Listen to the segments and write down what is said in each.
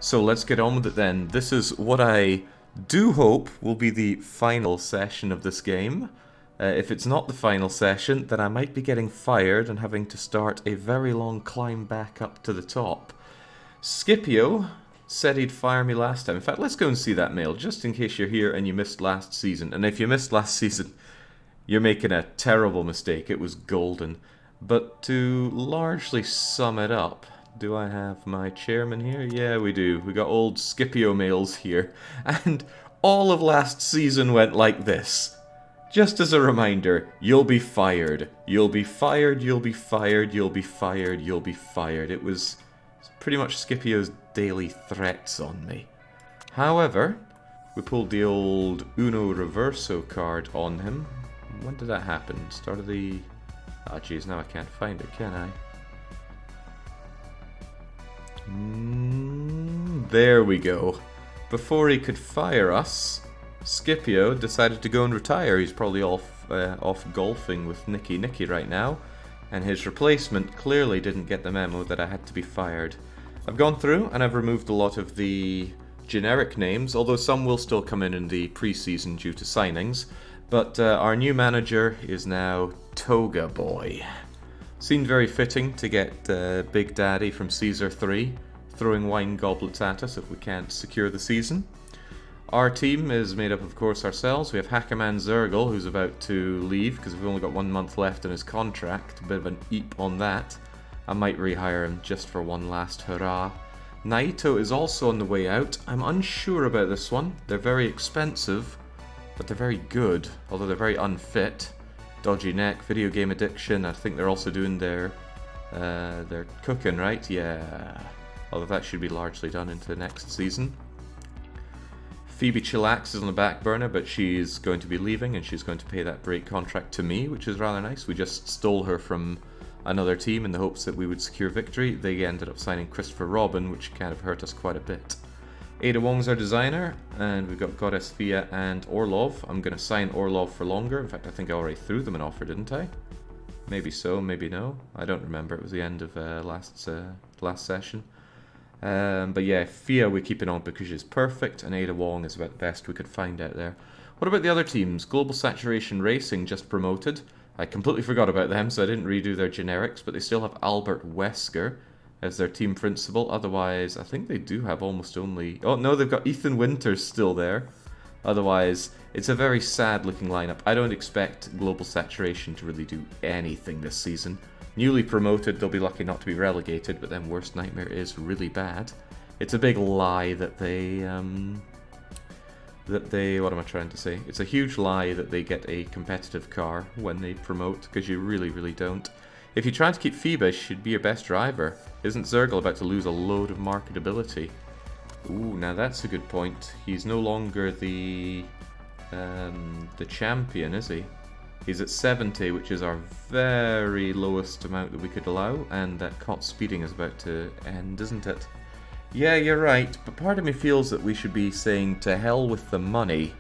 So let's get on with it then. This is what I do hope will be the final session of this game. If it's not the final session, then I might be getting fired and having to start a very long climb back up to the top. Scipio said he'd fire me last time. In fact, let's go and see that mail, just in case you're here and you missed last season. And if you missed last season, you're making a terrible mistake. It was golden. But to largely sum it up, do I have my chairman here? Yeah, we do. We got old Scipio mails here. And all of last season went like this. Just as a reminder, you'll be fired. You'll be fired, you'll be fired, you'll be fired, you'll be fired. It was pretty much Scipio's daily threats on me. However, we pulled the old Uno Reverso card on him. When did that happen? Start of the... Oh jeez, now I can't find it, can I? There we go. Before he could fire us, Scipio decided to go and retire. He's probably off golfing with Nicky right now, and his replacement clearly didn't get the memo that I had to be fired. I've gone through and I've removed a lot of the generic names, although some will still come in the pre-season due to signings. But our new manager is now Toga Boy. Seemed very fitting to get Big Daddy from Caesar 3 throwing wine goblets at us if we can't secure the season. Our team is made up, of course, ourselves. We have Hackerman Zergel, who's about to leave because we've only got 1 month left in his contract. A bit of an eep on that. I might rehire him just for one last hurrah. Naito is also on the way out. I'm unsure about this one. They're very expensive, but they're very good, although they're very unfit. Dodgy neck, video game addiction. I think they're also doing their cooking, right? Yeah. Although that should be largely done into next season. Phoebe Chillax is on the back burner, but she's going to be leaving and she's going to pay that break contract to me, which is rather nice. We just stole her from another team in the hopes that we would secure victory. They ended up signing Christopher Robin, which kind of hurt us quite a bit. Ada Wong's our designer, and we've got Goddess Fia and Orlov. I'm going to sign Orlov for longer. In fact, I think I already threw them an offer, didn't I? Maybe so, maybe no. I don't remember. It was the end of last session. But yeah, Fia we're keeping on because she's perfect, and Ada Wong is about the best we could find out there. What about the other teams? Global Saturation Racing just promoted. I completely forgot about them, so I didn't redo their generics, but they still have Albert Wesker as their team principal. Otherwise, I think they do have almost only... Oh no, they've got Ethan Winters still there. Otherwise, it's a very sad looking lineup. I don't expect Global Saturation to really do anything this season. Newly promoted, they'll be lucky not to be relegated, but then Worst Nightmare is really bad. It's a big lie that they... what am I trying to say? It's a huge lie that they get a competitive car when they promote, because you really, really don't. If you try to keep Phoebe, she should be your best driver. Isn't Zergel about to lose a load of marketability? Ooh, now that's a good point. He's no longer the champion, is he? He's at 70, which is our very lowest amount that we could allow, and that caught speeding is about to end, isn't it? Yeah, you're right, but part of me feels that we should be saying to hell with the money.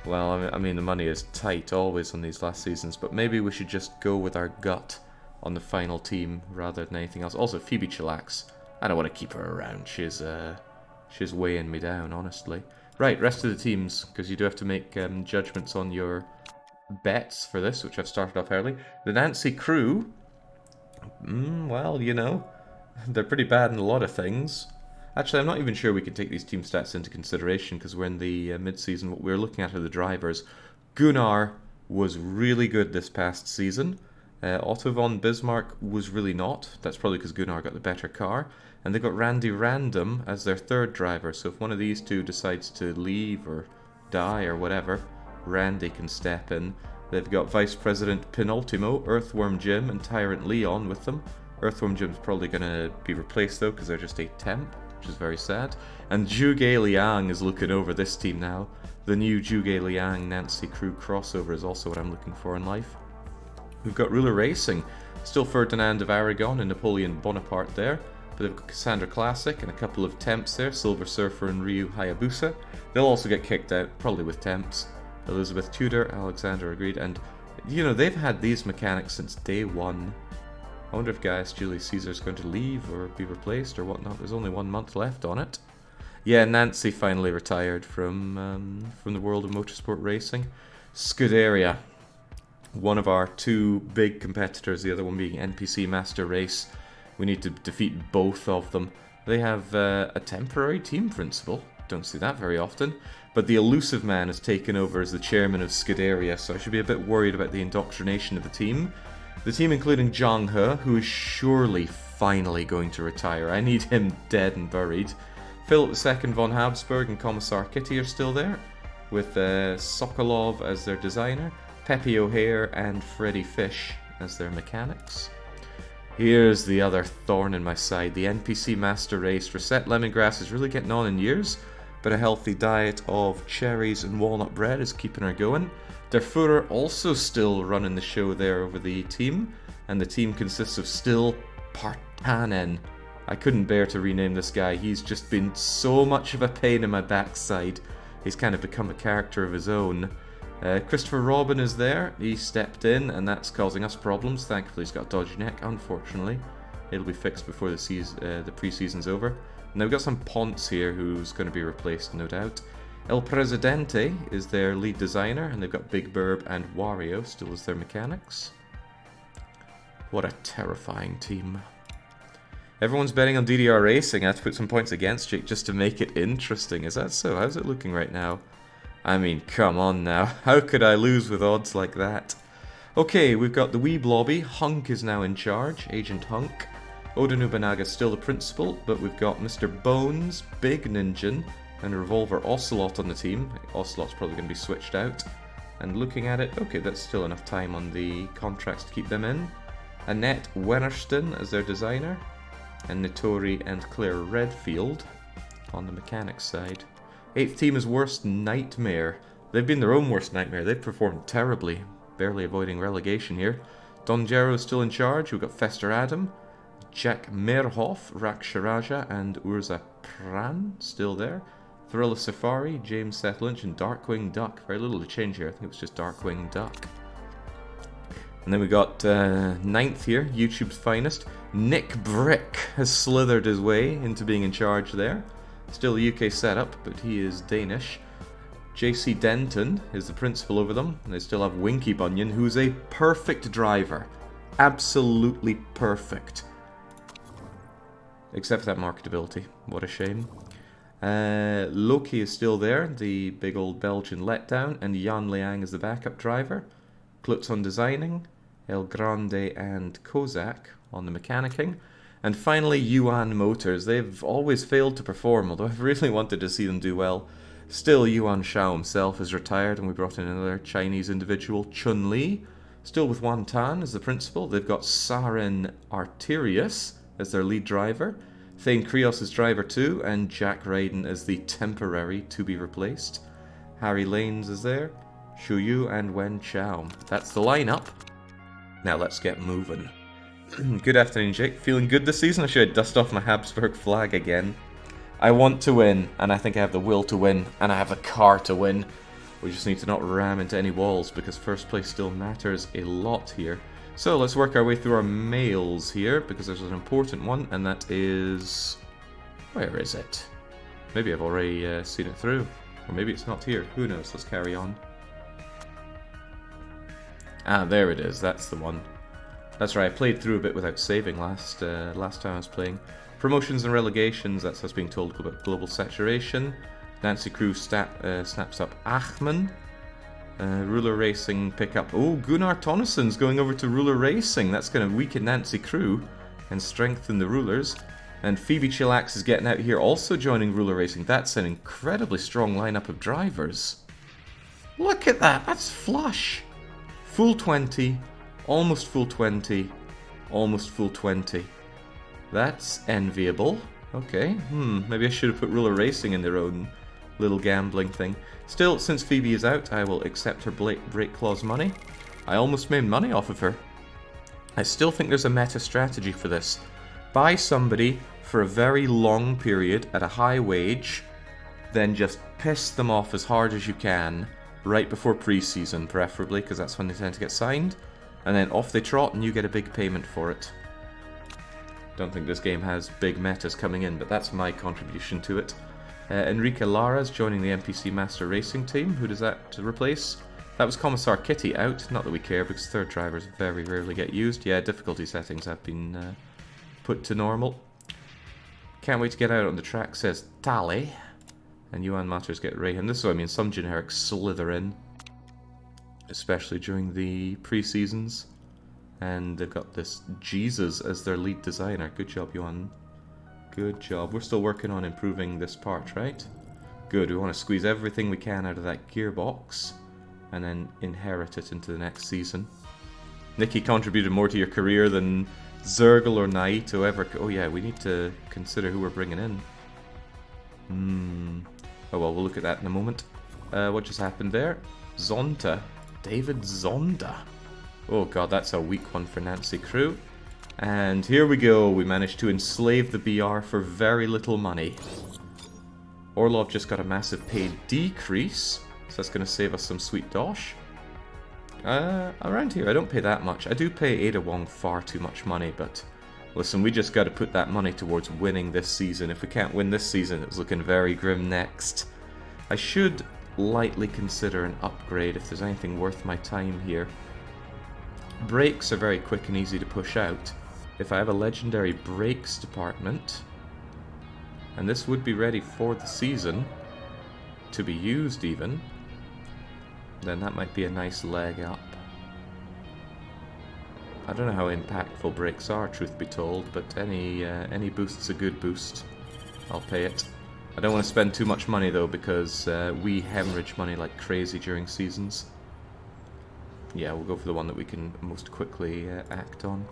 Well, I mean the money is tight always on these last seasons, but maybe we should just go with our gut on the final team rather than anything else. Also, Phoebe Chillax, I don't want to keep her around. She's weighing me down, honestly. Right, rest of the teams, because you do have to make judgments on your bets for this, which I've started off early. The Nancy crew, well, you know, they're pretty bad in a lot of things. Actually, I'm not even sure we can take these team stats into consideration because we're in the mid-season. What we're looking at are the drivers. Gunnar was really good this past season. Otto von Bismarck was really not. That's probably because Gunnar got the better car. And they've got Randy Random as their third driver. So if one of these two decides to leave or die or whatever, Randy can step in. They've got Vice President Penultimo, Earthworm Jim, and Tyrant Leon with them. Earthworm Jim's probably going to be replaced though because they're just a temp, which is very sad. And Zhuge Liang is looking over this team now. The new Zhuge Liang Nancy crew crossover is also what I'm looking for in life. We've got Ruler Racing, still Ferdinand of Aragon and Napoleon Bonaparte there. But they've got Cassandra Classic and a couple of temps there, Silver Surfer and Ryu Hayabusa. They'll also get kicked out, probably with temps. Elizabeth Tudor, Alexander Agreed, and you know, they've had these mechanics since day one. I wonder if Gaius Julius Caesar is going to leave or be replaced or whatnot. There's only 1 month left on it. Yeah, Nancy finally retired from the world of motorsport racing. Scuderia, one of our 2 big competitors, the other one being NPC Master Race. We need to defeat both of them. They have a temporary team principal. Don't see that very often. But the elusive man has taken over as the chairman of Scuderia, so I should be a bit worried about the indoctrination of the team. The team including Zhang He, who is surely finally going to retire. I need him dead and buried. Philip II von Habsburg and Commissar Kitty are still there, with Sokolov as their designer, Pepe O'Hare and Freddie Fish as their mechanics. Here's the other thorn in my side, the NPC Master Race. Rosette Lemongrass is really getting on in years, but a healthy diet of cherries and walnut bread is keeping her going. Der Führer also still running the show there over the team, and the team consists of Still Partanen. I couldn't bear to rename this guy. He's just been so much of a pain in my backside. He's kind of become a character of his own. Christopher Robin is there. He stepped in, and that's causing us problems. Thankfully, he's got a dodgy neck, unfortunately. It'll be fixed before the pre-season's over. Now we've got some Ponce here who's going to be replaced, no doubt. El Presidente is their lead designer, and they've got Big Burb and Wario still as their mechanics. What a terrifying team. Everyone's betting on DDR Racing. I have to put some points against Jake just to make it interesting. Is that so? How's it looking right now? I mean, come on now. How could I lose with odds like that? Okay, we've got the Weeb Lobby. Hunk is now in charge. Agent Hunk. Oda Nobunaga is still the principal, but we've got Mr. Bones, Big Ninja, and Revolver Ocelot on the team. Ocelot's probably going to be switched out. And looking at it, okay, that's still enough time on the contracts to keep them in. Annette Wennerston as their designer. And Notori and Claire Redfield on the mechanics side. 8th team is Worst Nightmare. They've been their own worst nightmare. They've performed terribly, barely avoiding relegation here. Don Gero is still in charge. We've got Fester Adam, Jack Merhoff, Raksharaja, and Urza Pran still there. Thriller Safari, James Seth Lynch, and Darkwing Duck. Very little to change here. I think it was just Darkwing Duck. And then we got 9th here, YouTube's finest. Nick Brick has slithered his way into being in charge there. Still a UK setup, but he is Danish. JC Denton is the principal over them. And they still have Winky Bunyan, who's a perfect driver. Absolutely perfect. Except for that marketability. What a shame. Loki is still there, the big old Belgian letdown. And Jan Liang is the backup driver. Klutz on designing. El Grande and Kozak on the mechanicking. And finally, Yuan Motors. They've always failed to perform, although I've really wanted to see them do well. Still, Yuan Shao himself is retired, and we brought in another Chinese individual, Chun Li. Still with Wan Tan as the principal. They've got Saren Arterius as their lead driver. Thane Krios as driver 2, and Jack Raiden as the temporary to be replaced. Harry Lanes is there. Shu Yu and Wen Chao. That's the lineup. Now let's get moving. Good afternoon, Jake. Feeling good this season? I should dust off my Habsburg flag again. I want to win, and I think I have the will to win, and I have the car to win. We just need to not ram into any walls, because first place still matters a lot here. So let's work our way through our mails here, because there's an important one, and that is... Where is it? Maybe I've already seen it through. Or maybe it's not here. Who knows? Let's carry on. Ah, there it is. That's the one. That's right. I played through a bit without saving last time I was playing. Promotions and relegations. That's us being told about global saturation. Nancy Crew snaps up Achman. Ruler Racing pick up. Oh, Gunnar Tonnesson's going over to Ruler Racing. That's going to weaken Nancy Crew and strengthen the Rulers. And Phoebe Chillax is getting out here, also joining Ruler Racing. That's an incredibly strong lineup of drivers. Look at that. That's flush. Full 20, almost full 20, almost full 20. That's enviable. Okay, maybe I should have put Ruler Racing in their own little gambling thing. Still, since Phoebe is out, I will accept her break clause money. I almost made money off of her. I still think there's a meta strategy for this. Buy somebody for a very long period at a high wage, then just piss them off as hard as you can. Right before pre-season, preferably, because that's when they tend to get signed. And then off they trot, and you get a big payment for it. Don't think this game has big metas coming in, but that's my contribution to it. Enrique Lara's joining the NPC Master Racing team. Who does that replace? That was Commissar Kitty out. Not that we care, because third drivers very rarely get used. Yeah, difficulty settings have been put to normal. Can't wait to get out on the track, says Tally. And Yuan Matters get Rayhan. This is what I mean, some generics slither in. Especially during the pre-seasons. And they've got this Jesus as their lead designer. Good job, Yuan. Good job. We're still working on improving this part, right? Good, we want to squeeze everything we can out of that gearbox. And then inherit it into the next season. Nikki contributed more to your career than Zergel or Naito ever. Oh yeah, we need to consider who we're bringing in. Oh well, we'll look at that in a moment. What just happened there? Zonta. David Zonda. Oh god, that's a weak one for Nancy Crew. And here we go, we managed to enslave the BR for very little money. Orlov just got a massive pay decrease. So that's going to save us some sweet dosh. Around here, I don't pay that much. I do pay Ada Wong far too much money, but listen, we just got to put that money towards winning this season. If we can't win this season, it's looking very grim next. I should lightly consider an upgrade if there's anything worth my time here. Brakes are very quick and easy to push out. If I have a legendary brakes department, and this would be ready for the season, to be used even, then that might be a nice leg up. I don't know how impactful brakes are, truth be told, but any boost's a good boost. I'll pay it. I don't want to spend too much money though, because we hemorrhage money like crazy during seasons. Yeah, we'll go for the one that we can most quickly act on.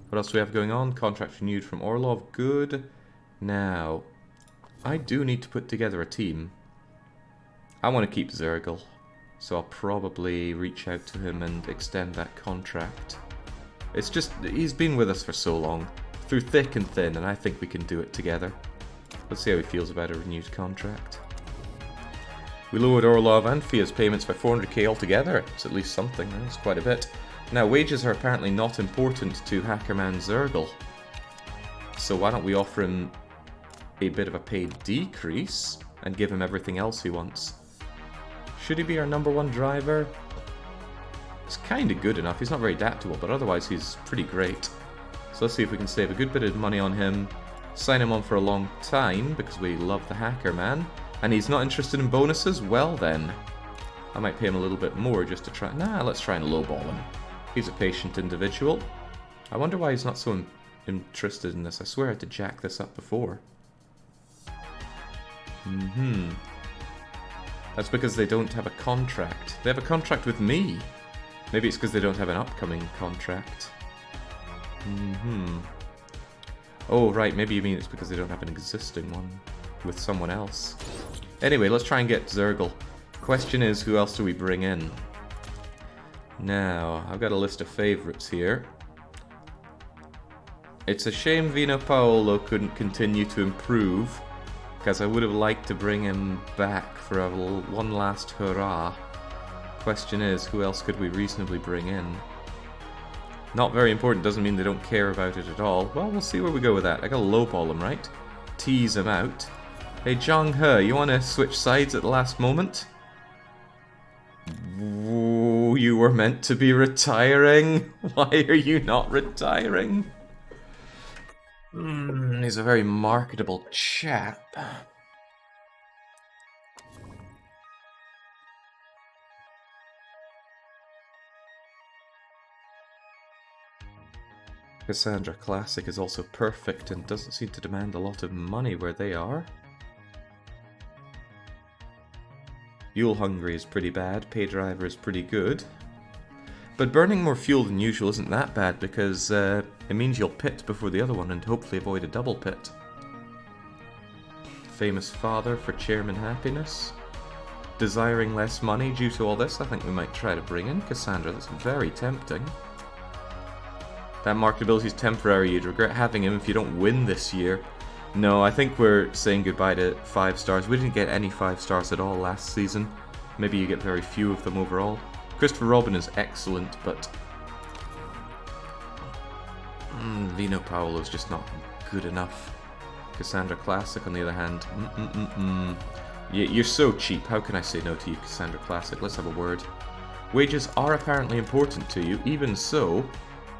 What else do we have going on? Contract renewed from Orlov. Good. Now, I do need to put together a team. I want to keep Zergel, so I'll probably reach out to him and extend that contract. It's just, he's been with us for so long, through thick and thin, and I think we can do it together. Let's see how he feels about a renewed contract. We lowered Orlov and Fia's payments by 400k altogether. It's at least something, that's quite a bit. Now, wages are apparently not important to Hackerman Zergel, so why don't we offer him a bit of a pay decrease and give him everything else he wants. Should he be our #1 driver? He's kind of good enough. He's not very adaptable, but otherwise he's pretty great. So let's see if we can save a good bit of money on him, sign him on for a long time, because we love the Hacker Man, and he's not interested in bonuses? Well then, I might pay him a little bit more just to try... Nah, let's try and lowball him. He's a patient individual. I wonder why he's not so interested in this. I swear I had to jack this up before. That's because they don't have a contract. They have a contract with me. Maybe it's because they don't have an upcoming contract. Oh, right, maybe you mean it's because they don't have an existing one with someone else. Anyway, let's try and get Zergel. Question is, who else do we bring in? Now, I've got a list of favourites here. It's a shame Vino Paolo couldn't continue to improve, because I would have liked to bring him back for a one last hurrah. Question is, who else could we reasonably bring in? Not very important, doesn't mean they don't care about it at all. Well, we'll see where we go with that. I gotta lowball him, right? Tease him out. Hey, Zhang He, you wanna switch sides at the last moment? Ooh, you were meant to be retiring? Why are you not retiring? He's a very marketable chap. Cassandra Classic is also perfect and doesn't seem to demand a lot of money where they are. Fuel Hungry is pretty bad, Pay Driver is pretty good. But burning more fuel than usual isn't that bad because it means you'll pit before the other one and hopefully avoid a double pit. Famous Father for Chairman Happiness. Desiring less money due to all this, I think we might try to bring in Cassandra. That's very tempting. That marketability is temporary, you'd regret having him if you don't win this year. No, I think we're saying goodbye to 5 stars. We didn't get any 5 stars at all last season. Maybe you get very few of them overall. Christopher Robin is excellent, but... Vino Paolo's just not good enough. Cassandra Classic, on the other hand. You're so cheap. How can I say no to you, Cassandra Classic? Let's have a word. Wages are apparently important to you. Even so,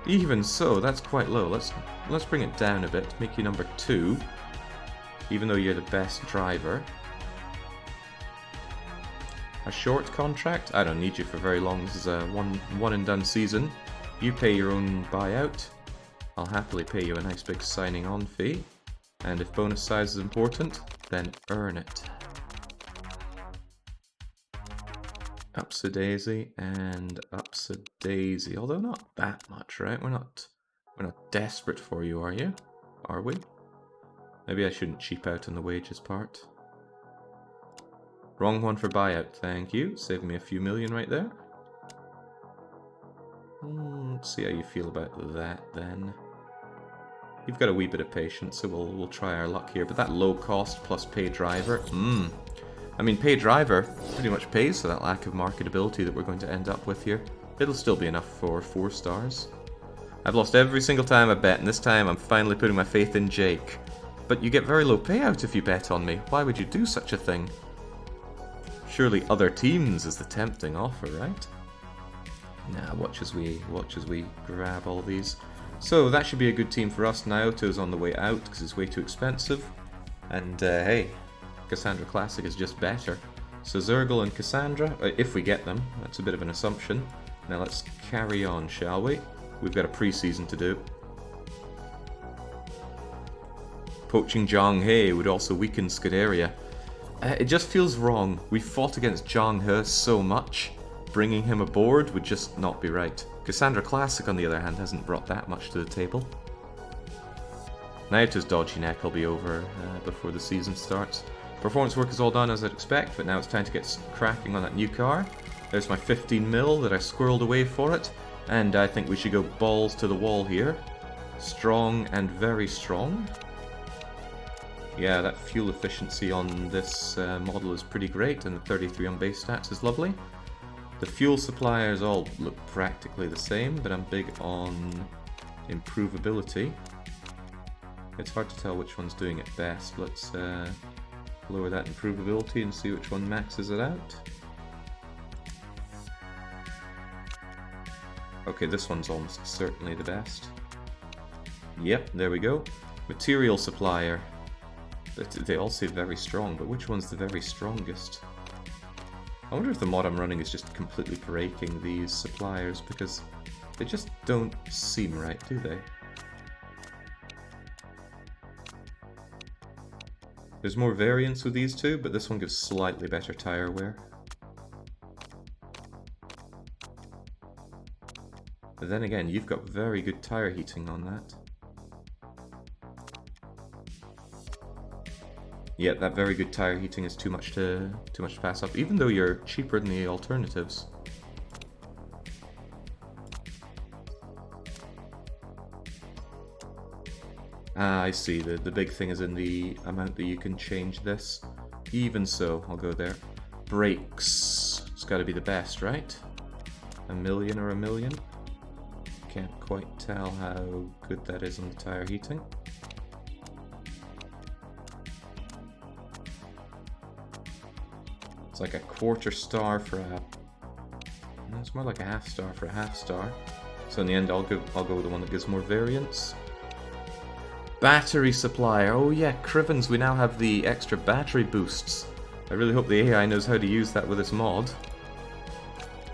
that's quite low. Let's bring it down a bit. Make you number 2, even though you're the best driver. A short contract? I don't need you for very long. This is a one and done season. You pay your own buyout. I'll happily pay you a nice big signing on fee. And if bonus size is important, then earn it. Ups a daisy and ups a daisy. Although not that much, right? We're not desperate for you, are you? Are we? Maybe I shouldn't cheap out on the wages part. Wrong one for buyout, thank you. Saving me a few million right there. Let's see how you feel about that then. You've got a wee bit of patience, so we'll try our luck here. But that low cost plus pay driver, I mean, pay driver pretty much pays for that lack of marketability that we're going to end up with here. It'll still be enough for 4 stars. I've lost every single time I bet, and this time I'm finally putting my faith in Jake. But you get very low payout if you bet on me. Why would you do such a thing? Surely other teams is the tempting offer, right? Nah, watch as we grab all these. So that should be a good team for us. Naoto's on the way out because it's way too expensive. And hey, Cassandra Classic is just better. So Zergel and Cassandra, if we get them, that's a bit of an assumption. Now let's carry on, shall we? We've got a pre-season to do. Poaching Zhang He would also weaken Scuderia. It just feels wrong. We fought against Zhang He so much. Bringing him aboard would just not be right. Cassandra Classic, on the other hand, hasn't brought that much to the table. Naoto's dodgy neck will be over before the season starts. Performance work is all done as I'd expect, but now it's time to get cracking on that new car. There's my 15 mil that I squirreled away for it, and I think we should go balls to the wall here. Strong and very strong. Yeah, that fuel efficiency on this model is pretty great, and the 33 on base stats is lovely. The fuel suppliers all look practically the same, but I'm big on improvability. It's hard to tell which one's doing it best. Let's lower that improvability and see which one maxes it out. Okay, this one's almost certainly the best. Yep, there we go. Material supplier. They all say very strong, but which one's the very strongest? I wonder if the mod I'm running is just completely breaking these suppliers, because they just don't seem right, do they? There's more variance with these two, but this one gives slightly better tire wear. But then again, you've got very good tire heating on that. Yeah, that very good tire heating is too much to pass up, even though you're cheaper than the alternatives. Ah, I see. The big thing is in the amount that you can change this. Even so, I'll go there. Brakes. It's got to be the best, right? $1 million or $1 million? Can't quite tell how good that is on the tire heating. It's like a quarter star for a... No, it's more like a half star for a half star. So in the end, I'll go with the one that gives more variance. Battery supplier. Oh yeah, Crivens, we now have the extra battery boosts. I really hope the AI knows how to use that with this mod.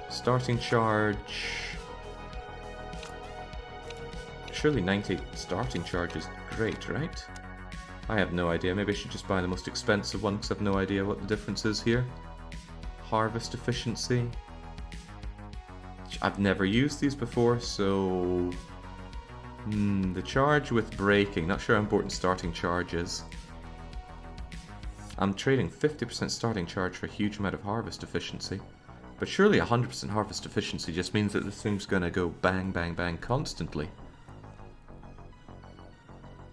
Starting charge... Surely 90 starting charge is great, right? I have no idea. Maybe I should just buy the most expensive one because I have no idea what the difference is here. Harvest efficiency. I've never used these before, so... the charge with braking. Not sure how important starting charge is. I'm trading 50% starting charge for a huge amount of harvest efficiency. But surely 100% harvest efficiency just means that this thing's gonna go bang, bang, bang constantly.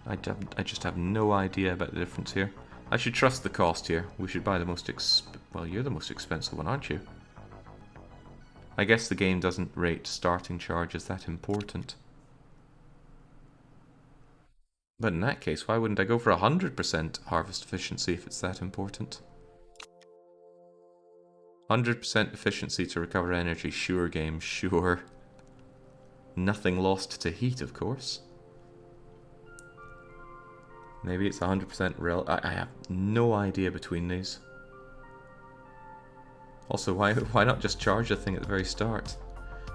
I just have no idea about the difference here. I should trust the cost here. We should buy the most well, you're the most expensive one, aren't you? I guess the game doesn't rate starting charge as that important. But in that case, why wouldn't I go for 100% harvest efficiency if it's that important? 100% efficiency to recover energy. Sure game, sure. Nothing lost to heat, of course. Maybe it's 100% rel. I have no idea between these. Also, why not just charge the thing at the very start?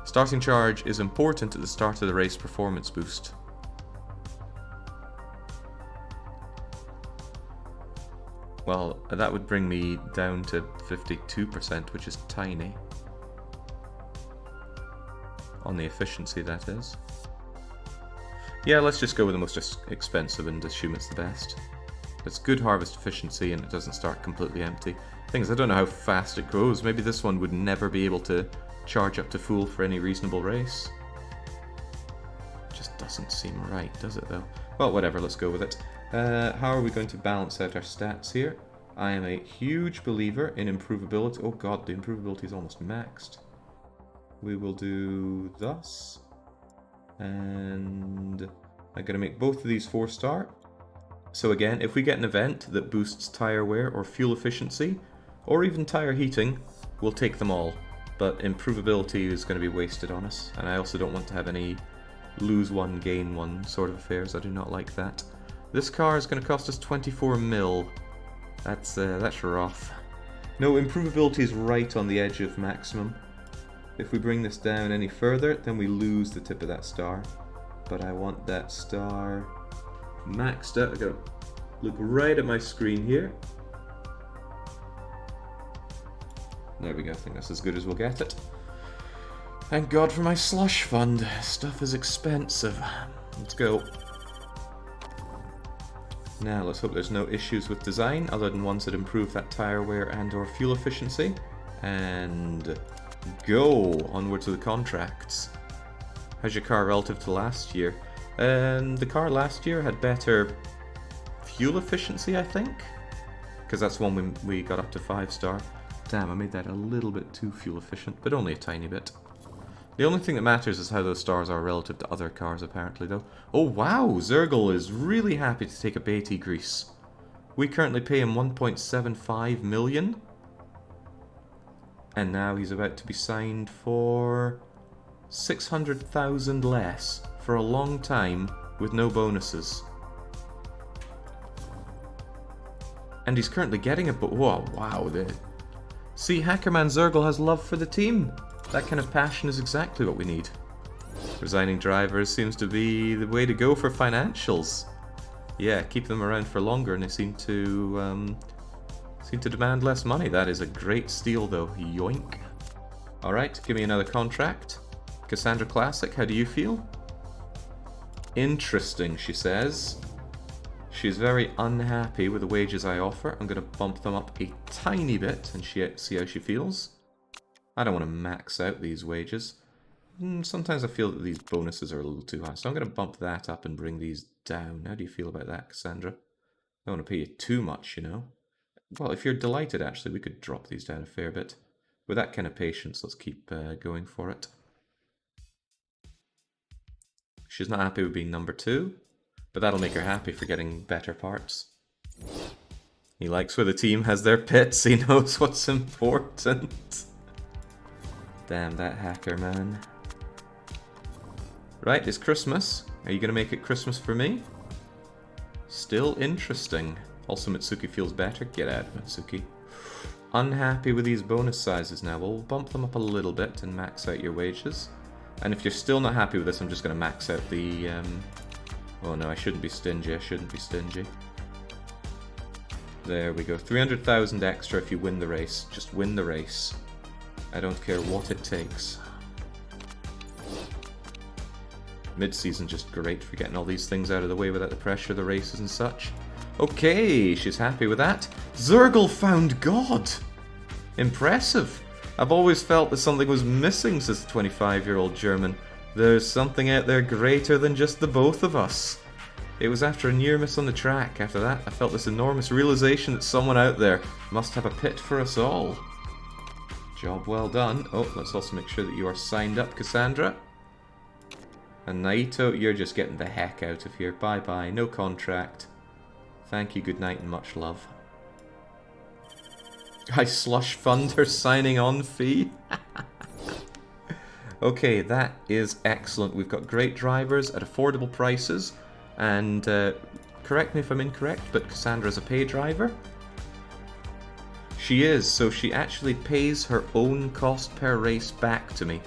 Starting charge is important at the start of the race performance boost. Well, that would bring me down to 52%, which is tiny. On the efficiency, that is. Yeah, let's just go with the most expensive and assume it's the best. It's good harvest efficiency and it doesn't start completely empty. Thing is, I don't know how fast it grows. Maybe this one would never be able to charge up to full for any reasonable race. Just doesn't seem right, does it though? Well, whatever, let's go with it. How are we going to balance out our stats here? I am a huge believer in improvability. Oh god, the improvability is almost maxed. We will do thus. And I'm going to make both of these 4-star. So again, if we get an event that boosts tire wear or fuel efficiency, or even tire heating, we'll take them all. But improvability is going to be wasted on us. And I also don't want to have any lose one, gain one sort of affairs. I do not like that. This car is going to cost us 24 mil. That's rough. No, improvability is right on the edge of maximum. If we bring this down any further, then we lose the tip of that star. But I want that star maxed out. I gotta look right at my screen here. There we go, I think that's as good as we'll get it. Thank God for my slush fund. Stuff is expensive. Let's go. Now let's hope there's no issues with design other than ones that improve that tire wear and or fuel efficiency. And go onwards to the contracts. How's your car relative to last year? The car last year had better fuel efficiency, I think, because that's one we got up to 5-star. Damn, I made that a little bit too fuel efficient, but only a tiny bit. The only thing that matters is how those stars are relative to other cars, apparently, though. Oh wow, Zergel is really happy to take a Beatty grease. We currently pay him 1.75 million. And now he's about to be signed for 600,000 less for a long time with no bonuses. And he's currently getting a whoa, wow. See, Hackerman Zergel has love for the team. That kind of passion is exactly what we need. Resigning drivers seems to be the way to go for financials. Yeah, keep them around for longer and they seem to demand less money. That is a great steal though. Yoink. Alright, give me another contract. Cassandra Classic, how do you feel? Interesting, she says. She's very unhappy with the wages I offer. I'm going to bump them up a tiny bit and see how she feels. I don't want to max out these wages. Sometimes I feel that these bonuses are a little too high, so I'm going to bump that up and bring these down. How do you feel about that, Cassandra? I don't want to pay you too much, you know. Well, if you're delighted, actually, we could drop these down a fair bit. With that kind of patience, let's keep going for it. She's not happy with being number 2, but that'll make her happy for getting better parts. He likes where the team has their pits. He knows what's important. Damn that hacker, man. Right, it's Christmas. Are you going to make it Christmas for me? Still interesting. Also, Mitsuki feels better. Get out, Mitsuki. Unhappy with these bonus sizes now. We'll bump them up a little bit and max out your wages. And if you're still not happy with this, I'm just going to max out the... Oh no, I shouldn't be stingy. I shouldn't be stingy. There we go. 300,000 extra if you win the race. Just win the race. I don't care what it takes. Mid-season just great for getting all these things out of the way without the pressure of the races and such. Okay, she's happy with that. Zergel found God! Impressive! I've always felt that something was missing, says the 25-year-old German. There's something out there greater than just the both of us. It was after a near miss on the track. After that, I felt this enormous realization that someone out there must have a pit for us all. Job well done. Oh, let's also make sure that you are signed up, Cassandra. And Naito, you're just getting the heck out of here. Bye-bye. No contract. Thank you, good night, and much love. I slush fund her signing on fee. Okay, that is excellent. We've got great drivers at affordable prices. And correct me if I'm incorrect, but Cassandra's a pay driver. She is, so she actually pays her own cost per race back to me.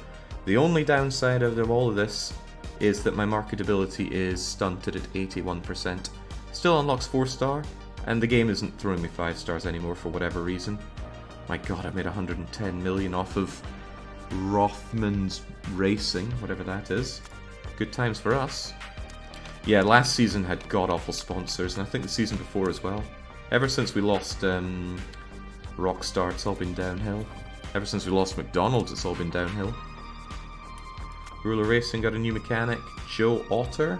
The only downside of all of this is that my marketability is stunted at 81%. Still unlocks 4-star, and the game isn't throwing me 5 stars anymore for whatever reason. My god, I made 110 million off of Rothman's Racing, whatever that is. Good times for us. Yeah, last season had god-awful sponsors, and I think the season before as well. Ever since we lost Rockstar, it's all been downhill. Ever since we lost McDonald's, it's all been downhill. Ruler Racing got a new mechanic. Joe Otter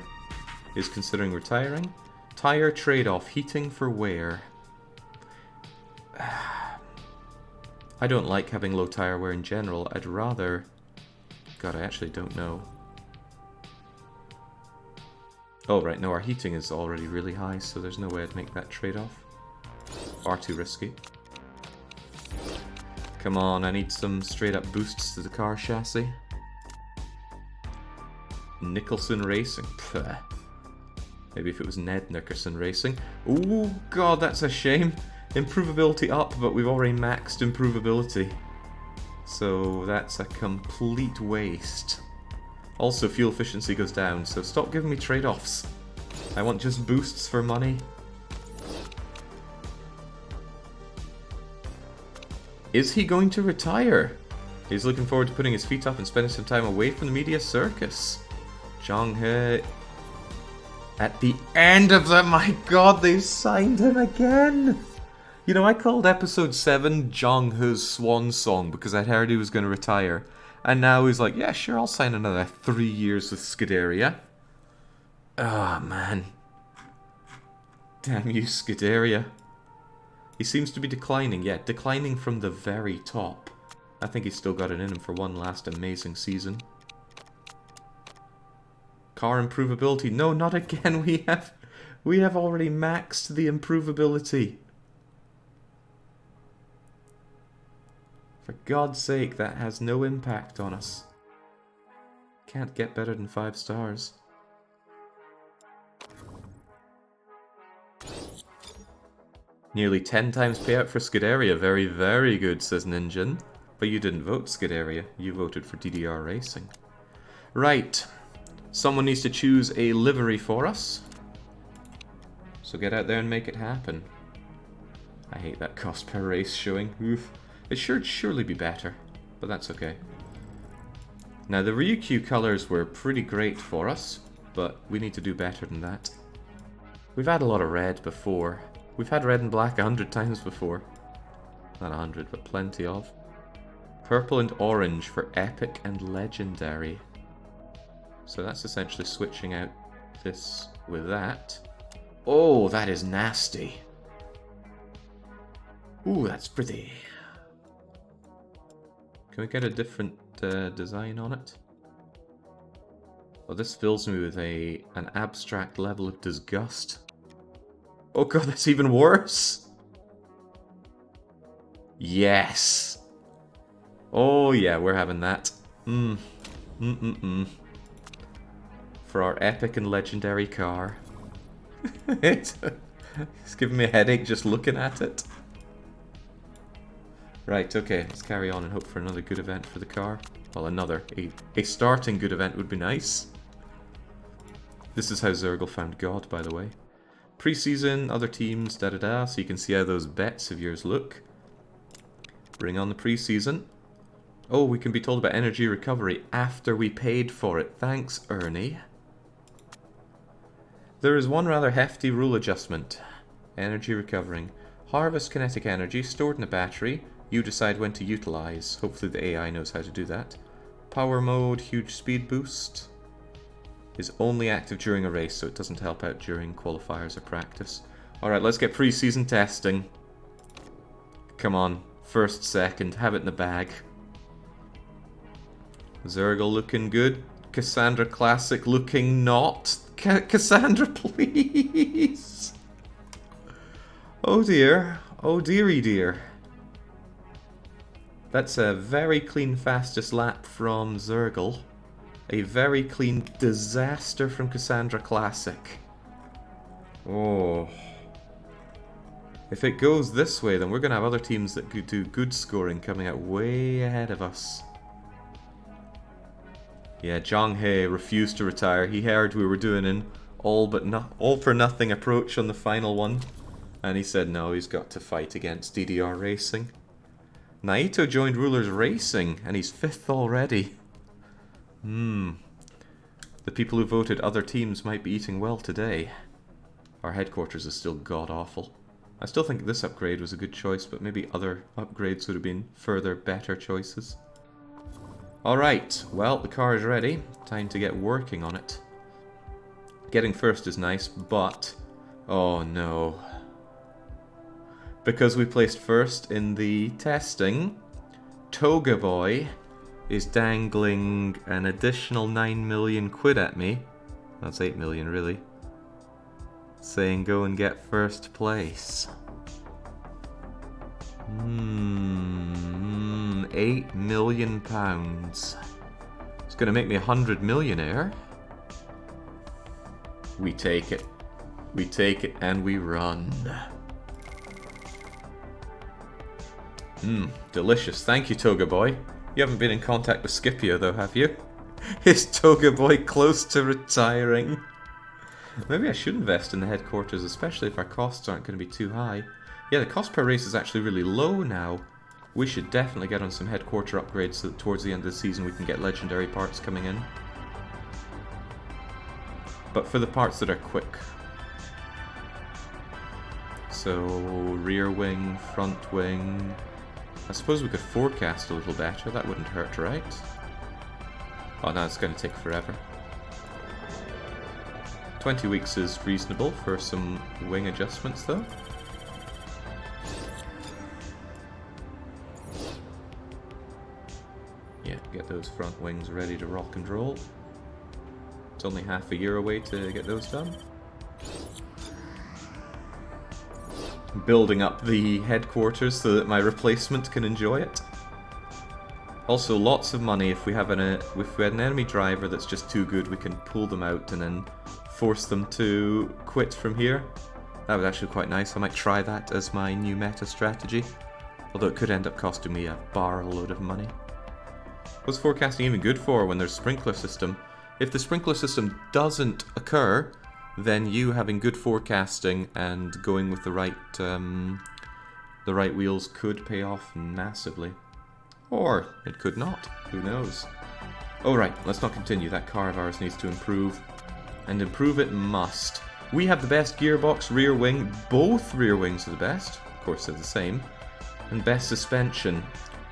is considering retiring. Tire trade-off, heating for wear. I don't like having low tire wear in general. I'd rather... God, I actually don't know. Oh, right, no, our heating is already really high, so there's no way I'd make that trade-off. Far too risky. Come on, I need some straight-up boosts to the car chassis. Nicholson Racing. Pfft. Maybe if it was Ned Nickerson Racing. Ooh, God, that's a shame. Improvability up, but we've already maxed improvability. So that's a complete waste. Also, fuel efficiency goes down, so stop giving me trade-offs. I want just boosts for money. Is he going to retire? He's looking forward to putting his feet up and spending some time away from the media circus. Zhang He. At the end of the... My god, they've signed him again! You know, I called episode 7 Zhang He's swan song because I'd heard he was going to retire. And now he's like, yeah, sure, I'll sign another 3 years with Scuderia. Oh, man. Damn you, Scuderia. He seems to be declining, yeah, declining from the very top. I think he's still got it in him for one last amazing season. Car improvability. No, not again. We have already maxed the improvability. For God's sake, that has no impact on us. Can't get better than 5 stars. Nearly 10 times payout for Scuderia. Very, very good, says Ninjin. But you didn't vote Scuderia. You voted for DDR Racing. Right. Someone needs to choose a livery for us. So get out there and make it happen. I hate that cost per race showing. Oof. It should surely be better, but that's okay. Now the Ryukyu colors were pretty great for us, but we need to do better than that. We've had a lot of red before. We've had red and black 100 times before. Not 100, but plenty of. Purple and orange for epic and legendary. So that's essentially switching out this with that. Oh, that is nasty. Ooh, that's pretty. Can we get a different design on it? Well, this fills me with an abstract level of disgust. Oh god, that's even worse! Yes! Oh yeah, we're having that. For our epic and legendary car. It's giving me a headache just looking at it. Right, okay, let's carry on and hope for another good event for the car. Well, a starting good event would be nice. This is how Zergle found God, by the way. Pre-season, other teams, da-da-da, so you can see how those bets of yours look. Bring on the pre-season. Oh, we can be told about energy recovery after we paid for it. Thanks, Ernie. There is one rather hefty rule adjustment. Energy recovering. Harvest kinetic energy stored in a battery. You decide when to utilize. Hopefully the AI knows how to do that. Power mode, huge speed boost. Is only active during a race, so it doesn't help out during qualifiers or practice. Alright, let's get pre-season testing. Come on. First, second. Have it in the bag. Zergle looking good. Cassandra Classic looking not. Cassandra, please. Oh dear. Oh dearie dear. That's a very clean fastest lap from Zergle. A very clean disaster from Cassandra Classic. Oh. If it goes this way, then we're going to have other teams that could do good scoring coming out way ahead of us. Yeah, Zhang He refused to retire. He heard we were doing an all for nothing approach on the final one. And he said no, he's got to fight against DDR Racing. Naito joined Rulers Racing, and he's 5th already. The people who voted other teams might be eating well today. Our headquarters is still god-awful. I still think this upgrade was a good choice, but maybe other upgrades would have been further better choices. Alright, well, the car is ready. Time to get working on it. Getting first is nice, but... oh no. Because we placed first in the testing, Toga Boy is dangling an additional 9 million quid at me. That's 8 million, really. Saying go and get first place. 8 million pounds. It's gonna make me 100 millionaire. We take it. We take it and we run. Delicious. Thank you, Toga Boy. You haven't been in contact with Scipio though, have you? Is Toga Boy close to retiring? Maybe I should invest in the headquarters, especially if our costs aren't going to be too high. Yeah, the cost per race is actually really low now. We should definitely get on some headquarter upgrades so that towards the end of the season we can get legendary parts coming in. But for the parts that are quick. So, rear wing, front wing... I suppose we could forecast a little better, that wouldn't hurt, right? Oh no, it's going to take forever. 20 weeks is reasonable for some wing adjustments though. Yeah, get those front wings ready to rock and roll. It's only half a year away to get those done. Building up the headquarters so that my replacement can enjoy it. Also, lots of money. If we had an enemy driver that's just too good, we can pull them out and then force them to quit from here. That was actually quite nice. I might try that as my new meta strategy. Although it could end up costing me a barrel load of money. What's forecasting even good for when there's a sprinkler system? If the sprinkler system doesn't occur, then you having good forecasting and going with the right wheels could pay off massively. Or it could not. Who knows? Alright, let's not continue. That car of ours needs to improve. And improve it must. We have the best gearbox, rear wing. Both rear wings are the best. Of course, they're the same. And best suspension.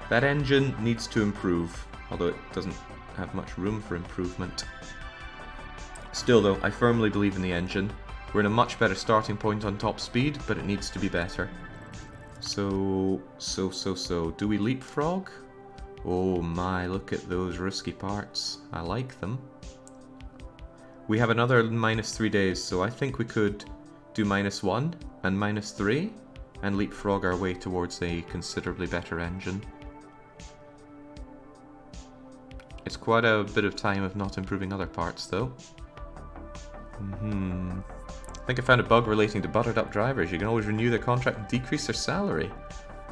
That engine needs to improve. Although it doesn't have much room for improvement. Still though, I firmly believe in the engine. We're in a much better starting point on top speed, but it needs to be better. So. Do we leapfrog? Oh my, look at those risky parts. I like them. We have another -3 days, so I think we could do -1 and -3 and leapfrog our way towards a considerably better engine. It's quite a bit of time of not improving other parts though. I think I found a bug relating to buttered up drivers. You can always renew their contract and decrease their salary.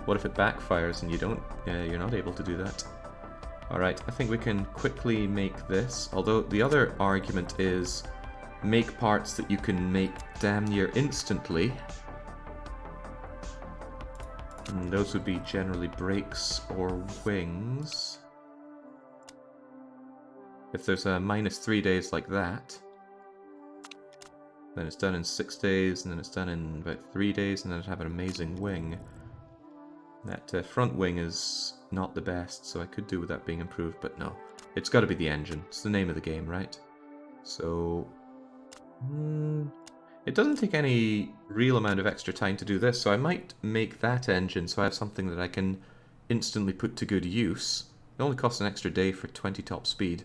What if it backfires and you're not able to do that? Alright, I think we can quickly make this. Although the other argument is make parts that you can make damn near instantly. And those would be generally brakes or wings. If there's a -3 days like that, then it's done in 6 days, and then it's done in about 3 days, and then I'd have an amazing wing. That front wing is not the best, so I could do with that being improved, but no. It's got to be the engine. It's the name of the game, right? So... it doesn't take any real amount of extra time to do this, so I might make that engine so I have something that I can instantly put to good use. It only costs an extra day for 20 top speed.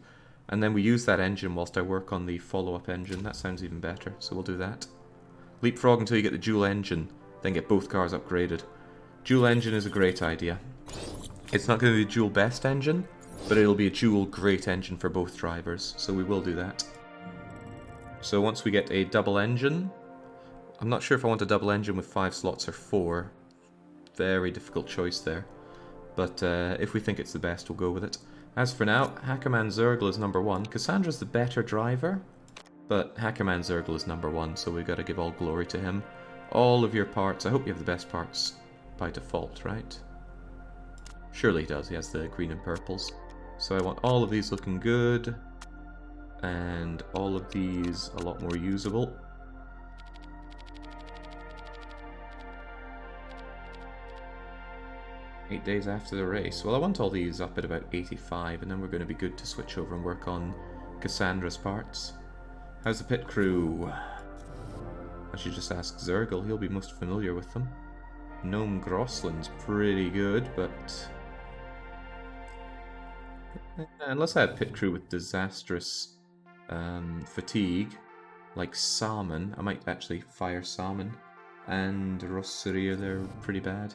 And then we use that engine whilst I work on the follow-up engine. That sounds even better, so we'll do that. Leapfrog until you get the dual engine, then get both cars upgraded. Dual engine is a great idea. It's not going to be a dual best engine, but it'll be a dual great engine for both drivers, so we will do that. So once we get a double engine, I'm not sure if I want a double engine with 5 slots or 4. Very difficult choice there. But if we think it's the best, we'll go with it. As for now, Hackerman Zergel is number 1. Cassandra's the better driver, but Hackerman Zergel is number 1, so we've got to give all glory to him. All of your parts, I hope you have the best parts by default, right? Surely he does, he has the green and purples. So I want all of these looking good, and all of these a lot more usable. Eight days after the race. Well, I want all these up at about 85, and then we're going to be good to switch over and work on Cassandra's parts. How's the pit crew? I should just ask Zergel, he'll be most familiar with them. Gnome Groslin's pretty good, but... unless I had pit crew with disastrous fatigue, like Salmon, I might actually fire Salmon. And Rosseria, they're pretty bad.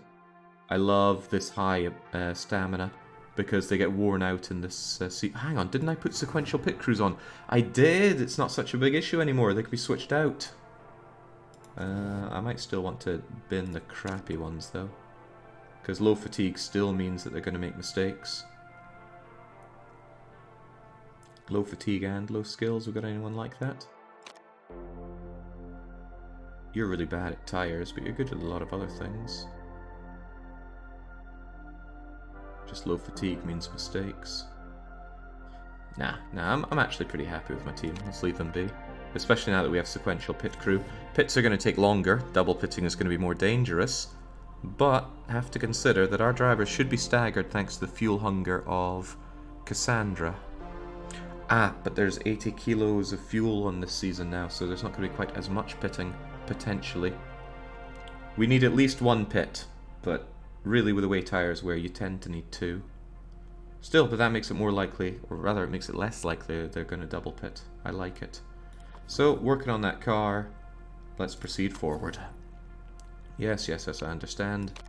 I love this high stamina because they get worn out in this hang on, didn't I put sequential pit crews on? I did! It's not such a big issue anymore, they can be switched out. I might still want to bin the crappy ones though, because low fatigue still means that they're going to make mistakes. Low fatigue and low skills, we got anyone like that? You're really bad at tires, but you're good at a lot of other things. Just low fatigue means mistakes. Nah, I'm actually pretty happy with my team. Let's leave them be. Especially now that we have sequential pit crew. Pits are going to take longer, double pitting is going to be more dangerous, but have to consider that our drivers should be staggered thanks to the fuel hunger of Cassandra. Ah, but there's 80 kilos of fuel on this season now, so there's not going to be quite as much pitting, potentially. We need at least 1 pit, but really with the way tires wear, you tend to need 2. Still, but that makes it more likely, or rather it makes it less likely they're going to double pit. I like it. So, working on that car, let's proceed forward. Yes, I understand.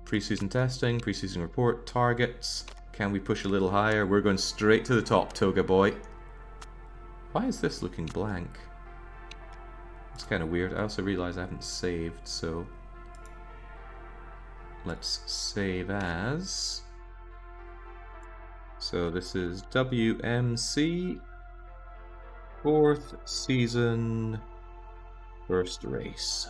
Pre-season testing, pre-season report, targets. Can we push a little higher? We're going straight to the top, Toga boy. Why is this looking blank? It's kind of weird. I also realize I haven't saved, so... let's save as... so this is WMC 4th season, first race.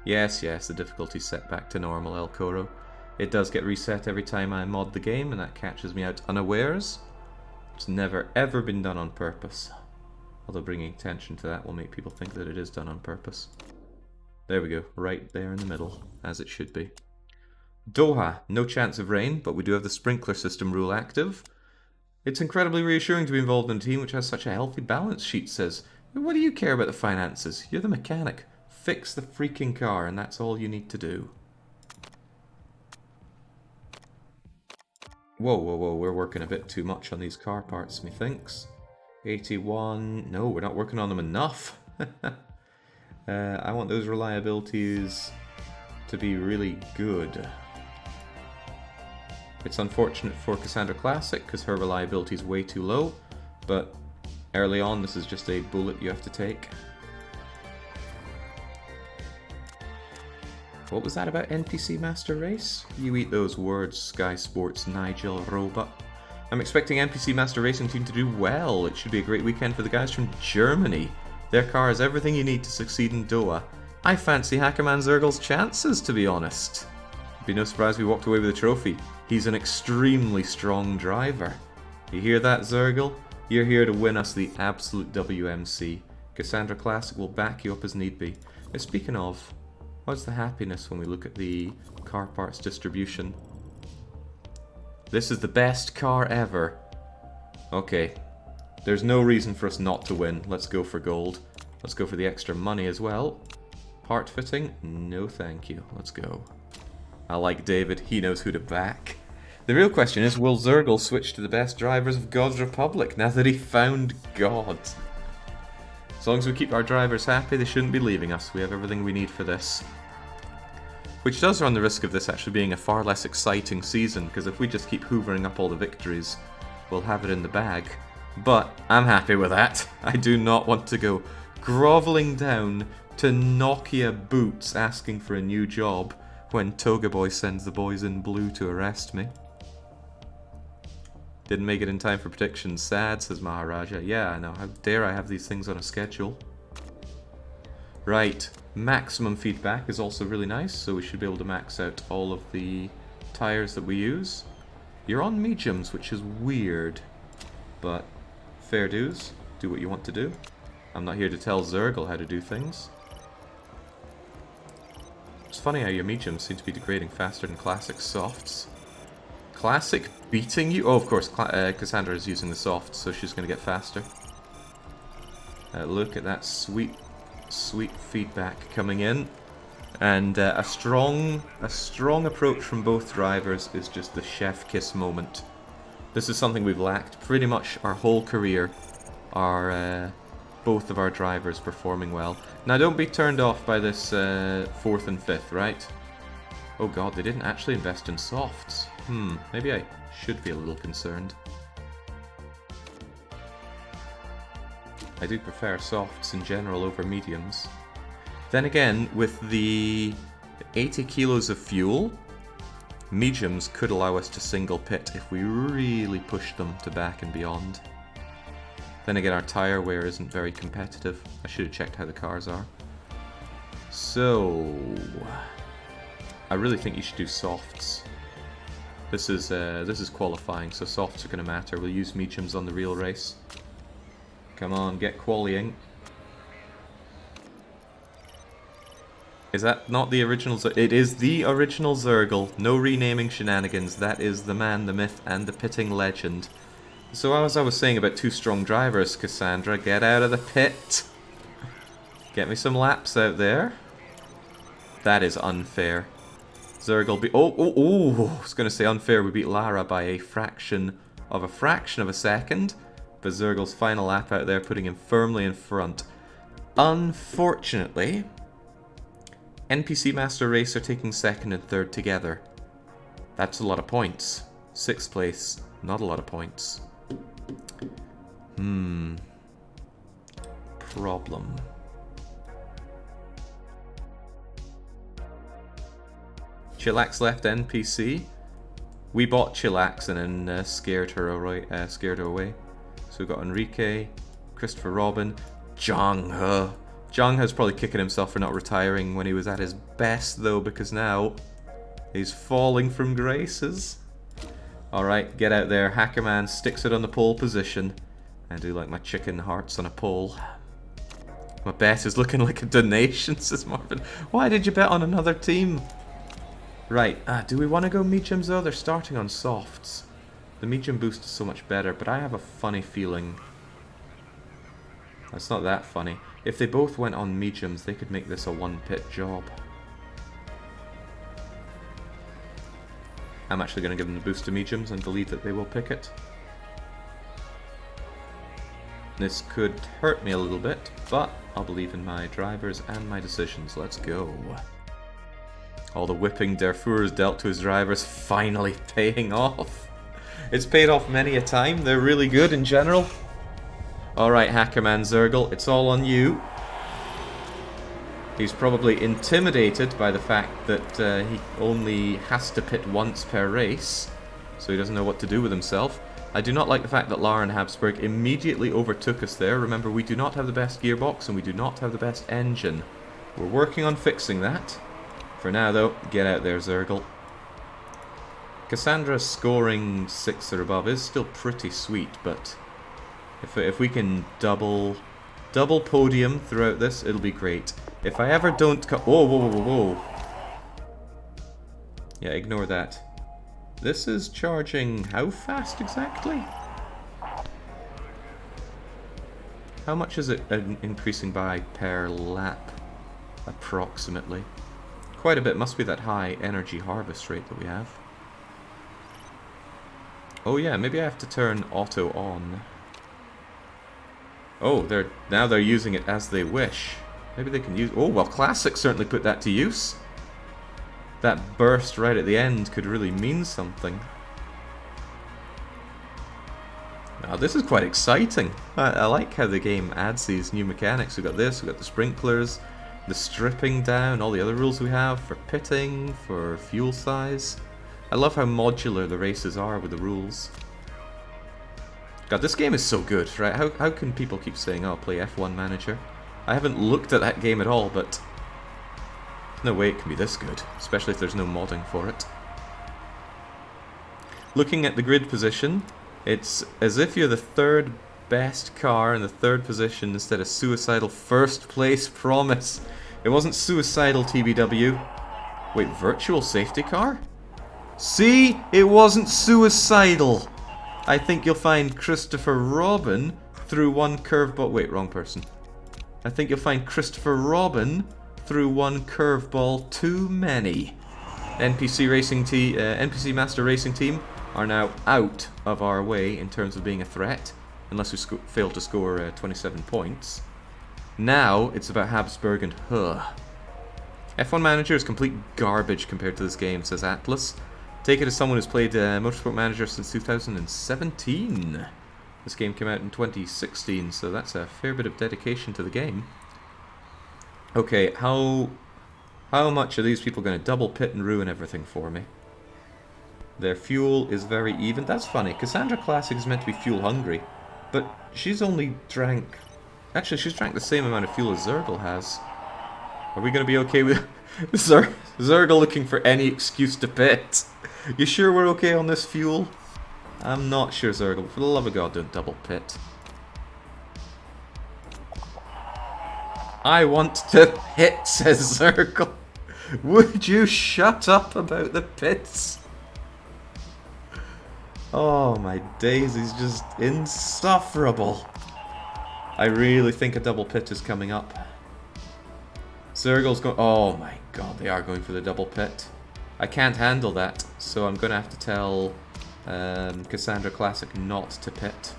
Yes, the difficulty's set back to normal, El Coro. It does get reset every time I mod the game, and that catches me out unawares. It's never ever been done on purpose. Although bringing attention to that will make people think that it is done on purpose. There we go, right there in the middle, as it should be. Doha, no chance of rain, but we do have the sprinkler system rule active. It's incredibly reassuring to be involved in a team which has such a healthy balance sheet, says. What do you care about the finances? You're the mechanic. Fix the freaking car, and that's all you need to do. Whoa, we're working a bit too much on these car parts, methinks. 81, no, we're not working on them enough. I want those reliabilities to be really good. It's unfortunate for Cassandra Classic because her reliability is way too low, but early on this is just a bullet you have to take. What was that about NPC Master Race? You eat those words, Sky Sports Nigel Roebuck. I'm expecting NPC Master Racing Team to do well. It should be a great weekend for the guys from Germany. Their car has everything you need to succeed in Doha. I fancy Hackerman Zergel's chances, to be honest. It'd be no surprise if we walked away with a trophy. He's an extremely strong driver. You hear that, Zergel? You're here to win us the absolute WMC. Cassandra Classic will back you up as need be. Now, speaking of, what's the happiness when we look at the car parts distribution? This is the best car ever. Okay. There's no reason for us not to win. Let's go for gold. Let's go for the extra money as well. Part fitting? No thank you. Let's go. I like David. He knows who to back. The real question is, will Zergle switch to the best drivers of God's Republic now that he found God? As long as we keep our drivers happy, they shouldn't be leaving us. We have everything we need for this. Which does run the risk of this actually being a far less exciting season, because if we just keep hoovering up all the victories, we'll have it in the bag. But I'm happy with that. I do not want to go groveling down to Nokia boots asking for a new job when Toga Boy sends the boys in blue to arrest me. Didn't make it in time for predictions. Sad, says Maharaja. Yeah, I know. How dare I have these things on a schedule? Right. Maximum feedback is also really nice, so we should be able to max out all of the tires that we use. You're on mediums, which is weird, but fair dues. Do what you want to do. I'm not here to tell Zergle how to do things. It's funny how your mediums seem to be degrading faster than classic softs. Classic beating you? Oh, of course, Cassandra is using the softs, so she's going to get faster. Look at that sweet, sweet feedback coming in. And a strong approach from both drivers is just the chef kiss moment. This is something we've lacked pretty much our whole career. Both of our drivers performing well. Now don't be turned off by this 4th and 5th, right? Oh god, they didn't actually invest in softs. Maybe I should be a little concerned. I do prefer softs in general over mediums. Then again, with the 80 kilos of fuel, mediums could allow us to single pit if we really push them to back and beyond. Then again, our tire wear isn't very competitive. I should have checked how the cars are. So, I really think you should do softs. This is qualifying, so softs are going to matter. We'll use mediums on the real race. Come on, get qualying. Is that not the original? It is the original Zergle. No renaming shenanigans. That is the man, the myth, and the pitting legend. So as I was saying about two strong drivers, Cassandra, get out of the pit. Get me some laps out there. That is unfair. Zergle beat... Oh, I was going to say unfair. We beat Lara by a fraction of a second. But Zergle's final lap out there, putting him firmly in front. Unfortunately, NPC Master Race are taking 2nd and 3rd together. That's a lot of points. 6th place, not a lot of points. Problem. Chillax left NPC. We bought Chillax and then scared her away. So we got Enrique, Christopher Robin, Zhang He. Zhang He's probably kicking himself for not retiring when he was at his best though, because now he's falling from graces. Alright, get out there. Hackerman sticks it on the pole position. I do like my chicken hearts on a pole. My bet is looking like a donation, says Marvin. Why did you bet on another team? Right, do we want to go mediums though? They're starting on softs. The medium boost is so much better, but I have a funny feeling... It's not that funny. If they both went on mediums, they could make this a one-pit job. I'm actually going to give them the boost to mediums and believe that they will pick it. This could hurt me a little bit, but I'll believe in my drivers and my decisions. Let's go. All the whipping Darfur has dealt to his drivers finally paying off. It's paid off many a time. They're really good in general. Alright, Hackerman Zergle, it's all on you. He's probably intimidated by the fact that he only has to pit once per race, so he doesn't know what to do with himself. I do not like the fact that Lauren Habsburg immediately overtook us there. Remember, we do not have the best gearbox and we do not have the best engine. We're working on fixing that. For now, though, get out there, Zergle. Cassandra scoring 6 or above is still pretty sweet, but if we can double podium throughout this, it'll be great. If I ever don't whoa. Yeah, ignore that. This is charging how fast exactly? How much is it increasing by per lap, approximately? Quite a bit. Must be that high energy harvest rate that we have. Oh yeah, maybe I have to turn auto on. Oh, now they're using it as they wish. Maybe they can use... Oh, well, Classic certainly put that to use. That burst right at the end could really mean something. Now, this is quite exciting. I like how the game adds these new mechanics. We've got this, we've got the sprinklers, the stripping down, all the other rules we have for pitting, for fuel size. I love how modular the races are with the rules. God, this game is so good, right? How can people keep saying, oh, play F1 Manager? I haven't looked at that game at all, but no way it can be this good, especially if there's no modding for it. Looking at the grid position, it's as if you're the third best car in the third position instead of suicidal first place promise. It wasn't suicidal, TBW. Wait, virtual safety car? See? It wasn't suicidal. I think you'll find Christopher Robin through one curveball. Wait, wrong person. I think you'll find Christopher Robin through one curveball too many. NPC Master Racing Team are now out of our way in terms of being a threat, unless we fail to score 27 points. Now it's about Habsburg and Huh. F1 Manager is complete garbage compared to this game, says Atlas. Take it as someone who's played Motorsport Manager since 2017. This game came out in 2016, so that's a fair bit of dedication to the game. Okay, how much are these people going to double pit and ruin everything for me? Their fuel is very even. That's funny. Cassandra Classic is meant to be fuel hungry, but she's only drank... Actually, she's drank the same amount of fuel as Zergle has. Are we going to be okay with Zergle looking for any excuse to pit? You sure we're okay on this fuel? I'm not sure, Zergle. For the love of God, don't double pit. I want to pit, says Zergle. Would you shut up about the pits? Oh my days, he's just insufferable. I really think a double pit is coming up. Zergle's going... Oh my God, they are going for the double pit. I can't handle that, so I'm going to have to tell Cassandra Classic not to pit.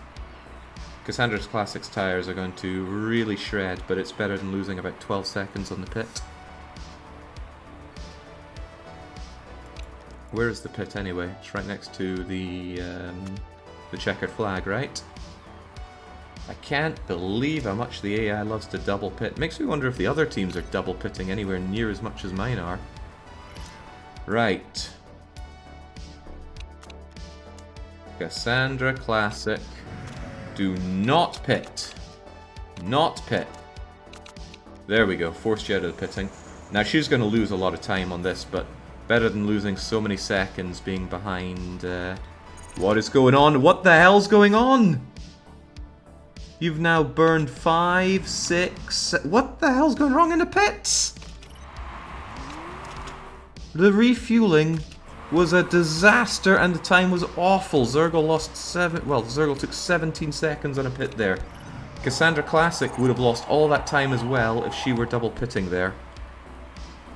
Cassandra's Classic's tyres are going to really shred, but it's better than losing about 12 seconds on the pit. Where is the pit anyway? It's right next to the checkered flag, right? I can't believe how much the AI loves to double pit. Makes me wonder if the other teams are double pitting anywhere near as much as mine are. Right. Cassandra Classic. Do not pit. Not pit. There we go. Forced you out of the pitting. Now she's going to lose a lot of time on this, but better than losing so many seconds being behind. What is going on? What the hell's going on? You've now burned 5, 6... What the hell's going wrong in the pits? The refueling was a disaster and the time was awful. Zergle lost 7... Well, Zergle took 17 seconds on a pit there. Cassandra Classic would have lost all that time as well if she were double pitting there.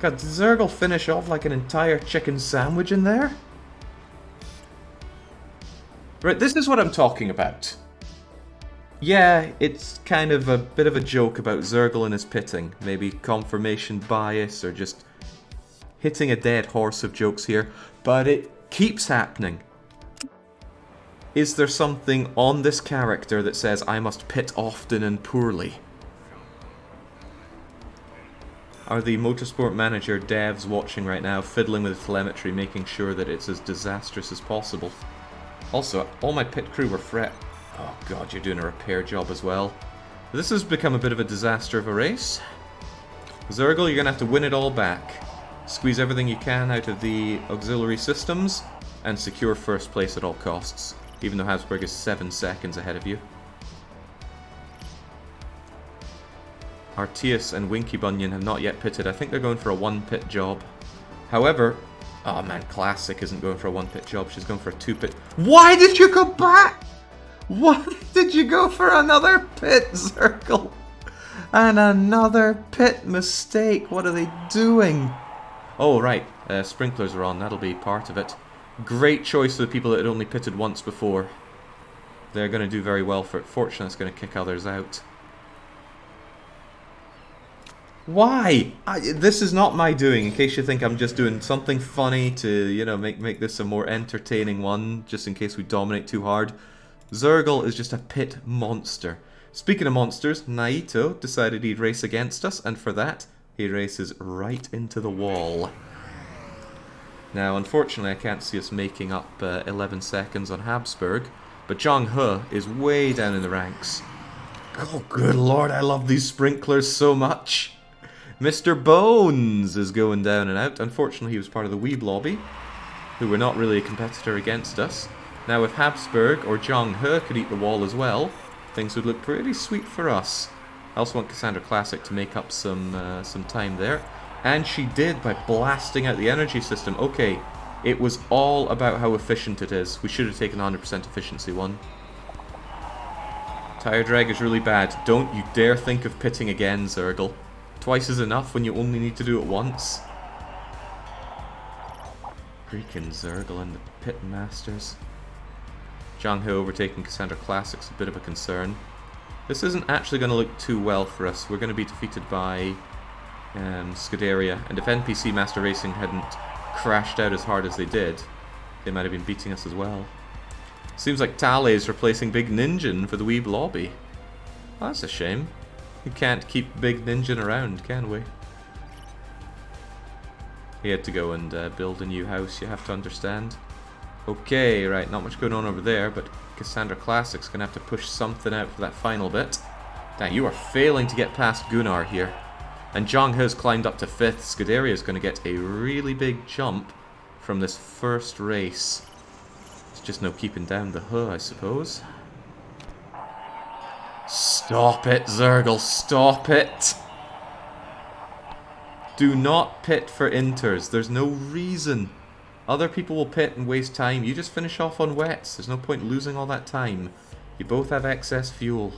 God, did Zergle finish off like an entire chicken sandwich in there? Right, this is what I'm talking about. Yeah, it's kind of a bit of a joke about Zergle and his pitting. Maybe confirmation bias or just hitting a dead horse of jokes here. But it keeps happening. Is there something on this character that says I must pit often and poorly? Are the Motorsport Manager devs watching right now, fiddling with the telemetry, making sure that it's as disastrous as possible? Also, all my pit crew were Oh God, you're doing a repair job as well. This has become a bit of a disaster of a race. Zergle, you're going to have to win it all back. Squeeze everything you can out of the auxiliary systems and secure first place at all costs, even though Habsburg is 7 seconds ahead of you. Artius and Winky Bunyan have not yet pitted. I think they're going for a one-pit job. However, oh man, Classic isn't going for a one-pit job. She's going for a two-pit. Why did you go back? Why did you go for another pit, Zergle? And another pit mistake. What are they doing? Oh, right. Sprinklers are on. That'll be part of it. Great choice for the people that had only pitted once before. They're going to do very well for it. Fortunately, it's going to kick others out. Why? This is not my doing, in case you think I'm just doing something funny to, you know, make this a more entertaining one, just in case we dominate too hard. Zergle is just a pit monster. Speaking of monsters, Naito decided he'd race against us, and for that, he races right into the wall. Now, unfortunately, I can't see us making up 11 seconds on Habsburg, but Zhang He is way down in the ranks. Oh, good lord, I love these sprinklers so much. Mr. Bones is going down and out. Unfortunately, he was part of the Weeb lobby, who were not really a competitor against us. Now, if Habsburg or Zhang He could eat the wall as well, things would look pretty sweet for us. I also want Cassandra Classic to make up some time there. And she did by blasting out the energy system. Okay, it was all about how efficient it is. We should have taken 100% efficiency one. Tire drag is really bad. Don't you dare think of pitting again, Zergle. Twice is enough when you only need to do it once. Freaking Zergle and the pit masters. Zhang He overtaking Cassandra Classic's a bit of a concern. This isn't actually going to look too well for us. We're going to be defeated by Scuderia, and if NPC Master Racing hadn't crashed out as hard as they did, they might have been beating us as well. Seems like Tale is replacing Big Ninja for the Weeb lobby. Well, that's a shame. We can't keep Big Ninja around, can we? He had to go and build a new house, you have to understand. Okay, right, not much going on over there, but Cassandra Classic's going to have to push something out for that final bit. Damn, you are failing to get past Gunnar here. And Zhang He's climbed up to 5th. Scuderia is going to get a really big jump from this first race. It's just no keeping down the He, I suppose. Stop it, Zergle, stop it! Do not pit for inters. There's no reason. Other people will pit and waste time. You just finish off on wets. There's no point losing all that time. You both have excess fuel.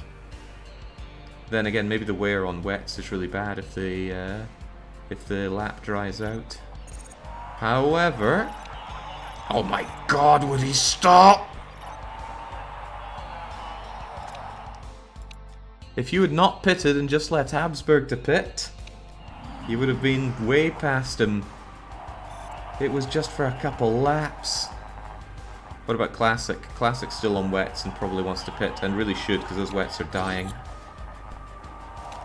Then again, maybe the wear on wets is really bad if the lap dries out. However... Oh my god, would he stop? If you had not pitted and just left Habsburg to pit, you would have been way past him. It was just for a couple laps. What about Classic? Classic's still on wets and probably wants to pit, and really should because those wets are dying.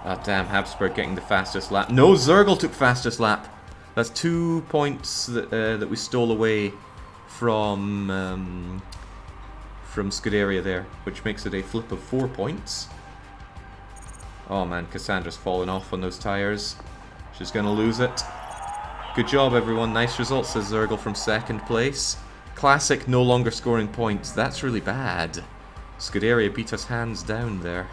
Ah, damn, Habsburg getting the fastest lap. No, Zergle took fastest lap. That's 2 points that we stole away from Scuderia there, which makes it a flip of 4 points. Oh man, Cassandra's fallen off on those tires. She's going to lose it. Good job, everyone. Nice result, says Zergle from 2nd place. Classic no longer scoring points. That's really bad. Scuderia beat us hands down there.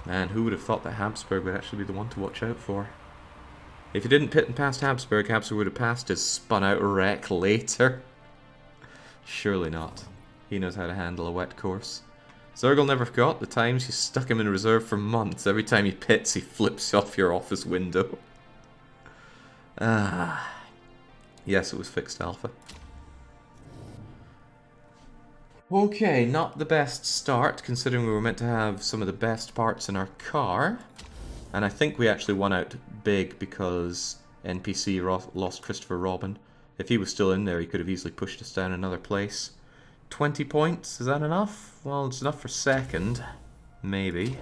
Man, who would have thought that Habsburg would actually be the one to watch out for? If he didn't pit and pass Habsburg, Habsburg would have passed his spun-out wreck later. Surely not. He knows how to handle a wet course. Zergle never forgot the times you stuck him in reserve for months. Every time he pits, he flips off your office window. Ah. Yes, it was fixed alpha. Okay, not the best start, considering we were meant to have some of the best parts in our car. And I think we actually won out big because NPC lost Christopher Robin. If he was still in there, he could have easily pushed us down another place. 20 points, is that enough? Well, it's enough for 2nd. Maybe.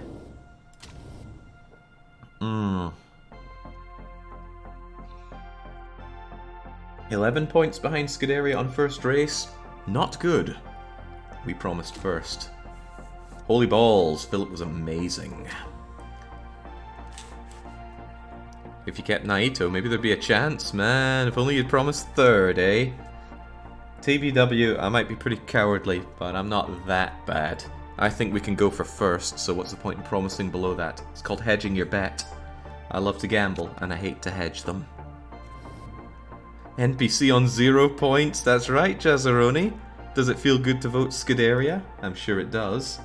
11 points behind Scuderia on first race. Not good. We promised first. Holy balls, Philip was amazing. If you kept Naito, maybe there'd be a chance, man. If only you'd promised 3rd, eh? TBW, I might be pretty cowardly, but I'm not that bad. I think we can go for 1st, so what's the point in promising below that? It's called hedging your bet. I love to gamble, and I hate to hedge them. NPC on 0 points, that's right, Jazzaroni. Does it feel good to vote Scuderia? I'm sure it does.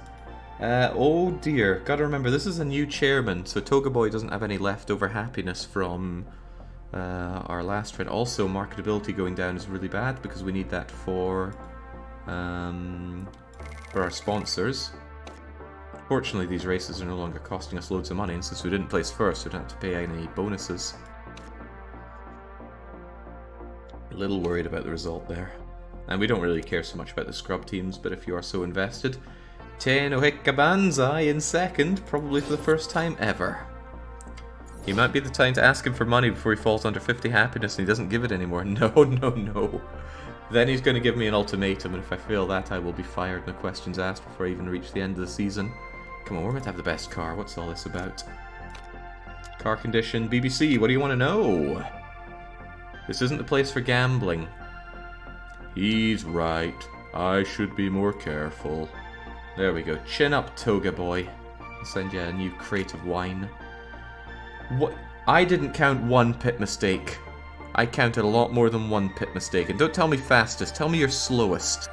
Oh dear, gotta remember, this is a new chairman, so Toga Boy doesn't have any leftover happiness from our last trade. Also, marketability going down is really bad because we need that for our sponsors. Fortunately, these races are no longer costing us loads of money, and since we didn't place first, we don't have to pay any bonuses. A little worried about the result there. And we don't really care so much about the scrub teams, but if you are so invested, Tenohika Banzai in second, probably for the first time ever. He might be the time to ask him for money before he falls under 50 happiness and he doesn't give it anymore. No, no, no. Then he's going to give me an ultimatum, and if I fail that, I will be fired, no questions asked, before I even reach the end of the season. Come on, we're meant to have the best car. What's all this about? Car condition, BBC, what do you want to know? This isn't the place for gambling. He's right. I should be more careful. There we go. Chin up, Toga boy. I'll send you a new crate of wine. What? I didn't count one pit mistake. I counted a lot more than one pit mistake. And don't tell me fastest, tell me you're slowest.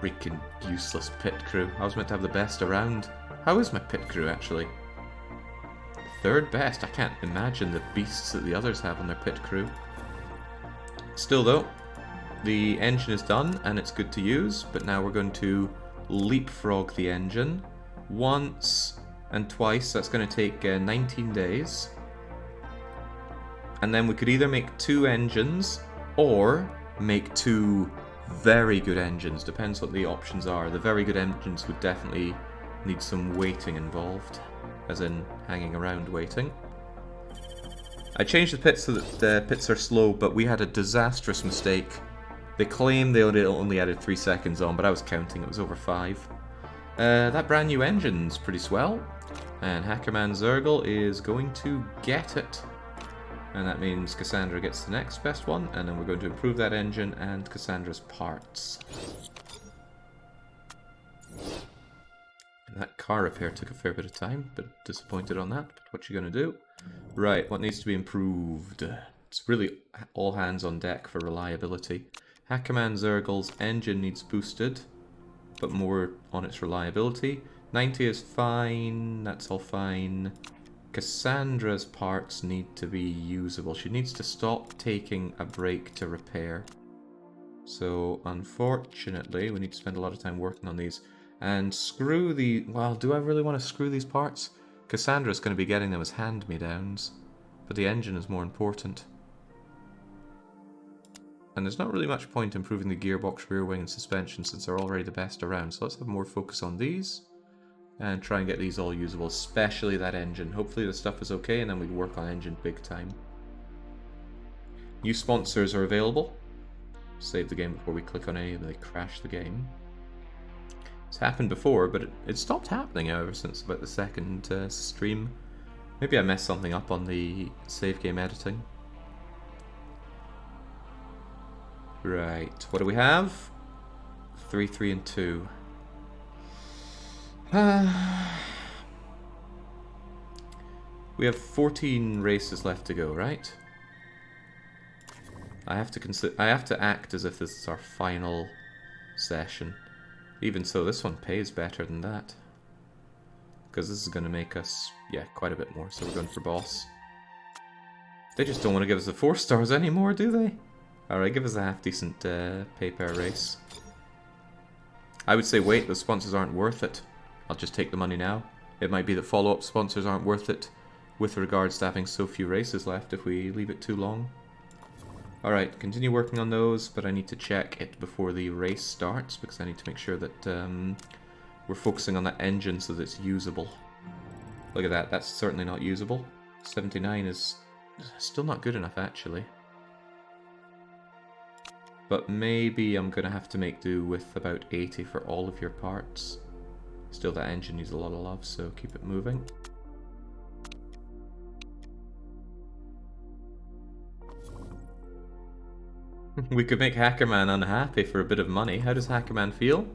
Freaking useless pit crew. I was meant to have the best around. How is my pit crew, actually? Third best. I can't imagine the beasts that the others have on their pit crew. Still though, the engine is done and it's good to use, but now we're going to leapfrog the engine once and twice. That's going to take 19 days. And then we could either make 2 engines or make 2 very good engines. Depends what the options are. The very good engines would definitely need some waiting involved, as in hanging around waiting. I changed the pits so that the pits are slow, but we had a disastrous mistake. They claim they only added 3 seconds on, but I was counting, it was over 5. That brand new engine's pretty swell, and Hackerman Zergle is going to get it. And that means Cassandra gets the next best one, and then we're going to improve that engine and Cassandra's parts. And that car repair took a fair bit of time, but disappointed on that. But what you gonna do? Right, what needs to be improved? It's really all hands on deck for reliability. Hackerman Zergle's engine needs boosted, but more on its reliability. 90 is fine, that's all fine. Cassandra's parts need to be usable. She needs to stop taking a break to repair. So, unfortunately, we need to spend a lot of time working on these. And screw the... Well, do I really want to screw these parts? Cassandra's going to be getting them as hand-me-downs. But the engine is more important. And there's not really much point improving the gearbox, rear wing, and suspension since they're already the best around. So let's have more focus on these. And try and get these all usable, especially that engine. Hopefully the stuff is okay, and then we work on engine big time. New sponsors are available. Save the game before we click on any, and they crash the game. It's happened before, but it stopped happening ever since about the second stream. Maybe I messed something up on the save game editing. Right, what do we have? 3, 3, and 2. We have 14 races left to go, right? I have to act as if this is our final session. Even so, this one pays better than that. Because this is going to make us, yeah, quite a bit more. So we're going for boss. They just don't want to give us the 4 stars anymore, do they? Alright, give us a half-decent pay per race. I would say wait, those sponsors aren't worth it. I'll just take the money now. It might be that follow-up sponsors aren't worth it with regards to having so few races left if we leave it too long. Alright, continue working on those, but I need to check it before the race starts because I need to make sure that we're focusing on that engine so that it's usable. Look at that, that's certainly not usable. 79 is still not good enough actually. But maybe I'm going to have to make do with about 80 for all of your parts. Still, that engine needs a lot of love, so keep it moving. We could make Hackerman unhappy for a bit of money. How does Hackerman feel?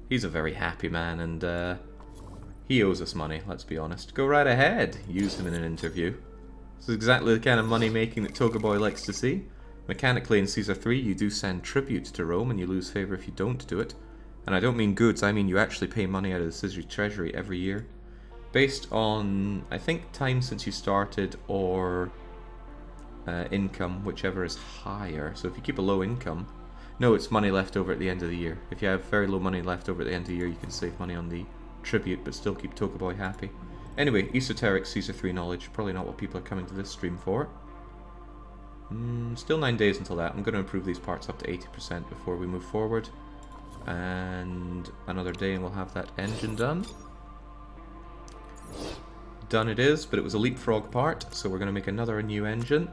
He's a very happy man, and he owes us money, let's be honest. Go right ahead, use him in an interview. This is exactly the kind of money making that Toga Boy likes to see. Mechanically in Caesar 3, you do send tribute to Rome, and you lose favour if you don't do it. And I don't mean goods, I mean you actually pay money out of the Caesar treasury every year. based on, I think, time since you started or income, whichever is higher. So if you keep a low income, no, it's money left over at the end of the year. If you have very low money left over at the end of the year, you can save money on the tribute, but still keep Tokaboy happy. Anyway, Esoteric, Caesar 3 knowledge, probably not what people are coming to this stream for. Still 9 days until that. I'm going to improve these parts up to 80% before we move forward. And another day and we'll have that engine done. Done it is, but it was a leapfrog part, so we're going to make another new engine.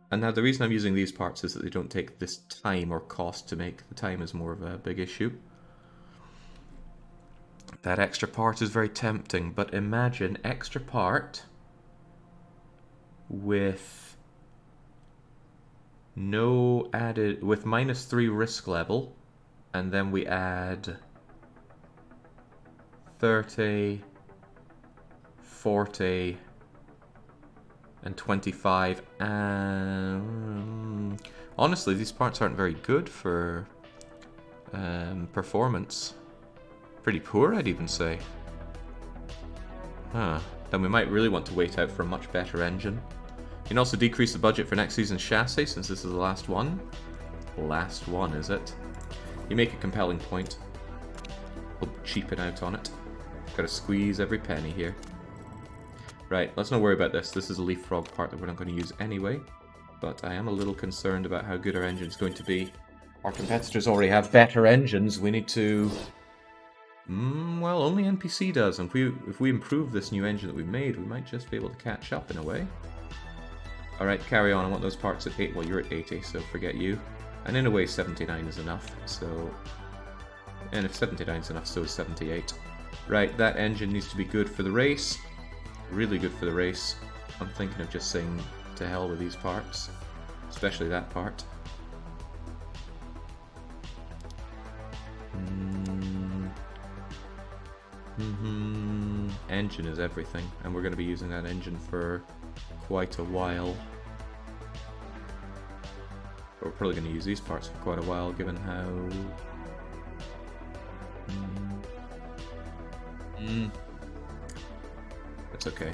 And now the reason I'm using these parts is that they don't take this time or cost to make. The time is more of a big issue. That extra part is very tempting, but imagine extra part with no added, with -3 risk level, and then we add 30, 40, and 25. Honestly, these parts aren't very good for performance. Pretty poor, I'd even say. Huh. Then we might really want to wait out for a much better engine. You can also decrease the budget for next season's chassis, since this is the last one. Last one, is it? You make a compelling point. We'll cheapen out on it. Gotta squeeze every penny here. Right, let's not worry about this. This is a leapfrog part that we're not going to use anyway. But I am a little concerned about how good our engine's going to be. Our competitors already have better engines. We need to... well, only NPC does. And if we improve this new engine that we've made, we might just be able to catch up in a way. Alright, carry on. I want those parts at 8. Well, you're at 80, so forget you. And in a way, 79 is enough. So... and if 79 is enough, so is 78. Right, that engine needs to be good for the race. Really good for the race. I'm thinking of just saying to hell with these parts. Especially that part. Engine is everything, and we're going to be using that engine for quite a while. But we're probably going to use these parts for quite a while, given how... That's okay.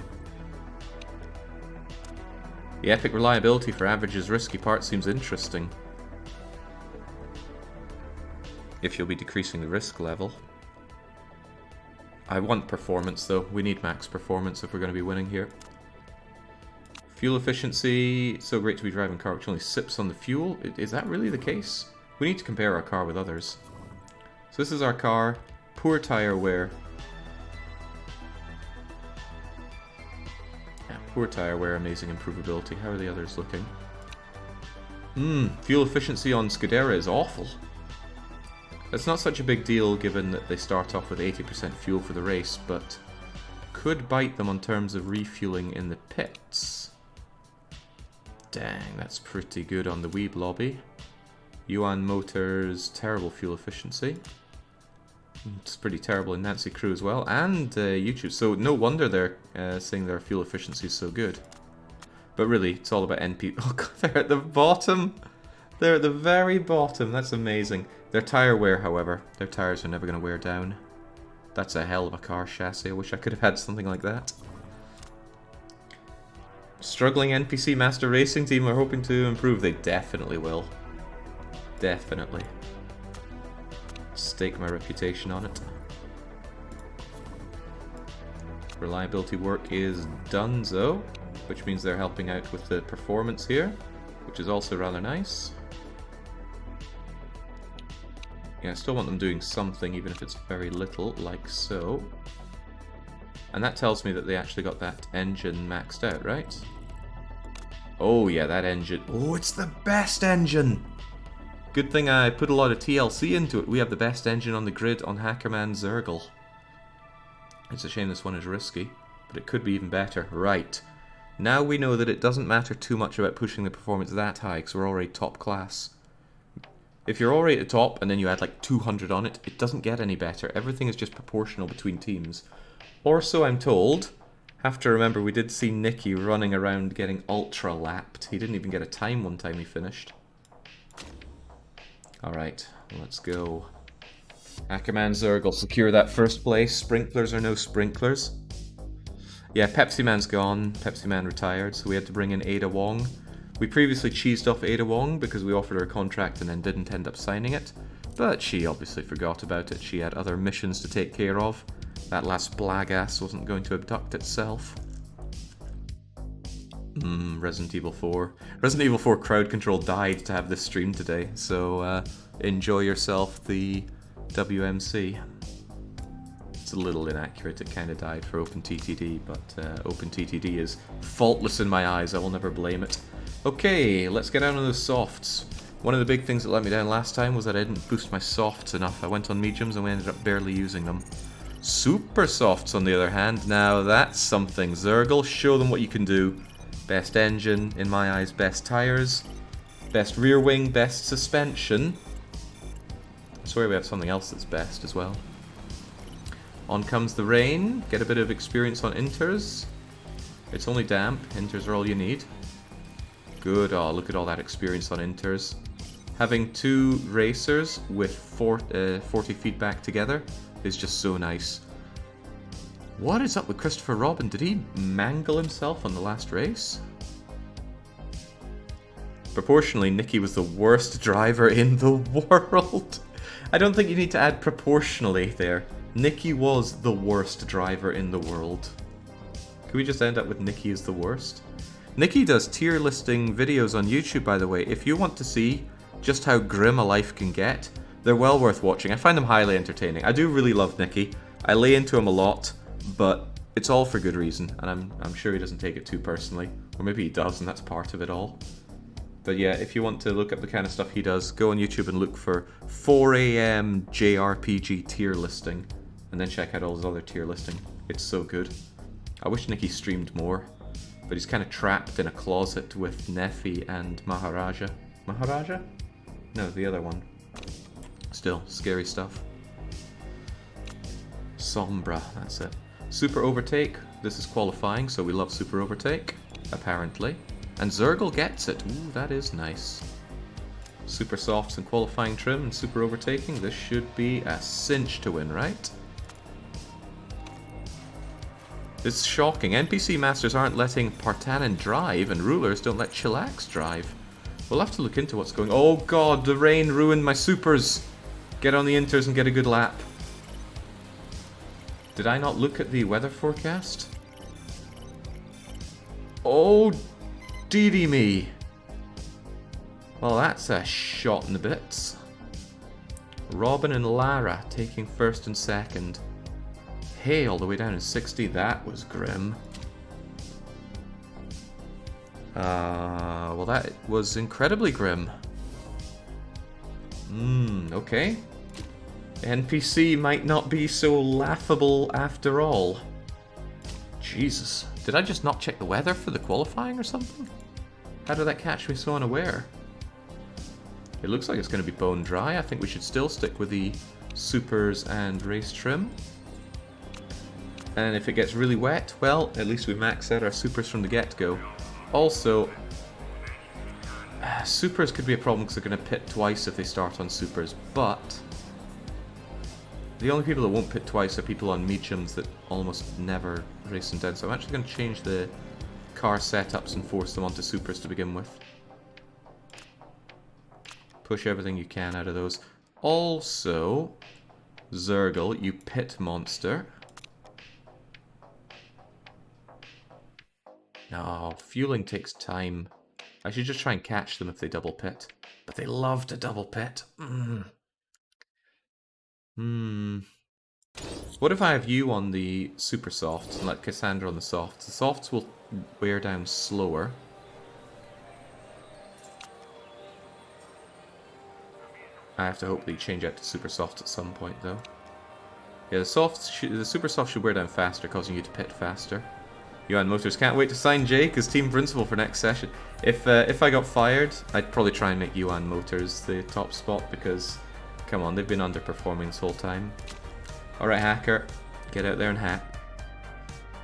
The epic reliability for Average's risky part seems interesting. If you'll be decreasing the risk level. I want performance though. We need max performance if we're going to be winning here. Fuel efficiency. So great to be driving a car which only sips on the fuel. Is that really the case? We need to compare our car with others. So this is our car. Poor tire wear. Yeah, poor tire wear, amazing improvability. How are the others looking? Fuel efficiency on Scudera is awful. It's not such a big deal given that they start off with 80% fuel for the race, but could bite them on terms of refueling in the pits. Dang, that's pretty good on the Weeb lobby. Yuan Motors, terrible fuel efficiency. It's pretty terrible in Nancy Crew as well, and YouTube. So no wonder they're saying their fuel efficiency is so good. But really, it's all about NP. Oh god, they're at the bottom! They're at the very bottom, that's amazing. Their tire wear, however, their tires are never going to wear down. That's a hell of a car chassis. I wish I could have had something like that. Struggling NPC Master Racing Team are hoping to improve. They definitely will. Definitely. Stake my reputation on it. Reliability work is donezo, which means they're helping out with the performance here, which is also rather nice. Yeah, I still want them doing something, even if it's very little, like so. And that tells me that they actually got that engine maxed out, right? Oh yeah, that engine. Oh, it's the best engine! Good thing I put a lot of TLC into it. We have the best engine on the grid on Hackerman Zergle. It's a shame this one is risky, but it could be even better. Right. Now we know that it doesn't matter too much about pushing the performance that high, because we're already top class. If you're already at the top and then you add like 200 on it, it doesn't get any better. Everything is just proportional between teams. Or so I'm told. Have to remember we did see Nicky running around getting ultra lapped. He didn't even get a time one time he finished. Alright, let's go. Ackerman Zerg secure that first place. Sprinklers or no sprinklers. Yeah, Pepsi Man's gone. Pepsi Man retired, so we had to bring in Ada Wong. We previously cheesed off Ada Wong because we offered her a contract and then didn't end up signing it. But she obviously forgot about it. She had other missions to take care of. That last blagass wasn't going to abduct itself. Resident Evil 4. Resident Evil 4 crowd control died to have this stream today, so enjoy yourself the WMC. It's a little inaccurate, it kind of died for OpenTTD, but OpenTTD is faultless in my eyes, I will never blame it. Okay, let's get out on those softs. One of the big things that let me down last time was that I didn't boost my softs enough. I went on mediums and we ended up barely using them. Super softs, on the other hand, now that's something. Zergle, show them what you can do. Best engine, in my eyes, best tires. Best rear wing, best suspension. I swear we have something else that's best as well. On comes the rain. Get a bit of experience on inters. It's only damp. Inters are all you need. Good. Oh, look at all that experience on inters. Having two racers with 40 feedback together is just so nice. What is up with Christopher Robin? Did he mangle himself on the last race? Proportionally, Nicky was the worst driver in the world. I don't think you need to add proportionally there. Nicky was the worst driver in the world. Could we just end up with Nicky as the worst? Nicky does tier listing videos on YouTube, by the way. If you want to see just how grim a life can get, they're well worth watching. I find them highly entertaining. I do really love Nicky. I lay into him a lot, but it's all for good reason, and I'm sure he doesn't take it too personally. Or maybe he does, and that's part of it all. But yeah, if you want to look up the kind of stuff he does, go on YouTube and look for 4 AM JRPG tier listing, and then check out all his other tier listing. It's so good. I wish Nicky streamed more, but he's kind of trapped in a closet with Neffy and Maharaja. Maharaja? No, the other one. Still, scary stuff. Sombra, that's it. Super Overtake. This is qualifying, so we love Super Overtake, apparently. And Zergle gets it. Ooh, that is nice. Super Softs and qualifying trim and Super Overtaking. This should be a cinch to win, right? It's shocking. NPC Masters aren't letting Partanen drive, and Rulers don't let Chillax drive. We'll have to look into what's going on. Oh god, the rain ruined my supers! Get on the inters and get a good lap. Did I not look at the weather forecast? Oh, deedy me. Well, that's a shot in the bits. Robin and Lara taking first and second. Hey, all the way down in 60, that was grim. Well, that was incredibly grim. Okay. NPC might not be so laughable after all. Jesus. Did I just not check the weather for the qualifying or something? How did that catch me so unaware? It looks like it's going to be bone dry. I think we should still stick with the supers and race trim. And if it gets really wet, well, at least we max out our supers from the get-go. Also, supers could be a problem because they're going to pit twice if they start on supers, but the only people that won't pit twice are people on mediums that almost never race them down. So I'm actually going to change the car setups and force them onto supers to begin with. Push everything you can out of those. Also, Zergle, you pit monster. No, fueling takes time. I should just try and catch them if they double pit. But they love to double pit. What if I have you on the super softs and let Cassandra on the softs? The softs will wear down slower. I have to hopefully change out to super softs at some point though. Yeah, the super softs should wear down faster, causing you to pit faster. Yuan Motors can't wait to sign Jake as team principal for next session. If I got fired, I'd probably try and make Yuan Motors the top spot because, come on, they've been underperforming this whole time. Alright, Hacker, get out there and hack.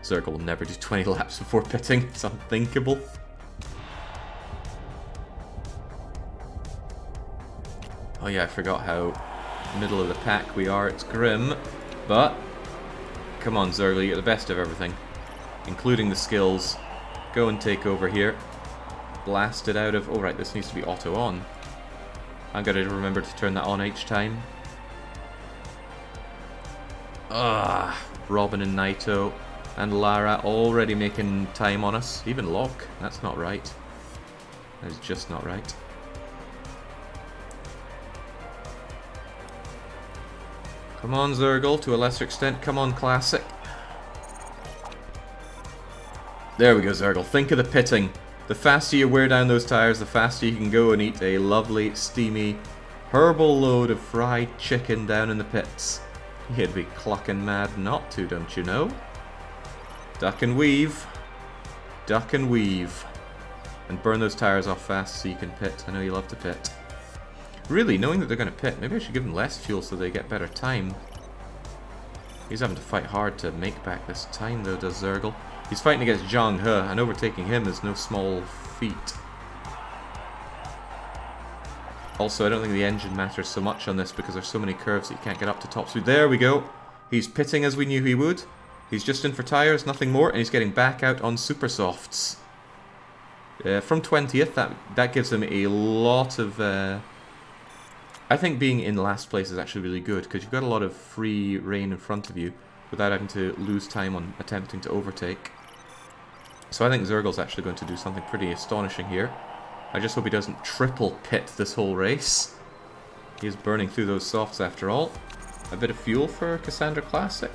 Zergle will never do 20 laps before pitting. It's unthinkable. Oh yeah, I forgot how middle of the pack we are. It's grim, but come on, Zergle, you get the best of everything, including the skills. Go and take over here. Blast it out of... Oh, right, this needs to be auto on. I'm going to remember to turn that on each time. Ah, Robin and Naito and Lara already making time on us. Even Locke. That's not right. That is just not right. Come on, Zergle, to a lesser extent. Come on, Classic. There we go, Zergle. Think of the pitting. The faster you wear down those tires, the faster you can go and eat a lovely, steamy, herbal load of fried chicken down in the pits. You'd be clucking mad not to, don't you know? Duck and weave. Duck and weave. And burn those tires off fast so you can pit. I know you love to pit. Really, knowing that they're going to pit, maybe I should give them less fuel so they get better time. He's having to fight hard to make back this time though, does Zergle. He's fighting against Zhang He, and overtaking him is no small feat. Also, I don't think the engine matters so much on this because there's so many curves that you can't get up to top speed. There we go. He's pitting as we knew he would. He's just in for tyres, nothing more, and he's getting back out on super softs. From 20th, that gives him a lot of... I think being in last place is actually really good because you've got a lot of free reign in front of you without having to lose time on attempting to overtake. So I think Zergle's actually going to do something pretty astonishing here. I just hope he doesn't triple pit this whole race. He is burning through those softs after all. A bit of fuel for Cassandra Classic.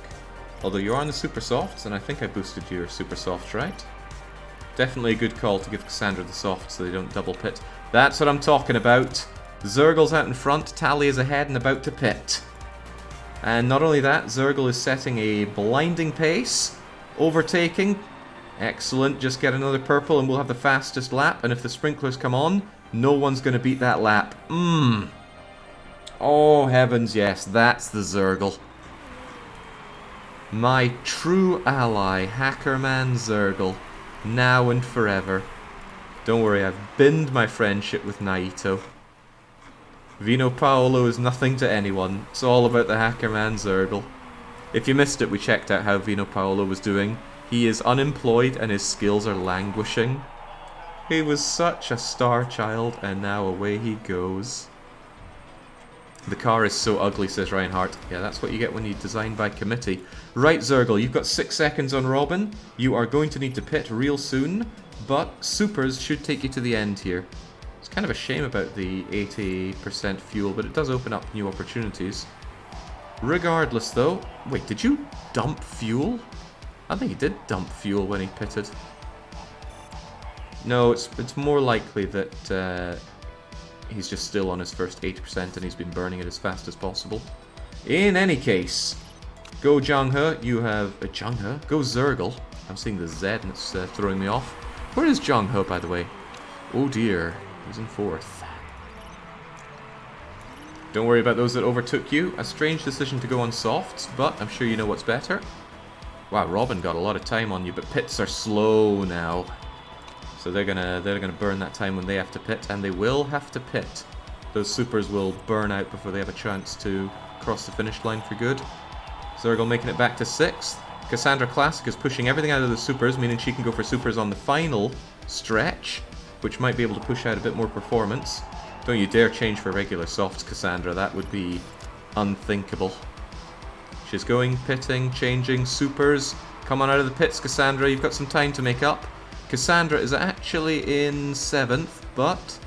Although you are on the super softs, and I think I boosted your super softs, right? Definitely a good call to give Cassandra the softs so they don't double pit. That's what I'm talking about. Zergle's out in front, Tally is ahead and about to pit. And not only that, Zergle is setting a blinding pace. Overtaking. Excellent, just get another purple and we'll have the fastest lap. And if the sprinklers come on, no one's going to beat that lap. Oh heavens, yes, that's the Zergle. My true ally, Hackerman Zergle. Now and forever. Don't worry, I've binned my friendship with Naito. Vino Paolo is nothing to anyone. It's all about the Hackerman Zergle. If you missed it, we checked out how Vino Paolo was doing. He is unemployed and his skills are languishing. He was such a star child and now away he goes. The car is so ugly, says Reinhardt. Yeah, that's what you get when you design by committee. Right, Zergle, you've got 6 seconds on Robin. You are going to need to pit real soon, but supers should take you to the end here. It's kind of a shame about the 80% fuel, but it does open up new opportunities. Regardless, though... Wait, did you dump fuel? I think he did dump fuel when he pitted. No, it's more likely that he's just still on his first 80% and he's been burning it as fast as possible. In any case, go Zhang He. You have... Zhang He? Go Zergle. I'm seeing the Z and it's throwing me off. Where is Zhang He, by the way? Oh dear. He's in 4th. Don't worry about those that overtook you. A strange decision to go on softs, but I'm sure you know what's better. Wow, Robin got a lot of time on you, but pits are slow now. So they're gonna burn that time when they have to pit, and they will have to pit. Those supers will burn out before they have a chance to cross the finish line for good. Zergle making it back to 6th. Cassandra Classic is pushing everything out of the supers, meaning she can go for supers on the final stretch, which might be able to push out a bit more performance. Don't you dare change for regular softs, Cassandra. That would be unthinkable. She's going, pitting, changing, supers. Come on out of the pits, Cassandra. You've got some time to make up. Cassandra is actually in 7th, but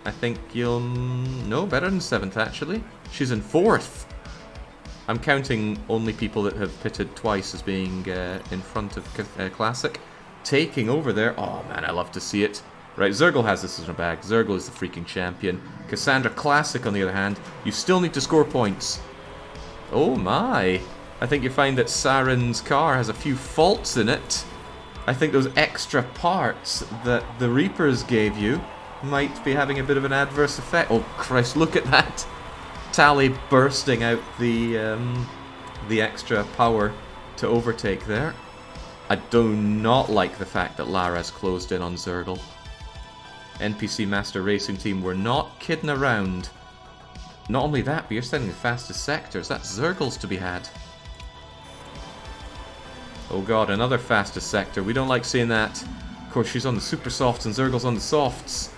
I think you'll... No, better than 7th, actually. She's in 4th. I'm counting only people that have pitted twice as being in front of Classic. Taking over there. Oh, man, I love to see it. Right, Zergle has this in her bag. Zergle is the freaking champion. Cassandra Classic, on the other hand, you still need to score points. Oh, my. I think you find that Saren's car has a few faults in it. I think those extra parts that the Reapers gave you might be having a bit of an adverse effect. Oh, Christ, look at that. Tally bursting out the extra power to overtake there. I do not like the fact that Lara's closed in on Zergle. NPC Master Racing Team were not kidding around. not only that, but you're sending the fastest sectors. That's Zergles to be had. Oh god, another fastest sector. We don't like seeing that. Of course, she's on the super softs and Zergle's on the softs.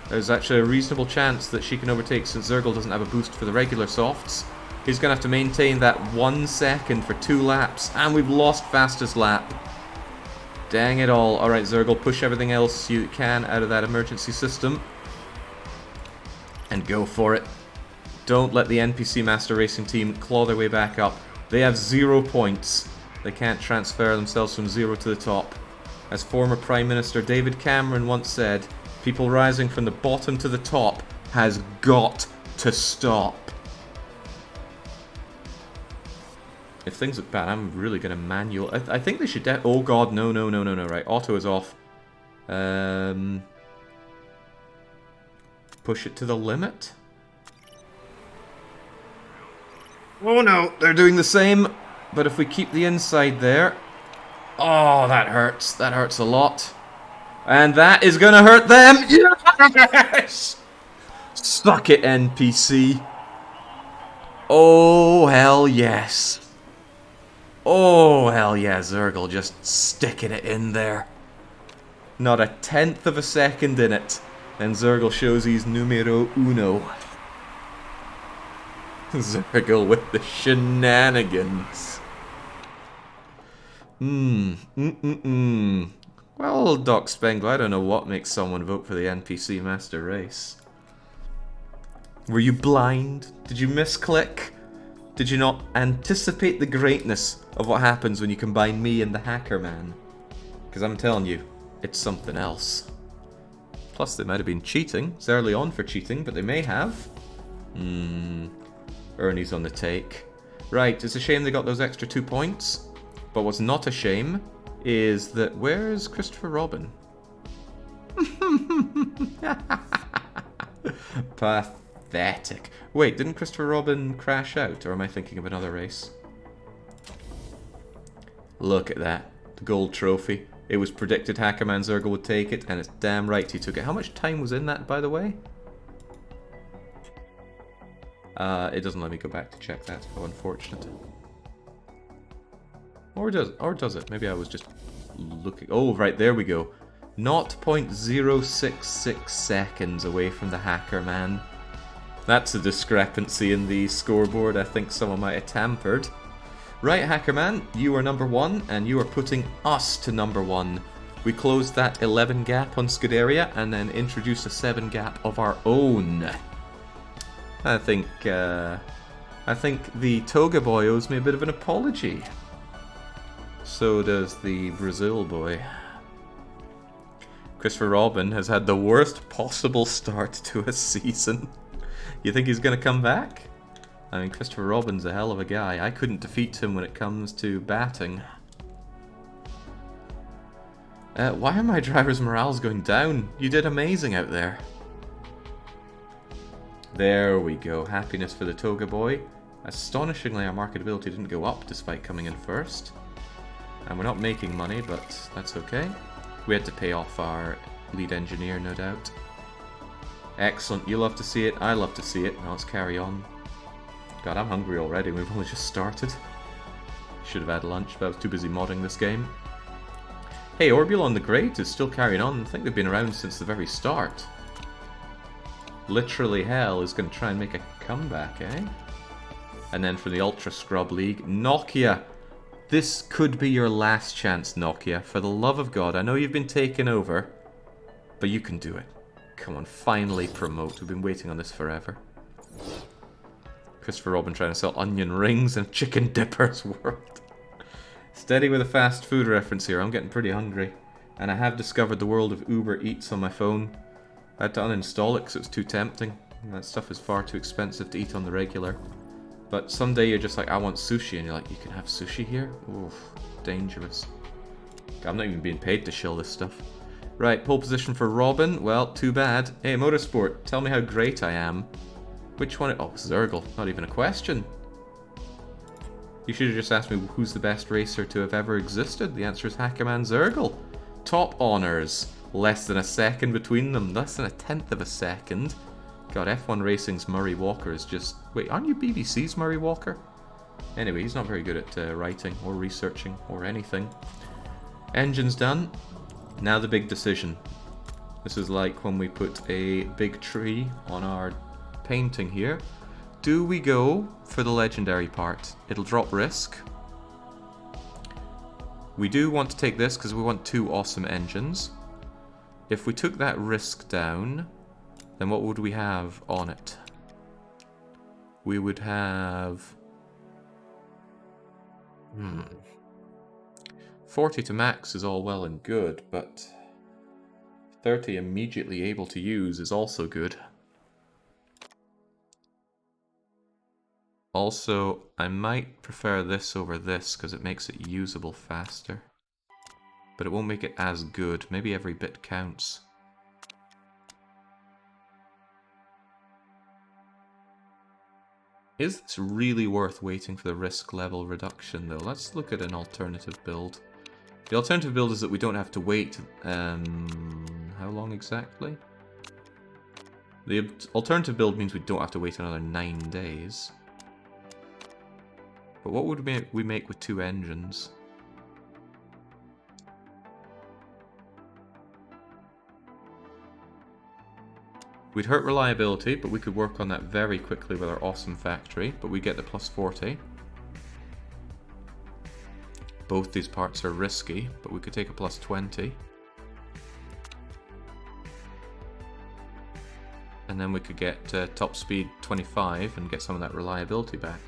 There's actually a reasonable chance that she can overtake since Zergle doesn't have a boost for the regular softs. He's going to have to maintain that 1 second for 2 laps. And we've lost fastest lap. Dang it all. Alright, Zergle, push everything else you can out of that emergency system. And go for it. Don't let the NPC Master Racing team claw their way back up. They have 0 points. They can't transfer themselves from 0 to the top. As former Prime Minister David Cameron once said, people rising from the bottom to the top has got to stop. If things look bad, I'm really going to manual... I think they should... Oh god, no, right. Auto is off. Push it to the limit? Oh no, they're doing the same. But if we keep the inside there... Oh, that hurts. That hurts a lot. And that is going to hurt them. Yes! Suck it, NPC. Oh, hell yes. Oh, hell yeah, Zergle just sticking it in there. Not a 1/10 of a second in it. And Zergle shows he's numero uno. Zergle with the shenanigans. Well, Doc Spengler, I don't know what makes someone vote for the NPC Master Race. Were you blind? Did you misclick? Did you not anticipate the greatness of what happens when you combine me and the Hacker Man? Because I'm telling you, it's something else. Plus, they might have been cheating. It's early on for cheating, but they may have. Ernie's on the take. Right, it's a shame they got those extra 2 points. But what's not a shame is that... Where's Christopher Robin? Pathetic. Wait, didn't Christopher Robin crash out? Or am I thinking of another race? Look at that. The gold trophy. It was predicted Hackerman Zergle would take it, and it's damn right he took it. How much time was in that, by the way? It doesn't let me go back to check that. How unfortunate. Or does it? Maybe I was just looking... Oh, right, there we go. 0.066 seconds away from the Hacker Man. That's a discrepancy in the scoreboard. I think someone might have tampered. Right, Hacker Man, you are number 1, and you are putting us to number 1. We closed that 11 gap on Scuderia, and then introduced a 7 gap of our own. I think the Toga boy owes me a bit of an apology. So does the Brazil boy. Christopher Robin has had the worst possible start to a season. You think he's going to come back? I mean, Christopher Robin's a hell of a guy. I couldn't defeat him when it comes to batting. Why are my drivers' morales going down? You did amazing out there. There we go. Happiness for the Toga boy. Astonishingly, our marketability didn't go up despite coming in first. And we're not making money, but that's okay. We had to pay off our lead engineer, no doubt. Excellent. You love to see it. I love to see it. Now let's carry on. God, I'm hungry already. We've only just started. Should have had lunch, but I was too busy modding this game. Hey, Orbulon the Great is still carrying on. I think they've been around since the very start. Literally Hell is going to try and make a comeback, eh? And then for the Ultra Scrub League, Nokia. This could be your last chance, Nokia. For the love of God, I know you've been taken over, but you can do it. Come on, finally promote. We've been waiting on this forever. Christopher Robin trying to sell onion rings in Chicken Dipper's world. Steady with a fast food reference here. I'm getting pretty hungry. And I have discovered the world of Uber Eats on my phone. I had to uninstall it because it was too tempting. That stuff is far too expensive to eat on the regular. But someday you're just like, I want sushi, and you're like, you can have sushi here? Oof, dangerous. I'm not even being paid to shill this stuff. Right, pole position for Robin. Well, too bad. Hey, Motorsport, tell me how great I am. Which one? Oh, Zergle. Not even a question. You should have just asked me who's the best racer to have ever existed. The answer is Hackerman Zergle. Top honours. Less than a second between them. Less than a 1/10 of a second. God, F1 Racing's Murray Walker is just... Wait, aren't you BBC's Murray Walker? Anyway, he's not very good at writing or researching or anything. Engine's done. Now the big decision. This is like when we put a big tree on our painting here. Do we go for the legendary part? It'll drop risk. We do want to take this because we want 2 awesome engines. If we took that risk down, then what would we have on it? We would have... 40 to max is all well and good, but 30 immediately able to use is also good. Also, I might prefer this over this because it makes it usable faster. But it won't make it as good. Maybe every bit counts. Is this really worth waiting for the risk level reduction though? Let's look at an alternative build. The alternative build is that we don't have to wait, how long exactly? The alternative build means we don't have to wait another 9 days. But what would we make with 2 engines? We'd hurt reliability, but we could work on that very quickly with our awesome factory, but we get the plus 40. Both these parts are risky, but we could take a plus 20. And then we could get top speed 25 and get some of that reliability back.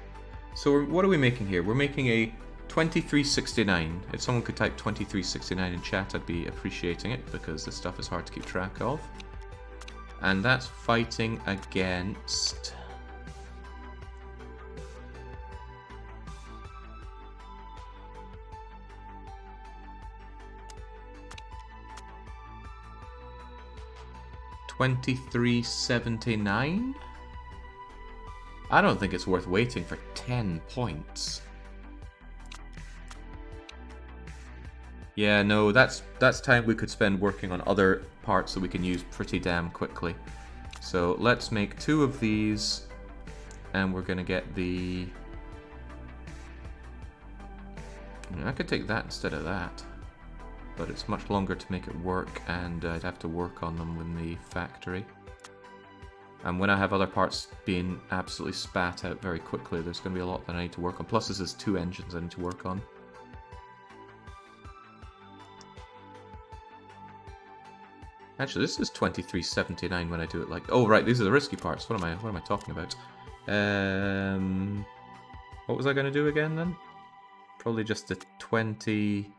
So what are we making here? We're making a 2369. If someone could type 2369 in chat, I'd be appreciating it, because this stuff is hard to keep track of. And that's fighting against... $23.79? I don't think it's worth waiting for 10 points. Yeah, no, that's time we could spend working on other parts that we can use pretty damn quickly. So let's make 2 of these, and we're gonna get the... I could take that instead of that, but it's much longer to make it work, and I'd have to work on them in the factory. And when I have other parts being absolutely spat out very quickly, there's going to be a lot that I need to work on. Plus this is 2 engines I need to work on. Actually, this is 23.79 when I do it like... Oh, right, these are the risky parts. What am I talking about? What was I going to do again, then? Probably just the 20...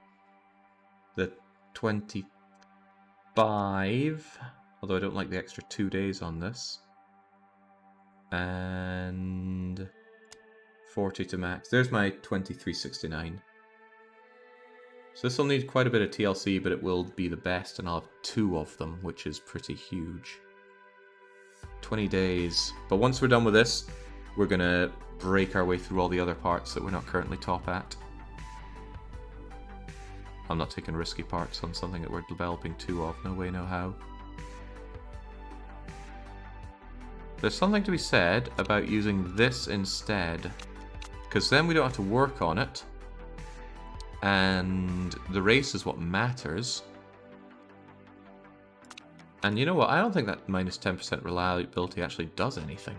The 25... Although I don't like the extra 2 days on this. And... 40 to max. There's my 23.69. So this will need quite a bit of TLC, but it will be the best, and I'll have 2 of them, which is pretty huge. 20 days. But once we're done with this, we're going to break our way through all the other parts that we're not currently top at. I'm not taking risky parts on something that we're developing 2 of. No way, no how. There's something to be said about using this instead, because then we don't have to work on it. And the race is what matters. And you know what? I don't think that minus 10% reliability actually does anything.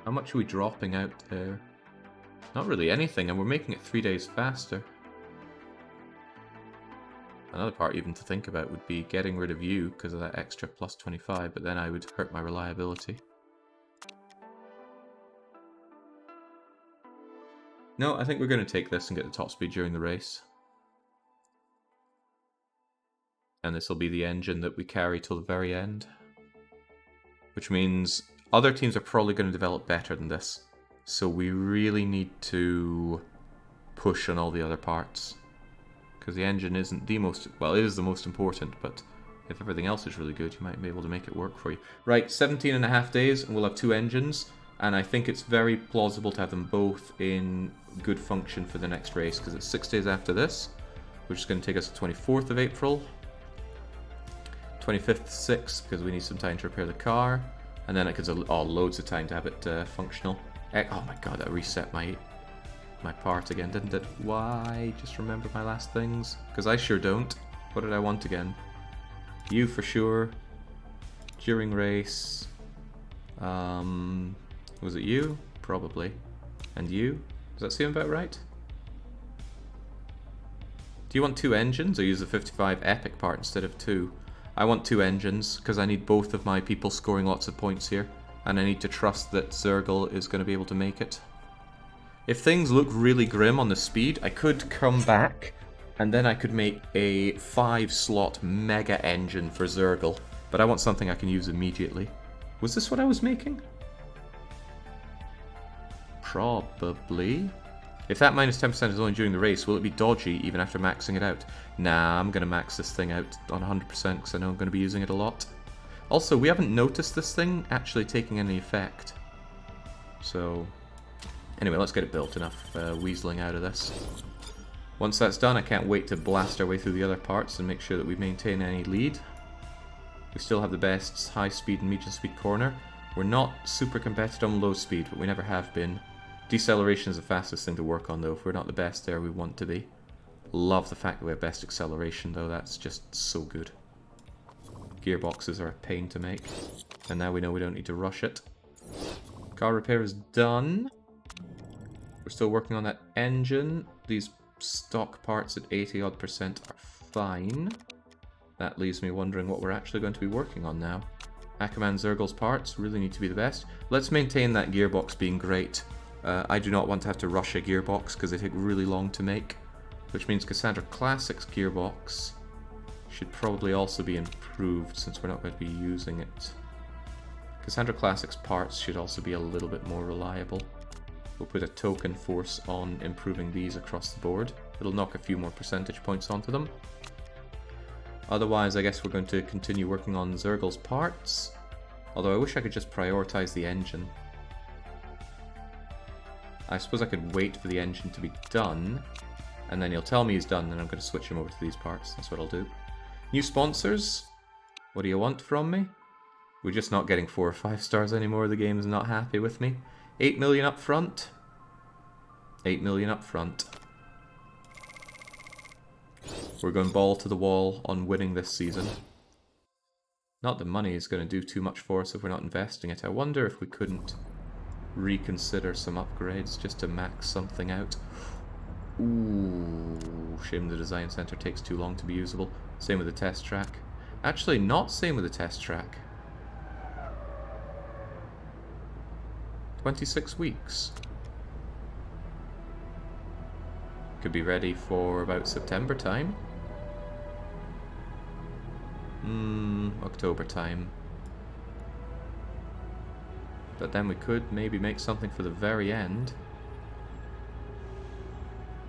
How much are we dropping out there? Not really anything, and we're making it 3 days faster. Another part even to think about would be getting rid of you because of that extra plus 25, but then I would hurt my reliability. No, I think we're going to take this and get the top speed during the race. And this will be the engine that we carry till the very end. Which means other teams are probably going to develop better than this. So we really need to push on all the other parts. Because the engine isn't the most... Well, it is the most important, but if everything else is really good, you might be able to make it work for you. Right, 17.5 days, and we'll have 2 engines. And I think it's very plausible to have them both in good function for the next race, because it's 6 days after this, which is going to take us to 24th of April. 25th, 6th, because we need some time to repair the car. And then it gives loads of time to have it functional. Oh my god, that reset my part again, didn't it? Why? Just remember my last things? Because I sure don't. What did I want again? You for sure. During race. Was it you? Probably. And you? Does that seem about right? Do you want 2 engines or use the 55 epic part instead of 2? I want 2 engines because I need both of my people scoring lots of points here. And I need to trust that Zergel is going to be able to make it. If things look really grim on the speed, I could come back and then I could make a 5-slot mega engine for Zergel. But I want something I can use immediately. Was this what I was making? Probably. If that minus 10% is only during the race, will it be dodgy even after maxing it out? Nah, I'm going to max this thing out on 100% because I know I'm going to be using it a lot. Also, we haven't noticed this thing actually taking any effect. So, anyway, let's get it built. Enough weaseling out of this. Once that's done, I can't wait to blast our way through the other parts and make sure that we maintain any lead. We still have the best high speed and medium speed corner. We're not super competitive on low speed, but we never have been. Deceleration is the fastest thing to work on though. If we're not the best there, we want to be. Love the fact that we have best acceleration though, that's just so good. Gearboxes are a pain to make. And now we know we don't need to rush it. Car repair is done. We're still working on that engine. These stock parts at 80% are fine. That leaves me wondering what we're actually going to be working on now. Ackerman Zergel's parts really need to be the best. Let's maintain that gearbox being great. I do not want to have to rush a gearbox because they take really long to make. Which means Cassandra Classic's gearbox should probably also be improved since we're not going to be using it. Cassandra Classic's parts should also be a little bit more reliable. We'll put a token force on improving these across the board. It'll knock a few more percentage points onto them. Otherwise, I guess we're going to continue working on Zergel's parts. Although I wish I could just prioritize the engine. I suppose I could wait for the engine to be done. And then he'll tell me he's done, and I'm going to switch him over to these parts. That's what I'll do. New sponsors? What do you want from me? We're just not getting 4 or 5 stars anymore. The game's not happy with me. 8 million up front. 8 million up front. We're going ball to the wall on winning this season. Not that money is going to do too much for us if we're not investing it. I wonder if we couldn't reconsider some upgrades just to max something out. Ooh, shame the design center takes too long to be usable. Same with the test track. Actually, not same with the test track. 26 weeks. Could be ready for about September time. October time. But then we could maybe make something for the very end.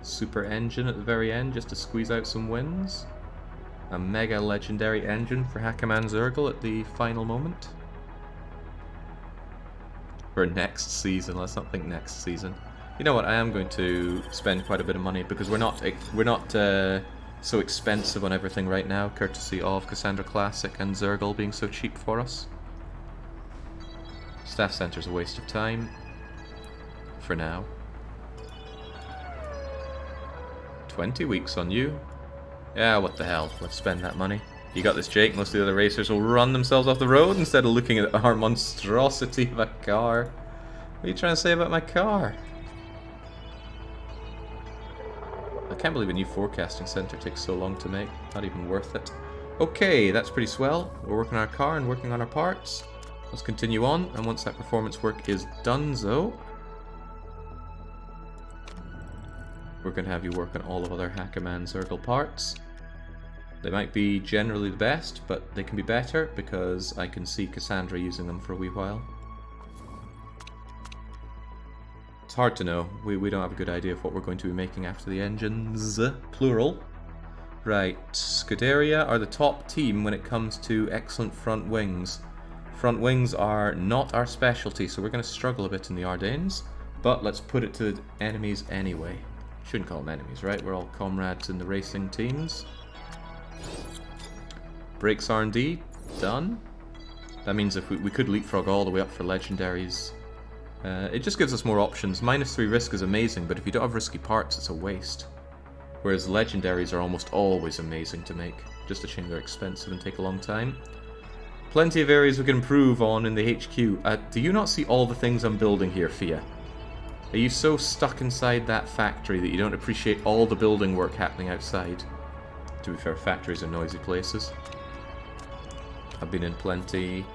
Super engine at the very end just to squeeze out some wins. A mega legendary engine for Hackerman Zergel at the final moment. For next season, let's not think next season. You know what, I am going to spend quite a bit of money because we're not so expensive on everything right now, courtesy of Cassandra Classic and Zergel being so cheap for us. Staff Center's a waste of time. For now. 20 weeks on you. Yeah, what the hell, let's spend that money. You got this, Jake. Most of the other racers will run themselves off the road instead of looking at our monstrosity of a car. What are you trying to say about my car? I can't believe a new forecasting center takes so long to make. Not even worth it. Okay, that's pretty swell. We're working on our car and working on our parts. Let's continue on, and once that performance work is donezo, we're going to have you work on all of other Hackerman Zergel parts. They might be generally the best, but they can be better because I can see Cassandra using them for a wee while. It's hard to know. We don't have a good idea of what we're going to be making after the engines, plural. Right, Scuderia are the top team when it comes to excellent front wings. Front wings are not our specialty, so we're going to struggle a bit in the Ardennes. But let's put it to the enemies anyway. Shouldn't call them enemies, right? We're all comrades in the racing teams. Brakes R&D, done. That means if we could leapfrog all the way up for legendaries. It just gives us more options. -3 risk is amazing, but if you don't have risky parts, it's a waste. Whereas legendaries are almost always amazing to make. Just a shame they're expensive and take a long time. Plenty of areas we can improve on in the HQ. Do you not see all the things I'm building here, Fia? Are you so stuck inside that factory that you don't appreciate all the building work happening outside? To be fair, factories are noisy places. I've been in plenty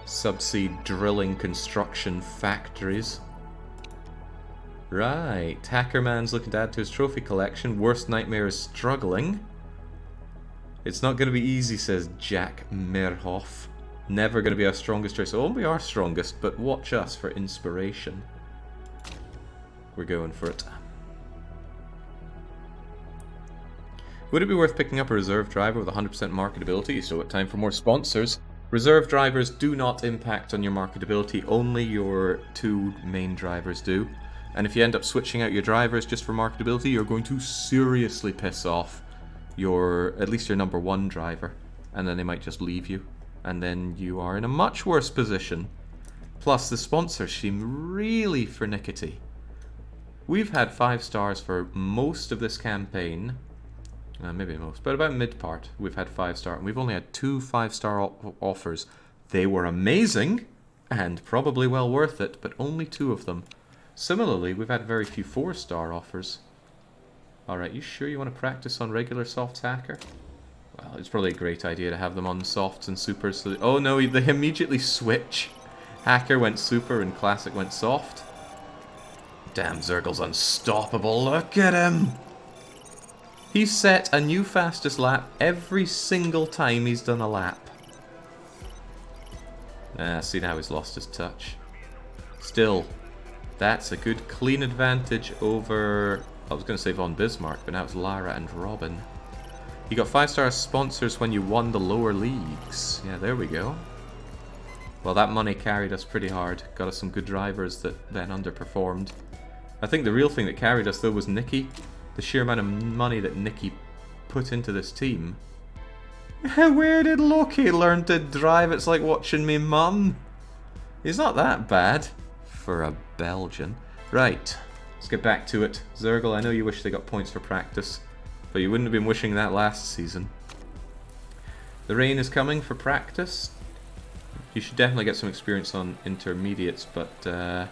subsea drilling construction factories. Right, Hackerman's looking to add to his trophy collection. Worst Nightmare is struggling. It's not going to be easy, says Jack Merhoff. Never going to be our strongest choice. Oh, we are strongest, but watch us for inspiration. We're going for it. Would it be worth picking up a reserve driver with 100% marketability? You still got time for more sponsors. Reserve drivers do not impact on your marketability. Only your 2 main drivers do. And if you end up switching out your drivers just for marketability, you're going to seriously piss off at least your number 1 driver. And then they might just leave you. And then you are in a much worse position. Plus, the sponsors seem really finicky. We've had 5 stars for most of this campaign. Maybe most, but about mid-part we've had 5-star. And we've only had 2 5-star offers. They were amazing, and probably well worth it, but only 2 of them. Similarly, we've had very few 4-star offers. Alright, you sure you want to practice on regular softs, Hacker? Well, it's probably a great idea to have them on softs and supers. So oh no, they immediately switch. Hacker went super and Classic went soft. Damn, Zergle's unstoppable. Look at him! He's set a new fastest lap every single time he's done a lap. See, now he's lost his touch. Still, that's a good clean advantage over... I was going to say Von Bismarck, but now it's Lara and Robin. You got 5-star sponsors when you won the lower leagues. Yeah, there we go. Well, that money carried us pretty hard. Got us some good drivers that then underperformed. I think the real thing that carried us, though, was Nikki. The sheer amount of money that Nikki put into this team. Where did Loki learn to drive? It's like watching me mum. He's not that bad for a Belgian. Right, let's get back to it. Zergle, I know you wish they got points for practice, but you wouldn't have been wishing that last season. The rain is coming for practice. You should definitely get some experience on intermediates, but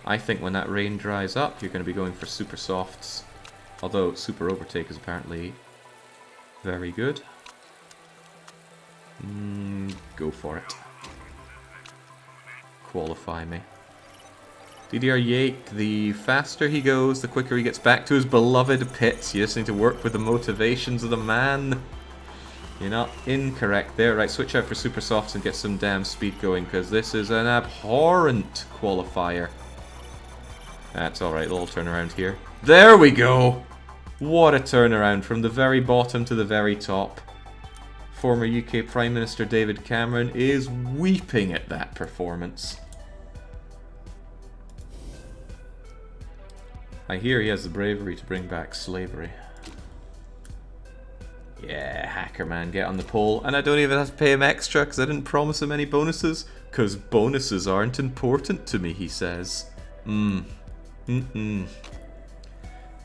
I think when that rain dries up, you're going to be going for super softs. Although super overtake is apparently very good. Go for it. Qualify me. DDR Yake, the faster he goes, the quicker he gets back to his beloved pits. You just need to work with the motivations of the man. You're not incorrect there. Right, switch out for super softs and get some damn speed going, because this is an abhorrent qualifier. That's alright, little turnaround here. There we go! What a turnaround from the very bottom to the very top. Former UK Prime Minister David Cameron is weeping at that performance. I hear he has the bravery to bring back slavery. Yeah, Hacker Man, get on the pole. And I don't even have to pay him extra because I didn't promise him any bonuses. Because bonuses aren't important to me, he says.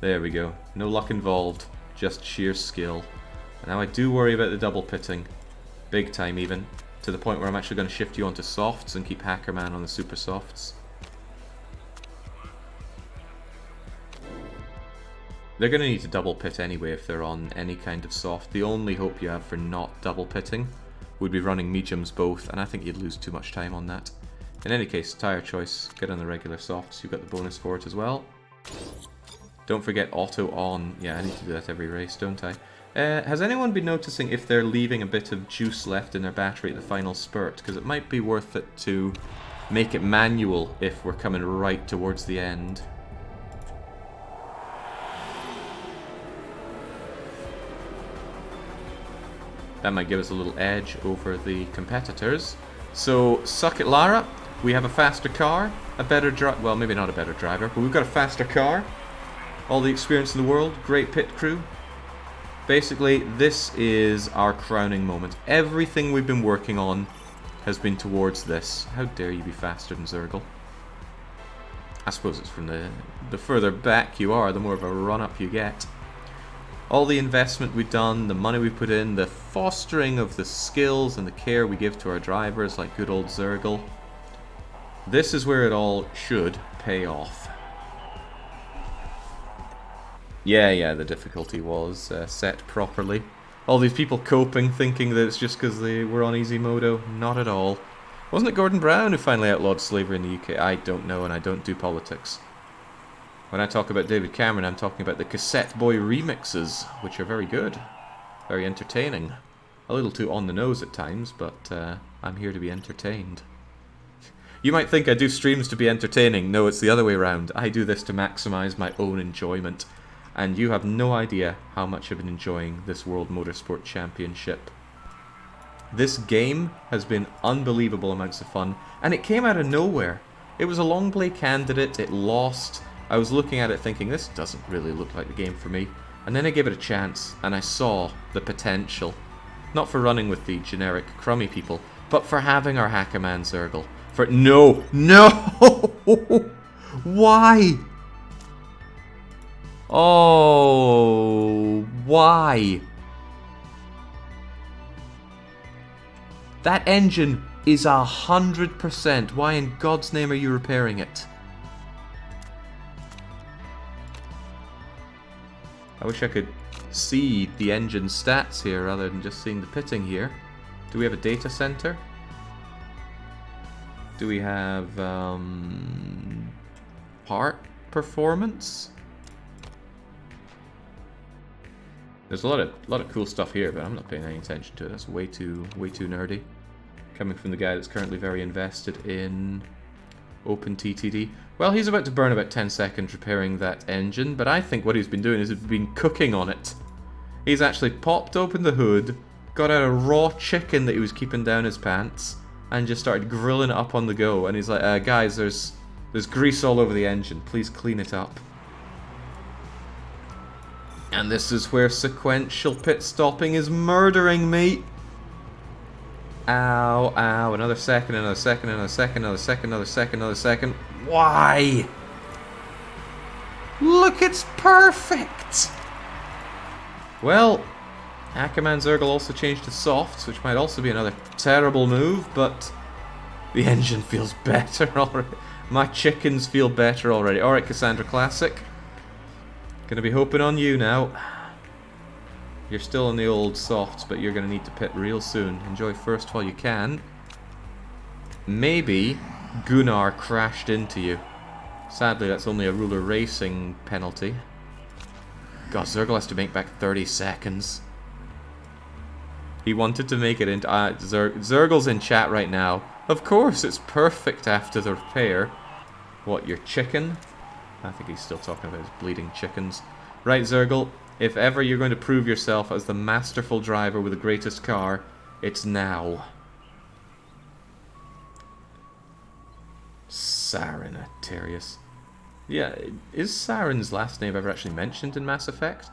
There we go. No luck involved. Just sheer skill. And now I do worry about the double pitting. Big time even. To the point where I'm actually going to shift you onto softs and keep Hacker Man on the super softs. They're going to need to double pit anyway if they're on any kind of soft. The only hope you have for not double pitting would be running mediums both, and I think you'd lose too much time on that. In any case, tire choice, get on the regular softs, you've got the bonus for it as well. Don't forget auto on. Yeah, I need to do that every race, don't I? Has anyone been noticing if they're leaving a bit of juice left in their battery at the final spurt? Because it might be worth it to make it manual if we're coming right towards the end. That might give us a little edge over the competitors. So, suck it, Lara. We have a faster car, a better well, maybe not a better driver, but we've got a faster car. All the experience in the world, great pit crew. Basically, this is our crowning moment. Everything we've been working on has been towards this. How dare you be faster than Zergle? I suppose it's from the further back you are, the more of a run-up you get. All the investment we've done, the money we put in, the fostering of the skills and the care we give to our drivers, like good old Zergle. This is where it all should pay off. Yeah, the difficulty was set properly. All these people coping, thinking that it's just because they were on easy modo. Not at all. Wasn't it Gordon Brown who finally outlawed slavery in the UK? I don't know, and I don't do politics. When I talk about David Cameron, I'm talking about the Cassette Boy remixes, which are very good. Very entertaining. A little too on the nose at times, but I'm here to be entertained. You might think I do streams to be entertaining. No, it's the other way around. I do this to maximize my own enjoyment. And you have no idea how much I've been enjoying this World Motorsport Championship. This game has been unbelievable amounts of fun, and it came out of nowhere. It was a Longplay candidate, it lost. I was looking at it thinking, this doesn't really look like the game for me. And then I gave it a chance, and I saw the potential. Not for running with the generic crummy people, but for having our Hackerman Zergle. For no! Why? Oh, why? That engine is 100%. Why in God's name are you repairing it? I wish I could see the engine stats here rather than just seeing the pitting here. Do we have a data center? Do we have part performance? There's a lot of cool stuff here, but I'm not paying any attention to it. That's way too nerdy. Coming from the guy that's currently very invested in OpenTTD. Well, he's about to burn about 10 seconds repairing that engine, but I think what he's been doing is he's been cooking on it. He's actually popped open the hood, got out a raw chicken that he was keeping down his pants, and just started grilling it up on the go. And he's like, guys, there's grease all over the engine. Please clean it up. And this is where sequential pit stopping is murdering me. Ow, ow, another second, another second, another second, another second, another second, another second. Why? Look, it's perfect! Well, Hackerman Zergle also changed to softs, which might also be another terrible move, but the engine feels better already. My chickens feel better already. Alright, Cassandra Classic. Gonna be hoping on you now. You're still in the old softs, but you're gonna need to pit real soon. Enjoy first while you can. Maybe Gunnar crashed into you. Sadly, that's only a ruler racing penalty. God, Zergle has to make back 30 seconds. He wanted to make it into... Zergle's in chat right now. Of course, it's perfect after the repair. What, your chicken? I think he's still talking about his bleeding chickens. Right, Zergle, if ever you're going to prove yourself as the masterful driver with the greatest car, it's now. Sarinatarius. Yeah, is Sarin's last name ever actually mentioned in Mass Effect?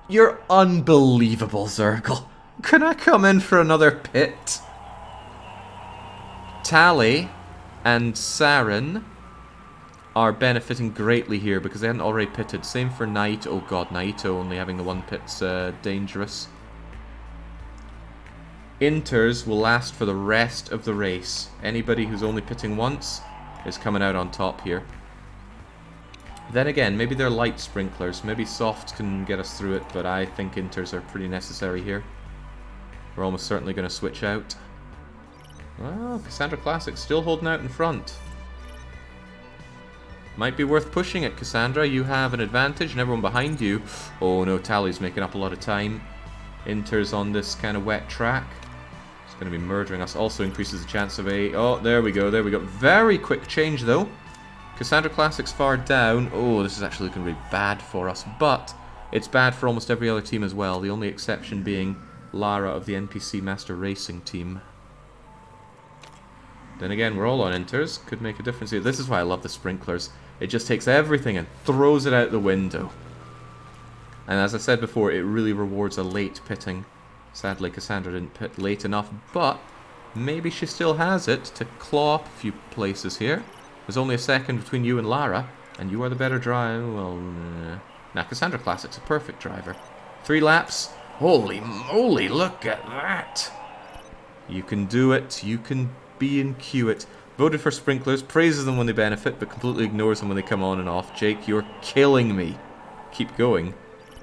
You're unbelievable, Zergle. Can I come in for another pit? Tali and Sarin are benefiting greatly here because they hadn't already pitted. Same for Naito. Oh god, Naito only having the one pit's dangerous. Inters will last for the rest of the race. Anybody who's only pitting once is coming out on top here. Then again, maybe they're light sprinklers. Maybe softs can get us through it, but I think inters are pretty necessary here. We're almost certainly going to switch out. Well, Cassandra Classic still holding out in front. Might be worth pushing it, Cassandra. You have an advantage and everyone behind you. Oh no, Tally's making up a lot of time. Inters on this kind of wet track. It's going to be murdering us. Also increases the chance of a... Oh, there we go, there we go. Very quick change though. Cassandra Classic's far down. Oh, this is actually looking really bad for us. But it's bad for almost every other team as well. The only exception being Lara of the NPC Master Racing team. Then again, we're all on inters. Could make a difference here. This is why I love the sprinklers. It just takes everything and throws it out the window. And as I said before, it really rewards a late pitting. Sadly, Cassandra didn't pit late enough, but maybe she still has it to claw up a few places here. There's only a second between you and Lara, and you are the better driver. Well, nah, Cassandra Classic's a perfect driver. 3 laps. Holy moly, look at that. You can do it. You can B&Q it. Voted for sprinklers, praises them when they benefit, but completely ignores them when they come on and off. Jake, you're killing me. Keep going.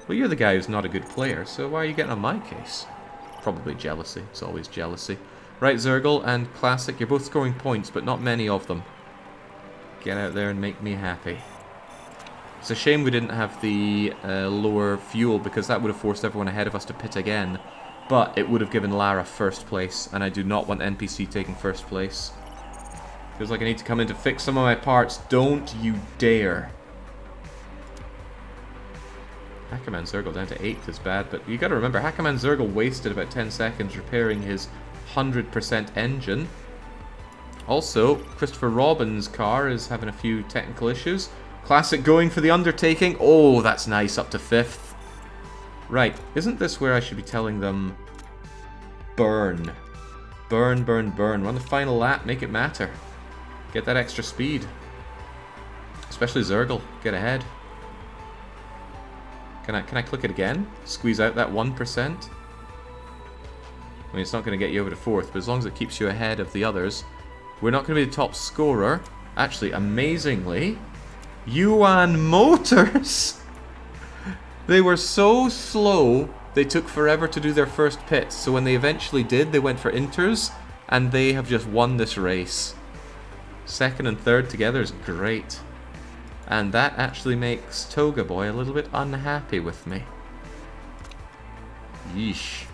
Well, you're the guy who's not a good player, so why are you getting on my case? Probably jealousy. It's always jealousy. Right, Zergle and Classic, you're both scoring points, but not many of them. Get out there and make me happy. It's a shame we didn't have the lower fuel, because that would have forced everyone ahead of us to pit again. But it would have given Lara first place, and I do not want NPC taking first place. Feels like I need to come in to fix some of my parts. Don't you dare. Hackerman Zergle down to 8th is bad, but you gotta remember, Hackerman Zergle wasted about 10 seconds repairing his 100% engine. Also, Christopher Robin's car is having a few technical issues. Classic going for the undertaking. Oh, that's nice, up to 5th. Right, isn't this where I should be telling them... Burn. Burn, burn, burn. Run the final lap, make it matter. Get that extra speed. Especially Zergle, get ahead. Can I click it again? Squeeze out that 1%? I mean, it's not going to get you over to 4th, but as long as it keeps you ahead of the others. We're not going to be the top scorer. Actually, amazingly, Yuan Motors! They were so slow, they took forever to do their first pits. So when they eventually did, they went for inters, and they have just won this race. 2nd and 3rd together is great. And that actually makes Toga Boy a little bit unhappy with me. Yeesh.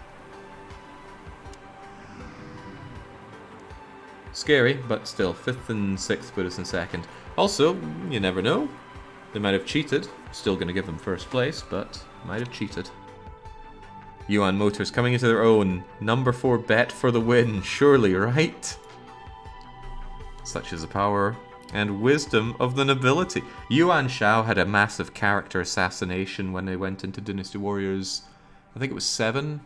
Scary, but still, 5th and 6th put us in 2nd. Also, you never know. They might have cheated. Still going to give them first place, but might have cheated. Yuan Motors coming into their own. Number 4 bet for the win, surely, right? Such is the power and wisdom of the nobility. Yuan Shao had a massive character assassination when they went into Dynasty Warriors. I think it was 7.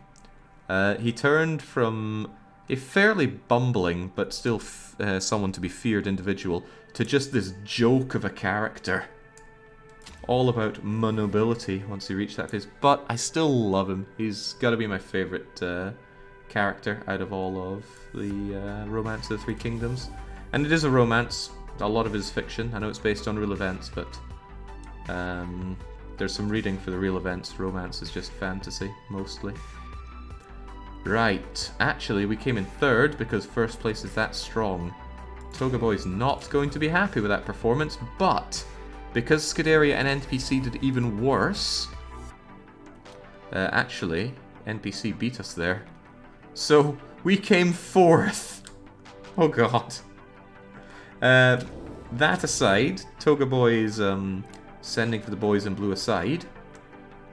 He turned from a fairly bumbling, but still someone to be feared individual, to just this joke of a character. All about nobility once he reached that phase. But I still love him. He's got to be my favourite character out of all of the Romance of the Three Kingdoms. And it is a romance. A lot of it is fiction. I know it's based on real events, but there's some reading for the real events. Romance is just fantasy, mostly. Right. Actually, we came in 3rd because first place is that strong. Toga Boy's not going to be happy with that performance, but because Scuderia and NPC did even worse, actually, NPC beat us there. So, we came 4th. Oh god. That aside, Toga Boy is sending for the boys in blue aside.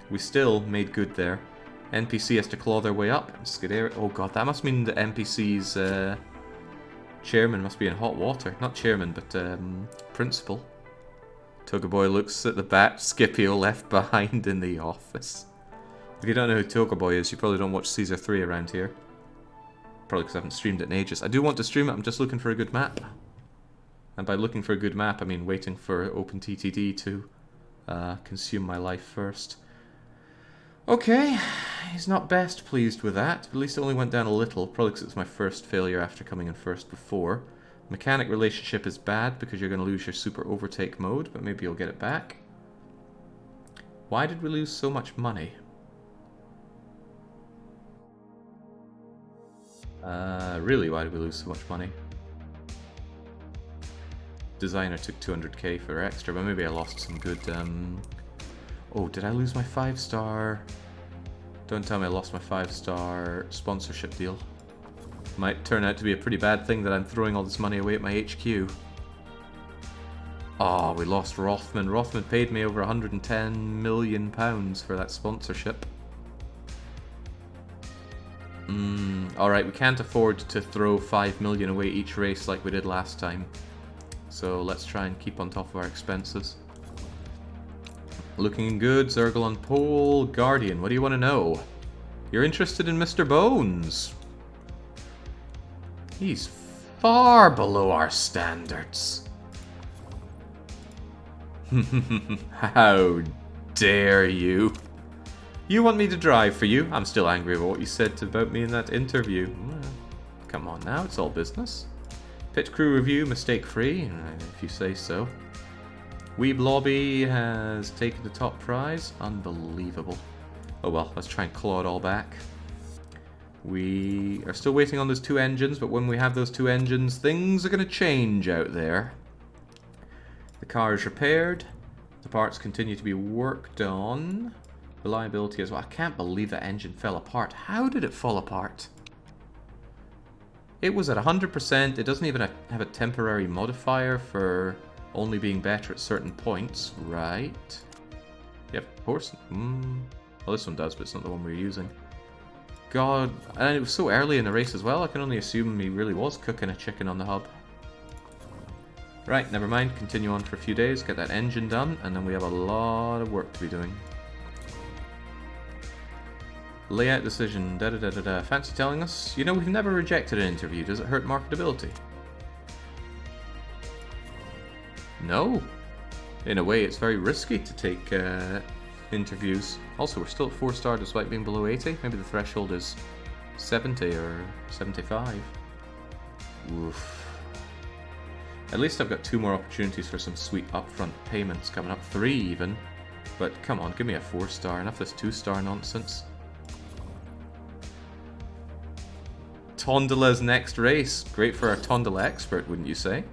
We still made good there. NPC has to claw their way up. Scuderia, oh god, that must mean the NPC's chairman must be in hot water. Not chairman, but principal. Toga Boy looks at the back. Scipio left behind in the office. If you don't know who Toga Boy is, you probably don't watch Caesar 3 around here. Probably because I haven't streamed it in ages. I do want to stream it, I'm just looking for a good map. And by looking for a good map, I mean waiting for OpenTTD to consume my life first. Okay, he's not best pleased with that. At least it only went down a little, probably because it's my first failure after coming in first before. Mechanic relationship is bad because you're going to lose your super overtake mode, but maybe you'll get it back. Why did we lose so much money? Really, why did we lose so much money? Designer took 200k for extra, but maybe I lost some good... Oh, did I lose my 5-star? Don't tell me I lost my 5-star sponsorship deal. Might turn out to be a pretty bad thing that I'm throwing all this money away at my HQ. Oh, we lost Rothman. Rothman paid me over £110 million for that sponsorship. Alright, we can't afford to throw 5 million away each race like we did last time. So let's try and keep on top of our expenses. Looking good, Zergle on pole. Guardian, what do you want to know? You're interested in Mr. Bones? He's far below our standards. How dare you? You want me to drive for you? I'm still angry about what you said about me in that interview. Come on now, it's all business. Pit crew review, mistake free, if you say so. Weeb Lobby has taken the top prize. Unbelievable. Oh well, let's try and claw it all back. We are still waiting on those 2 engines, but when we have those 2 engines, things are going to change out there. The car is repaired. The parts continue to be worked on. Reliability as well. I can't believe that engine fell apart. How did it fall apart? It was at 100%. It doesn't even have a temporary modifier for only being better at certain points. Right. Yep, of course. Well, this one does, but it's not the one we're using. God. And it was so early in the race as well. I can only assume he really was cooking a chicken on the hub. Right, never mind. Continue on for a few days. Get that engine done. And then we have a lot of work to be doing. Layout decision, da-da-da-da-da. Fancy telling us? You know, we've never rejected an interview. Does it hurt marketability? No. In a way, it's very risky to take interviews. Also, we're still at 4-star despite being below 80. Maybe the threshold is 70 or 75. Oof. At least I've got 2 more opportunities for some sweet upfront payments coming up. 3 even. But come on, give me a 4-star. Enough of this 2-star nonsense. Tondela's next race. Great for our Tondela expert, wouldn't you say?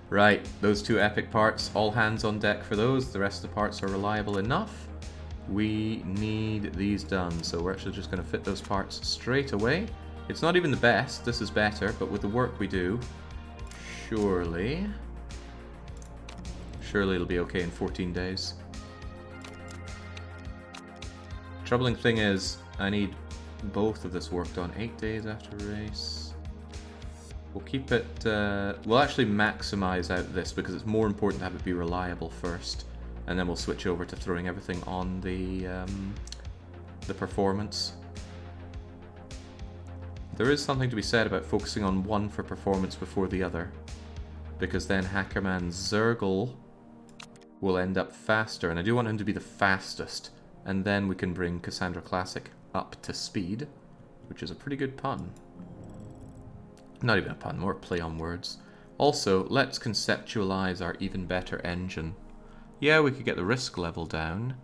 Right, those 2 epic parts, all hands on deck for those. The rest of the parts are reliable enough. We need these done, so we're actually just going to fit those parts straight away. It's not even the best, this is better, but with the work we do, surely it'll be okay in 14 days. Troubling thing is, I need both of this worked on 8 days after race. We'll keep it, we'll actually maximize out this because it's more important to have it be reliable first, and then we'll switch over to throwing everything on the performance. There is something to be said about focusing on one for performance before the other, because then Hackerman Zergle will end up faster, and I do want him to be the fastest, and then we can bring Cassandra Classic up to speed, which is a pretty good pun. Not even a pun, more play on words. Also, let's conceptualize our even better engine. Yeah, we could get the risk level down,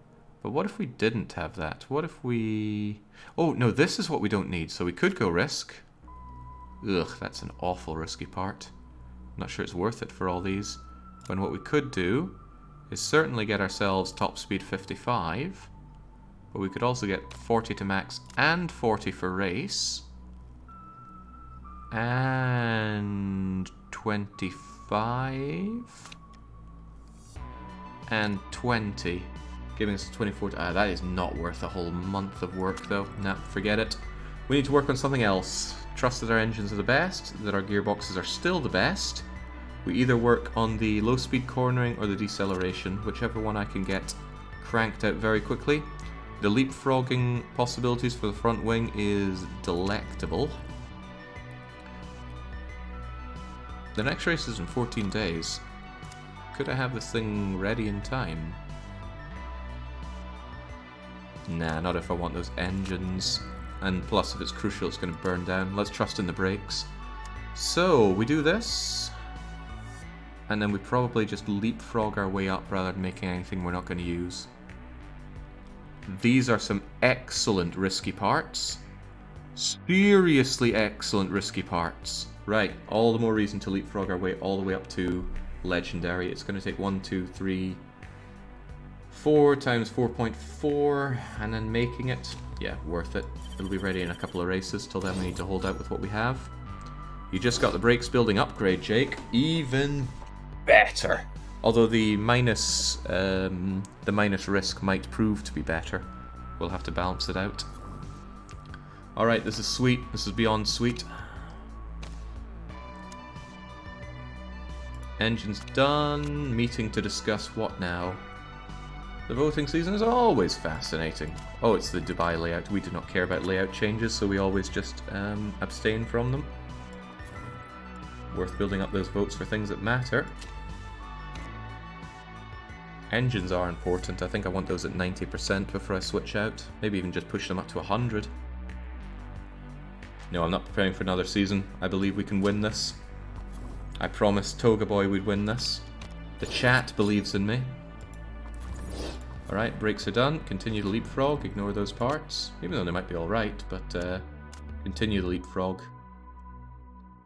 but what if we didn't have that? What if we... Oh, no, this is what we don't need, so we could go risk. Ugh, that's an awful risky part. I'm not sure it's worth it for all these. When what we could do is certainly get ourselves top speed 55, but we could also get 40 to max and 40 for race. And 25 and 20, giving us 24. That is not worth a whole month of work though. Nah, forget it. We need to work on something else. Trust that our engines are the best, that our gearboxes are still the best. We either work on the low speed cornering or the deceleration, whichever one I can get cranked out very quickly. The leapfrogging possibilities for the front wing is delectable. The next race is in 14 days. Could I have this thing ready in time? Nah, not if I want those engines. And plus, if it's crucial, it's going to burn down. Let's trust in the brakes. So, we do this. And then we probably just leapfrog our way up rather than making anything we're not going to use. These are some excellent risky parts. Seriously excellent risky parts. Right, all the more reason to leapfrog our way all the way up to Legendary. It's going to take 1, 2, 3, 4 times 4.4, and then making it, yeah, worth it. It'll be ready in a couple of races. Till then we need to hold out with what we have. You just got the brakes building upgrade, Jake. Even better. Although the minus risk might prove to be better. We'll have to balance it out. Alright, this is sweet. This is beyond sweet. Engine's done. Meeting to discuss what now? The voting season is always fascinating. Oh, it's the Dubai layout. We do not care about layout changes, so we always just abstain from them. Worth building up those votes for things that matter. Engines are important. I think I want those at 90% before I switch out. Maybe even just push them up to 100. No, I'm not preparing for another season. I believe we can win this. I promised Toga Boy we'd win this. The chat believes in me. Alright, brakes are done. Continue to leapfrog. Ignore those parts. Even though they might be alright, but continue to leapfrog.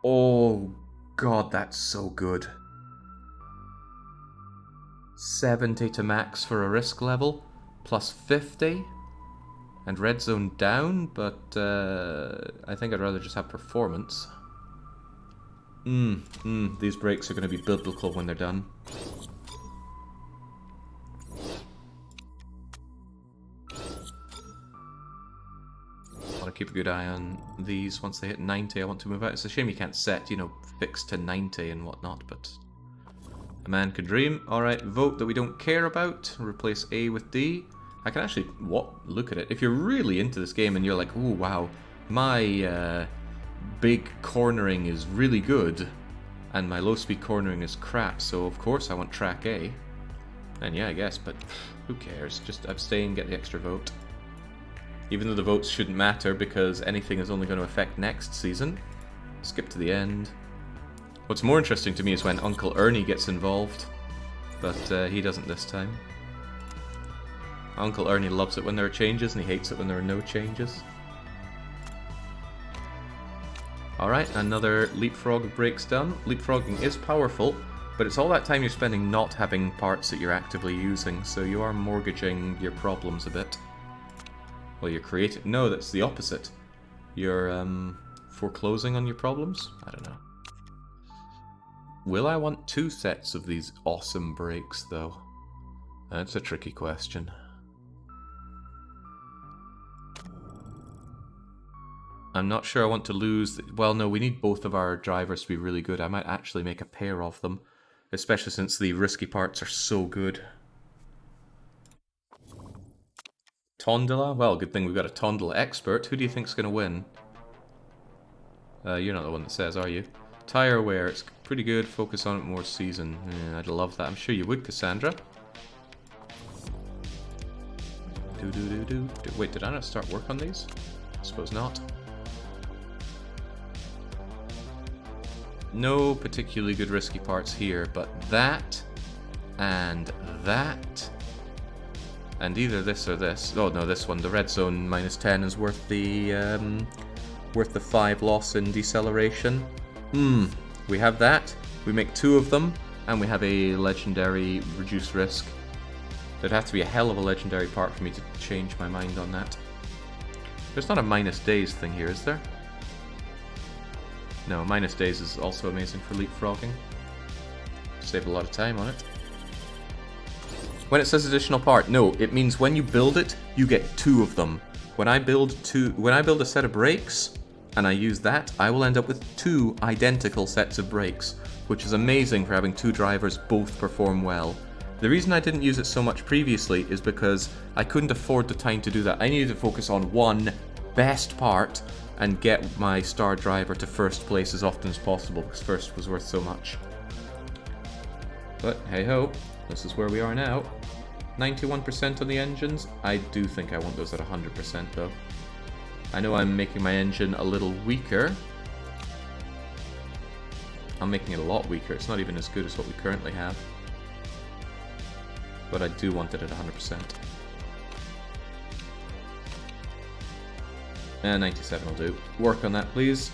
Oh god, that's so good. 70 to max for a risk level. Plus 50. And red zone down, but I think I'd rather just have performance. These brakes are going to be biblical when they're done. I want to keep a good eye on these. Once they hit 90, I want to move out. It's a shame you can't set, you know, fix to 90 and whatnot, but a man can dream. Alright, vote that we don't care about. Replace A with D. I can actually look at it. If you're really into this game and you're like, oh wow, my big cornering is really good and my low speed cornering is crap, so of course I want track A. And yeah, I guess, but who cares? Just abstain, get the extra vote. Even though the votes shouldn't matter because anything is only going to affect next season. Skip to the end. What's more interesting to me is when Uncle Ernie gets involved, but he doesn't this time. Uncle Ernie loves it when there are changes and he hates it when there are no changes. Alright, another leapfrog breaks done. Leapfrogging is powerful, but it's all that time you're spending not having parts that you're actively using, so you are mortgaging your problems a bit. Well, you're creating... No, that's the opposite. You're foreclosing on your problems? I don't know. Will I want 2 sets of these awesome brakes, though? That's a tricky question. I'm not sure I want to lose... Well, no, we need both of our drivers to be really good. I might actually make a pair of them, especially since the risky parts are so good. Tondola? Well, good thing we've got a Tondola expert. Who do you think's going to win? You're not the one that says, are you? Tire wear, it's pretty good. Focus on it more season. Yeah, I'd love that. I'm sure you would, Cassandra. Wait, did I not start work on these? I suppose not. No particularly good risky parts here, but that and that and either this or this. Oh no, this one, the red zone -10 is worth the 5 loss in deceleration. We have that. We make 2 of them, and we have a legendary reduced risk. There'd have to be a hell of a legendary part for me to change my mind on that. There's not a minus days thing here, is there? No, minus days is also amazing for leapfrogging. Save a lot of time on it. When it says additional part, no, it means when you build it, you get 2 of them. When I build a set of brakes, and I use that, I will end up with 2 identical sets of brakes, which is amazing for having 2 drivers both perform well. The reason I didn't use it so much previously is because I couldn't afford the time to do that. I needed to focus on one best part and get my star driver to first place as often as possible, because first was worth so much. But hey ho, this is where we are now. 91% on the engines. I do think I want those at 100% though. I know I'm making my engine a little weaker. I'm making it a lot weaker. It's not even as good as what we currently have. But I do want it at 100%. And 97 will do. Work on that, please.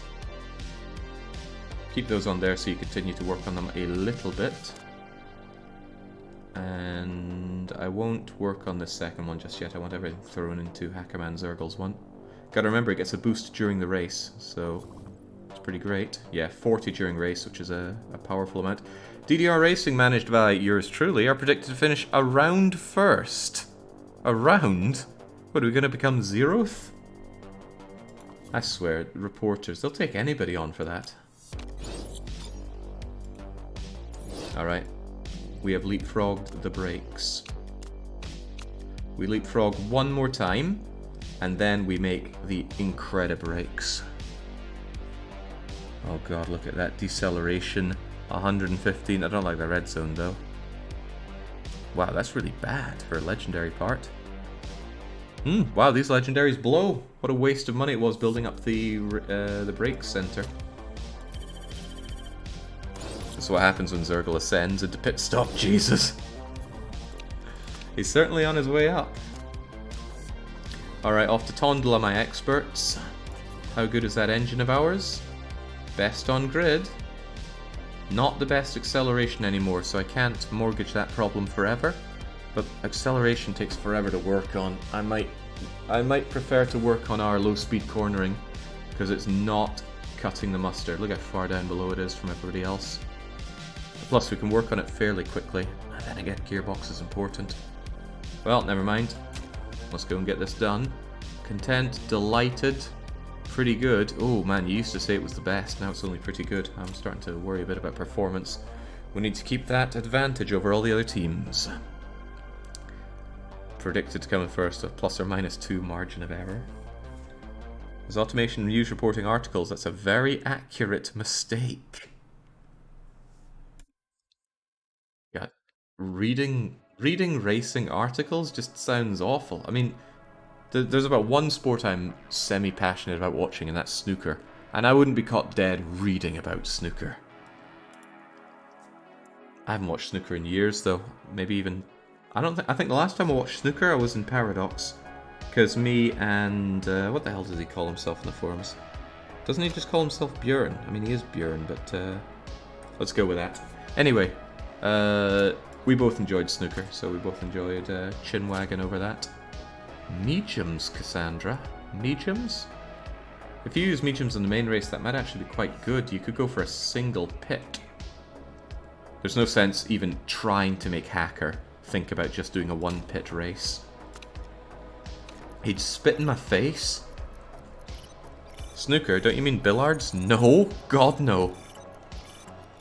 Keep those on there so you continue to work on them a little bit. And I won't work on the second one just yet. I want everything thrown into Hackerman Zergle's one. Gotta remember, it gets a boost during the race, so it's pretty great. Yeah, 40 during race, which is a powerful amount. DDR Racing, managed by yours truly, are predicted to finish around first. Around? What, are we going to become 0th? I swear, reporters, they'll take anybody on for that. Alright. We have leapfrogged the brakes. We leapfrog one more time, and then we make the incredible brakes. Oh god, look at that deceleration. 115. I don't like the red zone though. Wow, that's really bad for a legendary part. Wow, these legendaries blow. What a waste of money it was building up the brakes center. That's what happens when Zergle ascends into pit stop. Jesus. He's certainly on his way up. Alright, off to Tondela, my experts. How good is that engine of ours? Best on grid. Not the best acceleration anymore, so I can't mortgage that problem forever. But acceleration takes forever to work on. I might prefer to work on our low-speed cornering, because it's not cutting the mustard. Look how far down below it is from everybody else. Plus, we can work on it fairly quickly. And then again, gearbox is important. Well, never mind. Let's go and get this done. Content, delighted, pretty good. Oh man, you used to say it was the best, now it's only pretty good. I'm starting to worry a bit about performance. We need to keep that advantage over all the other teams. Predicted to come in first, a ±2 margin of error. Is automation news reporting articles? That's a very accurate mistake. Yeah, reading racing articles just sounds awful. I mean, there's about one sport I'm semi-passionate about watching, and that's snooker. And I wouldn't be caught dead reading about snooker. I haven't watched snooker in years, though. Maybe even... I think the last time I watched snooker, I was in Paradox. Because me and... what the hell does he call himself in the forums? Doesn't he just call himself Björn? I mean, he is Björn, but... let's go with that. Anyway, we both enjoyed snooker, so we both enjoyed chinwagging over that. Mediums, Cassandra. Mediums? If you use mediums in the main race, that might actually be quite good. You could go for a single pit. There's no sense even trying to make Hacker think about just doing a one-pit race. He'd spit in my face? Snooker, don't you mean billiards? No, God no.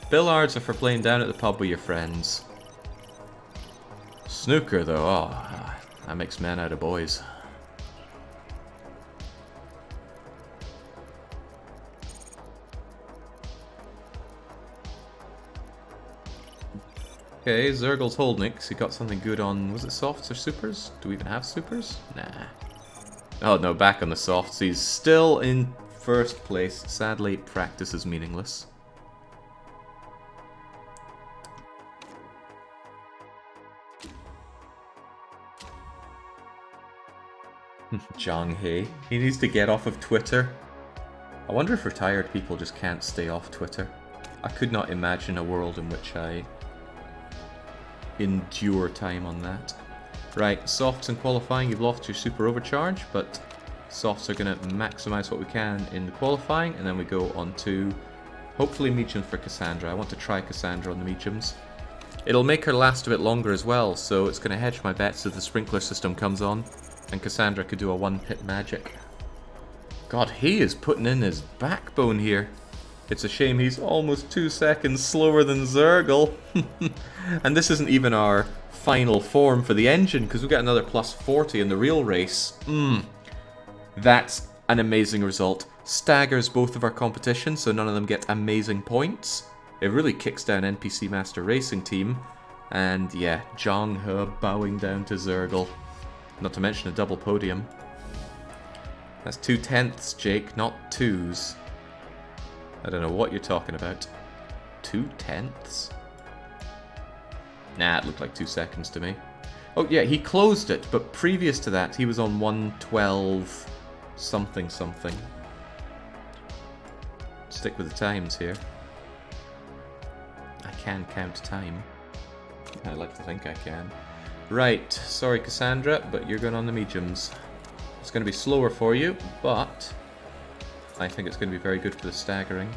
Billiards are for playing down at the pub with your friends. Snooker though, oh, that makes men out of boys. Okay, Zergle's holding it because he got something good on, was it softs or supers? Do we even have supers? Nah. Oh no, back on the softs. He's still in first place. Sadly, practice is meaningless. Zhang He. He needs to get off of Twitter. I wonder if retired people just can't stay off Twitter. I could not imagine a world in which I endure time on that. Right, softs in qualifying, you've lost your super overcharge, but softs are going to maximize what we can in the qualifying, and then we go on to hopefully mediums for Cassandra. I want to try Cassandra on the mediums. It'll make her last a bit longer as well, so it's going to hedge my bets if the sprinkler system comes on, and Cassandra could do a one-pit magic. God, he is putting in his backbone here. It's a shame he's almost 2 seconds slower than Zergle. And this isn't even our final form for the engine, because we've got another plus 40 in the real race. That's an amazing result. Staggers both of our competitions, so none of them get amazing points. It really kicks down NPC Master Racing Team. And yeah, Zhang He bowing down to Zergle. Not to mention a double podium. That's 2/10, Jake, not 2s. I don't know what you're talking about. 2/10? Nah, it looked like 2 seconds to me. Oh yeah, he closed it, but previous to that, he was on 1:12 something something. Stick with the times here. I can count time. I like to think I can. Right, sorry Cassandra, but you're going on the mediums. It's going to be slower for you, but I think it's going to be very good for the staggering.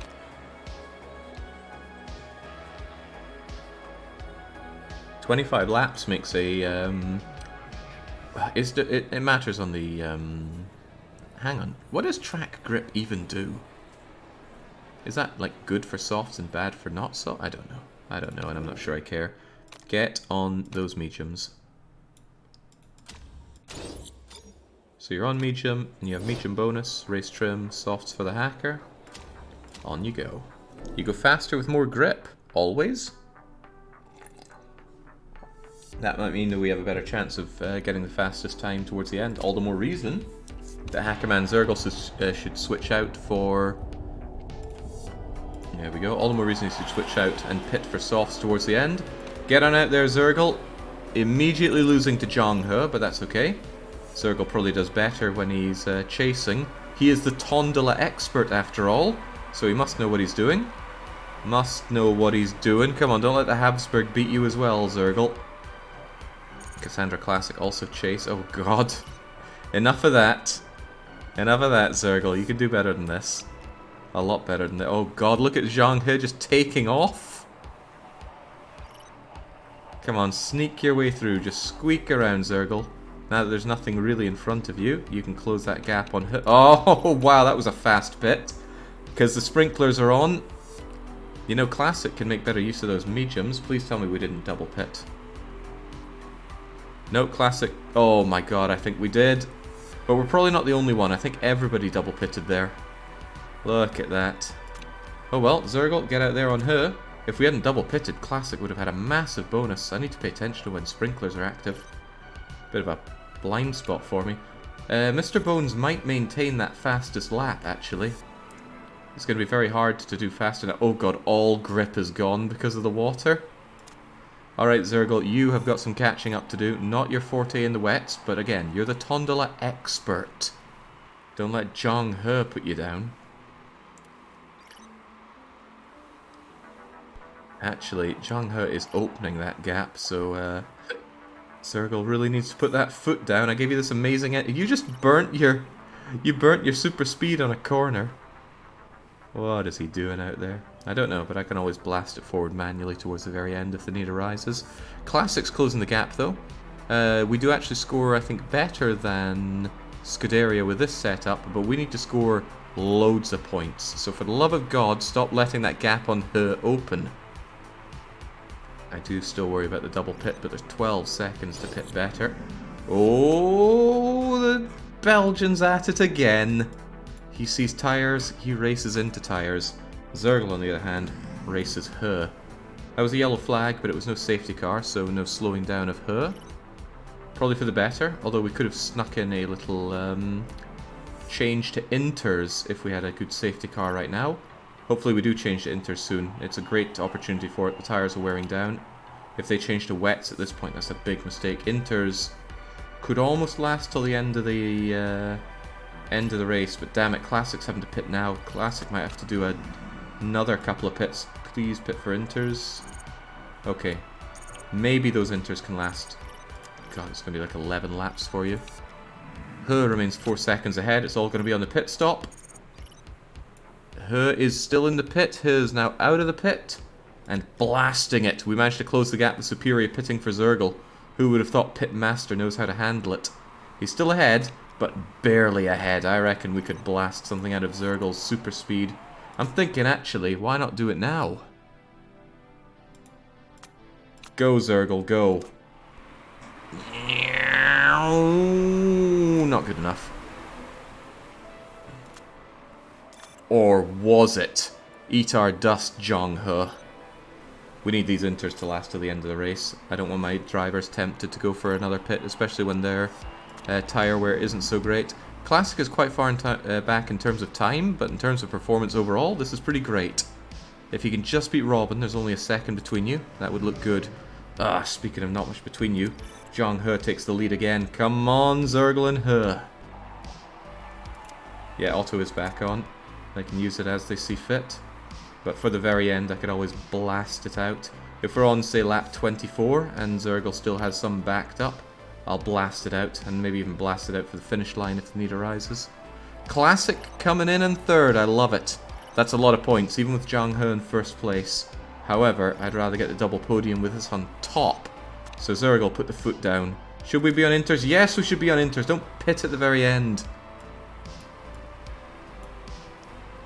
"25 laps makes a... it matters on the Hang on. What does track grip even do? Is that, like, good for softs and bad for not soft? I don't know. I don't know, and I'm not sure I care. Get on those mediums. So you're on medium, and you have medium bonus, race trim, softs for the hacker. On you go. You go faster with more grip. Always. That might mean that we have a better chance of getting the fastest time towards the end. All the more reason that Hackerman Zergle should switch out for... There we go. All the more reason he should switch out and pit for softs towards the end. Get on out there, Zergle. Immediately losing to Zhang He, but that's okay. Zergle probably does better when he's chasing. He is the Tondela expert after all, so he must know what he's doing. Must know what he's doing. Come on, don't let the Habsburg beat you as well, Zergle. Cassandra Classic also chase. Oh god. Enough of that. Enough of that, Zergle. You can do better than this. A lot better than that. Oh god, look at Zhang He just taking off. Come on, sneak your way through. Just squeak around, Zergle. Now that there's nothing really in front of you, you can close that gap on He. Oh, wow, that was a fast pit. Because the sprinklers are on. You know, Classic can make better use of those mediums. Please tell me we didn't double pit. No, Classic. Oh my god, I think we did. But we're probably not the only one. I think everybody double pitted there. Look at that. Oh well, Zergle, get out there on her. If we hadn't double pitted, Classic would have had a massive bonus. I need to pay attention to when sprinklers are active. Bit of a blind spot for me. Mr. Bones might maintain that fastest lap, actually. It's going to be very hard to do faster now. Oh god, all grip is gone because of the water. Alright, Zergle, you have got some catching up to do. Not your forte in the wets, but again, you're the Tondela expert. Don't let Zhang He put you down. Actually, Zhang He is opening that gap, so Zergle really needs to put that foot down. I gave you this amazing... You just burnt your... You burnt your super speed on a corner. What is he doing out there? I don't know, but I can always blast it forward manually towards the very end if the need arises. Classic's closing the gap, though. We do actually score, I think, better than Scuderia with this setup, but we need to score loads of points. So for the love of God, stop letting that gap on her open. I do still worry about the double pit, but there's 12 seconds to pit better. Oh, the Belgian's at it again. He sees tyres, he races into tyres. Zergle, on the other hand, races her. That was a yellow flag, but it was no safety car, so no slowing down of her. Probably for the better, although we could have snuck in a little change to inters if we had a good safety car right now. Hopefully we do change to inters soon. It's a great opportunity for it. The tyres are wearing down. If they change to wets at this point, that's a big mistake. Inters could almost last till the end of the race, but damn it, Classic's having to pit now. Classic might have to do another couple of pits. Please pit for inters. Okay. Maybe those inters can last. God, it's going to be like 11 laps for you. Her remains 4 seconds ahead. It's all going to be on the pit stop. Her is still in the pit. Her is now out of the pit. And blasting it. We managed to close the gap with superior pitting for Zergle. Who would have thought Pit Master knows how to handle it? He's still ahead, but barely ahead. I reckon we could blast something out of Zergle's super speed. I'm thinking, actually, why not do it now? Go, Zergle, go. Not good enough. Or was it? Eat our dust, Zhang He. We need these inters to last till the end of the race. I don't want my drivers tempted to go for another pit, especially when their tyre wear isn't so great. Classic is quite far back in terms of time, but in terms of performance overall, this is pretty great. If you can just beat Robin, there's only a second between you. That would look good. Ah, speaking of not much between you, Zhang He takes the lead again. Come on, Zergle and He. Yeah, auto is back on. I can use it as they see fit. But for the very end, I could always blast it out. If we're on, say, lap 24, and Zergle still has some backed up, I'll blast it out, and maybe even blast it out for the finish line if the need arises. Classic coming in third, I love it. That's a lot of points, even with Zhang He in first place. However, I'd rather get the double podium with us on top. So Zergle, put the foot down. Should we be on inters? Yes, we should be on inters. Don't pit at the very end.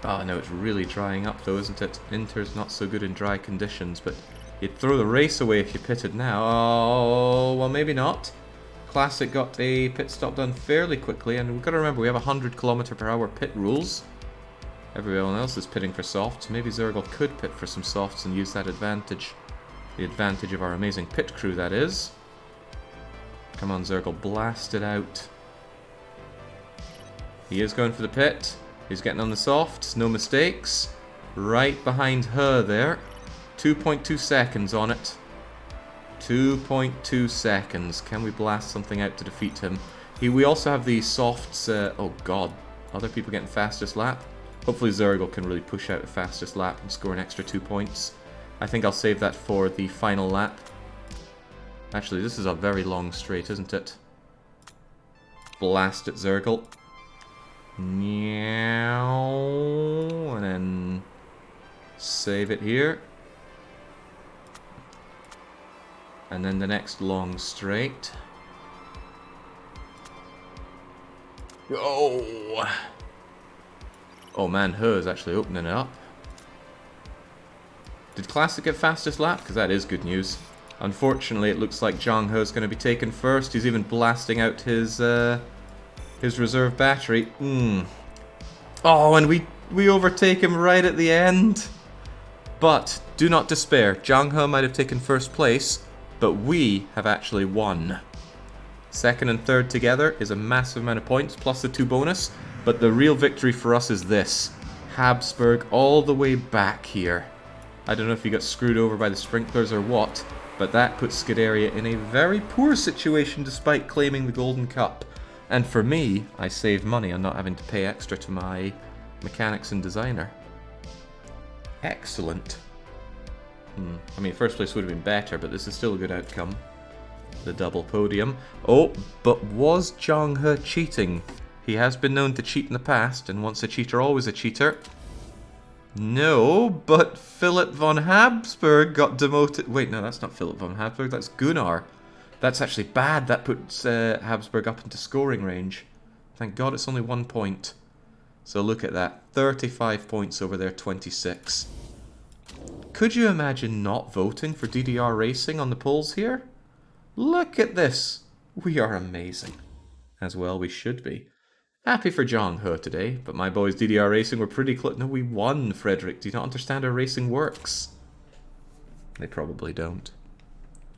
Oh no, it's really drying up though, isn't it? Inter's not so good in dry conditions, but you'd throw the race away if you pitted now. Oh, well maybe not. Classic got a pit stop done fairly quickly, and we've got to remember we have 100 km/h pit rules. Everyone else is pitting for softs. Maybe Zergel could pit for some softs and use that advantage. The advantage of our amazing pit crew, that is. Come on, Zergel, blast it out. He is going for the pit. He's getting on the softs, no mistakes. Right behind her there. 2.2 seconds on it. 2.2 seconds. Can we blast something out to defeat him? We also have the softs. Oh god, other people getting fastest lap. Hopefully Zergel can really push out the fastest lap and score an extra 2 points. I think I'll save that for the final lap. Actually, this is a very long straight, isn't it? Blast it, Zergel. Meow. And then save it here. And then the next long straight. Oh! Oh man, her is actually opening it up. Did Classic get fastest lap? Because that is good news. Unfortunately, it looks like Zhang He is going to be taken first. He's even blasting out his reserve battery. Oh, and we overtake him right at the end. But do not despair. Zhang He might have taken first place, but we have actually won. Second and third together is a massive amount of points, plus the 2 bonus. But the real victory for us is this. Habsburg all the way back here. I don't know if he got screwed over by the sprinklers or what, but that puts Scuderia in a very poor situation despite claiming the Golden Cup. And for me, I save money on not having to pay extra to my mechanics and designer. Excellent. I mean, first place would have been better, but this is still a good outcome. The double podium. Oh, but was Zhang He cheating? He has been known to cheat in the past, and once a cheater, always a cheater. No, but Philip von Habsburg got demoted. Wait, no, that's not Philip von Habsburg, that's Gunnar. That's actually bad. That puts Habsburg up into scoring range. Thank God it's only 1 point. So look at that. 35 points over their 26. Could you imagine not voting for DDR Racing on the polls here? Look at this. We are amazing. As well we should be. Happy for Zhang He today, but my boys DDR Racing were pretty close. No, we won, Frederick. Do you not understand how racing works? They probably don't.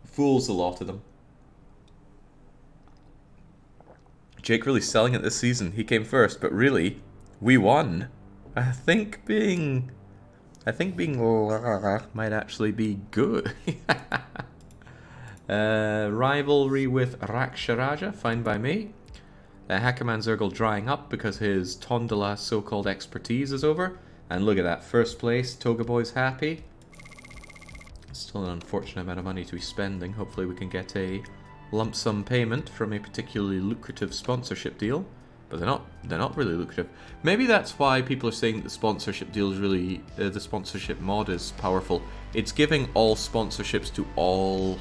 Fools, a lot of them. Jake really selling it this season. He came first, but really, we won. I think being might actually be good. Rivalry with Raksharaja, fine by me. Hackerman Zergel drying up because his Tondela so-called expertise is over. And look at that, first place, Toga Boy's happy. Still an unfortunate amount of money to be spending. Hopefully we can get a lump sum payment from a particularly lucrative sponsorship deal. But they're not really lucrative. Maybe that's why people are saying that the sponsorship deal is really, the sponsorship mod is powerful. It's giving all sponsorships to all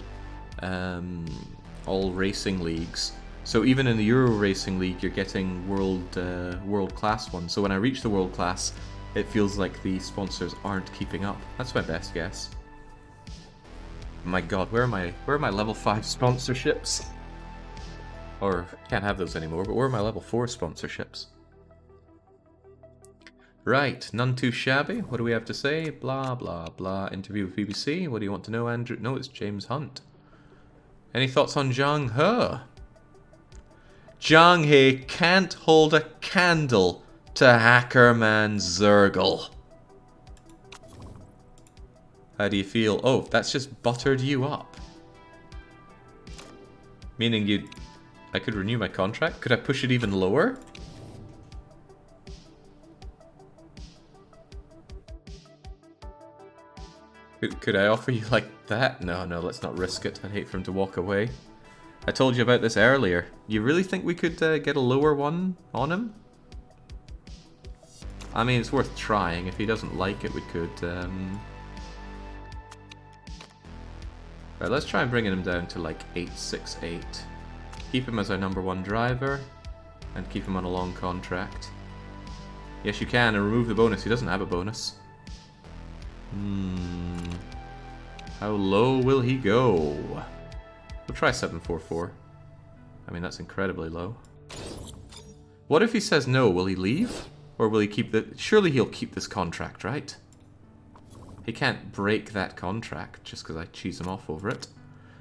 racing leagues. So even in the Euro Racing League, you're getting world class ones. So when I reach the world class, it feels like the sponsors aren't keeping up. That's my best guess. My God, where are my level 5 sponsorships? Or can't have those anymore. But where are my level 4 sponsorships? Right, none too shabby. What do we have to say? Blah blah blah. Interview with BBC. What do you want to know, Andrew? No, it's James Hunt. Any thoughts on Zhang He? Zhang He can't hold a candle to Hackerman Zergel. How do you feel? Oh, that's just buttered you up. Meaning I could renew my contract? Could I push it even lower? Could I offer you like that? No, let's not risk it. I'd hate for him to walk away. I told you about this earlier. You really think we could get a lower one on him? I mean, it's worth trying. If he doesn't like it, we could... Right, let's try and bring him down to like 868. Keep him as our #1 driver, and keep him on a long contract. Yes, you can, and remove the bonus. He doesn't have a bonus. How low will he go? We'll try 744. I mean, that's incredibly low. What if he says no? Will he leave? Or will he keep the... Surely he'll keep this contract, right? He can't break that contract just because I cheese him off over it.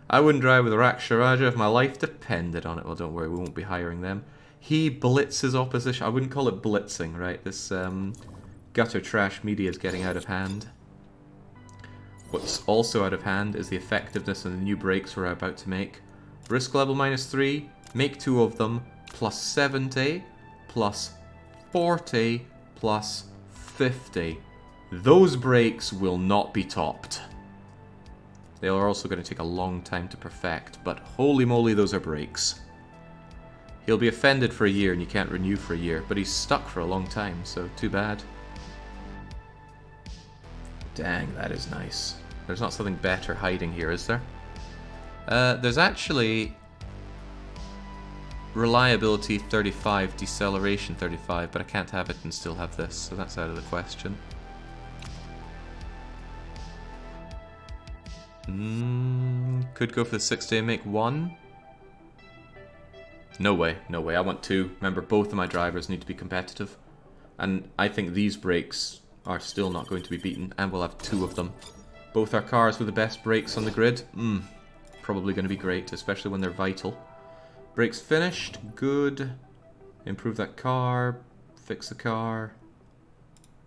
I wouldn't drive with Raksha Raja if my life depended on it. Well, don't worry, we won't be hiring them. He blitzes opposition. I wouldn't call it blitzing, right? This gutter trash media is getting out of hand. What's also out of hand is the effectiveness of the new brakes we're about to make. Risk level -3, make 2 of them, plus 70, plus 40, plus 50. Those brakes will not be topped. They are also going to take a long time to perfect, but holy moly, those are brakes. He'll be offended for a year and you can't renew for a year, but he's stuck for a long time, so too bad. Dang, that is nice. There's not something better hiding here, is there? There's actually reliability 35, deceleration 35, but I can't have it and still have this, so that's out of the question. Could go for the 6-day and make 1. No way, no way. I want 2. Remember, both of my drivers need to be competitive. And I think these brakes are still not going to be beaten, and we'll have 2 of them. Both our cars with the best brakes on the grid. Probably going to be great, especially when they're vital. Brakes finished. Good. Improve that car. Fix the car.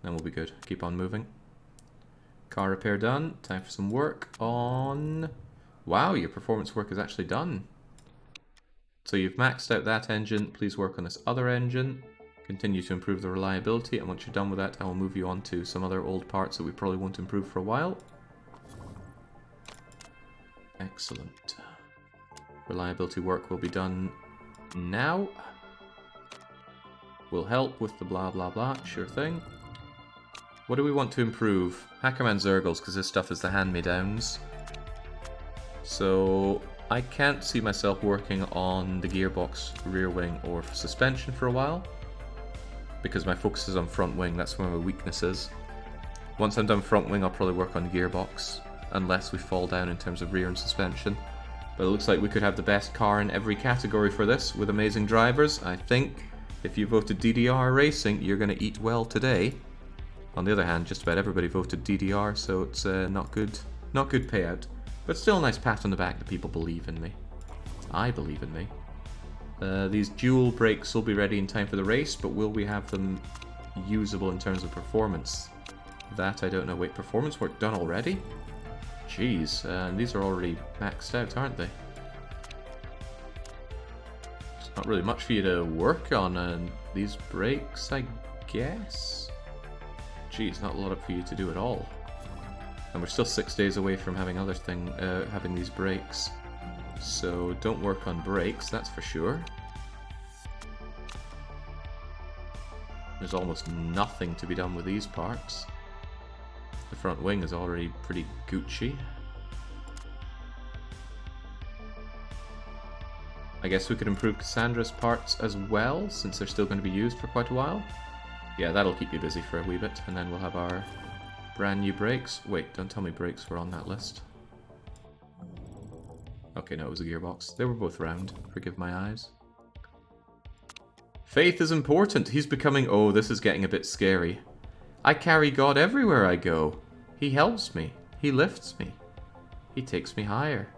Then we'll be good. Keep on moving. Car repair done. Time for some work on... Wow, your performance work is actually done. So you've maxed out that engine. Please work on this other engine. Continue to improve the reliability, and once you're done with that, I will move you on to some other old parts that we probably won't improve for a while. Excellent. Reliability work will be done now. Will help with the blah blah blah, sure thing. What do we want to improve? Hackerman Zergles, because this stuff is the hand-me-downs. So I can't see myself working on the gearbox, rear wing, or suspension for a while, because my focus is on front wing. That's where my weakness is. Once I'm done front wing, I'll probably work on gearbox, unless we fall down in terms of rear and suspension. But it looks like we could have the best car in every category for this, with amazing drivers. I think if you voted DDR Racing, you're going to eat well today. On the other hand, just about everybody voted DDR, so it's not good payout. But still a nice pat on the back that people believe in me. I believe in me. These dual brakes will be ready in time for the race, but will we have them usable in terms of performance? That I don't know. Wait, performance work done already? Jeez, these are already maxed out, aren't they? There's not really much for you to work on these brakes, I guess? Jeez, not a lot for you to do at all. And we're still 6 days away from having having these brakes. So don't work on brakes, that's for sure. There's almost nothing to be done with these parts. The front wing is already pretty Gucci. I guess we could improve Cassandra's parts as well, since they're still going to be used for quite a while. Yeah, that'll keep you busy for a wee bit, and then we'll have our brand new brakes. Wait, don't tell me brakes were on that list. Okay, no, it was a gearbox. They were both round. Forgive my eyes. Faith is important. He's becoming... Oh, this is getting a bit scary. I carry God everywhere I go. He helps me. He lifts me. He takes me higher.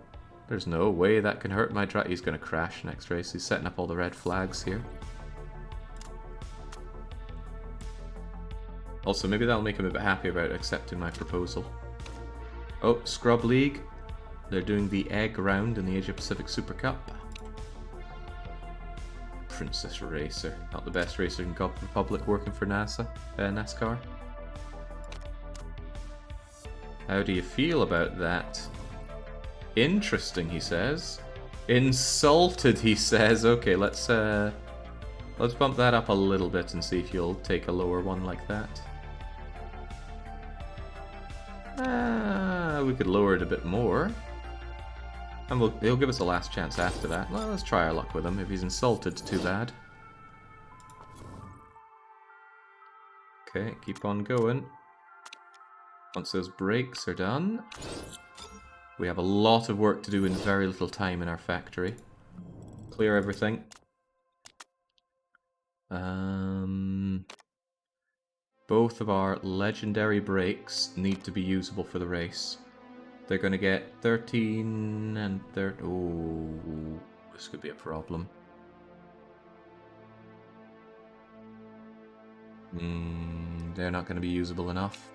There's no way that can hurt my drive. He's going to crash next race. He's setting up all the red flags here. Also, maybe that'll make him a bit happy about accepting my proposal. Oh, Scrub League. They're doing the egg round in the Asia Pacific Super Cup. Princess Racer. Not the best racer in Gulf Republic working for NASCAR. How do you feel about that? Interesting, he says. Insulted, he says. Okay, let's bump that up a little bit and see if you'll take a lower one like that. We could lower it a bit more. And he'll give us a last chance after that. Well, let's try our luck with him. If he's insulted, too bad. Okay, keep on going. Once those brakes are done, we have a lot of work to do in very little time in our factory. Clear everything. Both of our legendary brakes need to be usable for the race. They're going to get 13 and 30. Oh, this could be a problem. They're not going to be usable enough.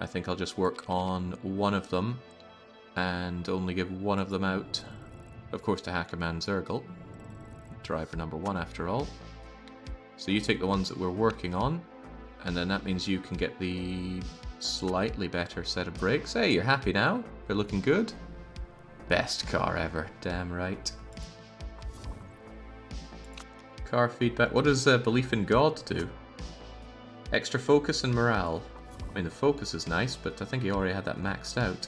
I think I'll just work on one of them and only give one of them out, of course, to Hackerman Zergle, driver number 1 after all. So you take the ones that we're working on, and then that means you can get the slightly better set of brakes. Hey, you're happy now? They're looking good? Best car ever, damn right. Car feedback. What does Belief in God do? Extra focus and morale. I mean, the focus is nice, but I think he already had that maxed out.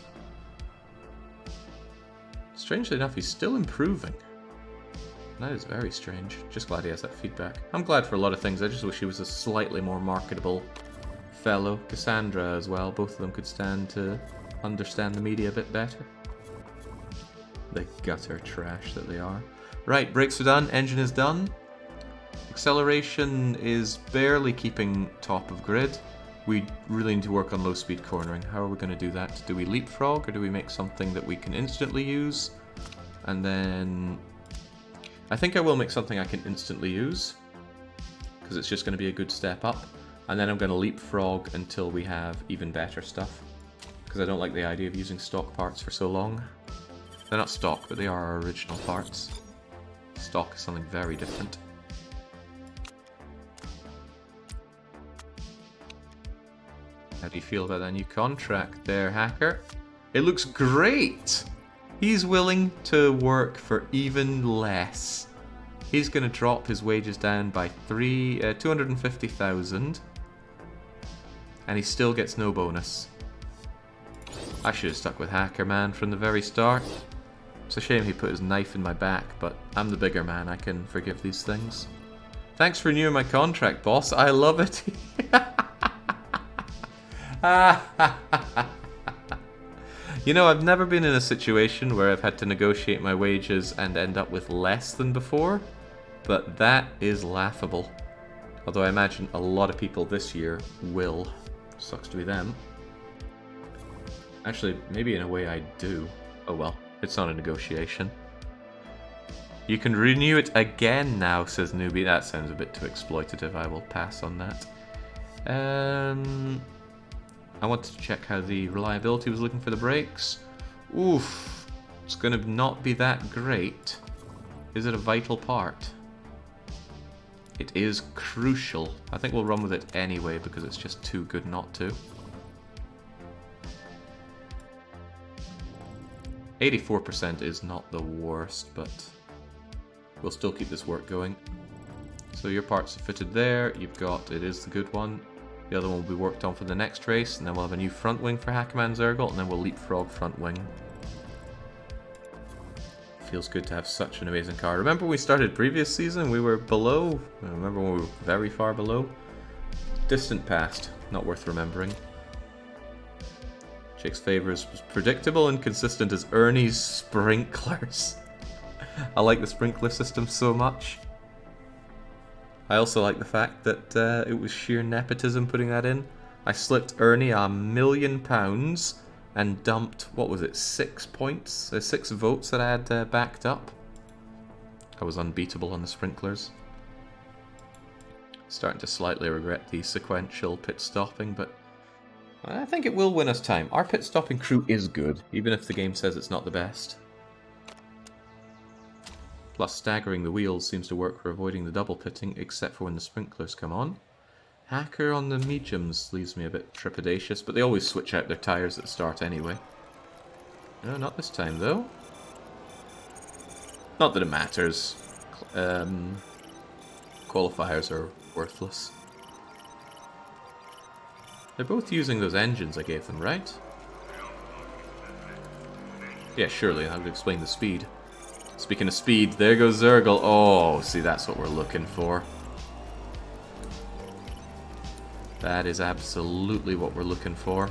Strangely enough, he's still improving. That is very strange. Just glad he has that feedback. I'm glad for a lot of things. I just wish he was a slightly more marketable fellow. Cassandra as well. Both of them could stand to understand the media a bit better. The gutter trash that they are. Right, brakes are done. Engine is done. Acceleration is barely keeping top of grid. We really need to work on low speed cornering. How are we going to do that? Do we leapfrog, or do we make something that we can instantly use? And then I think I will make something I can instantly use, because it's just going to be a good step up. And then I'm going to leapfrog until we have even better stuff, because I don't like the idea of using stock parts for so long. They're not stock, but they are our original parts. Stock is something very different. How do you feel about that new contract there, Hacker? It looks great! He's willing to work for even less. He's going to drop his wages down by 250,000. And he still gets no bonus. I should have stuck with Hacker Man from the very start. It's a shame he put his knife in my back, but I'm the bigger man, I can forgive these things. Thanks for renewing my contract, boss. I love it. You know, I've never been in a situation where I've had to negotiate my wages and end up with less than before, but that is laughable. Although I imagine a lot of people this year will. Sucks to be them. Actually, maybe in a way I do. Oh well, it's not a negotiation. You can renew it again now, says Newbie. That sounds a bit too exploitative. I will pass on that. I wanted to check how the reliability was looking for the brakes. Oof, it's going to not be that great. Is it a vital part? It is crucial. I think we'll run with it anyway because it's just too good not to. 84% is not the worst, but we'll still keep this work going. So your parts are fitted there. You've got, it is the good one. The other one will be worked on for the next race, and then we'll have a new front wing for Hackerman Zergle, and then we'll leapfrog front wing. Feels good to have such an amazing car. Remember when we started previous season, we were below? I remember when we were very far below? Distant past, not worth remembering. Jake's favours was predictable and consistent as Ernie's sprinklers. I like the sprinkler system so much. I also like the fact that it was sheer nepotism putting that in. I slipped Ernie £1 million and dumped, what was it, 6 points? 6 votes that I had backed up. I was unbeatable on the sprinklers. Starting to slightly regret the sequential pit stopping, but I think it will win us time. Our pit stopping crew is good, even if the game says it's not the best. Plus, staggering the wheels seems to work for avoiding the double pitting, except for when the sprinklers come on. Hacker on the mediums leaves me a bit trepidatious, but they always switch out their tyres at the start anyway. No, not this time, though. Not that it matters. Qualifiers are worthless. They're both using those engines I gave them, right? Yeah, surely, that would explain the speed. Speaking of speed, there goes Zergle. Oh, see, that's what we're looking for. That is absolutely what we're looking for.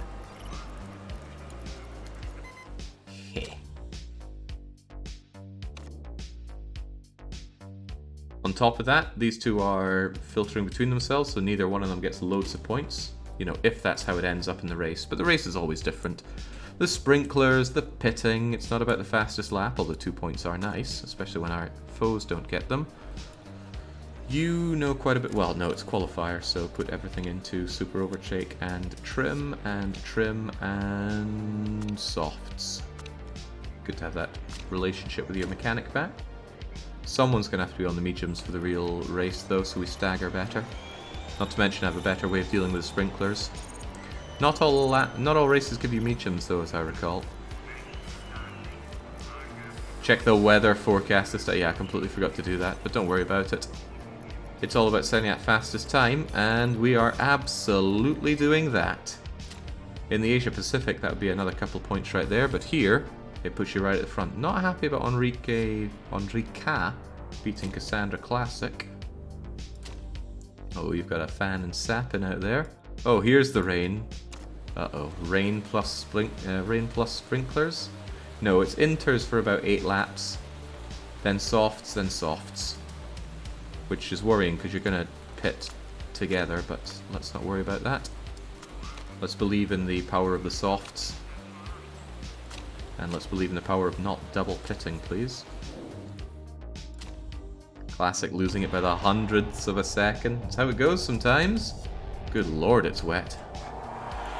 On top of that, these two are filtering between themselves, so neither one of them gets loads of points. You know, if that's how it ends up in the race. But the race is always different. The sprinklers, the pitting, it's not about the fastest lap, although 2 points are nice, especially when our foes don't get them. You know quite a bit. Well, no, it's qualifier, so put everything into super overshake and trim and softs. Good to have that relationship with your mechanic back. Someone's going to have to be on the mediums for the real race, though, so we stagger better. Not to mention have a better way of dealing with the sprinklers. Not all races give you mediums, though, as I recall. Check the weather forecast. Yeah, I completely forgot to do that, but don't worry about it. It's all about setting that fastest time, and we are absolutely doing that. In the Asia Pacific, that would be another couple points right there, but here, it puts you right at the front. Not happy about Enrica beating Cassandra Classic. Oh, you've got a fan and sapping out there. Oh, here's the rain. Uh-oh. Rain plus sprinklers? No, it's inters for about 8 laps. Then softs. Which is worrying because you're going to pit together, but let's not worry about that. Let's believe in the power of the softs. And let's believe in the power of not double pitting, please. Classic losing it by the hundredths of a second. That's how it goes sometimes. Good lord, it's wet.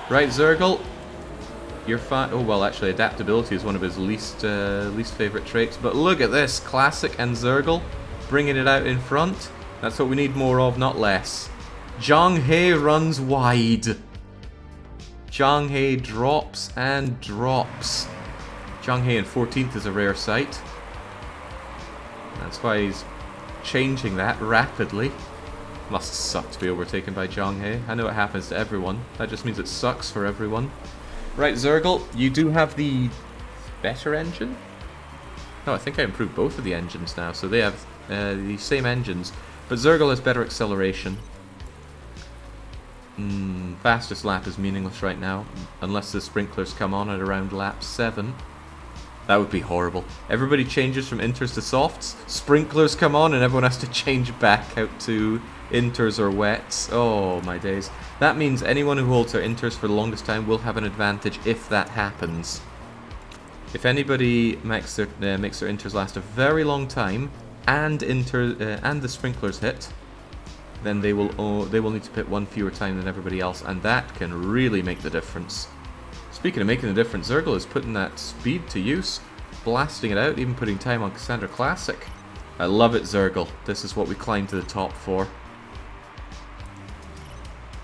Right, Zergle. You're fine. Oh, well, actually, adaptability is one of his least favorite traits. But look at this. Classic and Zergle bringing it out in front. That's what we need more of, not less. Zhang He runs wide. Zhang He drops and drops. Zhang He in 14th is a rare sight. That's why he's changing that rapidly. Must suck to be overtaken by Zhang He. I know it happens to everyone. That just means it sucks for everyone. Right, Zergle, you do have the better engine? No, I think I improved both of the engines now, so they have the same engines. But Zergle has better acceleration. Fastest lap is meaningless right now, unless the sprinklers come on at around lap 7. That would be horrible. Everybody changes from inters to softs, sprinklers come on, and everyone has to change back out to inters or wets. Oh, my days. That means anyone who holds their inters for the longest time will have an advantage if that happens. If anybody makes their inters last a very long time, and the sprinklers hit, then they will need to pit one fewer time than everybody else, and that can really make the difference. Speaking of making a difference, Zergle is putting that speed to use, blasting it out, even putting time on Cassandra Classic. I love it, Zergle. This is what we climb to the top for.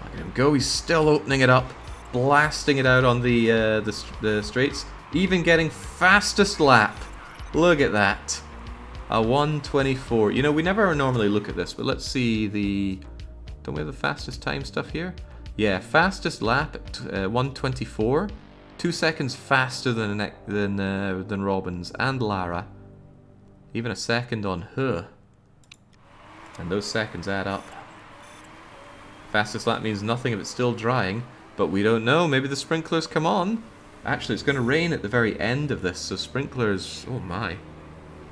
Look at him go. He's still opening it up, blasting it out on the straights, even getting fastest lap. Look at that. A 1:24. You know, we never normally look at this, but let's see the... Don't we have the fastest time stuff here? Yeah, fastest lap at 1:24. 2 seconds faster than Robbins and Lara. Even a second on her. And those seconds add up. Fastest lap means nothing if it's still drying, but we don't know. Maybe the sprinklers come on. Actually, it's going to rain at the very end of this, so sprinklers... Oh my.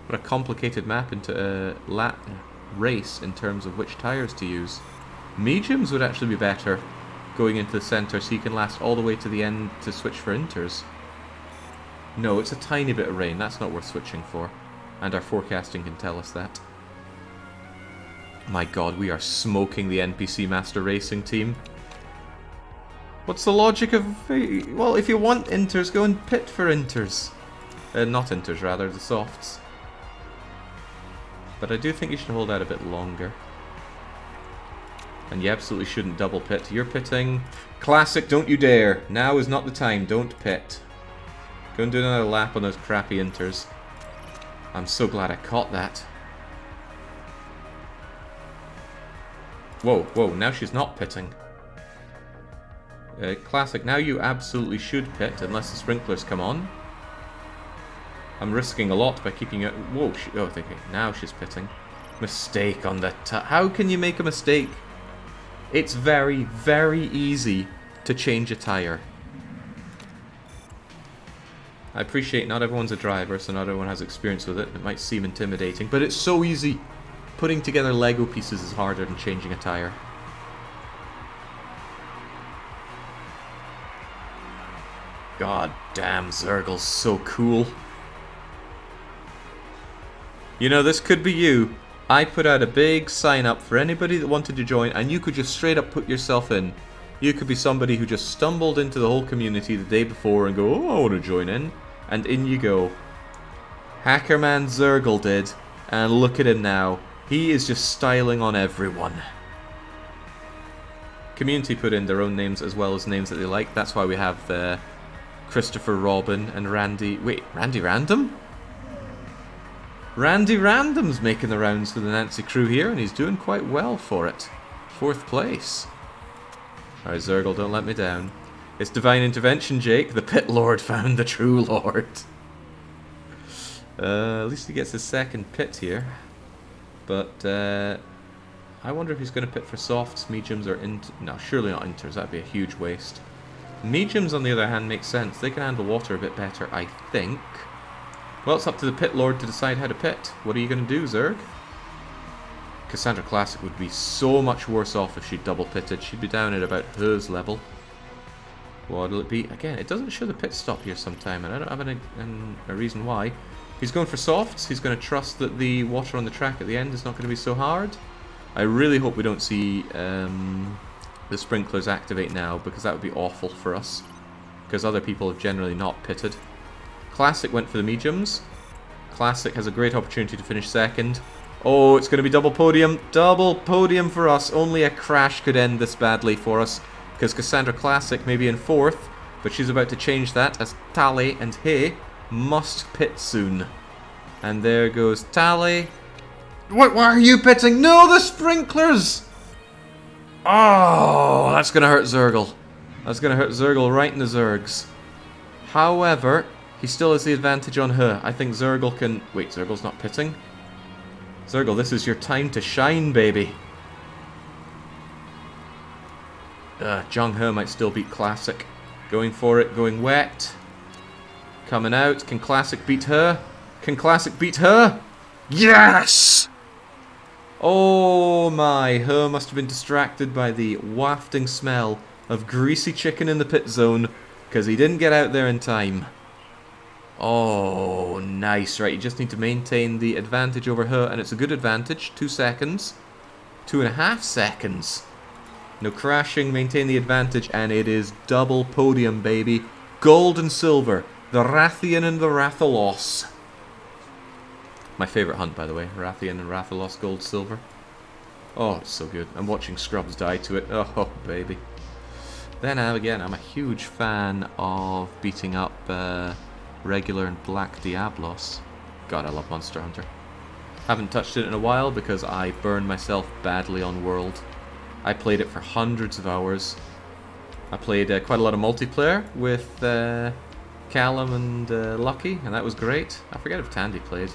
What a complicated map into a lap race in terms of which tyres to use. Mediums would actually be better going into the centre so you can last all the way to the end to switch for inters. No, it's a tiny bit of rain. That's not worth switching for. And our forecasting can tell us that. My god, we are smoking the NPC Master Racing team. What's the logic of... Well, if you want inters, go and pit for inters. Not inters, rather, the softs. But I do think you should hold out a bit longer. And you absolutely shouldn't double pit. You're pitting. Classic, don't you dare. Now is not the time. Don't pit. Go and do another lap on those crappy inters. I'm so glad I caught that. Whoa, whoa, now she's not pitting. Classic, now you absolutely should pit unless the sprinklers come on. I'm risking a lot by keeping it... Whoa, now she's pitting. Mistake on the... How can you make a mistake It's very, very easy to change a tyre. I appreciate not everyone's a driver, so not everyone has experience with it. It might seem intimidating, but it's so easy. Putting together Lego pieces is harder than changing a tyre. God damn, Zergle's so cool. You know, this could be you. I put out a big sign up for anybody that wanted to join, and you could just straight up put yourself in. You could be somebody who just stumbled into the whole community the day before and go, oh, I want to join in. And in you go. Hackerman Zergle did, and look at him now. He is just styling on everyone. Community put in their own names as well as names that they like. That's why we have Christopher Robin and Randy... Wait, Randy Random? Randy Random's making the rounds for the Nancy crew here, and he's doing quite well for it. 4th place. Alright, Zergle, don't let me down. It's divine intervention, Jake. The pit lord found the true lord. At least he gets his 2nd pit here. But, I wonder if he's going to pit for softs, mediums, or no, surely not inters. That'd be a huge waste. Mediums, on the other hand, make sense. They can handle water a bit better, I think. Well, it's up to the pit lord to decide how to pit. What are you going to do, Zerg? Cassandra Classic would be so much worse off if she double pitted. She'd be down at about hers level. What'll it be? Again, it doesn't show the pit stop here sometime, and I don't have a reason why. He's going for softs. He's going to trust that the water on the track at the end is not going to be so hard. I really hope we don't see the sprinklers activate now, because that would be awful for us. Because other people have generally not pitted. Classic went for the mediums. Classic has a great opportunity to finish 2nd. Oh, it's going to be double podium. Double podium for us. Only a crash could end this badly for us. Because Cassandra Classic may be in 4th, but she's about to change that as Tally and Hay must pit soon. And there goes Tally. Why are you pitting? No, the sprinklers! Oh, that's going to hurt Zergle. That's going to hurt Zergle right in the Zergs. However, he still has the advantage on her. I think Zergle can... Wait, Zergle's not pitting? Zergle, this is your time to shine, baby. Jung He might still beat Classic. Going for it, going wet. Coming out. Can Classic beat her? Can Classic beat her? Yes! Oh my, He must have been distracted by the wafting smell of greasy chicken in the pit zone, because he didn't get out there in time. Oh, nice. Right, you just need to maintain the advantage over her, and it's a good advantage. 2 seconds. 2.5 seconds. No crashing, maintain the advantage, and it is double podium, baby. Gold and silver. The Rathian and the Rathalos. My favourite hunt, by the way. Rathian and Rathalos, gold, silver. Oh, it's so good. I'm watching Scrubs die to it. Oh, baby. Then again, I'm a huge fan of beating up regular and black Diablos. God, I love Monster Hunter. Haven't touched it in a while because I burned myself badly on World. I played it for hundreds of hours. I played quite a lot of multiplayer with Callum and Lucky, and that was great. I forget if Tandy played.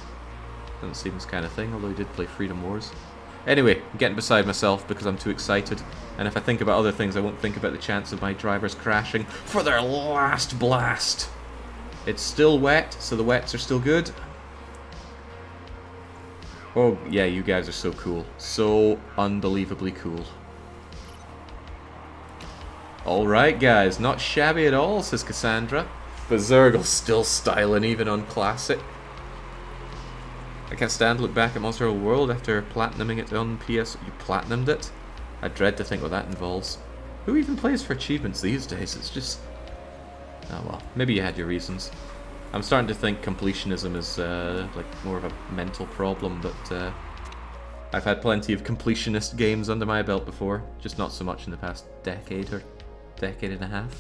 Doesn't seem his kind of thing, although he did play Freedom Wars. Anyway, I'm getting beside myself because I'm too excited. And if I think about other things, I won't think about the chance of my drivers crashing for their last blast. It's still wet, so the wets are still good. Oh, yeah, you guys are so cool. So unbelievably cool. Alright, guys, not shabby at all, says Cassandra. But Zergle's still styling, even on Classic. I can't stand to look back at Monster Hunter World after platinuming it on PS... You platinumed it? I dread to think what that involves. Who even plays for achievements these days? It's just... Oh well, maybe you had your reasons. I'm starting to think completionism is like more of a mental problem, but I've had plenty of completionist games under my belt before, just not so much in the past decade or decade and a half.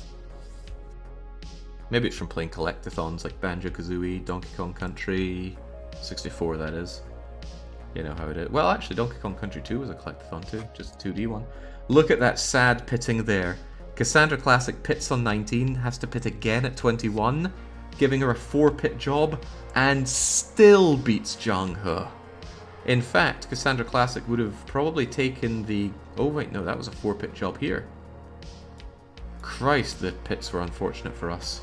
Maybe it's from playing collectathons like Banjo-Kazooie, Donkey Kong Country 64, that is. You know how it is. Well, actually, Donkey Kong Country 2 was a collectathon too, just a 2D one. Look at that sad pitting there. Cassandra Classic pits on 19, has to pit again at 21, giving her a 4-pit job, and still beats Jung He. In fact, Cassandra Classic would have probably taken the... Oh wait, no, that was a 4-pit job here. Christ, the pits were unfortunate for us.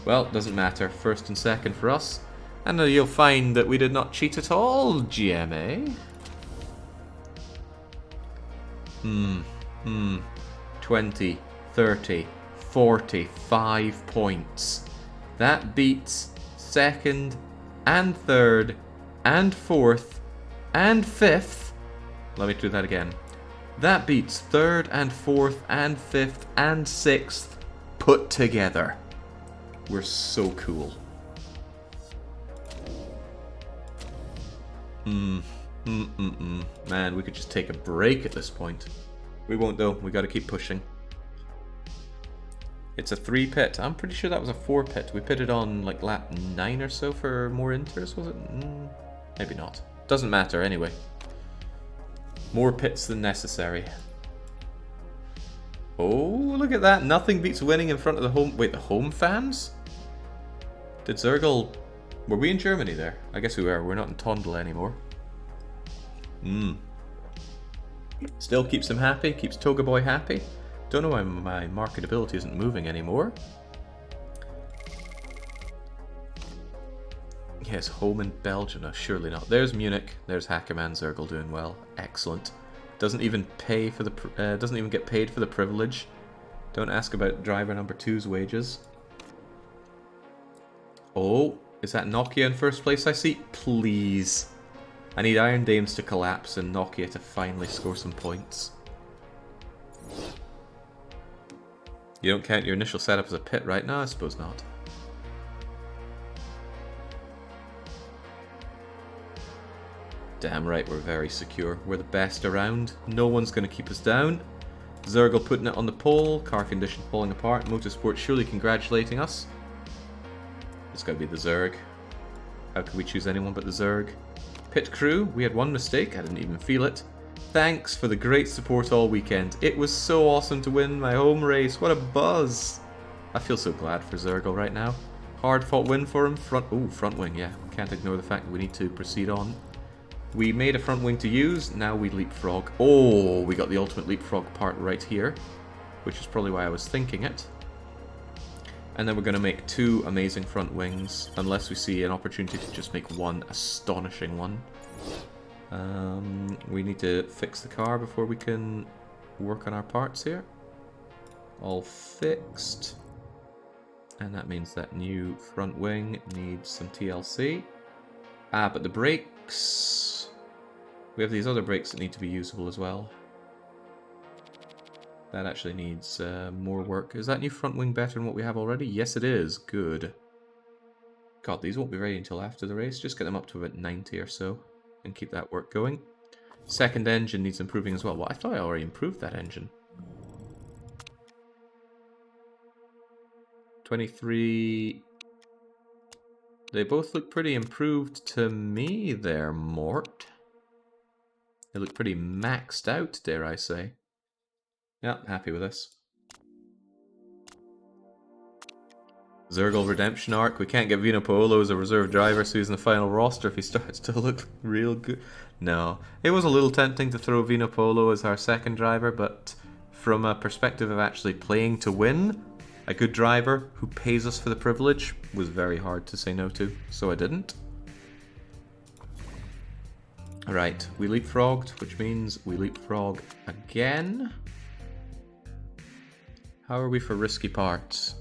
Well, doesn't matter. First and second for us. And you'll find that we did not cheat at all, GMA. 20, 30, 45 points. That beats second and third and fourth and fifth. Let me do that again. That beats third and fourth and fifth and sixth put together. We're so cool. Man, we could just take a break at this point. We won't though, we gotta keep pushing. It's a 3-pit. I'm pretty sure that was a 4-pit. We pitted on like lap 9 or so for more inters, was it? Maybe not. Doesn't matter anyway. More pits than necessary. Oh, look at that. Nothing beats winning in front of the home... Wait, the home fans? Did Zergel... Were we in Germany there? I guess we were. We're not in Tondel anymore. Still keeps him happy. Keeps Toga Boy happy. Don't know why my marketability isn't moving anymore. Yes, home in Belgium. No, surely not. There's Munich. There's Hackerman Zergel doing well. Excellent. Doesn't even pay for the doesn't even get paid for the privilege. Don't ask about driver number 2's wages. Oh, is that Nokia in first place I see? Please. I need Iron Dames to collapse and Nokia to finally score some points. You don't count your initial setup as a pit right now? I suppose not. Damn right, we're very secure. We're the best around. No one's going to keep us down. Zergel putting it on the pole. Car condition falling apart. Motorsport surely congratulating us. It's got to be the Zerg. How could we choose anyone but the Zerg? Pit crew, we had one mistake. I didn't even feel it. Thanks for the great support all weekend. It was so awesome to win my home race. What a buzz. I feel so glad for Zergel right now. Hard fought win for him. Front wing, yeah. Can't ignore the fact that we need to proceed on. We made a front wing to use, now we leapfrog. Oh, we got the ultimate leapfrog part right here, which is probably why I was thinking it. And then we're going to make 2 amazing front wings, unless we see an opportunity to just make one astonishing one. We need to fix the car before we can work on our parts here. All fixed. And that means that new front wing needs some TLC. Ah, but the brakes... We have these other brakes that need to be usable as well. That actually needs more work. Is that new front wing better than what we have already? Yes, it is. Good. God, these won't be ready until after the race. Just get them up to about 90 or so and keep that work going. Second engine needs improving as well. Well, I thought I already improved that engine. 23... They both look pretty improved to me there, Mort. They look pretty maxed out, dare I say. Yeah, happy with this. Zergel redemption arc. We can't get Vino Paolo as a reserve driver, so he's in the final roster if he starts to look real good. No. It was a little tempting to throw Vino Paolo as our second driver, but from a perspective of actually playing to win, a good driver who pays us for the privilege was very hard to say no to, so I didn't. Right, we leapfrogged, which means we leapfrog again. How are we for risky parts?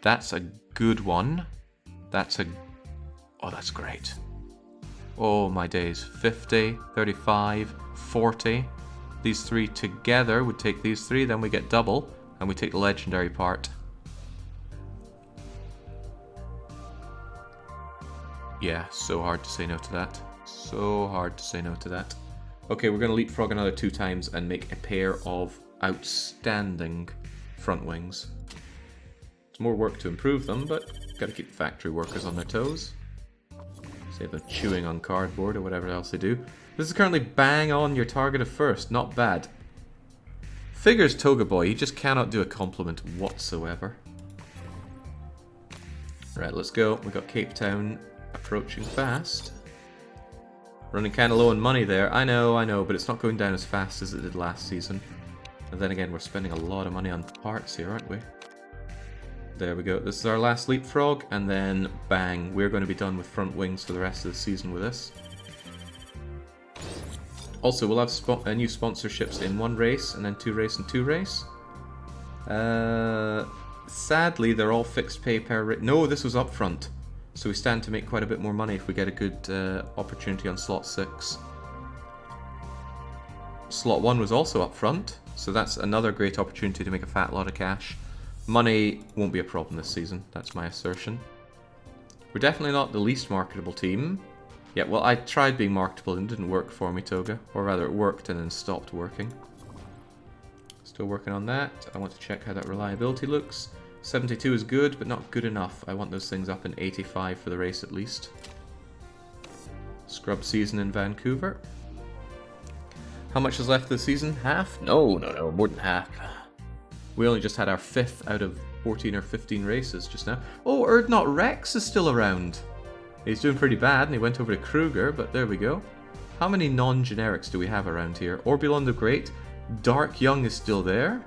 That's a good one. That's a... Oh, that's great. Oh, my days. 50, 35, 40. These 3 together would take these 3, then we get double, and we take the legendary part. Yeah, so hard to say no to that. So hard to say no to that. Okay, we're going to leapfrog another 2 times and make a pair of outstanding front wings. It's more work to improve them, but got to keep the factory workers on their toes. Save them chewing on cardboard or whatever else they do. This is currently bang on your target of first. Not bad. Figures Toga Boy, you just cannot do a compliment whatsoever. Right, let's go. We got Cape Town approaching fast. Running kind of low on money there. I know, but it's not going down as fast as it did last season. And then again, we're spending a lot of money on parts here, aren't we? There we go. This is our last leapfrog, and then bang, we're going to be done with front wings for the rest of the season with this. Also, we'll have new sponsorships in 1 race, and then 2 race and 2 race. Sadly, they're all fixed pay per race. No, this was upfront. So we stand to make quite a bit more money if we get a good opportunity on slot 6. Slot 1 was also upfront, so that's another great opportunity to make a fat lot of cash. Money won't be a problem this season, that's my assertion. We're definitely not the least marketable team. Yeah, well, I tried being marketable and it didn't work for me, Toga. Or rather, it worked and then stopped working. Still working on that. I want to check how that reliability looks. 72 is good, but not good enough. I want those things up in 85 for the race at least. Scrub season in Vancouver. How much is left of the season? Half? No, more than half. We only just had our 5th out of 14 or 15 races just now. Oh, Erdnot Rex is still around. He's doing pretty bad, and he went over to Kruger, but there we go. How many non-generics do we have around here? Orbulon the Great. Dark Young is still there.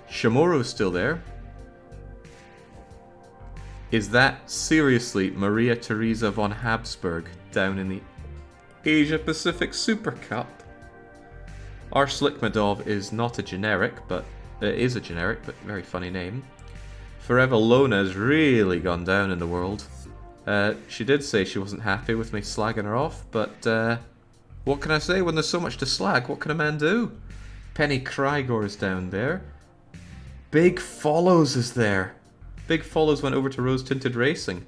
Shamoro is still there. Is that seriously Maria Theresa von Habsburg down in the Asia Pacific Super Cup? Our Slickmadov is not a generic, but it is a generic, but very funny name. Forever Lona has really gone down in the world. She did say she wasn't happy with me slagging her off, but what can I say when there's so much to slag? What can a man do? Penny Krygor is down there. Big Follows is there. Big Follows went over to Rose Tinted Racing.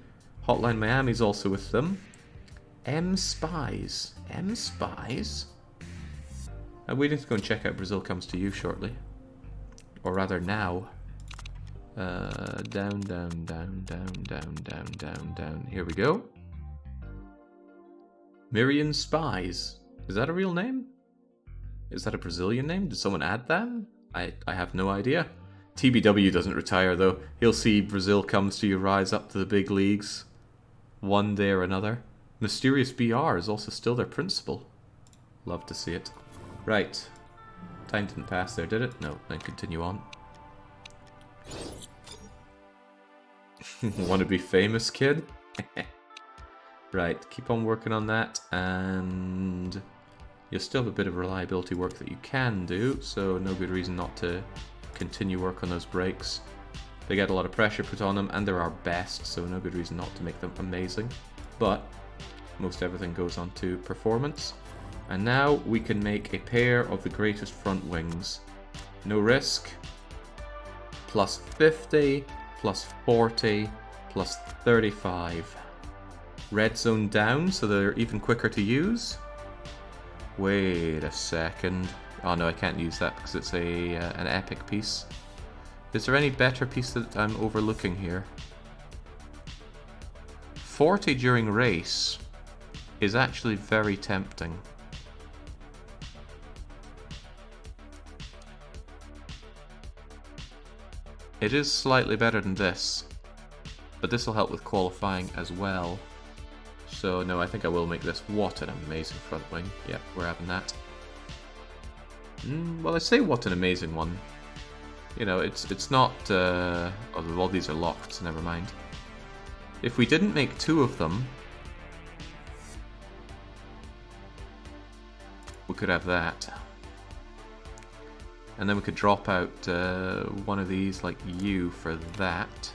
Hotline Miami's also with them. M Spies. M Spies? We need to go and check out Brazil Comes to You shortly. Or rather now. Down. Here we go. Miriam Spies. Is that a real name? Is that a Brazilian name? Did someone add that? I have no idea. TBW doesn't retire though. He'll see Brazil Comes to You rise up to the big leagues one day or another. Mysterious BR is also still their principal. Love to see it. Right. Time didn't pass there, did it? No, then continue on. Want to be famous, kid? Right, keep on working on that, and you'll still have a bit of reliability work that you can do, so no good reason not to continue work on those brakes. They get a lot of pressure put on them, and they're our best, so no good reason not to make them amazing. But most everything goes on to performance. And now we can make a pair of the greatest front wings. No risk. Plus 50, plus 40, plus 35. Red zone down, so they're even quicker to use. Wait a second. Oh no, I can't use that because it's an epic piece. Is there any better piece that I'm overlooking here? 40 during race is actually very tempting. It is slightly better than this, but this will help with qualifying as well. So no, I think I will make this. What an amazing front wing. Yep, we're having that. Well, I say what an amazing one. You know, it's not... oh, all these are locked, so never mind. If we didn't make 2 of them, we could have that. And then we could drop out one of these like you for that.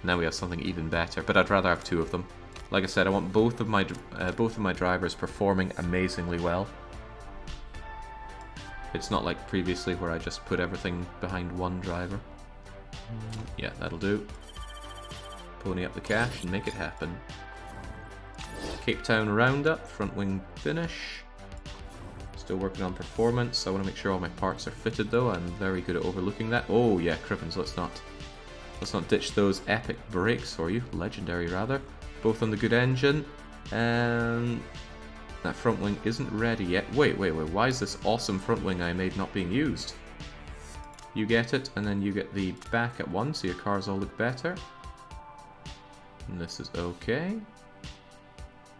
Now we have something even better, but I'd rather have 2 of them. Like I said, I want both of my drivers performing amazingly well. It's not like previously where I just put everything behind one driver. Yeah, that'll do. Pony up the cash and make it happen. Cape Town Roundup, front wing finish. Still working on performance. I want to make sure all my parts are fitted though. I'm very good at overlooking that. Oh yeah, Crippins, let's not ditch those epic brakes for you. Legendary rather. Both on the good engine. And that front wing isn't ready yet. Wait. Why is this awesome front wing I made not being used? You get it, and then you get the back at 1, so your cars all look better. And this is okay.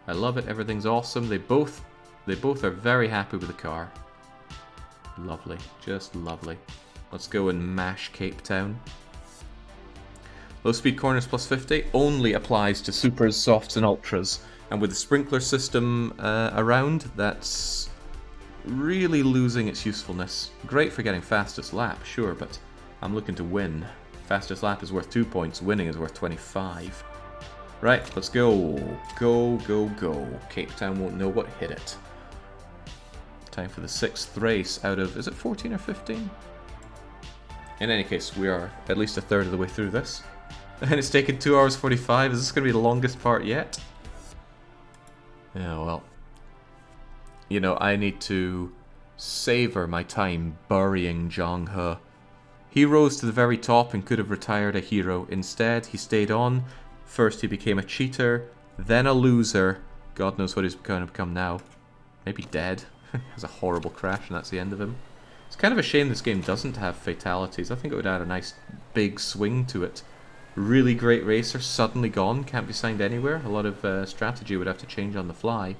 I love it. Everything's awesome. They both are very happy with the car. Lovely. Just lovely. Let's go and mash Cape Town. Low speed corners plus 50 only applies to supers, softs and ultras. And with the sprinkler system around, that's really losing its usefulness. Great for getting fastest lap, sure, but I'm looking to win. Fastest lap is worth 2 points, winning is worth 25. Right, let's go. Go, go, go. Cape Town won't know what hit it. Time for the 6th race out of, is it 14 or 15? In any case, we are at least a third of the way through this. And it's taken 2 hours 45. Is this going to be the longest part yet? Yeah, well. You know, I need to savor my time burying Zhang He. He rose to the very top and could have retired a hero. Instead, he stayed on. First, he became a cheater, then a loser. God knows what he's going to become now. Maybe dead. Has a horrible crash, and that's the end of him. It's kind of a shame this game doesn't have fatalities. I think it would add a nice big swing to it. Really great racer, suddenly gone, can't be signed anywhere. A lot of strategy would have to change on the fly.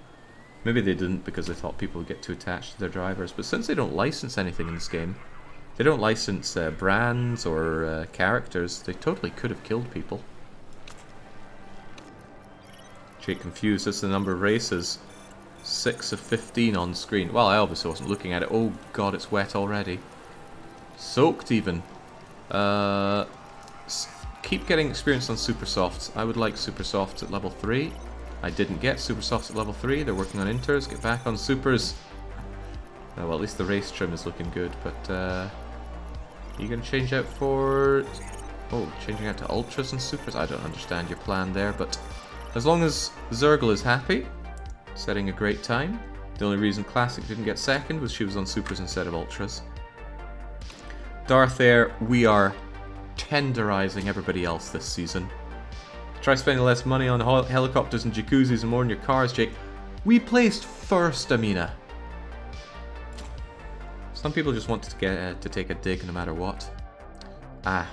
Maybe they didn't because they thought people would get too attached to their drivers. But since they don't license anything in this game, they don't license brands or characters, they totally could have killed people. Get confused, that's the number of races. 6 of 15 on screen. Well, I obviously wasn't looking at it. Oh god, it's wet already. Soaked even. Keep getting experience on super softs. I would like super softs at level 3. I didn't get super softs at level 3. They're working on inters. Get back on supers. Oh, well, at least the race trim is looking good, but are you going to change out for... Oh, changing out to ultras and supers? I don't understand your plan there, but as long as Zergle is happy, setting a great time. The only reason Classic didn't get second was she was on supers instead of ultras. Darth Air, we are tenderizing everybody else this season. Try spending less money on helicopters and jacuzzis and more on your cars, Jake. We placed first, Amina. Some people just want to get to take a dig no matter what.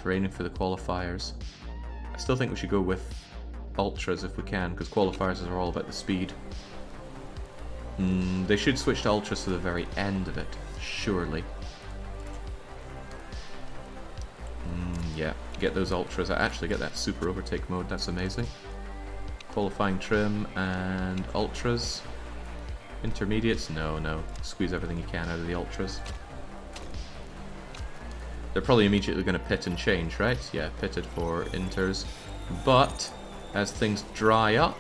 Raining for the qualifiers. I still think we should go with ultras if we can, because qualifiers are all about the speed. They should switch to ultras to the very end of it, surely. Yeah, get those ultras. I actually get that super overtake mode, that's amazing. Qualifying trim and ultras. Intermediates, no. Squeeze everything you can out of the ultras. They're probably immediately going to pit and change, right? Yeah, pitted for inters. But as things dry up,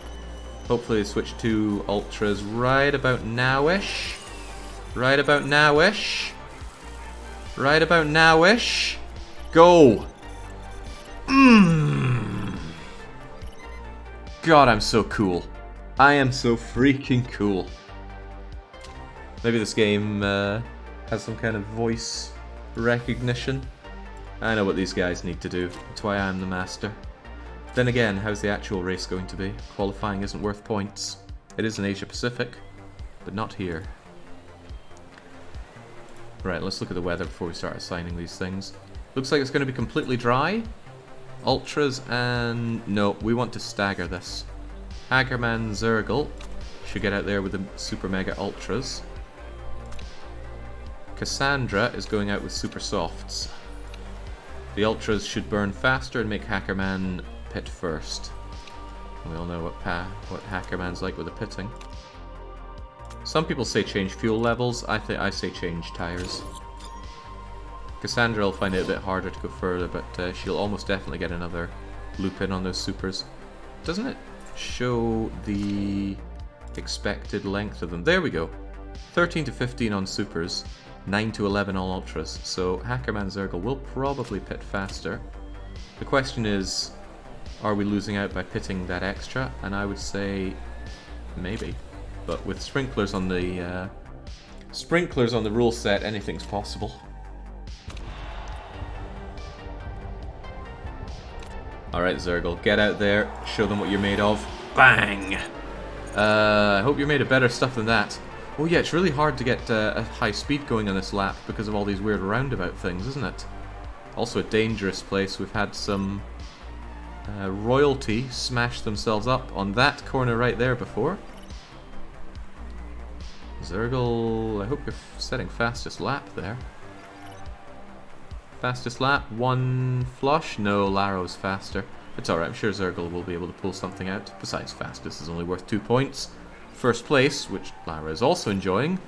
hopefully they switch to ultras right about now-ish. Right about now-ish. Right about now-ish. Go! God, I'm so cool. I am so freaking cool. Maybe this game has some kind of voice recognition. I know what these guys need to do. That's why I'm the master. Then again, how's the actual race going to be? Qualifying isn't worth points. It is in Asia Pacific, but not here. Right, let's look at the weather before we start assigning these things. Looks like it's going to be completely dry. Ultras and... no, we want to stagger this. Hagerman Zergle should get out there with the Super Mega Ultras. Cassandra is going out with Super Softs. The Ultras should burn faster and make Hackerman pit first. We all know what Hackerman's like with the pitting. Some people say change fuel levels. I say change tires. Cassandra will find it a bit harder to go further, but she'll almost definitely get another loop in on those supers. Doesn't it show the expected length of them? There we go. 13 to 15 on supers, 9 to 11 on ultras. So Hackerman Zergle will probably pit faster. The question is, are we losing out by pitting that extra? And I would say maybe. But with sprinklers on the rule set, anything's possible. Alright, Zergle, get out there, show them what you're made of. Bang! I hope you're made of better stuff than that. Oh yeah, it's really hard to get a high speed going on this lap because of all these weird roundabout things, isn't it? Also a dangerous place. We've had some royalty smash themselves up on that corner right there before. Zergle, I hope you're setting fastest lap there. Fastest lap, 1 flush. No, Laro's faster. It's alright, I'm sure Zergle will be able to pull something out. Besides, fastest is only worth 2 points. First place, which Lara is also enjoying,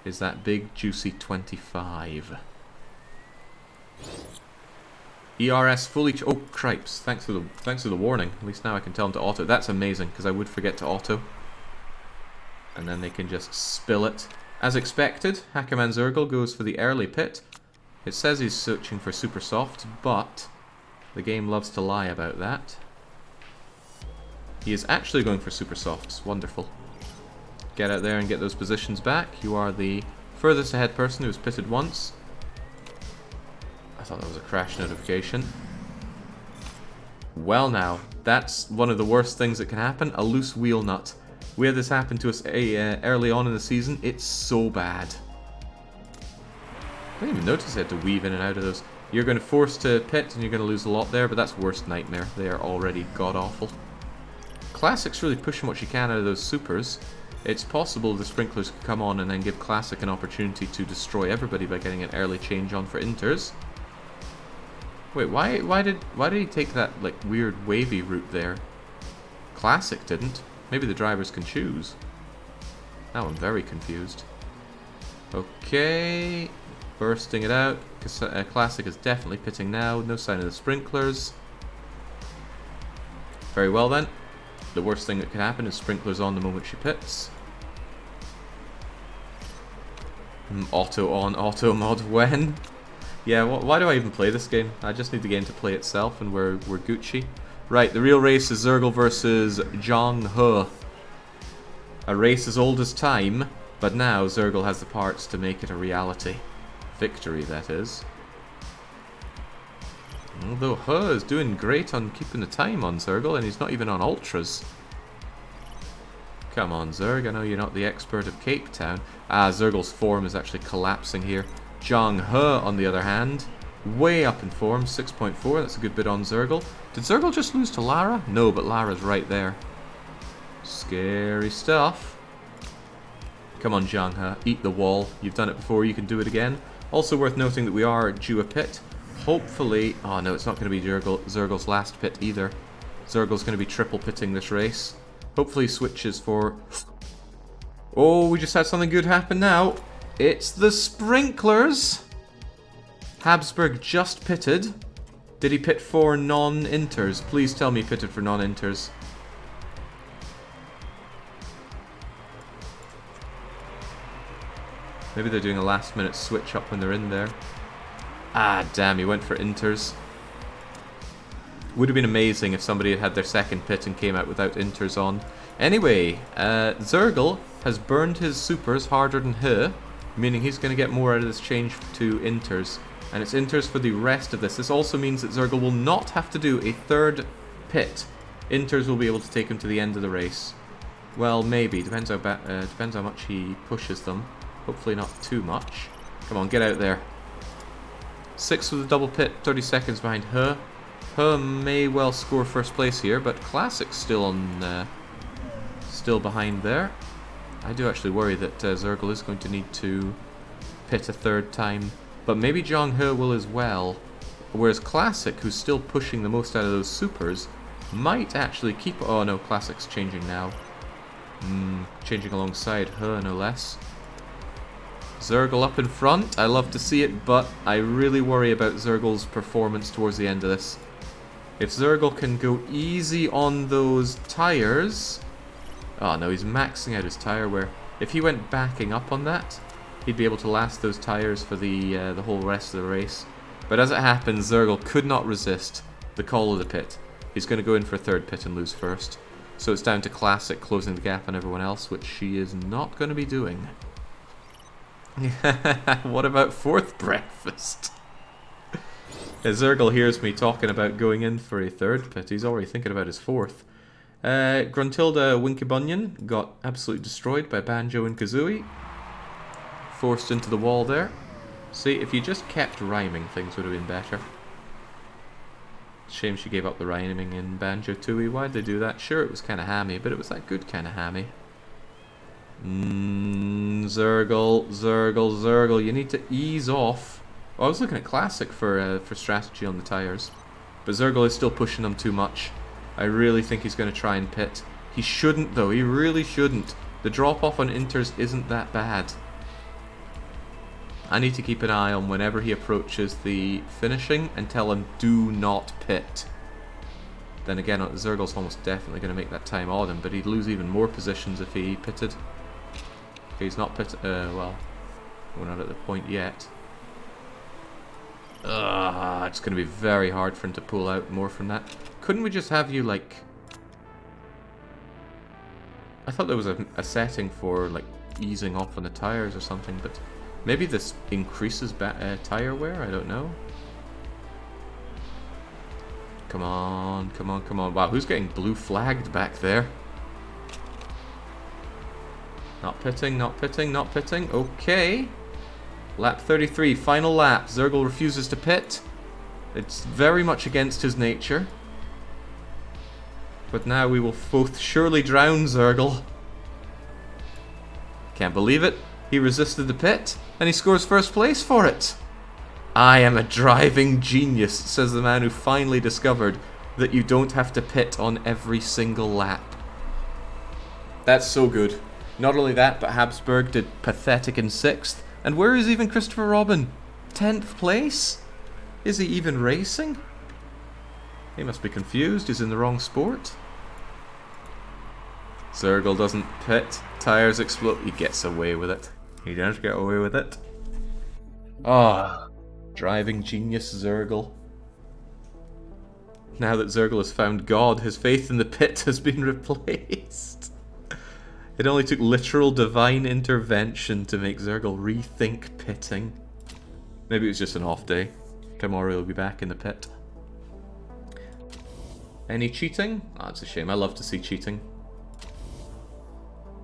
is that big juicy 25. ERS fully oh cripes, thanks for the warning. At least now I can tell them to auto. That's amazing, because I would forget to auto. And then they can just spill it. As expected, Hackerman Zergle goes for the early pit. It says he's searching for super soft, but the game loves to lie about that. He is actually going for super softs. Wonderful. Get out there and get those positions back. You are the furthest ahead person who's pitted once. I thought that was a crash notification. Well now, that's one of the worst things that can happen. A loose wheel nut. We had this happen to us early on in the season. It's so bad. I didn't even notice I had to weave in and out of those. You're going to force to pit and you're going to lose a lot there, but that's worst nightmare. They are already god-awful. Classic's really pushing what she can out of those supers. It's possible the sprinklers could come on and then give Classic an opportunity to destroy everybody by getting an early change on for Inters. Wait, why did he take that like weird wavy route there? Classic didn't. Maybe the drivers can choose. Now I'm very confused. Okay, bursting it out. Classic is definitely pitting now. No sign of the sprinklers. Very well then. The worst thing that can happen is sprinklers on the moment she pits. Auto on, auto mod when? Yeah, why do I even play this game? I just need the game to play itself and we're Gucci. Right, the real race is Zergle versus Zhang He. A race as old as time, but now Zergle has the parts to make it a reality. Victory, that is. Although He is doing great on keeping the time on Zergle, and he's not even on ultras. Come on, Zerg, I know you're not the expert of Cape Town. Zergle's form is actually collapsing here. Zhang He, on the other hand, way up in form, 6.4, that's a good bit on Zergle. Did Zergle just lose to Lara? No, but Lara's right there. Scary stuff. Come on, Zhang He, eat the wall. You've done it before, you can do it again. Also worth noting that we are due a pit. Hopefully... Oh no, it's not going to be Zergle's last pit either. Zergle's going to be triple pitting this race. Hopefully switches for... Oh, we just had something good happen now. It's the sprinklers! Habsburg just pitted. Did he pit for non-inters? Please tell me he pitted for non-inters. Maybe they're doing a last minute switch up when they're in there. Damn, he went for inters. Would have been amazing if somebody had had their second pit and came out without inters on. Anyway, Zergle has burned his supers harder than He, meaning he's going to get more out of this change to inters. And it's inters for the rest of this. This also means that Zergle will not have to do a third pit. Inters will be able to take him to the end of the race. Well, maybe. Depends how much he pushes them. Hopefully not too much. Come on, get out there. 6 with a double pit, 30 seconds behind He. He may well score first place here, but Classic's still on, still behind there. I do actually worry that Zergle is going to need to pit a third time, but maybe Zhang He will as well. Whereas Classic, who's still pushing the most out of those supers, might actually keep... Oh no, Classic's changing now. Changing alongside He, no less. Zergle up in front. I love to see it, but I really worry about Zergle's performance towards the end of this. If Zergle can go easy on those tires... Oh no, he's maxing out his tire wear. If he went backing up on that, he'd be able to last those tires for the whole rest of the race. But as it happens, Zergle could not resist the call of the pit. He's going to go in for a third pit and lose first. So it's down to Classic closing the gap on everyone else, which she is not going to be doing. What about fourth breakfast? Zergle hears me talking about going in for a third pit. He's already thinking about his fourth. Gruntilda Winkybunyan got absolutely destroyed by Banjo and Kazooie. Forced into the wall there. See, if you just kept rhyming, things would have been better. Shame she gave up the rhyming in Banjo-Tooie. Why'd they do that? Sure, it was kind of hammy, but it was that good kind of hammy. on, Zergle, Zergle, Zergle. You need to ease off. Oh, I was looking at Classic for strategy on the tyres. But Zergle is still pushing them too much. I really think he's going to try and pit. He shouldn't, though. He really shouldn't. The drop-off on Inters isn't that bad. I need to keep an eye on whenever he approaches the finishing and tell him, do not pit. Then again, Zergle's almost definitely going to make that time on him, but he'd lose even more positions if he pitted. Okay, he's not pitted. Well, we're not at the point yet. It's going to be very hard for him to pull out more from that. Couldn't we just have you, like... I thought there was a setting for, like, easing off on the tyres or something, but... Maybe this increases tyre wear? I don't know. Come on, come on, come on. Wow, who's getting blue flagged back there? Not pitting, not pitting, not pitting. Okay. Lap 33, final lap. Zergle refuses to pit. It's very much against his nature. But now we will both surely drown Zergle. Can't believe it. He resisted the pit, and he scores first place for it. I am a driving genius, says the man who finally discovered that you don't have to pit on every single lap. That's so good. Not only that, but Habsburg did pathetic in 6th. And where is even Christopher Robin? 10th place? Is he even racing? He must be confused. He's in the wrong sport. Zergle doesn't pit. Tires explode. He gets away with it. He does get away with it. Ah, driving genius Zergle. Now that Zergle has found God, his faith in the pit has been replaced. It only took literal divine intervention to make Zergle rethink pitting. Maybe it was just an off day. Tomorrow he'll be back in the pit. Any cheating? Oh, it's a shame. I love to see cheating.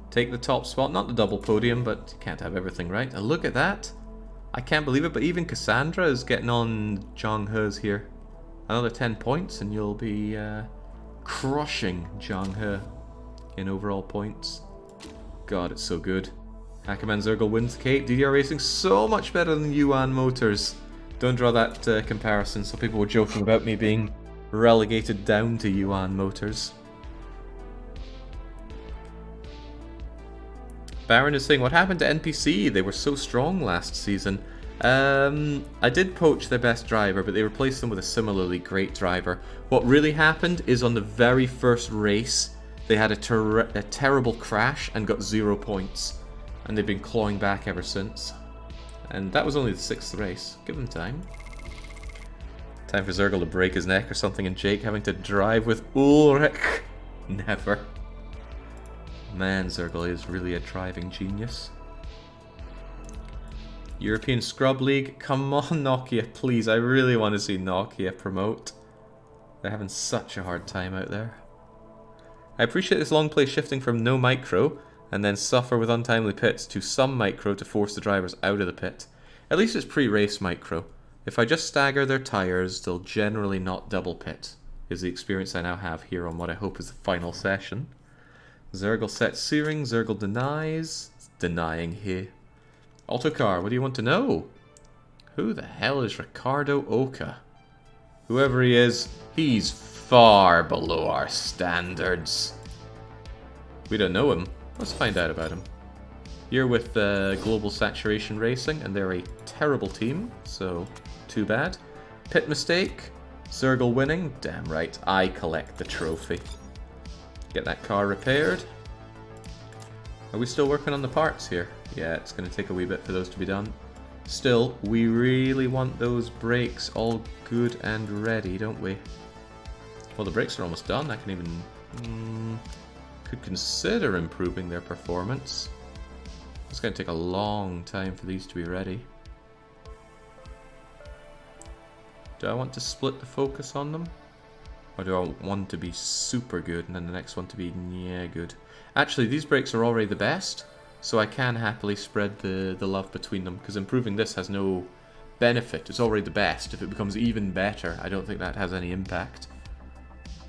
Take the top spot. Not the double podium, but you can't have everything right. And look at that. I can't believe it, but even Cassandra is getting on Zhang He's here. Another 10 points and you'll be crushing Zhang He in overall points. God, it's so good. Ackerman Zergle wins Kate. DDR Racing so much better than Yuan Motors. Don't draw that comparison. So people were joking about me being relegated down to Yuan Motors. Baron is saying, what happened to NPC? They were so strong last season. I did poach their best driver, but they replaced them with a similarly great driver. What really happened is on the very first race, they had a terrible crash and got 0 points. And they've been clawing back ever since. And that was only the 6th race. Give them time. Time for Zergle to break his neck or something, and Jake having to drive with Ulrich. Never. Man, Zergle is really a driving genius. European Scrub League. Come on, Nokia, please. I really want to see Nokia promote. They're having such a hard time out there. I appreciate this long play shifting from no micro and then suffer with untimely pits to some micro to force the drivers out of the pit. At least it's pre-race micro. If I just stagger their tyres, they'll generally not double pit, is the experience I now have here on what I hope is the final session. Zergle sets Searing, Zergle denies. It's denying here. Autocar, what do you want to know? Who the hell is Ricardo Oka? Whoever he is, he's far below our standards. We don't know him. Let's find out about him. You're with Global Saturation Racing, and they're a terrible team, so too bad. Pit mistake. Zergle winning. Damn right, I collect the trophy. Get that car repaired. Are we still working on the parts here? Yeah, it's going to take a wee bit for those to be done. Still, we really want those brakes all good and ready, don't we? Well, the brakes are almost done. I can even... could consider improving their performance. It's going to take a long time for these to be ready. Do I want to split the focus on them? Or do I want to be super good and then the next one to be yeah good? Actually, these brakes are already the best, so I can happily spread the love between them, because improving this has no benefit. It's already the best. If it becomes even better, I don't think that has any impact.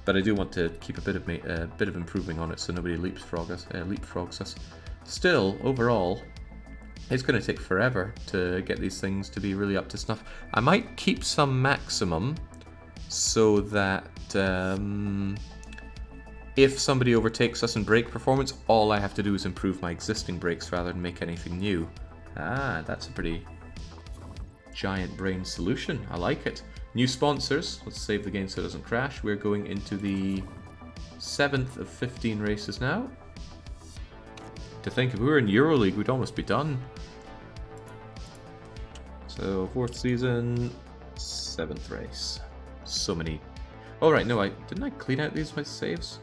But I do want to keep a bit of improving on it so nobody leapfrogs us. Still, overall, It's going to take forever to get these things to be really up to snuff. I might keep some maximum so that if somebody overtakes us in brake performance, all I have to do is improve my existing brakes rather than make anything new. Ah, that's a pretty giant brain solution. I like it. New sponsors. Let's save the game so it doesn't crash. We're going into the 7th of 15 races now. To think, if we were in EuroLeague, we'd almost be done. So, 4th season, 7th race. So many. Oh right, no, didn't I clean out these my saves?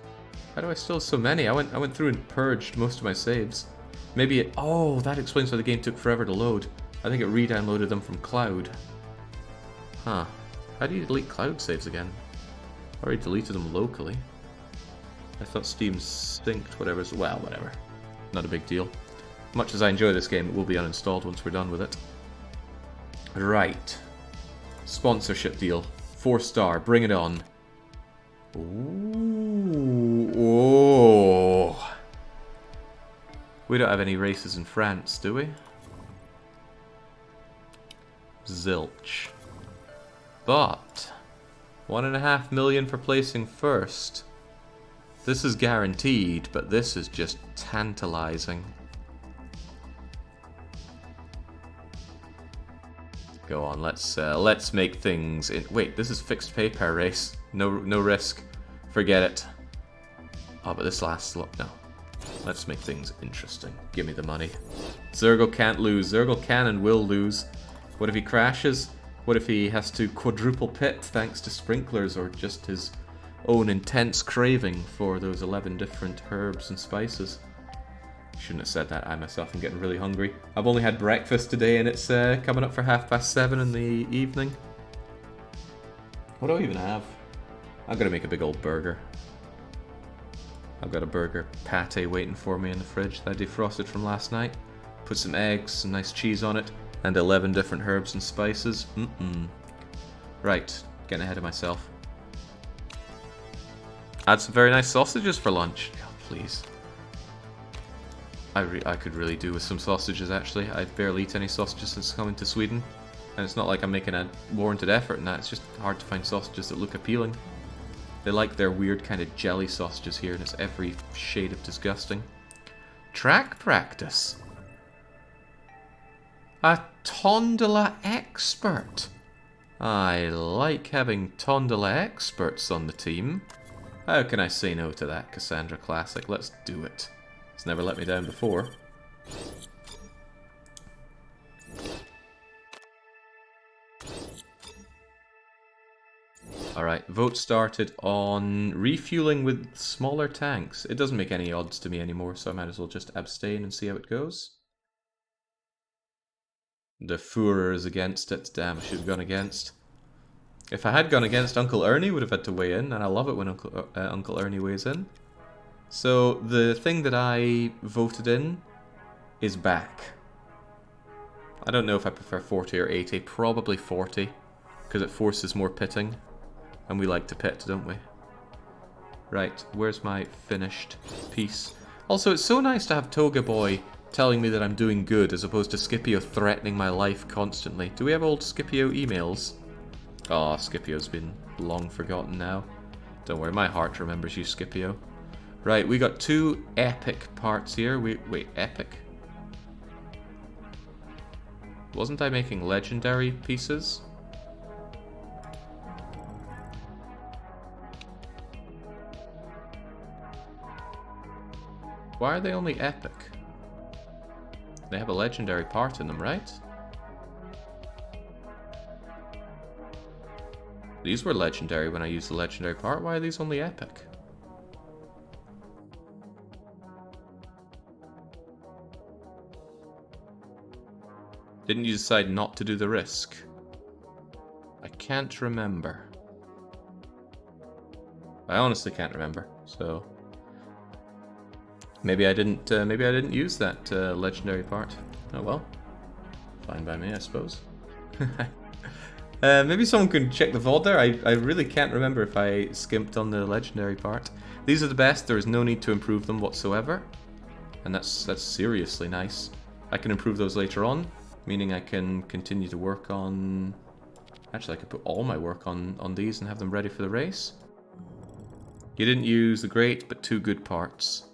How do I still have so many? I went through and purged most of my saves. Maybe it. Oh, that explains why the game took forever to load. I think it re-downloaded them from cloud. Huh. How do you delete cloud saves again? I already deleted them locally. I thought Steam synced whatever's. Well, whatever. Not a big deal. Much as I enjoy this game, it will be uninstalled once we're done with it. Right. Sponsorship deal. 4-star. Bring it on. Ooh. Oh. We don't have any races in France, do we? Zilch. But 1.5 million for placing first. This is guaranteed, but this is just tantalizing. Go on, let's make things. Wait, this is fixed pay per race. No risk. Forget it. Oh, but this lasts long. No. Let's make things interesting. Give me the money. Zergo can't lose. Zergo can and will lose. What if he crashes? What if he has to quadruple pit thanks to sprinklers or just his own intense craving for those 11 different herbs and spices? Shouldn't have said that. I myself am getting really hungry. I've only had breakfast today and it's coming up for 7:30 in the evening. What do I even have? I'm gonna make a big old burger. I've got a burger pate waiting for me in the fridge that I defrosted from last night. Put some eggs, some nice cheese on it, and 11 different herbs and spices. Right, getting ahead of myself. Add some very nice sausages for lunch. Oh, please. I could really do with some sausages, actually. I barely eat any sausages since coming to Sweden. And it's not like I'm making a warranted effort in that. It's just hard to find sausages that look appealing. They like their weird kind of jelly sausages here, and it's every shade of disgusting. Track practice. A Tondola expert. I like having Tondola experts on the team. How can I say no to that, Cassandra Classic? Let's do it. It's never let me down before. Alright, vote started on refueling with smaller tanks. It doesn't make any odds to me anymore, so I might as well just abstain and see how it goes. The Führer is against it. Damn, I should have gone against. If I had gone against, Uncle Ernie would have had to weigh in, and I love it when Uncle Ernie weighs in. So, the thing that I voted in is back. I don't know if I prefer 40 or 80. Probably 40, because it forces more pitting. And we like to pit, don't we? Right, where's my finished piece? Also, it's so nice to have Toga Boy telling me that I'm doing good, as opposed to Scipio threatening my life constantly. Do we have old Scipio emails? Oh, Scipio's been long forgotten now. Don't worry, my heart remembers you, Scipio. Right, we got 2 epic parts here. Wait, epic? Wasn't I making legendary pieces? Why are they only epic? They have a legendary part in them, right? These were legendary when I used the legendary part. Why are these only epic? Didn't you decide not to do the risk? I can't remember. I honestly can't remember, so... Maybe I didn't use that legendary part. Oh well. Fine by me, I suppose. Maybe someone can check the VOD there. I really can't remember if I skimped on the legendary part. These are the best. There is no need to improve them whatsoever. And that's seriously nice. I can improve those later on, meaning I can continue to work on... Actually, I could put all my work on these and have them ready for the race. You didn't use the great but 2 good parts.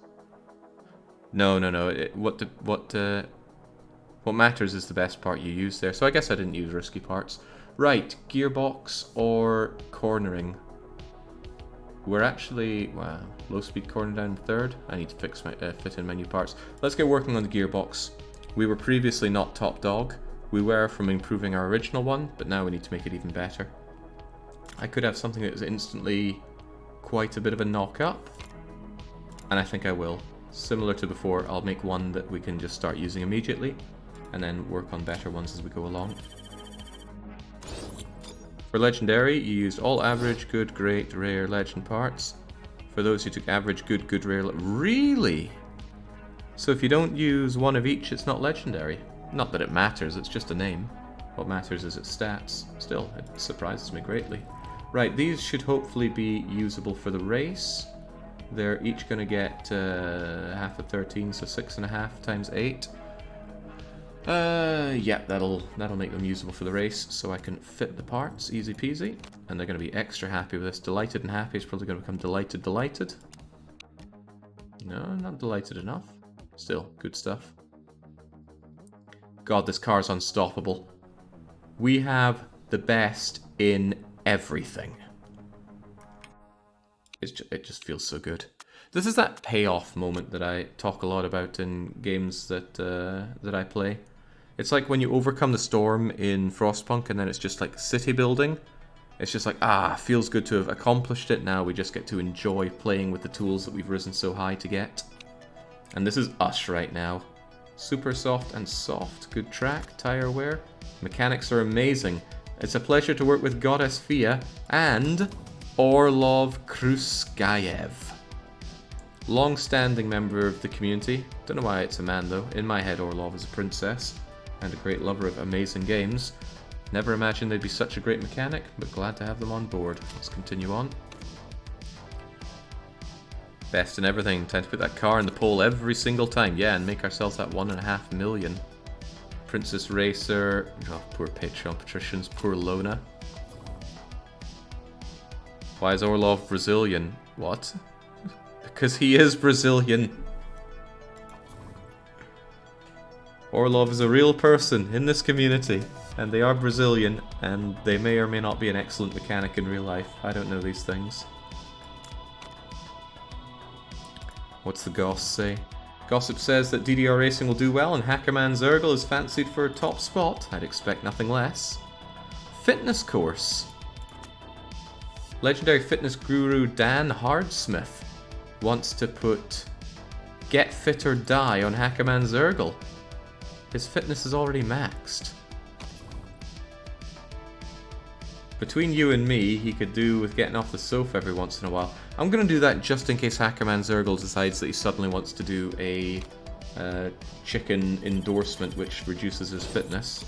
No. What matters is the best part you use there. So I guess I didn't use risky parts. Right, gearbox or cornering. We're actually, wow, low speed corner down 3rd. I need to fix my fit in my new parts. Let's get working on the gearbox. We were previously not top dog. We were from improving our original one, but now we need to make it even better. I could have something that is instantly quite a bit of a knock up, and I think I will. Similar to before, I'll make one that we can just start using immediately, and then work on better ones as we go along. For legendary, you used all average, good, great, rare, legend parts. For those who took average, good, good, rare, really? So if you don't use one of each, it's not legendary. Not that it matters, it's just a name. What matters is its stats. Still, it surprises me greatly. Right, these should hopefully be usable for the race. They're each going to get half of 13, so 6.5 times 8. Yeah, that'll make them usable for the race, so I can fit the parts, easy peasy. And they're going to be extra happy with this. Delighted and happy is probably going to become delighted, delighted. No, not delighted enough. Still, good stuff. God, this car's unstoppable. We have the best in everything. It just feels so good. This is that payoff moment that I talk a lot about in games that I play. It's like when you overcome the storm in Frostpunk and then it's just like city building. It's just like, feels good to have accomplished it. Now we just get to enjoy playing with the tools that we've risen so high to get. And this is us right now. Super soft and soft, good track, tire wear. Mechanics are amazing. It's a pleasure to work with Goddess Fia and Orlov Kruskayev. Long-standing member of the community. Don't know why it's a man though. In my head, Orlov is a princess and a great lover of amazing games. Never imagined they'd be such a great mechanic, but glad to have them on board. Let's continue on. Best in everything. Time to put that car in the pole every single time. Yeah, and make ourselves that 1.5 million. Princess Racer. Oh, poor Patreon patricians. Poor Lona. Why is Orlov Brazilian? What? Because he is Brazilian. Orlov is a real person in this community, and they are Brazilian, and they may or may not be an excellent mechanic in real life. I don't know these things. What's the goss say? Gossip says that DDR Racing will do well and Hackerman Zergel is fancied for a top spot. I'd expect nothing less. Fitness course. Legendary fitness guru Dan Hardsmith wants to put Get Fit or Die on Hackerman Zergel. His fitness is already maxed. Between you and me, he could do with getting off the sofa every once in a while. I'm going to do that just in case Hackerman Zergel decides that he suddenly wants to do a chicken endorsement which reduces his fitness.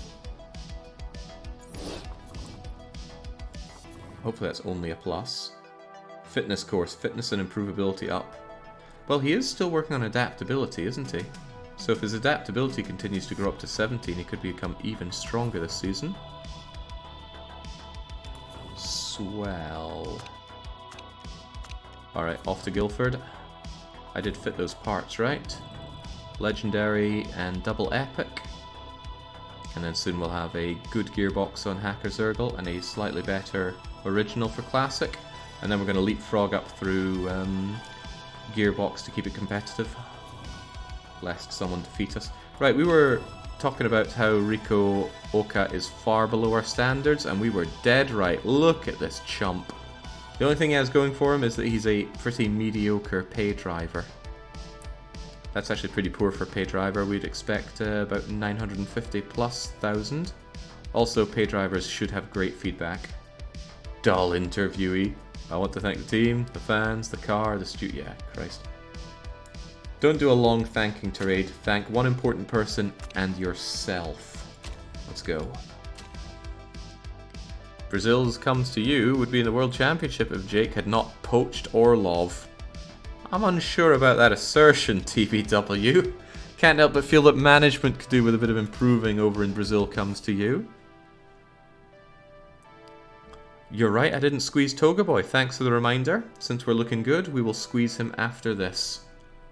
Hopefully that's only a plus. Fitness course, fitness and improvability up. Well, he is still working on adaptability, isn't he? So if his adaptability continues to grow up to 17, he could become even stronger this season. Swell. Alright, off to Guildford. I did fit those parts, right? Legendary and double epic. And then soon we'll have a good gearbox on Hacker Zergel and a slightly better original for Classic. And then we're going to leapfrog up through gearbox to keep it competitive, lest someone defeat us. Right, we were talking about how Rico Oka is far below our standards, and we were dead right. Look at this chump. The only thing he has going for him is that he's a pretty mediocre pay driver. That's actually pretty poor for pay driver. We'd expect about 950 plus thousand. Also, pay drivers should have great feedback. Dull interviewee. I want to thank the team, the fans, the car, the studio. Yeah, Christ. Don't do a long thanking tirade. Thank one important person and yourself. Let's go. Brazil's comes to you would be in the World Championship if Jake had not poached Orlov. I'm unsure about that assertion, TBW. Can't help but feel that management could do with a bit of improving over in Brazil comes to you. You're right, I didn't squeeze Toga Boy. Thanks for the reminder. Since we're looking good, we will squeeze him after this.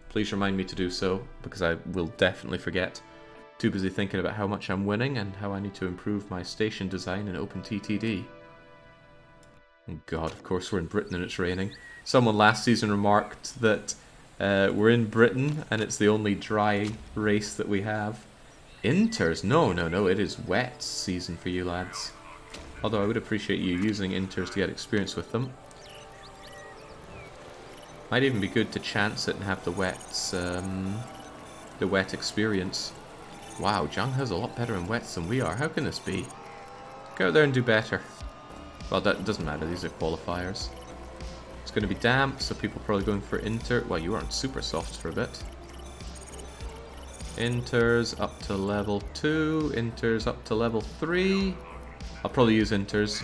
Please remind me to do so, because I will definitely forget. Too busy thinking about how much I'm winning and how I need to improve my station design in OpenTTD. Oh God, of course we're in Britain and it's raining. Someone last season remarked that we're in Britain and it's the only dry race that we have. Inters? No, it is wet season for you lads. Although I would appreciate you using inters to get experience with them. Might even be good to chance it and have the wet experience. Wow, Zhang has a lot better in wets than we are. How can this be? Go out there and do better. Well, that doesn't matter. These are qualifiers. It's going to be damp, so people are probably going for inter. Well, you aren't super soft for a bit. Inters up to level 2. Inters up to level 3. I'll probably use inters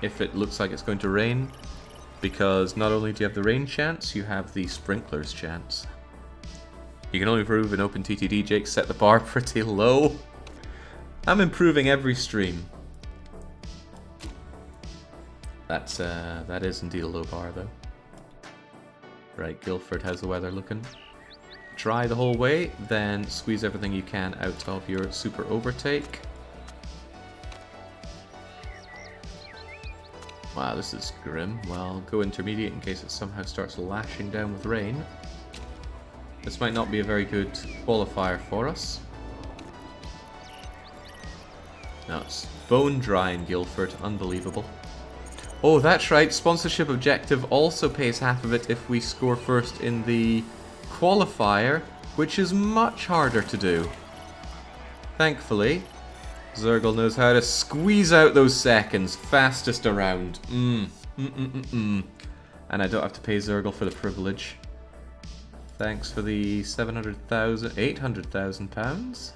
if it looks like it's going to rain. Because not only do you have the rain chance, you have the sprinklers chance. You can only improve in OpenTTD. Jake set the bar pretty low. I'm improving every stream. That is indeed a low bar though. Right, Guildford, how's the weather looking? Dry the whole way, then squeeze everything you can out of your super overtake. Wow, this is grim. Well, go intermediate in case it somehow starts lashing down with rain. This might not be a very good qualifier for us. No, it's bone dry in Guildford. Unbelievable. Oh, that's right. Sponsorship objective also pays half of it if we score first in the qualifier, which is much harder to do. Thankfully, Zergle knows how to squeeze out those seconds. Fastest around. And I don't have to pay Zergle for the privilege. Thanks for the 800,000 pounds.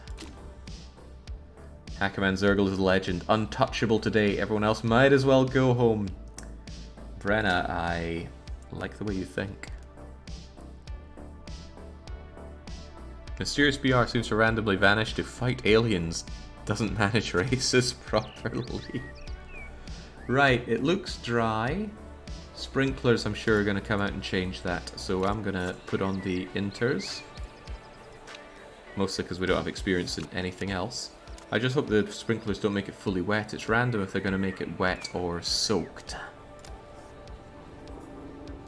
Hackerman Zergle is a legend. Untouchable today. Everyone else might as well go home. Brenna, I like the way you think. Mysterious BR seems to randomly vanish to fight aliens. Doesn't manage races properly. Right, it looks dry. Sprinklers, I'm sure, are going to come out and change that. So I'm going to put on the inters. Mostly because we don't have experience in anything else. I just hope the sprinklers don't make it fully wet. It's random if they're going to make it wet or soaked.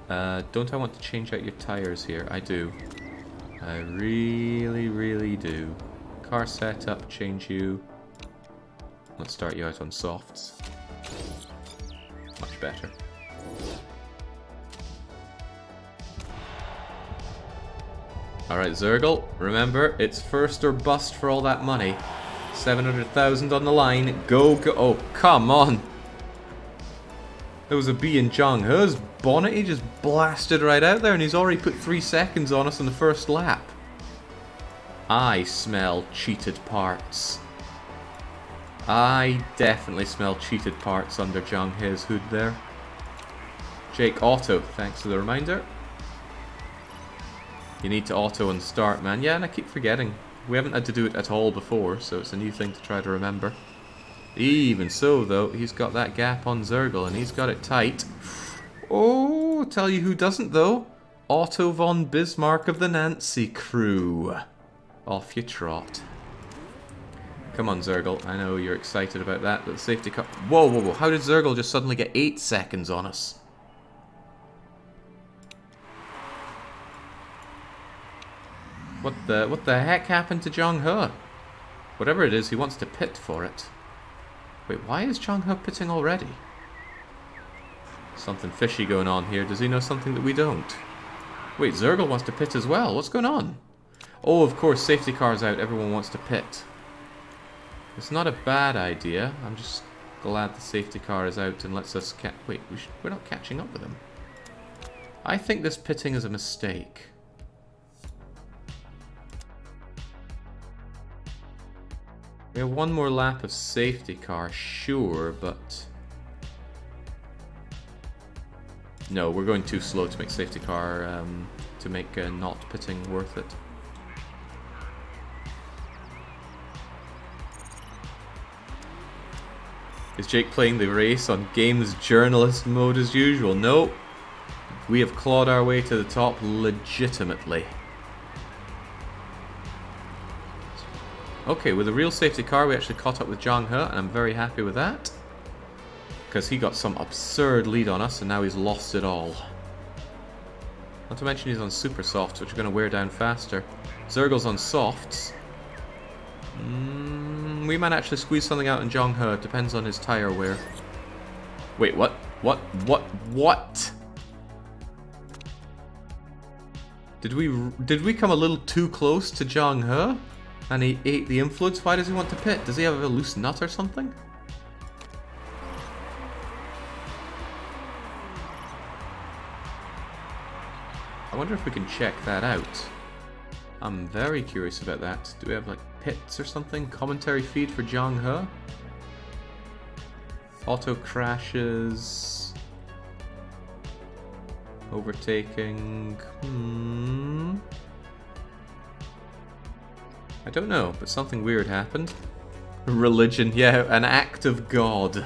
Don't I want to change out your tires here? I do. I really do. Car setup, change you. Let's start you out on softs. Much better. Alright, Zergle, remember, it's first or bust for all that money. 700,000 on the line. Go. Oh, come on. There was a B in Zhang He's bonnet. He just blasted right out there and he's already put 3 seconds on us in the first lap. I smell cheated parts. I definitely smell cheated parts under Zhang He's hood there. Jake, auto. Thanks for the reminder. You need to auto and start, man. Yeah, and I keep forgetting. We haven't had to do it at all before, so it's a new thing to try to remember. Even so, though, he's got that gap on Zergle, and he's got it tight. Oh, tell you who doesn't, though. Otto von Bismarck of the Nancy crew. Off you trot. Come on, Zergle. I know you're excited about that, but the safety car... Whoa. How did Zergle just suddenly get 8 seconds on us? What the heck happened to Zhang He? Whatever it is, he wants to pit for it. Wait, why is Zhang He pitting already? Something fishy going on here. Does he know something that we don't? Wait, Zergle wants to pit as well. What's going on? Oh, of course, safety car's out. Everyone wants to pit. It's not a bad idea. I'm just glad the safety car is out and lets us wait, we're not catching up with him. I think this pitting is a mistake. We have one more lap of safety car, sure, but... No, we're going too slow to make safety car, to make not pitting worth it. Is Jake playing the race on games journalist mode as usual? No. We have clawed our way to the top legitimately. Okay, with a real safety car, we actually caught up with Zhang He, and I'm very happy with that. Because he got some absurd lead on us, and now he's lost it all. Not to mention he's on super softs, which are going to wear down faster. Zergle's on softs. We might actually squeeze something out in Zhang He. Depends on his tire wear. Wait, what? What? Did we come a little too close to Zhang He? And he ate the influence? Why does he want to pit? Does he have a loose nut or something? I wonder if we can check that out. I'm very curious about that. Do we have like pits or something? Commentary feed for Zhang He? Auto crashes. Overtaking. I don't know, but something weird happened. Religion, yeah, an act of God.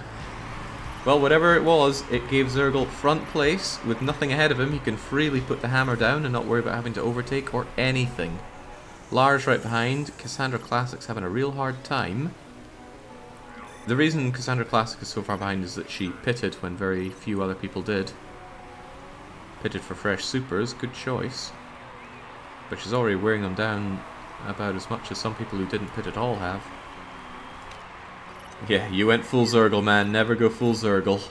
Well, whatever it was, it gave Zergle front place. With nothing ahead of him, he can freely put the hammer down and not worry about having to overtake or anything. Lars right behind. Cassandra Classic's having a real hard time. The reason Cassandra Classic is so far behind is that she pitted when very few other people did. Pitted for fresh supers, good choice. But she's already wearing them down about as much as some people who didn't pit at all have. Yeah, you went full Zergle, man. Never go full Zergle.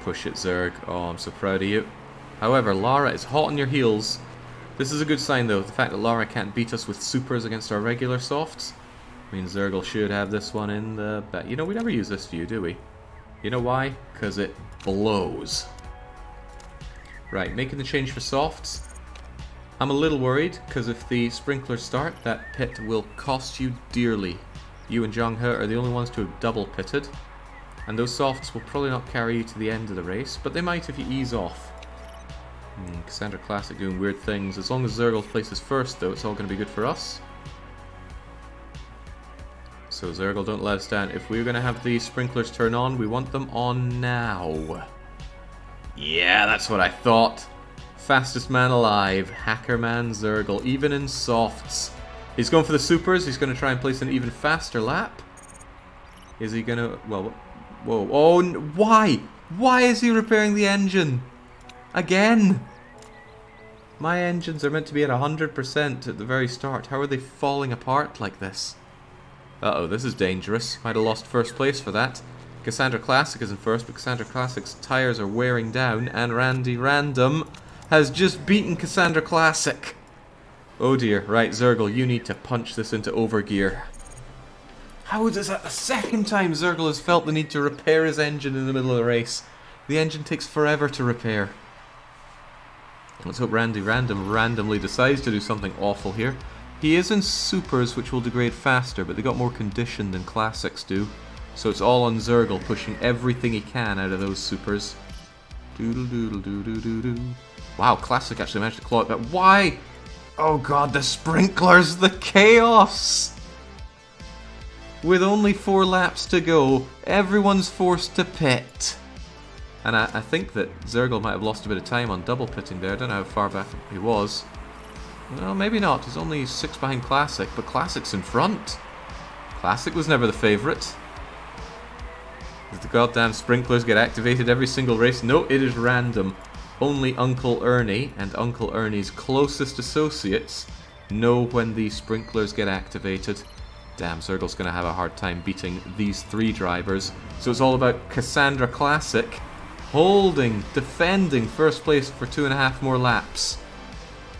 Push it, Zerg. Oh, I'm so proud of you. However, Lara is hot on your heels. This is a good sign, though. The fact that Lara can't beat us with supers against our regular softs means Zergle should have this one in the back. You know, we never use this view, do we? You know why? Because it blows. Right, making the change for softs. I'm a little worried, because if the sprinklers start, that pit will cost you dearly. You and Zhang He are the only ones to have double pitted, and those softs will probably not carry you to the end of the race, but they might if you ease off. Cassandra Classic doing weird things. As long as Zergle places first, though, it's all going to be good for us. So Zergle, don't let us down. If we're going to have the sprinklers turn on, we want them on now. Yeah, that's what I thought. Fastest man alive, Hackerman Zergle, even in softs. He's going for the supers, he's going to try and place an even faster lap. Is he going to... well, whoa, oh, why? Why is he repairing the engine? Again? My engines are meant to be at 100% at the very start. How are they falling apart like this? Uh-oh, this is dangerous. Might have lost first place for that. Cassandra Classic is in first, but Cassandra Classic's tires are wearing down, and Randy Random has just beaten Cassandra Classic. Oh dear, right, Zergle, you need to punch this into overgear. How is that the second time Zergle has felt the need to repair his engine in the middle of the race? The engine takes forever to repair. Let's hope Randy Random randomly decides to do something awful here. He is in supers, which will degrade faster, but they got more condition than classics do. So it's all on Zergle, pushing everything he can out of those supers. Doodle doodle doodle doodle. Wow, classic actually managed to claw it, but why? Oh god, the sprinklers, the chaos! With only 4 laps to go, everyone's forced to pit. And I think that Zergle might have lost a bit of time on double pitting there. I don't know how far back he was. Well, maybe not. He's only 6 behind Classic, but Classic's in front. Classic was never the favourite. Does the goddamn sprinklers get activated every single race? No, it is random. Only Uncle Ernie and Uncle Ernie's closest associates know when the sprinklers get activated. Damn, Zergle's going to have a hard time beating these 3 drivers. So it's all about Cassandra Classic holding, defending first place for 2.5 more laps.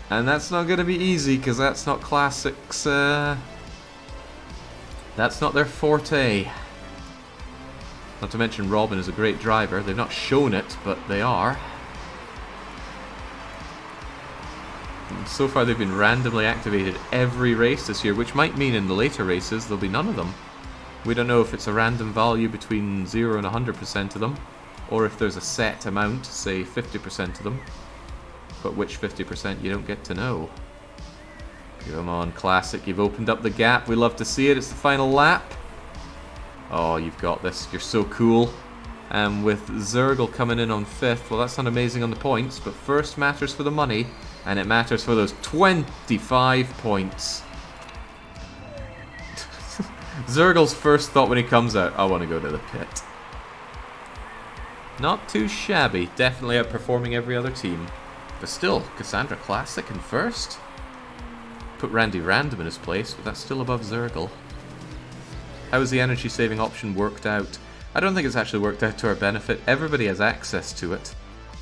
And that's not going to be easy, because that's not Classic's, that's not their forte. Not to mention Robin is a great driver. They've not shown it, but they are. And so far they've been randomly activated every race this year, which might mean in the later races there'll be none of them. We don't know if it's a random value between 0 and 100% of them, or if there's a set amount, say 50% of them. But which 50% you don't get to know. Come on, Classic, you've opened up the gap. We love to see it. It's the final lap. Oh, you've got this. You're so cool. And with Zergle coming in on 5th, well, that's not amazing on the points, but first matters for the money, and it matters for those 25 points. Zergle's first thought when he comes out, I want to go to the pit. Not too shabby, definitely outperforming every other team. But still, Cassandra Classic in first. Put Randy Random in his place, but that's still above Zergle. How has the energy saving option worked out? I don't think it's actually worked out to our benefit. Everybody has access to it.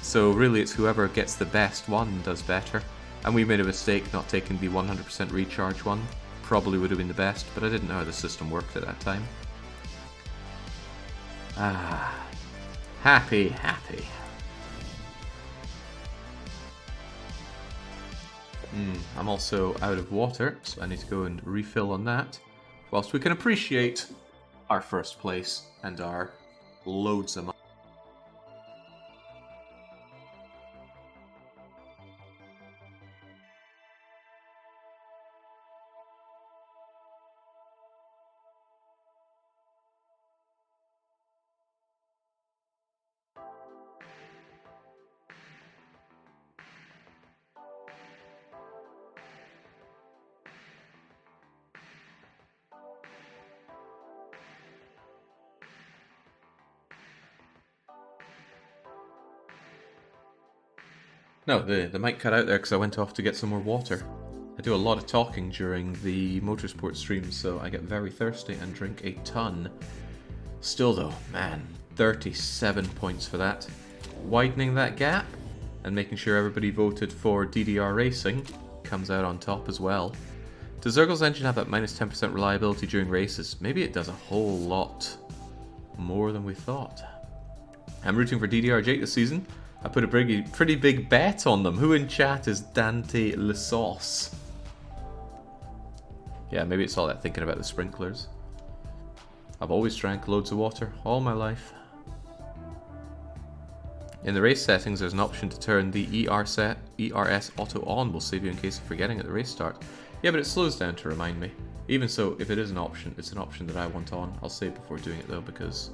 So really it's whoever gets the best one does better. And we made a mistake not taking the 100% recharge one. Probably would have been the best, but I didn't know how the system worked at that time. Ah, happy, happy. I'm also out of water, so I need to go and refill on that. Whilst we can appreciate our first place and our loads of money. No, the mic cut out there because I went off to get some more water. I do a lot of talking during the Motorsport streams, so I get very thirsty and drink a ton. Still though, man, 37 points for that. Widening that gap and making sure everybody voted for DDR Racing comes out on top as well. Does Zergle's engine have that minus 10% reliability during races? Maybe it does a whole lot more than we thought. I'm rooting for DDR Jake this season. I put a pretty big bet on them. Who in chat is Dante Lesauce? Yeah, maybe it's all that thinking about the sprinklers. I've always drank loads of water all my life. In the race settings, there's an option to turn the ERS auto on. Will save you in case of forgetting at the race start. Yeah, but it slows down to remind me. Even so, if it is an option, it's an option that I want on. I'll save before doing it though, because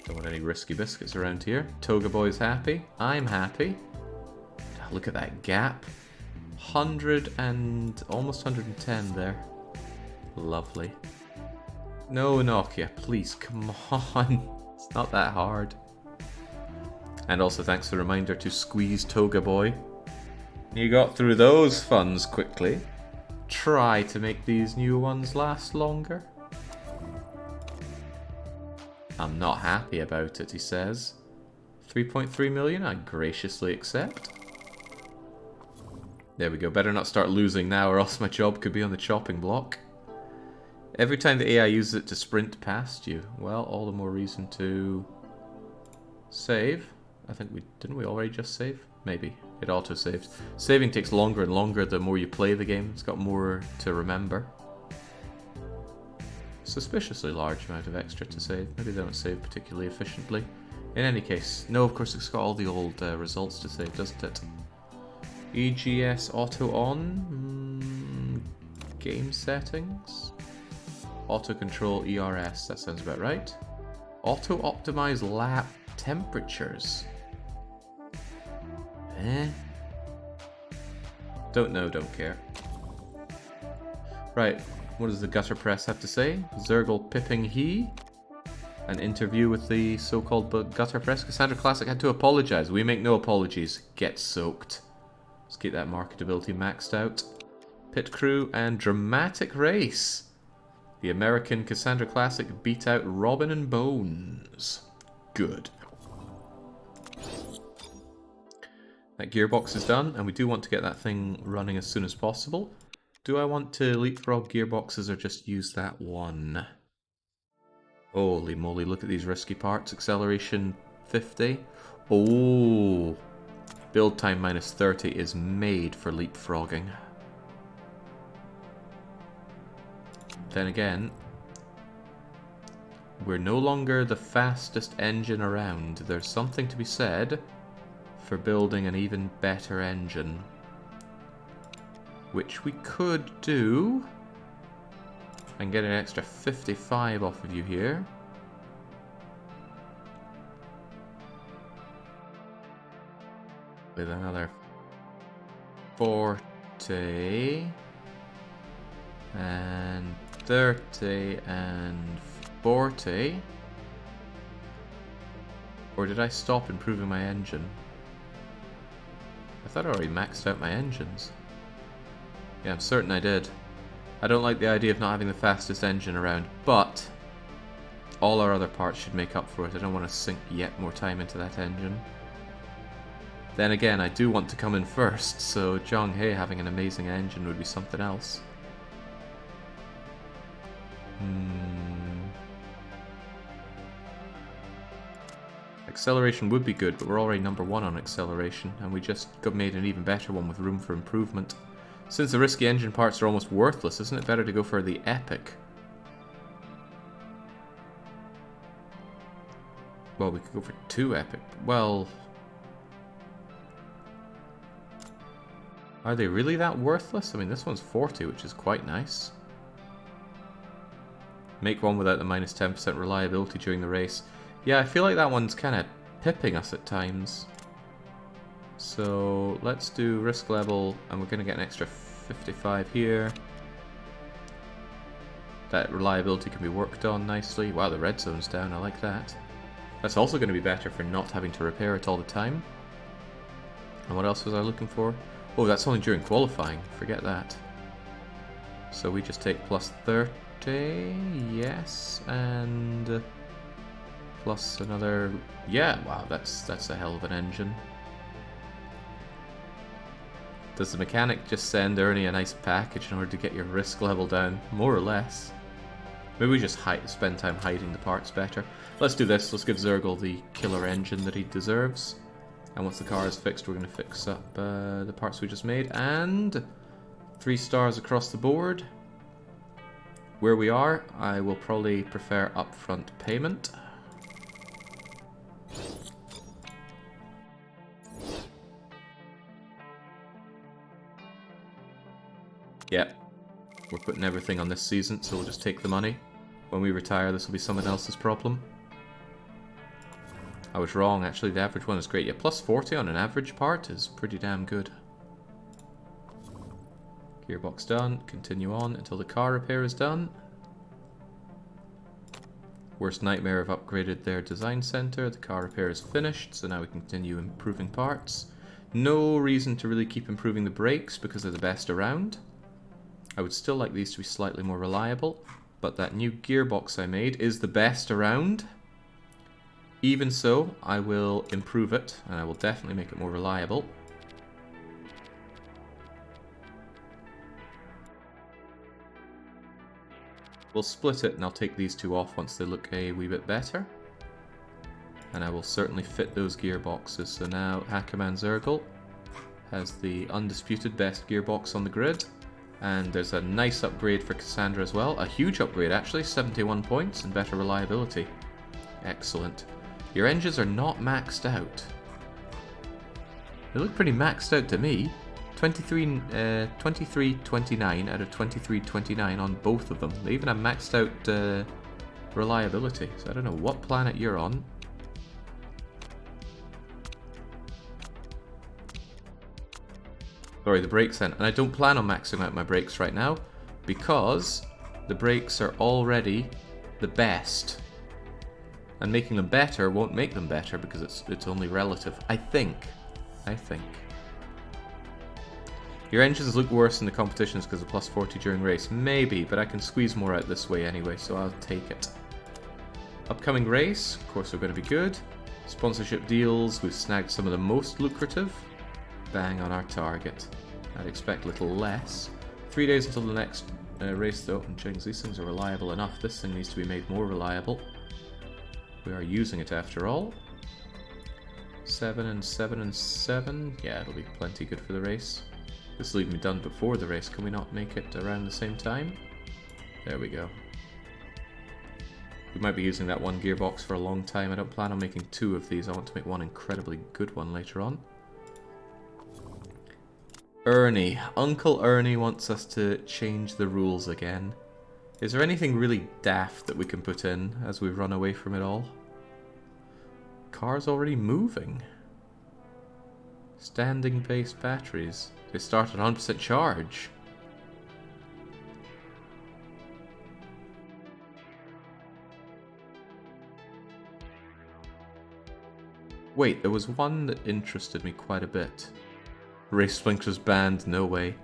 don't want any risky biscuits around here. Toga Boy's happy. I'm happy. Look at that gap. 100 and almost 110 there. Lovely. No, Nokia, please, come on. It's not that hard. And also thanks for the reminder to squeeze Toga Boy. You got through those funds quickly. Try to make these new ones last longer. I'm not happy about it, he says. 3.3 million, I graciously accept. There we go, better not start losing now or else my job could be on the chopping block. Every time the AI uses it to sprint past you, well, all the more reason to save. I think didn't we already just save? Maybe. It auto-saved. Saving takes longer and longer the more you play the game. It's got more to remember. Suspiciously large amount of extra to save. Maybe they don't save particularly efficiently. In any case, no, of course it's got all the old results to save, doesn't it? EGS auto on. Game settings. Auto control ERS, that sounds about right. Auto optimize lap temperatures. Don't know, don't care. Right, what does the gutter press have to say? Zergle pipping he. An interview with the so-called gutter press. Cassandra Classic had to apologize. We make no apologies. Get soaked. Let's get that marketability maxed out. Pit crew and dramatic race. The American Cassandra Classic beat out Robin and Bones. Good. That gearbox is done, and we do want to get that thing running as soon as possible. Do I want to leapfrog gearboxes or just use that one? Holy moly, look at these risky parts. Acceleration 50. Oh, build time minus 30 is made for leapfrogging. Then again, we're no longer the fastest engine around. There's something to be said for building an even better engine, which we could do. I can get an extra 55 off of you here. With another 40 and 30 and 40. Or did I stop improving my engine? I thought I already maxed out my engines. Yeah, I'm certain I did. I don't like the idea of not having the fastest engine around, but all our other parts should make up for it. I don't want to sink yet more time into that engine. Then again, I do want to come in first, so Zhonghe having an amazing engine would be something else. Acceleration would be good, but we're already number 1 on acceleration, and we just made an even better one with room for improvement. Since the risky engine parts are almost worthless, isn't it better to go for the epic? Well, we could go for 2 epic. Well, are they really that worthless? I mean, this one's 40, which is quite nice. Make one without the minus 10% reliability during the race. Yeah, I feel like that one's kind of pipping us at times. So let's do risk level, and we're going to get an extra 55 here. That reliability can be worked on nicely. Wow, the red zone's down, I like that. That's also going to be better for not having to repair it all the time. And what else was I looking for? Oh, that's only during qualifying, forget that. So we just take plus 30, yes, and plus another, yeah, wow, that's a hell of an engine. Does the mechanic just send Ernie a nice package in order to get your risk level down? More or less. Maybe we just spend time hiding the parts better. Let's do this, let's give Zergel the killer engine that he deserves. And once the car is fixed, we're going to fix up the parts we just made. And 3 stars across the board. Where we are, I will probably prefer upfront payment. Yep, we're putting everything on this season, so we'll just take the money. When we retire, this will be someone else's problem. I was wrong, actually, the average one is great. Yeah, plus 40 on an average part is pretty damn good. Gearbox done, continue on until the car repair is done. Worst nightmare have upgraded their design center, the car repair is finished, so now we can continue improving parts. No reason to really keep improving the brakes because they're the best around. I would still like these to be slightly more reliable, but that new gearbox I made is the best around. Even so, I will improve it, and I will definitely make it more reliable. We'll split it, and I'll take these 2 off once they look a wee bit better. And I will certainly fit those gearboxes. So now Hackerman Zergel has the undisputed best gearbox on the grid. And there's a nice upgrade for Cassandra as well. A huge upgrade actually, 71 points and better reliability. Excellent. Your engines are not maxed out. They look pretty maxed out to me. 2329 out of 2329 on both of them. They even have maxed out reliability. So I don't know what planet you're on. Sorry, the brakes then. And I don't plan on maxing out my brakes right now because the brakes are already the best. And making them better won't make them better because it's only relative. I think. Your engines look worse in the competitions because of plus 40 during race. Maybe, but I can squeeze more out this way anyway, so I'll take it. Upcoming race, of course, are going to be good. Sponsorship deals, we've snagged some of the most lucrative. Bang on our target. I'd expect a little less. 3 days until the next race though, and Jings, these things are reliable enough. This thing needs to be made more reliable. We are using it after all. 7 and 7 and 7. Yeah, it'll be plenty good for the race. This will even be done before the race. Can we not make it around the same time? There we go. We might be using that one gearbox for a long time. I don't plan on making 2 of these. I want to make one incredibly good one later on. Ernie. Uncle Ernie wants us to change the rules again. Is there anything really daft that we can put in as we run away from it all? Car's already moving. Standing base batteries. They start at 100% charge. Wait, there was one that interested me quite a bit. Race sprinklers banned, no way.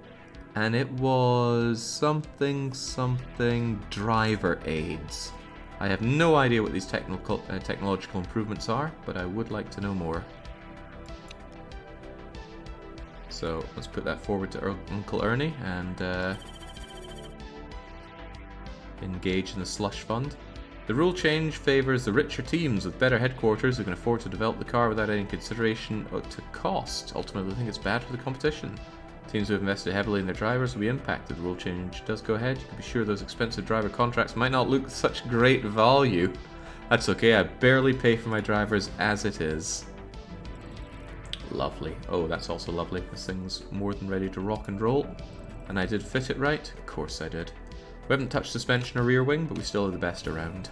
And it was something driver aids. I have no idea what these technological improvements are, but I would like to know more. So let's put that forward to Uncle Ernie and engage in the slush fund. The rule change favours the richer teams with better headquarters who can afford to develop the car without any consideration to cost. Ultimately, I think it's bad for the competition. Teams who have invested heavily in their drivers will be impacted. The rule change does go ahead. You can be sure those expensive driver contracts might not look such great value. That's okay, I barely pay for my drivers as it is. Lovely. Oh, that's also lovely. This thing's more than ready to rock and roll. And I did fit it right? Of course I did. We haven't touched suspension or rear wing, but we still are the best around.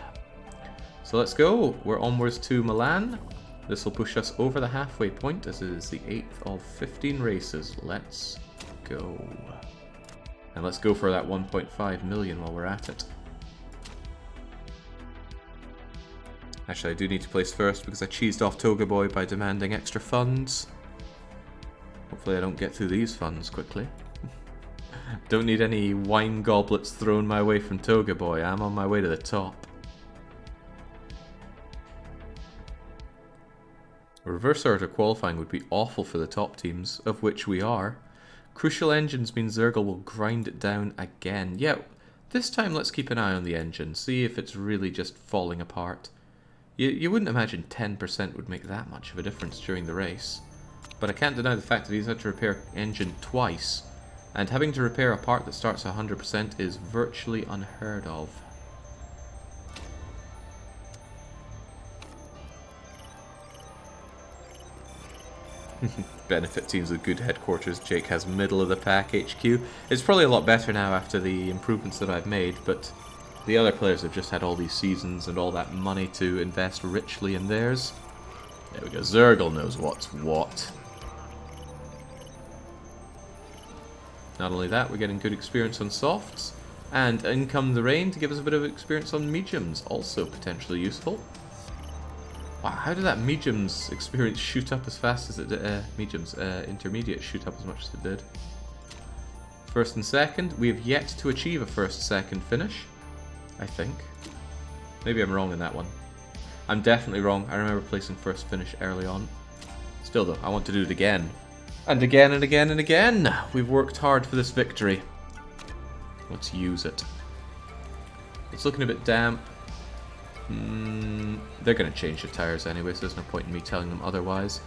So let's go. We're onwards to Milan. This will push us over the halfway point as it is the 8th of 15 races. Let's go. And let's go for that 1.5 million while we're at it. Actually, I do need to place first because I cheesed off Toga Boy by demanding extra funds. Hopefully I don't get through these funds quickly. Don't need any wine goblets thrown my way from Toga Boy. I'm on my way to the top. A reverse order qualifying would be awful for the top teams, of which we are. Crucial engines mean Zergel will grind it down again. Yeah, this time let's keep an eye on the engine, see if it's really just falling apart. You wouldn't imagine 10% would make that much of a difference during the race. But I can't deny the fact that he's had to repair engine twice. And having to repair a part that starts at 100% is virtually unheard of. Benefit teams with good headquarters. Jake has middle of the pack HQ. It's probably a lot better now after the improvements that I've made, but the other players have just had all these seasons and all that money to invest richly in theirs. There we go. Zergel knows what's what. Not only that, we're getting good experience on softs, and in come the rain to give us a bit of experience on mediums, also potentially useful. Wow, how did that mediums experience shoot up as fast as it did? Intermediate shoot up as much as it did. First and second, we have yet to achieve a first-second finish, I think. Maybe I'm wrong in that one. I'm definitely wrong. I remember placing first finish early on. Still though, I want to do it again. And again and again and again. We've worked hard for this victory. Let's use it. It's looking a bit damp. They're going to change the tires anyway, so there's no point in me telling them otherwise.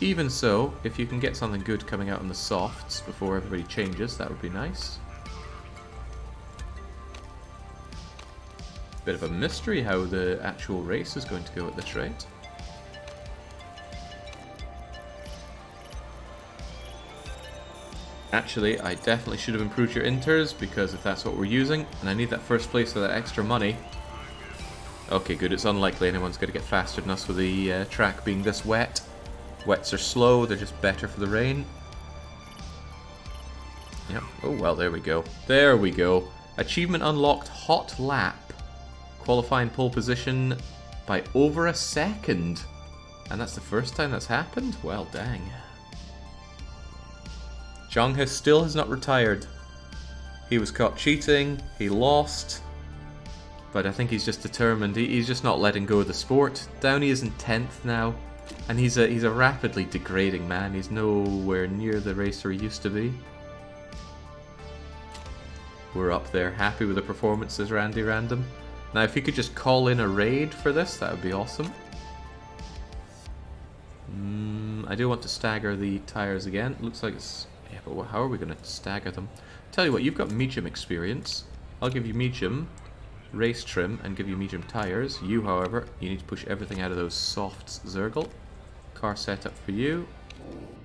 Even so, if you can get something good coming out on the softs before everybody changes, that would be nice. Bit of a mystery how the actual race is going to go at this rate. Actually, I definitely should have improved your inters, because if that's what we're using, and I need that first place for that extra money. Okay, good. It's unlikely anyone's going to get faster than us with the track being this wet. Wets are slow, they're just better for the rain. Yep. Oh, well, there we go. There we go. Achievement unlocked, hot lap. Qualifying pole position by over a second. And that's the first time that's happened? Well, dang. Zhang still has not retired. He was caught cheating, he lost, but I think he's just determined. He's just not letting go of the sport. Downey is in 10th now, and he's a rapidly degrading man. He's nowhere near the racer he used to be. We're up there, happy with the performances, Randy Random. Now if you could just call in a raid for this, that would be awesome. I do want to stagger the tires again. Looks like it's... yeah, but how are we going to stagger them? Tell you what, you've got medium experience. I'll give you medium race trim and give you medium tires. You, however, you need to push everything out of those softs, Zergel. Car setup for you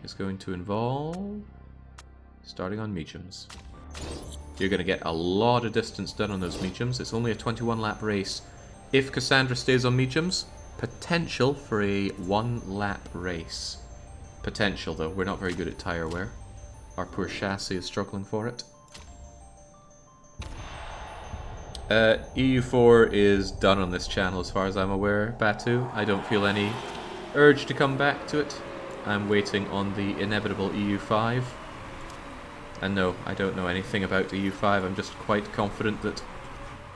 is going to involve starting on mediums. you're going to get a lot of distance done on those mediums. It's only a 21-lap race. If Cassandra stays on mediums, potential for a 1-lap race. Potential, though. We're not very good at tyre wear. Our poor chassis is struggling for it. EU4 is done on this channel as far as I'm aware, Batu. I don't feel any urge to come back to it. I'm waiting on the inevitable EU5. And no, I don't know anything about EU5. I'm just quite confident that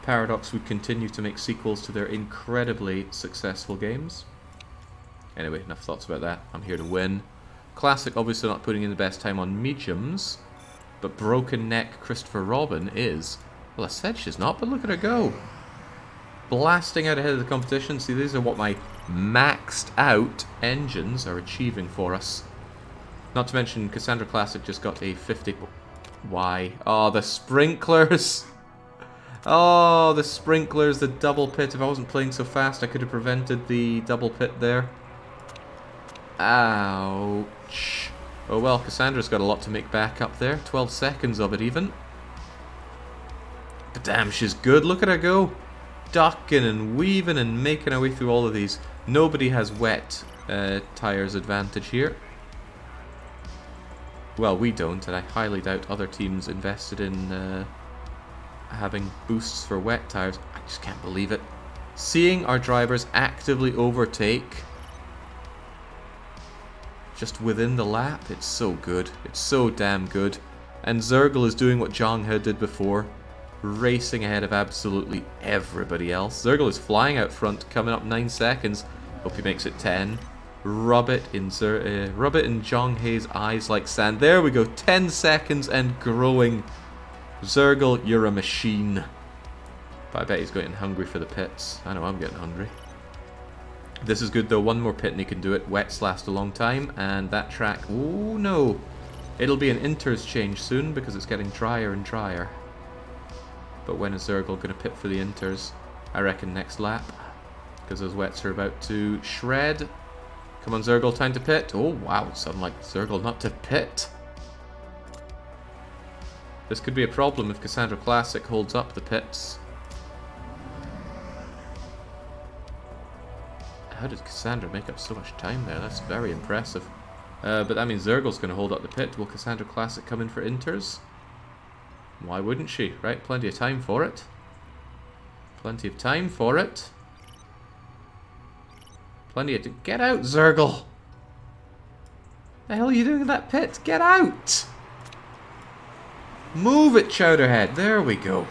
Paradox would continue to make sequels to their incredibly successful games. Anyway, enough thoughts about that. I'm here to win. Classic obviously not putting in the best time on mediums, but Broken Neck Christopher Robin is. Well, I said she's not, but look at her go. Blasting out ahead of the competition. See, these are what my maxed out engines are achieving for us. Not to mention, Cassandra Classic just got a 50... Why? Oh, the sprinklers! Oh, the sprinklers, the double pit. If I wasn't playing so fast, I could have prevented the double pit there. Ouch. Oh well, Cassandra's got a lot to make back up there. 12 seconds of it even. But damn, she's good. Look at her go. Ducking and weaving and making her way through all of these. Nobody has wet tyres advantage here. Well, we don't, and I highly doubt other teams invested in having boosts for wet tyres. I just can't believe it. Seeing our drivers actively overtake just within the lap, it's so good. It's so damn good. And Zergel is doing what Zhang He did before, racing ahead of absolutely everybody else. Zergel is flying out front, coming up 9 seconds. Hope he makes it 10. Rub it in Zhang He's eyes like sand. There we go, 10 seconds and growing. Zergel, you're a machine. But I bet he's getting hungry for the pits. I know I'm getting hungry. This is good though, one more pit and he can do it. Wets last a long time, and that track, oh no. It'll be an inters change soon because it's getting drier and drier. But when is Zergel going to pit for the inters? I reckon next lap, because those wets are about to shred. Come on Zergel, time to pit. Oh wow, something like Zergel not to pit. This could be a problem if Cassandra Classic holds up the pits. How did Cassandra make up so much time there? That's very impressive. But that means Zergel's going to hold up the pit. Will Cassandra Classic come in for inters? Why wouldn't she, right? Plenty of time for it. Plenty of time for it. Plenty of... Get out, Zergel! The hell are you doing in that pit? Get out! Move it, Chowderhead. There we go.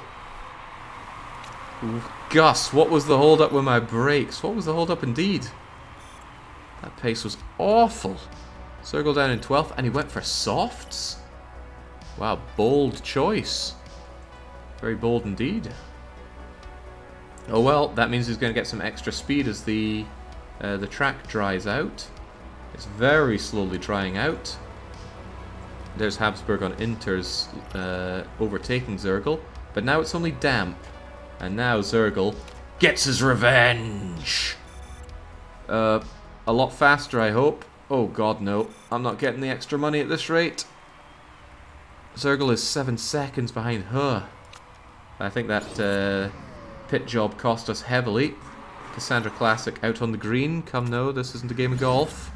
Ooh, Gus, what was the hold up with my brakes? What was the hold up indeed? That pace was awful. Zergel down in 12th, and he went for softs? Wow, bold choice. Very bold indeed. Oh well, that means he's going to get some extra speed as the track dries out. It's very slowly drying out. There's Habsburg on inters overtaking Zergel, but now it's only damp. And now Zergel gets his revenge! A lot faster, I hope. Oh god, no. I'm not getting the extra money at this rate. Zergel is 7 seconds behind her. I think that pit job cost us heavily. Cassandra Classic out on the green. Come no, this isn't a game of golf.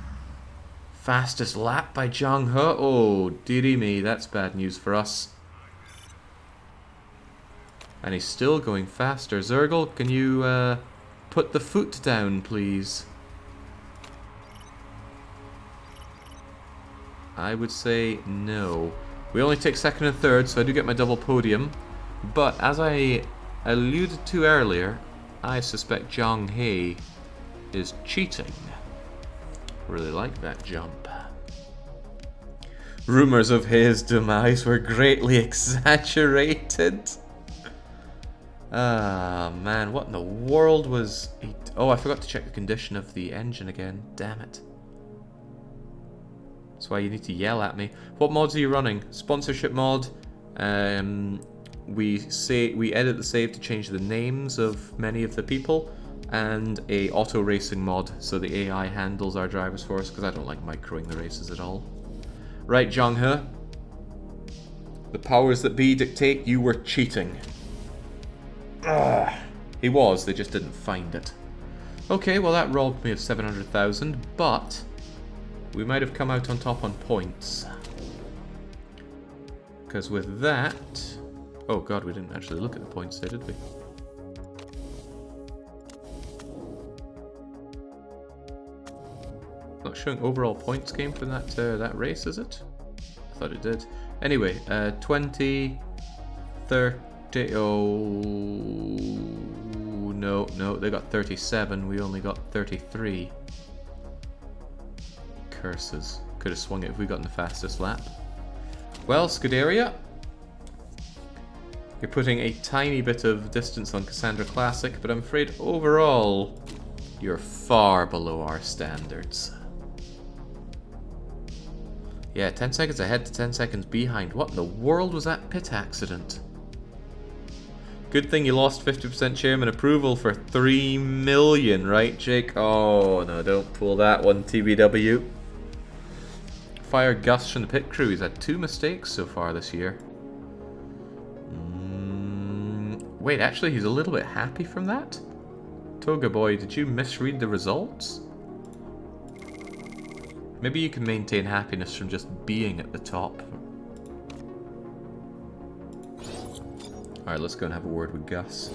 Fastest lap by Zhang He. Oh, dearie me, that's bad news for us. And he's still going faster. Zergel, can you put the foot down, please? I would say no. We only take second and third, so I do get my double podium. But as I alluded to earlier, I suspect Zhang He is cheating. Really like that jump. Rumors of his demise were greatly exaggerated. Ah, man, what in the world was he... Oh, I forgot to check the condition of the engine again. Damn it. That's why you need to yell at me. What mods are you running? Sponsorship mod. We edit the save to change the names of many of the people, and a auto racing mod so the AI handles our drivers for us, because I don't like microing the races at all. Right, Zhang He. The powers that be dictate you were cheating. Ugh. He was, they just didn't find it. Okay, well that robbed me of 700,000, but we might have come out on top on points. Because with that... Oh god, we didn't actually look at the points there, did we? Not showing overall points game from that race, is it? I thought it did. Anyway, 20, 30... Oh... No, they got 37, we only got 33. Curses. Could have swung it if we got in the fastest lap. Well, Scuderia, you're putting a tiny bit of distance on Cassandra Classic, but I'm afraid overall, you're far below our standards. Yeah, 10 seconds ahead to 10 seconds behind. What in the world was that pit accident? Good thing you lost 50% chairman approval for 3 million, right, Jake? Oh, no, don't pull that one, TBW. Fire Gus from the pit crew. He's had 2 mistakes so far this year. Wait, actually, he's a little bit happy from that? Toga boy, did you misread the results? Maybe you can maintain happiness from just being at the top. Alright, let's go and have a word with Gus.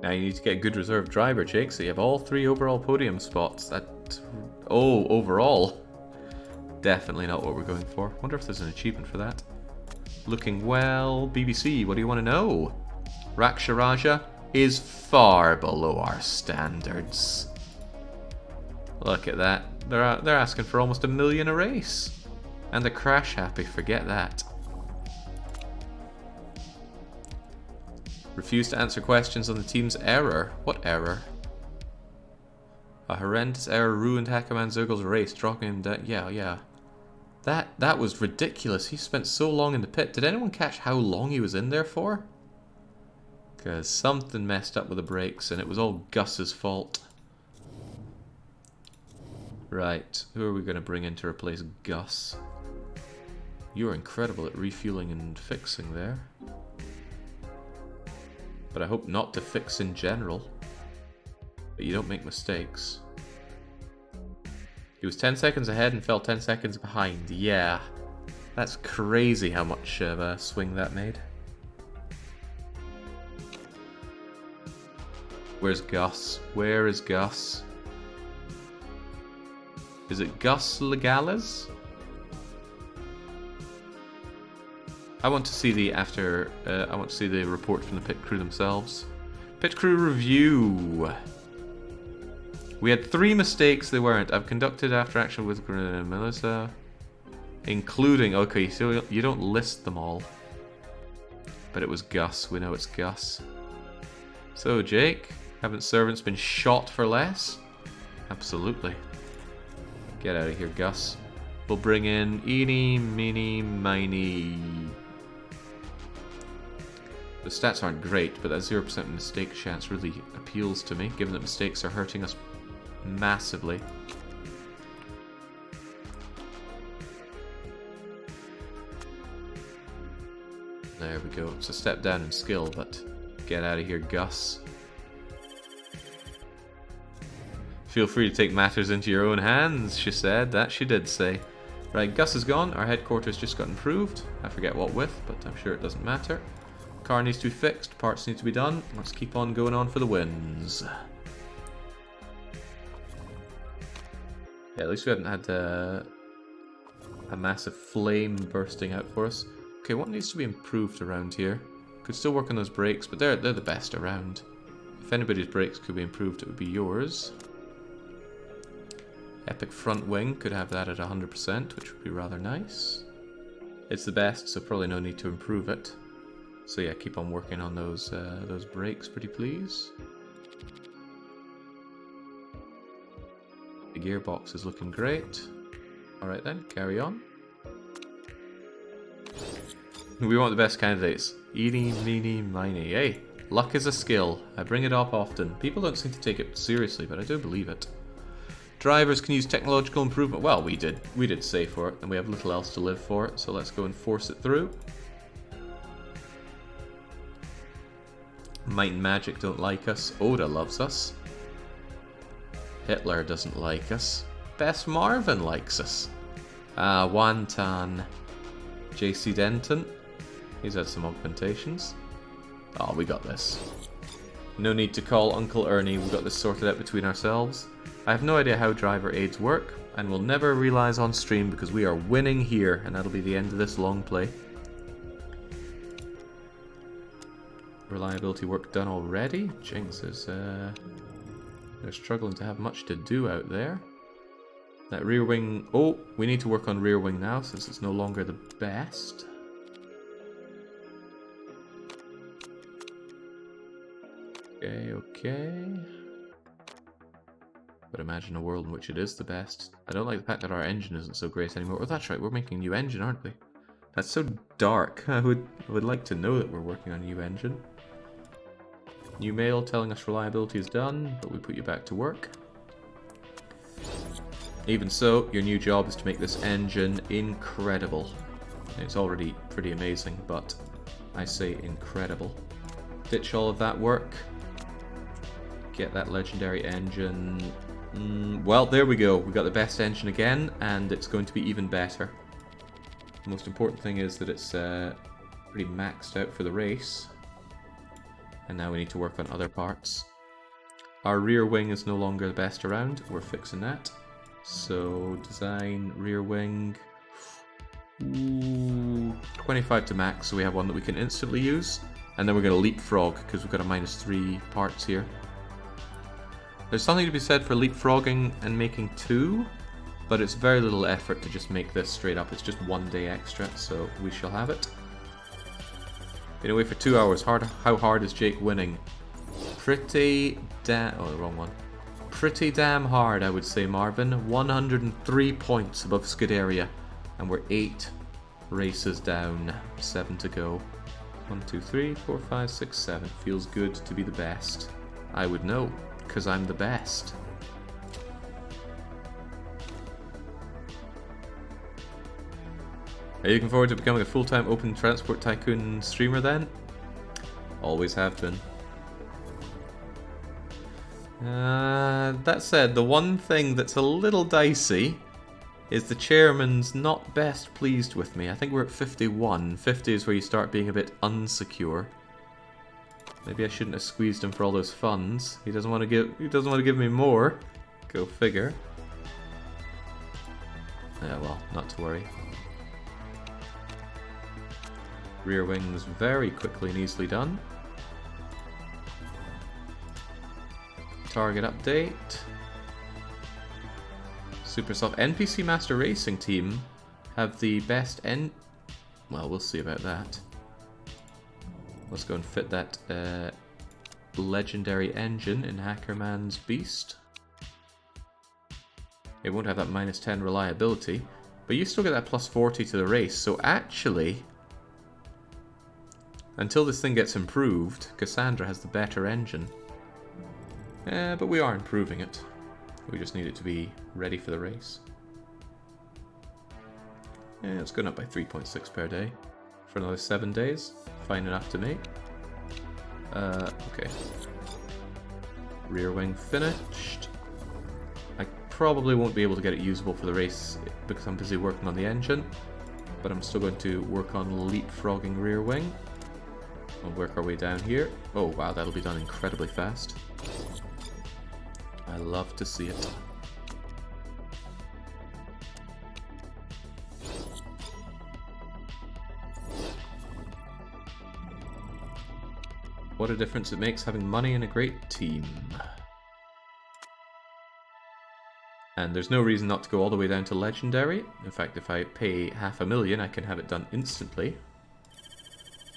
Now you need to get a good reserve driver, Jake, so you have all 3 overall podium spots. Oh, overall. Definitely not what we're going for. Wonder if there's an achievement for that. Looking well. BBC, what do you want to know? Raksharaja is far below our standards. Look at that. They're asking for almost 1 million a race. And they're crash happy, forget that. Refuse to answer questions on the team's error. What error? A horrendous error ruined Hackerman Zergel's race, dropping him down. Yeah. That was ridiculous. He spent so long in the pit. Did anyone catch how long he was in there for? Because something messed up with the brakes and it was all Gus's fault. Right, who are we going to bring in to replace Gus? You're incredible at refueling and fixing there. But I hope not to fix in general. But you don't make mistakes. He was 10 seconds ahead and fell 10 seconds behind. Yeah, that's crazy how much of a swing that made. Where's Gus? Where is Gus? Is it Gus Legales? I want to see the I want to see the report from the pit crew themselves. Pit crew review. We had 3 mistakes. They weren't. I've conducted after action with Melissa, including. Okay, so you don't list them all. But it was Gus. We know it's Gus. So Jake, haven't servants been shot for less? Absolutely. Get out of here, Gus. We'll bring in Eeny, Meeny, Miny. The stats aren't great, but that 0% mistake chance really appeals to me, given that mistakes are hurting us massively. There we go. It's a step down in skill, but get out of here, Gus. Feel free to take matters into your own hands, she said. That she did say. Right, Gus is gone. Our headquarters just got improved. I forget what with, but I'm sure it doesn't matter. Car needs to be fixed. Parts need to be done. Let's keep on going on for the wins. Yeah, at least we hadn't had a massive flame bursting out for us. Okay, what needs to be improved around here? Could still work on those brakes, but they're the best around. If anybody's brakes could be improved, it would be yours. Epic front wing, could have that at 100%, which would be rather nice. It's the best, so probably no need to improve it. So yeah, keep on working on those brakes, pretty please. The gearbox is looking great. Alright then, carry on. We want the best candidates. Eeny, meeny, miny. Hey, luck is a skill. I bring it up often. People don't seem to take it seriously, but I do believe it. Drivers can use technological improvement. Well, we did save for it, and we have little else to live for, so let's go and force it through. Might and Magic don't like us. Oda loves us. Hitler doesn't like us. Best Marvin likes us. Wantan. JC Denton. He's had some augmentations. Oh, we got this. No need to call Uncle Ernie. We got this sorted out between ourselves. I have no idea how driver aids work, and will never realize on stream because we are winning here, and that'll be the end of this long play. Reliability work done already? Jinx is, they're struggling to have much to do out there. That rear wing... Oh, we need to work on rear wing now, since it's no longer the best. Okay. But imagine a world in which it is the best. I don't like the fact that our engine isn't so great anymore. Oh, that's right, we're making a new engine, aren't we? That's so dark. I would like to know that we're working on a new engine. New mail telling us reliability is done, but we put you back to work. Even so, your new job is to make this engine incredible. It's already pretty amazing, but I say incredible. Ditch all of that work. Get that legendary engine. Well, there we go. We got the best engine again, and it's going to be even better. The most important thing is that it's pretty maxed out for the race. And now we need to work on other parts. Our rear wing is no longer the best around. We're fixing that. So, design, rear wing. Ooh, 25 to max, so we have one that we can instantly use. And then we're going to leapfrog, because we've got a -3 parts here. There's something to be said for leapfrogging and making 2, but it's very little effort to just make this straight up. It's just 1 day extra, so we shall have it. Been away for 2 hours. How hard is Jake winning? Pretty damn... Oh, the wrong one. Pretty damn hard, I would say, Marvin. 103 points above Scuderia, and we're 8 races down. 7 to go. 1, 2, 3, 4, 5, 6, 7. Feels good to be the best. I would know, because I'm the best. Are you looking forward to becoming a full-time open transport tycoon streamer then? Always have been. That said, the one thing that's a little dicey is the chairman's not best pleased with me. I think we're at 51. 50 is where you start being a bit unsecure. Maybe I shouldn't have squeezed him for all those funds. He doesn't want to give me more. Go figure. Yeah, well, not to worry. Rear wings very quickly and easily done. Target update. Supersoft NPC Master Racing Team have the best well, we'll see about that. Let's go and fit that legendary engine in Hackerman's Beast. It won't have that -10 reliability, but you still get that +40 to the race, so actually, until this thing gets improved, Cassandra has the better engine. But we are improving it. We just need it to be ready for the race. Yeah, it's going up by 3.6 per day for another 7 days. Fine enough to me. Okay. Rear wing finished. I probably won't be able to get it usable for the race because I'm busy working on the engine, but I'm still going to work on leapfrogging rear wing. We'll work our way down here. Oh wow, that'll be done incredibly fast. I love to see it. What a difference it makes having money and a great team. And there's no reason not to go all the way down to Legendary. In fact, if I pay $500,000, I can have it done instantly.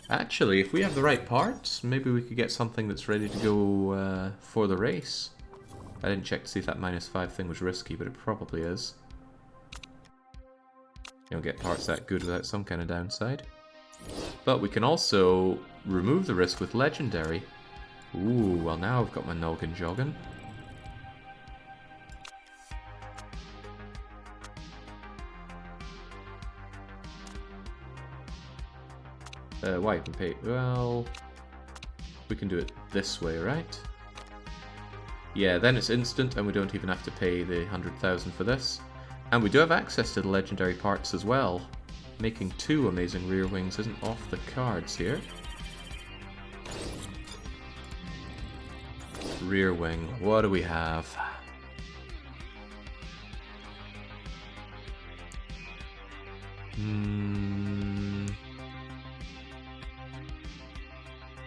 Actually, if we have the right parts, maybe we could get something that's ready to go for the race. I didn't check to see if that -5 thing was risky, but it probably is. You don't get parts that good without some kind of downside. But we can also remove the risk with Legendary. Ooh, well now I've got my noggin jogging. Why you can pay? Well, we can do it this way, right? Yeah, then it's instant, and we don't even have to pay the 100,000 for this. And we do have access to the legendary parts as well. Making 2 amazing rear wings isn't off the cards here. Rear wing, what do we have?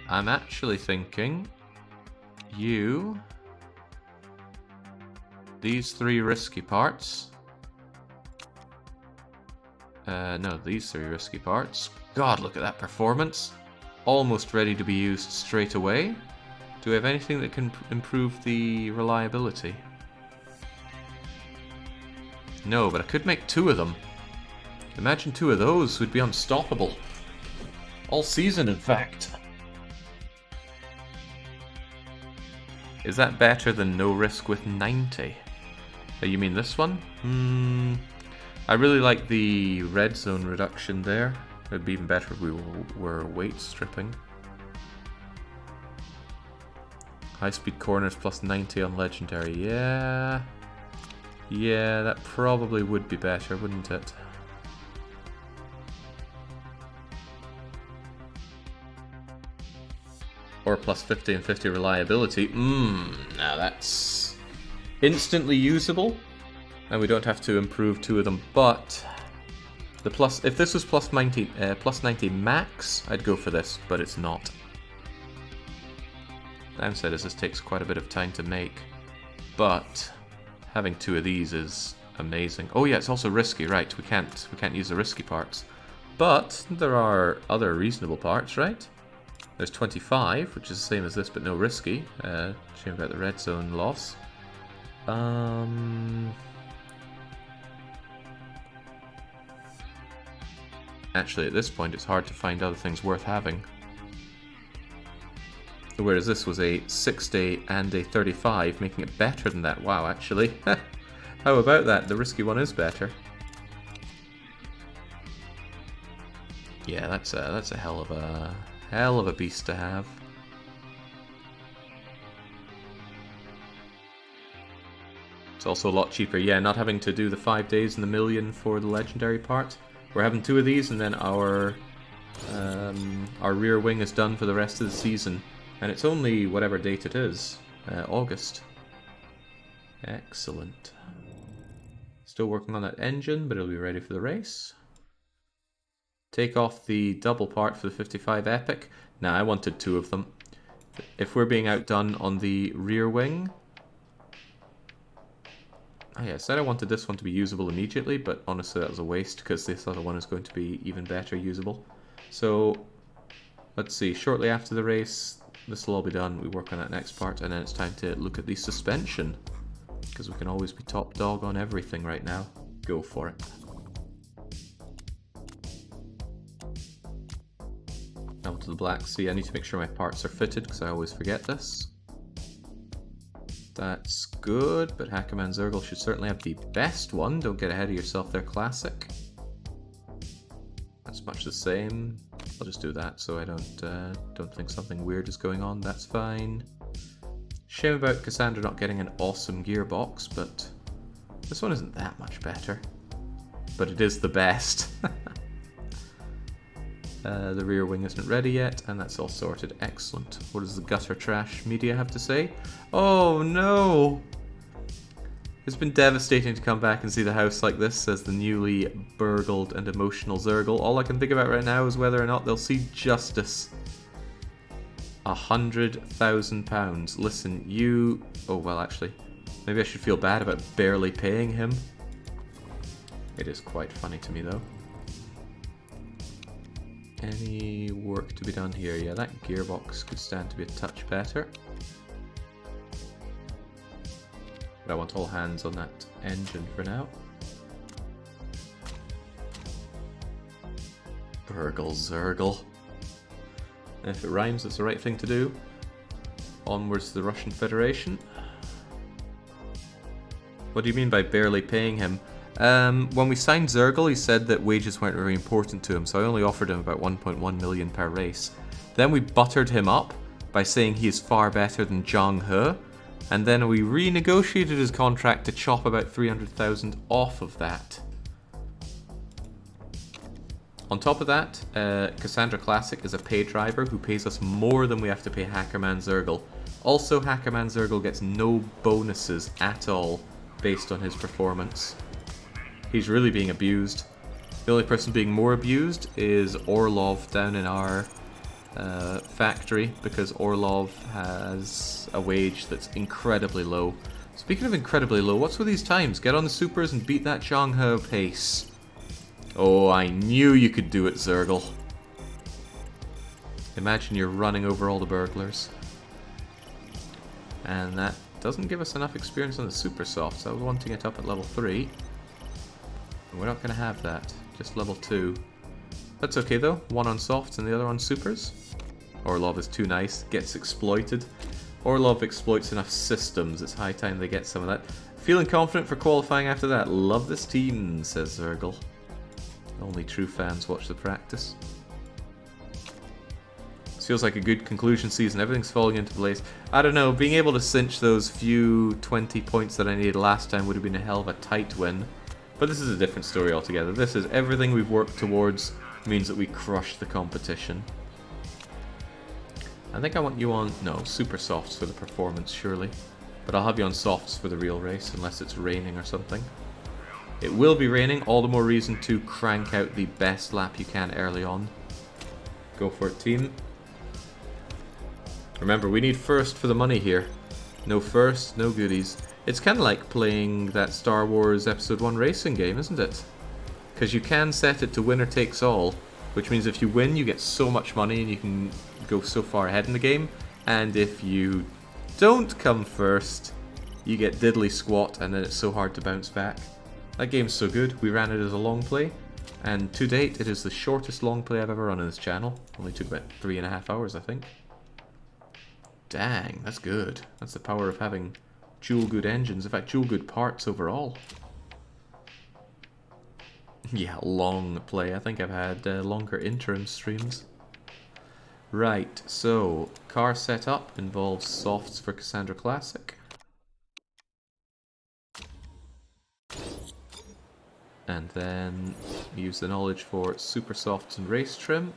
I'm actually thinking these 3 risky parts. No, these 3 risky parts. God, look at that performance. Almost ready to be used straight away. Do we have anything that can improve the reliability? No, but I could make 2 of them. Imagine 2 of those would be unstoppable. All season, in fact. Is that better than no risk with 90? You mean this one? I really like the red zone reduction there. It'd be even better if we were weight stripping. High speed corners plus 90 on legendary. Yeah, that probably would be better, wouldn't it? Or plus 50 and 50 reliability. Now that's instantly usable. And we don't have to improve 2 of them, but the plus, if this was plus 90 max, I'd go for this, but it's not. Downside is this takes quite a bit of time to make, but having 2 of these is amazing. Oh yeah, it's also risky, right? We can't use the risky parts, but there are other reasonable parts, right? There's 25, which is the same as this, but no risky. Shame about the red zone loss. Actually, at this point, it's hard to find other things worth having. Whereas this was a 60 and a 35, making it better than that. Wow, actually. How about that? The risky one is better. Yeah, that's a hell of a beast to have. It's also a lot cheaper. Yeah, not having to do the 5 days and the million for the legendary part. We're having 2 of these, and then our rear wing is done for the rest of the season. And it's only whatever date it is, August. Excellent. Still working on that engine, but it'll be ready for the race. Take off the double part for the 55 Epic. Nah, I wanted 2 of them. If we're being outdone on the rear wing... Oh yeah, I said I wanted this one to be usable immediately, but honestly that was a waste because this other one is going to be even better usable. So, let's see, shortly after the race, this will all be done, we work on that next part, and then it's time to look at the suspension. Because we can always be top dog on everything right now. Go for it. Now to the Black Sea, I need to make sure my parts are fitted because I always forget this. That's good, but Hackerman Zergle should certainly have the best one. Don't get ahead of yourself there, Classic. That's much the same. I'll just do that so I don't think something weird is going on. That's fine. Shame about Cassandra not getting an awesome gearbox, but this one isn't that much better. But it is the best. The rear wing isn't ready yet, and that's all sorted. Excellent. What does the gutter trash media have to say? Oh no! It's been devastating to come back and see the house like this, says the newly burgled and emotional Zergle. All I can think about right now is whether or not they'll see justice. £100,000. Listen, you... Oh, well, actually, maybe I should feel bad about barely paying him. It is quite funny to me, though. Any work to be done here? Yeah, that gearbox could stand to be a touch better. But I want all hands on that engine for now. Burgle Zergle. If it rhymes, it's the right thing to do. Onwards to the Russian Federation. What do you mean by barely paying him? When we signed Zergle, he said that wages weren't very important to him, so I only offered him about 1.1 million per race. Then we buttered him up by saying he is far better than Zhang He, and then we renegotiated his contract to chop about 300,000 off of that. On top of that, Cassandra Classic is a pay driver who pays us more than we have to pay Hackerman Zergle. Also, Hackerman Zergle gets no bonuses at all based on his performance. He's really being abused. The only person being more abused is Orlov down in our factory, because Orlov has a wage that's incredibly low. Speaking of incredibly low, what's with these times? Get on the supers and beat that Zhang He pace. Oh, I knew you could do it, Zergle. Imagine you're running over all the burglars. And that doesn't give us enough experience on the super softs. I was wanting it up at level 3. We're not going to have that. Just level 2. That's okay though. One on softs and the other on supers. Orlov is too nice. Gets exploited. Orlov exploits enough systems. It's high time they get some of that. Feeling confident for qualifying after that. Love this team, says Zergle. Only true fans watch the practice. This feels like a good conclusion season. Everything's falling into place. I don't know, being able to cinch those few 20 points that I needed last time would have been a hell of a tight win. But this is a different story altogether. This is everything we've worked towards means that we crush the competition. I think I want you on... no, super softs for the performance, surely. But I'll have you on softs for the real race, unless it's raining or something. It will be raining, all the more reason to crank out the best lap you can early on. Go for it, team. Remember, we need first for the money here. No first, no goodies. It's kind of like playing that Star Wars Episode 1 racing game, isn't it? Because you can set it to winner takes all, which means if you win, you get so much money and you can go so far ahead in the game. And if you don't come first, you get diddly squat and then it's so hard to bounce back. That game's so good, we ran it as a long play, and to date it is the shortest long play I've ever run on this channel. Only took about 3.5 hours, I think. Dang, that's good. That's the power of having dual good engines, in fact dual good parts overall. Yeah, long play. I think I've had longer interim streams. Right, so car setup involves softs for Cassandra Classic. And then use the knowledge for super softs and race trim.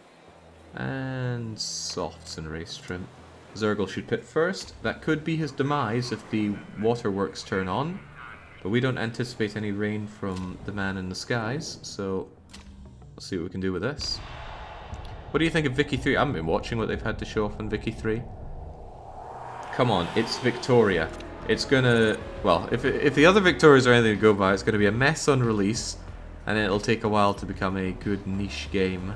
And softs and race trim. Zergle should pit first. That could be his demise if the waterworks turn on. But we don't anticipate any rain from the man in the skies, so let's see what we can do with this. What do you think of Vicky 3? I haven't been watching what they've had to show off on Vicky 3. Come on, it's Victoria. It's gonna... well, if the other Victorias are anything to go by, it's gonna be a mess on release, and it'll take a while to become a good niche game.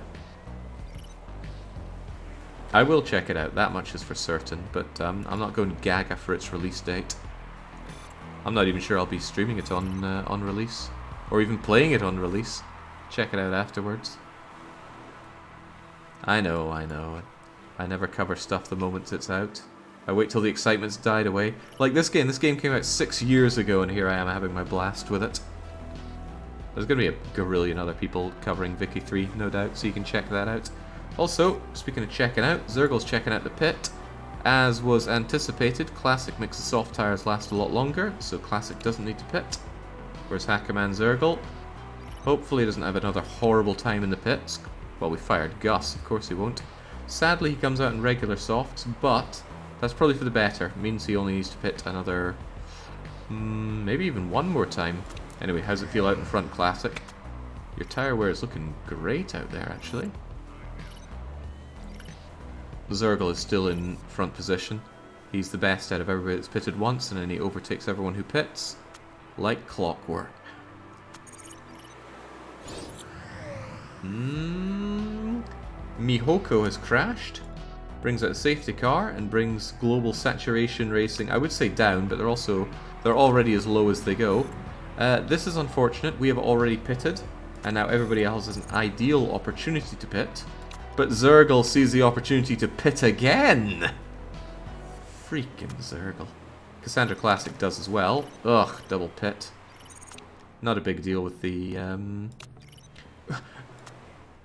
I will check it out, that much is for certain, but I'm not going gaga for its release date. I'm not even sure I'll be streaming it on release, or even playing it on release. Check it out afterwards. I know. I never cover stuff the moment it's out. I wait till the excitement's died away. Like this game came out 6 years ago, and here I am having my blast with it. There's going to be a gorillion other people covering Vicky 3, no doubt, so you can check that out. Also, speaking of checking out, Zergle's checking out the pit. As was anticipated, Classic makes the soft tyres last a lot longer, so Classic doesn't need to pit. Whereas Hackerman Zergle hopefully doesn't have another horrible time in the pits. Well, we fired Gus, of course he won't. Sadly, he comes out in regular softs, but that's probably for the better. It means he only needs to pit another... maybe even one more time. Anyway, how's it feel out in front, Classic? Your tyre wear is looking great out there, actually. Zergle is still in front position. He's the best out of everybody that's pitted once, and then he overtakes everyone who pits. Like clockwork. Mihoko has crashed. Brings out a safety car and brings global saturation racing, I would say down, but they're already as low as they go. This is unfortunate. We have already pitted, and now everybody else has an ideal opportunity to pit. But Zergle sees the opportunity to pit again! Freaking Zergle. Cassandra Classic does as well. Ugh, double pit. Not a big deal with the...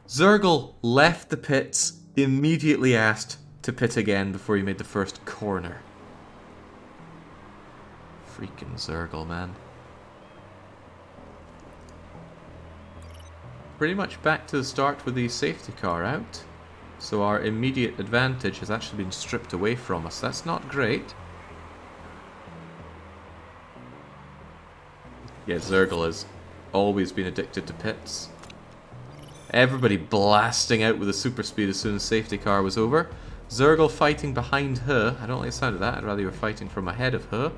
Zergle left the pits, immediately asked to pit again before he made the first corner. Freaking Zergle, man. Pretty much back to the start with the safety car out. So our immediate advantage has actually been stripped away from us. That's not great. Yeah, Zergle has always been addicted to pits. Everybody blasting out with a super speed as soon as safety car was over. Zergle fighting behind her. I don't like the sound of that. I'd rather you were fighting from ahead of her.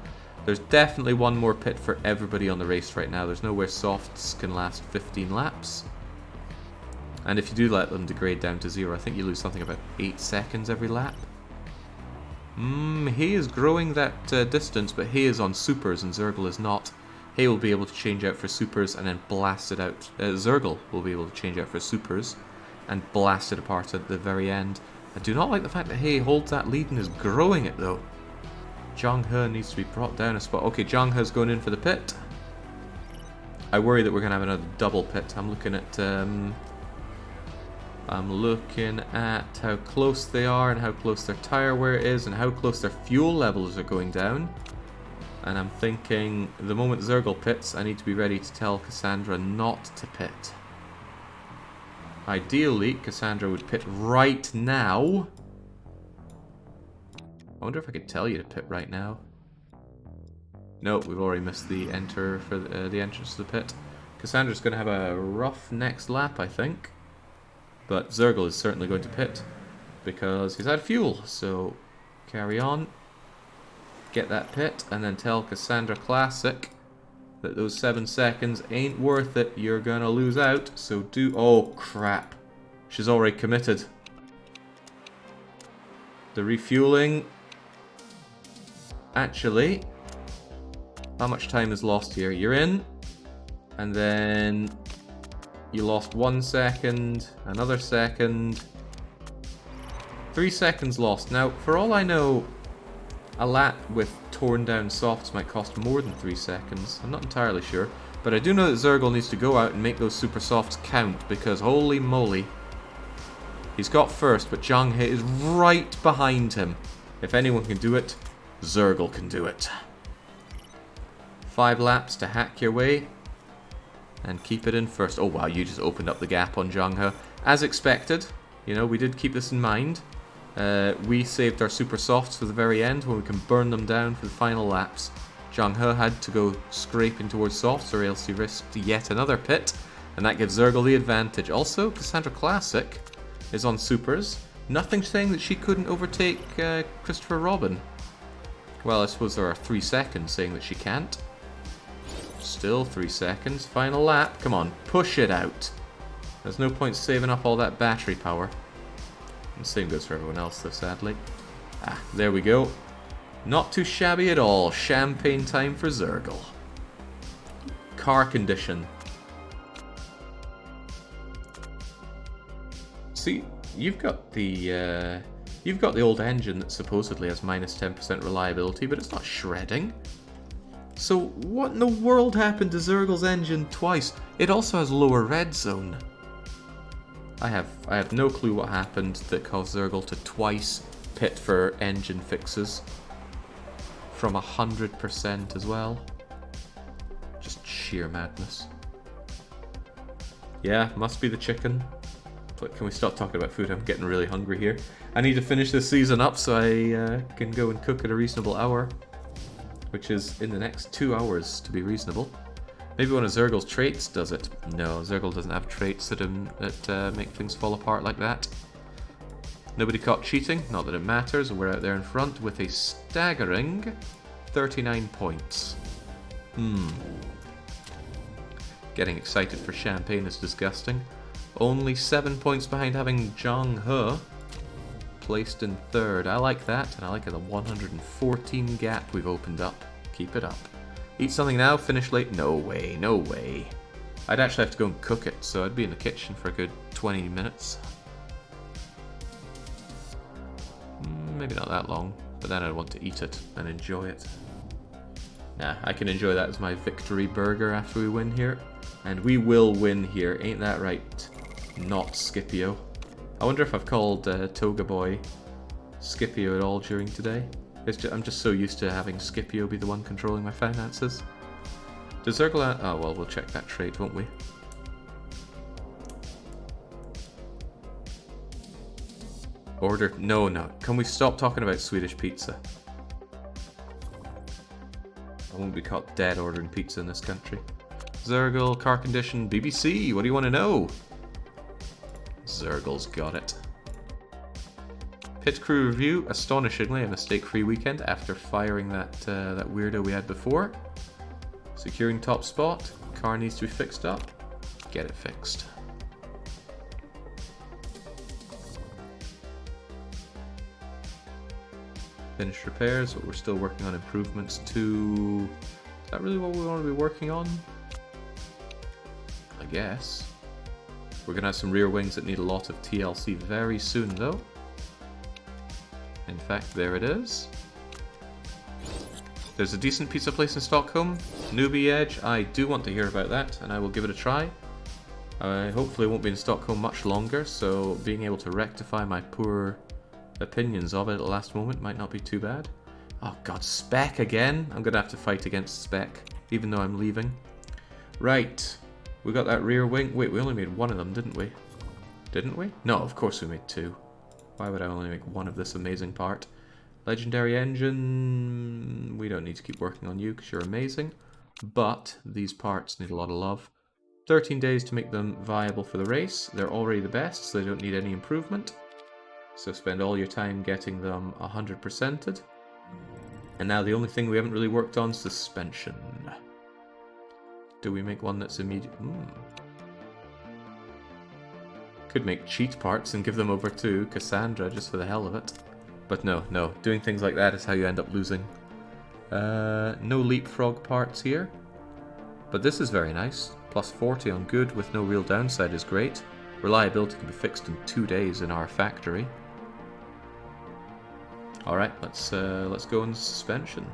There's definitely one more pit for everybody on the race right now. There's nowhere softs can last 15 laps. And if you do let them degrade down to 0, I think you lose something about 8 seconds every lap. He is growing that distance, but he is on supers and Zergle is not. He will be able to change out for supers and then blast it out. Zergle will be able to change out for supers and blast it apart at the very end. I do not like the fact that Hay holds that lead and is growing it though. Zhang He needs to be brought down a spot. Okay, Zhang He's going in for the pit. I worry that we're going to have another double pit. I'm looking at how close they are and how close their tire wear is and how close their fuel levels are going down. And I'm thinking, the moment Zergle pits, I need to be ready to tell Cassandra not to pit. Ideally, Cassandra would pit right now. I wonder if I could tell you to pit right now. Nope, we've already missed the enter for the entrance to the pit. Cassandra's going to have a rough next lap, I think. But Zergle is certainly going to pit because he's out of fuel. So carry on, get that pit, and then tell Cassandra Classic that those 7 seconds ain't worth it. You're going to lose out. So do... Oh, crap. She's already committed. The refueling... Actually, how much time is lost here? You're in, and then you lost 1 second, another second, 3 seconds lost. Now, for all I know, a lap with torn down softs might cost more than 3 seconds. I'm not entirely sure, but I do know that Zergle needs to go out and make those super softs count, because holy moly, he's got first, but Zhang He is right behind him. If anyone can do it, Zergle can do it. 5 laps to hack your way and keep it in first. Oh wow, you just opened up the gap on Zhang He. As expected, you know, we did keep this in mind. We saved our super softs for the very end when we can burn them down for the final laps. Zhang He had to go scraping towards softs or else he risked yet another pit, and that gives Zergle the advantage. Also, Cassandra Classic is on supers. Nothing saying that she couldn't overtake Christopher Robin. Well, I suppose there are 3 seconds saying that she can't. Still 3 seconds. Final lap. Come on, push it out. There's no point saving up all that battery power. And the same goes for everyone else, though, sadly. Ah, there we go. Not too shabby at all. Champagne time for Zergle. Car condition. See, you've got the old engine that supposedly has minus 10% reliability, but it's not shredding. So what in the world happened to Zergle's engine twice? It also has lower red zone. I have no clue what happened that caused Zergle to twice pit for engine fixes. From 100% as well. Just sheer madness. Yeah, must be the chicken. But can we stop talking about food? I'm getting really hungry here. I need to finish this season up so I can go and cook at a reasonable hour. Which is in the next 2 hours, to be reasonable. Maybe one of Zergle's traits does it. No, Zergle doesn't have traits that make things fall apart like that. Nobody caught cheating, not that it matters. We're out there in front with a staggering 39 points. Getting excited for champagne is disgusting. Only 7 points behind having Zhang He placed in 3rd. I like that, and I like the 114 gap we've opened up. Keep it up. Eat something now, finish late? No way, no way. I'd actually have to go and cook it, so I'd be in the kitchen for a good 20 minutes. Maybe not that long, but then I'd want to eat it and enjoy it. Nah, I can enjoy that as my victory burger after we win here. And we will win here, ain't that right? Not Scipio. I wonder if I've called Toga Boy Scipio at all during today. I'm just so used to having Scipio be the one controlling my finances. Does Zergel... Oh, well, we'll check that trait, won't we? Order... No, no. Can we stop talking about Swedish pizza? I won't be caught dead ordering pizza in this country. Zergel, car condition, BBC, what do you want to know? Zergel's got it. Pit crew review, astonishingly a mistake-free weekend after firing that weirdo we had before. Securing top spot, car needs to be fixed up, get it fixed. Finished repairs, but we're still working on improvements to... Is that really what we want to be working on? I guess. We're going to have some rear wings that need a lot of TLC very soon though. In fact, there it is. There's a decent pizza place in Stockholm, Newbie Edge. I do want to hear about that, and I will give it a try. I hopefully won't be in Stockholm much longer, so being able to rectify my poor opinions of it at the last moment might not be too bad. Oh god, Spec again? I'm gonna have to fight against Spec, even though I'm leaving. Right, we got that rear wing. Wait, we only made one of them, didn't we? Didn't we? No, of course we made two. Why would I only make one of this amazing part? Legendary engine... We don't need to keep working on you because you're amazing. But these parts need a lot of love. 13 days to make them viable for the race. They're already the best, so they don't need any improvement. So spend all your time getting them 100%ed. And now the only thing we haven't really worked on is suspension. Do we make one that's immediate? Could make cheat parts and give them over to Cassandra just for the hell of it. But no, no. Doing things like that is how you end up losing. No leapfrog parts here. But this is very nice. Plus 40 on good with no real downside is great. Reliability can be fixed in 2 days in our factory. Alright, let's go on suspension.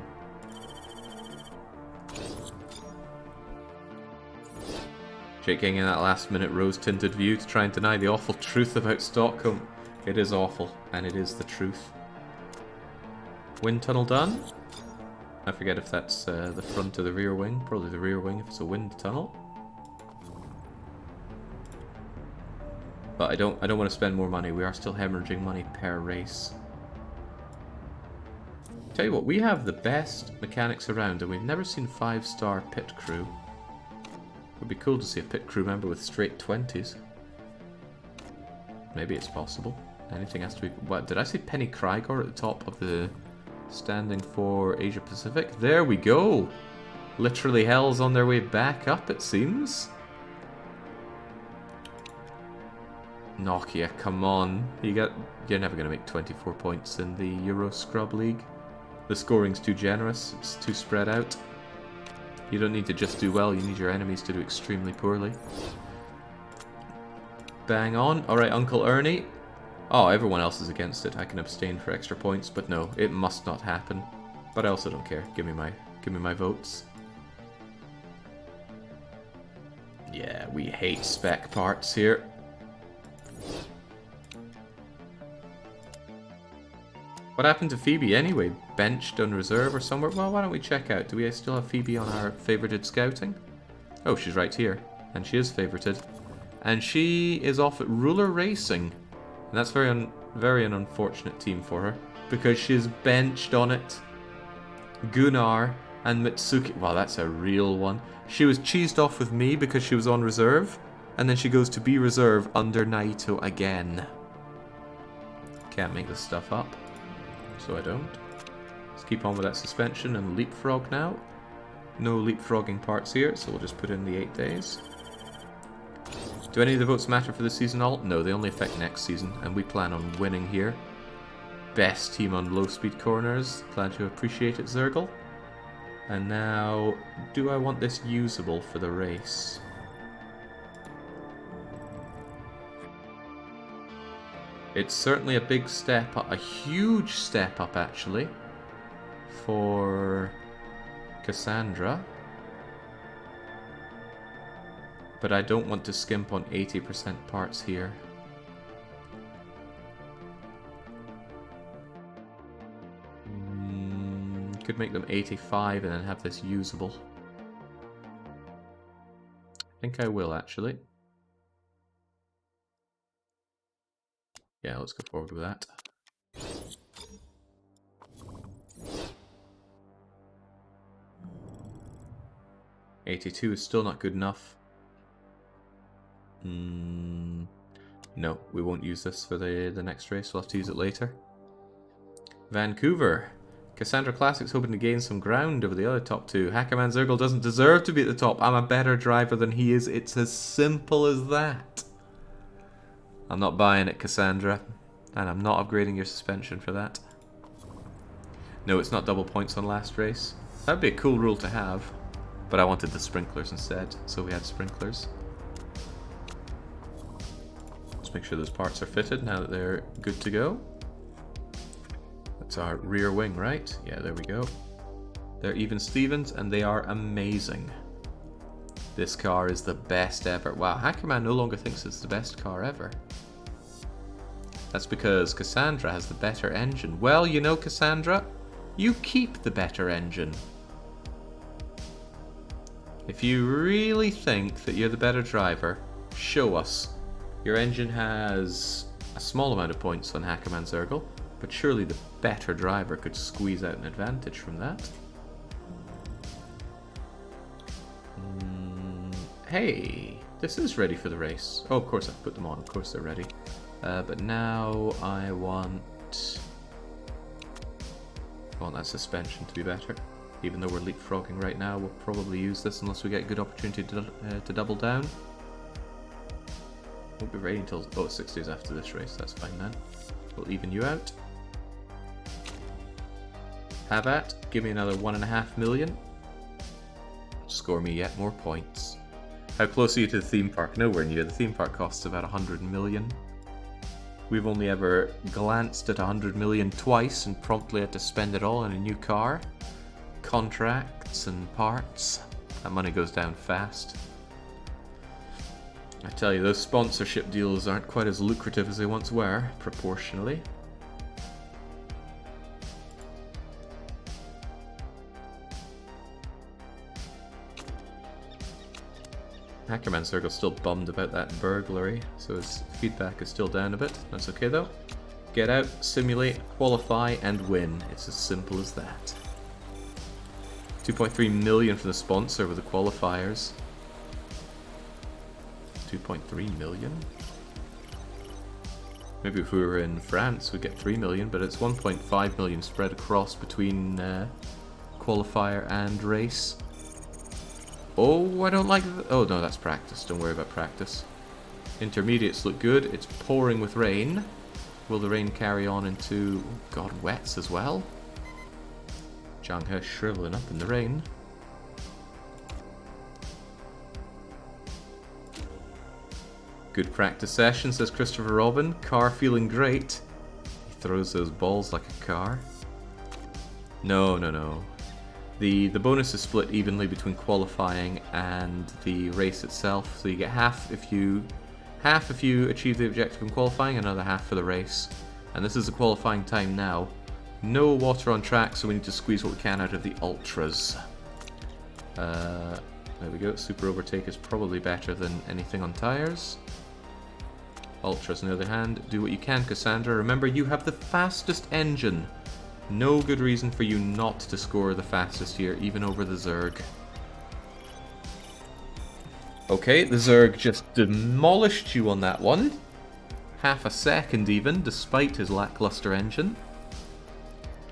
Jake getting in that last minute rose-tinted view to try and deny the awful truth about Stockholm. It is awful, and it is the truth. Wind tunnel done. I forget if that's the front or the rear wing. Probably the rear wing if it's a wind tunnel. But I don't want to spend more money. We are still hemorrhaging money per race. Tell you what, we have the best mechanics around, and we've never seen 5-star pit crew. It would be cool to see a pit crew member with straight 20s. Maybe it's possible. Anything has to be... What, did I see Penny Krygor at the top of the standing for Asia Pacific? There we go! Literally hell's on their way back up, it seems. Nokia, come on. You're never going to make 24 points in the Euro Scrub League. The scoring's too generous, it's too spread out. You don't need to just do well, you need your enemies to do extremely poorly. Bang on. Alright, Uncle Ernie. Oh, everyone else is against it. I can abstain for extra points, but no, it must not happen. But I also don't care. Give me my votes. Yeah, we hate spec parts here. What happened to Phoebe anyway? Benched on reserve or somewhere? Well, why don't we check out? Do we still have Phoebe on our favorited scouting? Oh, she's right here. And she is favorited. And she is off at Ruler Racing. And that's very an unfortunate team for her. Because she's benched on it. Gunnar and Mitsuki. Wow, that's a real one. She was cheesed off with me because she was on reserve. And then she goes to be reserve under Naito again. Can't make this stuff up. So I don't. Let's keep on with that suspension and leapfrog now. No leapfrogging parts here, so we'll just put in the 8 days. Do any of the votes matter for the season alt? No, they only affect next season, and we plan on winning here. Best team on low speed corners. Glad you appreciate it, Zergel. And now, do I want this usable for the race? It's certainly a big step up, a huge step up actually, for Cassandra. But I don't want to skimp on 80% parts here. Could make them 85 and then have this usable. I think I will, actually. Yeah, let's go forward with that. $82 is still not good enough. No, we won't use this for the next race. We'll have to use it later. Vancouver. Cassandra Classic's hoping to gain some ground over the other top two. Hackerman Zergle doesn't deserve to be at the top. I'm a better driver than he is. It's as simple as that. I'm not buying it, Cassandra. And I'm not upgrading your suspension for that. No, it's not double points on last race. That'd be a cool rule to have. But I wanted the sprinklers instead, so we had sprinklers. Let's make sure those parts are fitted now that they're good to go. That's our rear wing, right? Yeah, there we go. They're even Stevens, and they are amazing. This car is the best ever. Wow, Hackerman no longer thinks it's the best car ever. That's because Cassandra has the better engine. Well, you know, Cassandra, you keep the better engine. If you really think that you're the better driver, show us. Your engine has a small amount of points on Hackerman Zergle, but surely the better driver could squeeze out an advantage from that. Hey, this is ready for the race. Oh, of course I've put them on. Of course they're ready. But now I want that suspension to be better. Even though we're leapfrogging right now, we'll probably use this unless we get a good opportunity to double down. Won't be ready until 6 days after this race. That's fine then. We'll even you out. Have at. Give me another 1.5 million. Score me yet more points. How close are you to the theme park? Nowhere near. The theme park costs about 100 million. We've only ever glanced at 100 million twice and promptly had to spend it all on a new car. Contracts and parts. That money goes down fast. I tell you, those sponsorship deals aren't quite as lucrative as they once were, proportionally. Hackerman Zergle's still bummed about that burglary, so his feedback is still down a bit. That's okay though. Get out, simulate, qualify, and win. It's as simple as that. 2.3 million for the sponsor with the qualifiers. 2.3 million? Maybe if we were in France we'd get 3 million, but it's 1.5 million spread across between qualifier and race. Oh, I don't like oh no, that's practice. Don't worry about practice. Intermediates look good. It's pouring with rain. Will the rain carry on into, oh god, wets as well? Zhang He shriveling up in the rain. Good practice session, says Christopher Robin. Car feeling great. He throws those balls like a car. No, no, no. The bonus is split evenly between qualifying and the race itself. So you get half if you achieve the objective in qualifying, another half for the race. And this is the qualifying time now. No water on track, so we need to squeeze what we can out of the ultras. There we go. Super overtake is probably better than anything on tires. Ultras, on the other hand, do what you can, Cassandra. Remember, you have the fastest engine. No good reason for you not to score the fastest here, even over the Zerg. Okay, the Zerg just demolished you on that one. Half a second even, despite his lackluster engine.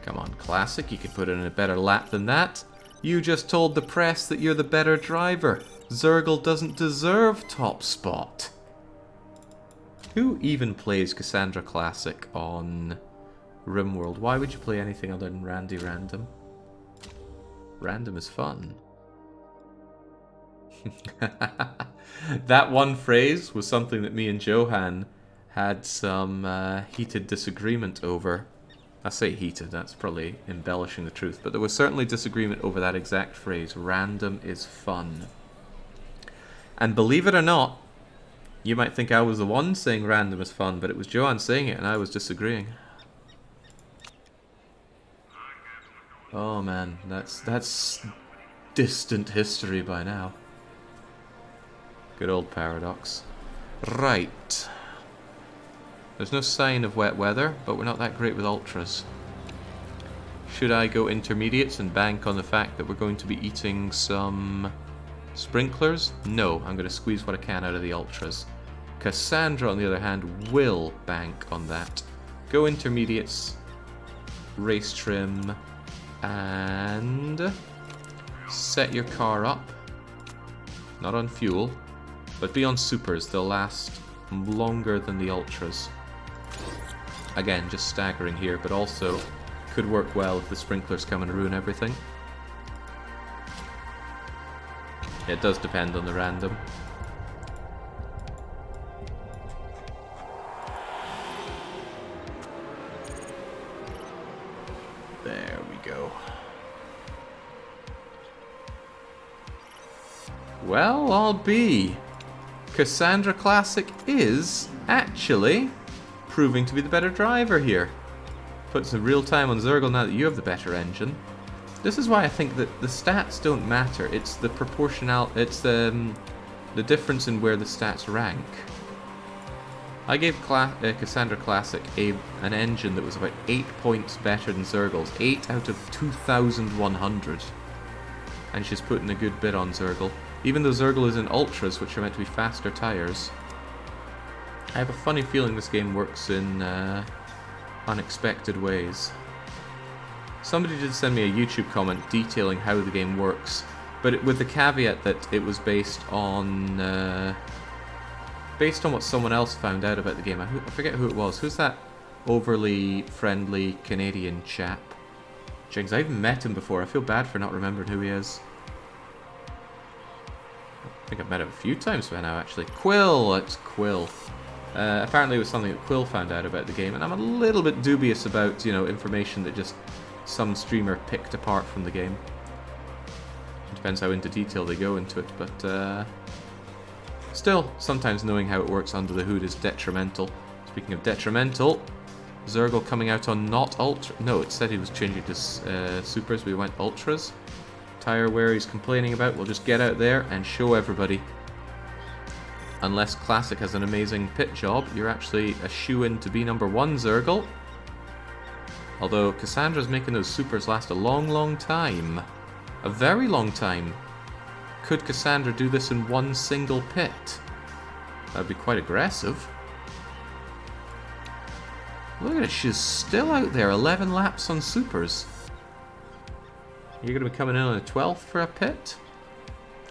Come on, Classic, you can put in a better lap than that. You just told the press that you're the better driver. Zergle doesn't deserve top spot. Who even plays Cassandra Classic on RimWorld? Why would you play anything other than Randy Random? Random is fun. That one phrase was something that me and Johan had some heated disagreement over I say heated, that's probably embellishing the truth, but there was certainly disagreement over that exact phrase. Random is fun. And believe it or not, you might think I was the one saying random is fun, but it was Joanne saying it and I was disagreeing. Oh man, that's distant history by now. Good old Paradox. Right. There's no sign of wet weather, but we're not that great with ultras. Should I go intermediates and bank on the fact that we're going to be eating some sprinklers? No, I'm going to squeeze what I can out of the ultras. Cassandra, on the other hand, will bank on that. Go intermediates, race trim, and set your car up. Not on fuel, but be on supers. They'll last longer than the ultras. Again, just staggering here, but also could work well if the sprinklers come and ruin everything. It does depend on the random. There we go. Well, I'll be. Cassandra Classic is actually proving to be the better driver here. Put some real time on Zergle now that you have the better engine. This is why I think that the stats don't matter. It's the proportional. It's the difference in where the stats rank. I gave Cassandra Classic an engine that was about 8 points better than Zergle's. 8 out of 2,100. And she's putting a good bit on Zergle. Even though Zergle is in Ultras, which are meant to be faster tyres. I have a funny feeling this game works in unexpected ways. Somebody did send me a YouTube comment detailing how the game works, but with the caveat that it was based on what someone else found out about the game. I forget who it was. Who's that overly friendly Canadian chap? Jinx, I've met him before. I feel bad for not remembering who he is. I think I've met him a few times by now, actually. Quill! It's Quill. Apparently it was something that Quill found out about the game, and I'm a little bit dubious about, you know, information that just some streamer picked apart from the game. It depends how into detail they go into it, but still, sometimes knowing how it works under the hood is detrimental. Speaking of detrimental, Zergle coming out on not ultra. No, it said he was changing to supers. We went ultras. Tire wear he's complaining about. We'll just get out there and show everybody. Unless Classic has an amazing pit job, you're actually a shoe-in to be number 1, Zergle. Although Cassandra's making those supers last a long, long time. A very long time. Could Cassandra do this in one single pit? That'd be quite aggressive. Look at it, she's still out there, 11 laps on supers. You're going to be coming in on a 12th for a pit?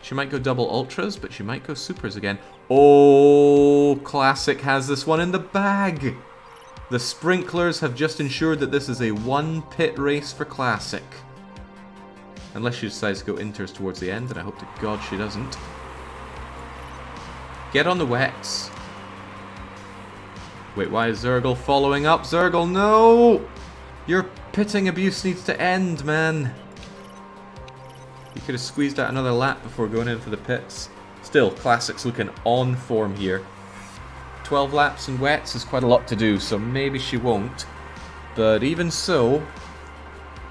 She might go double ultras, but she might go supers again. Oh, Classic has this one in the bag. The sprinklers have just ensured that this is a one pit race for Classic. Unless she decides to go inters towards the end, and I hope to God she doesn't. Get on the wets. Wait, why is Zergle following up? Zergle, no! Your pitting abuse needs to end, man. You could have squeezed out another lap before going in for the pits. Still, Classic's looking on form here. 12 laps and wets is quite a lot to do, so maybe she won't. But even so,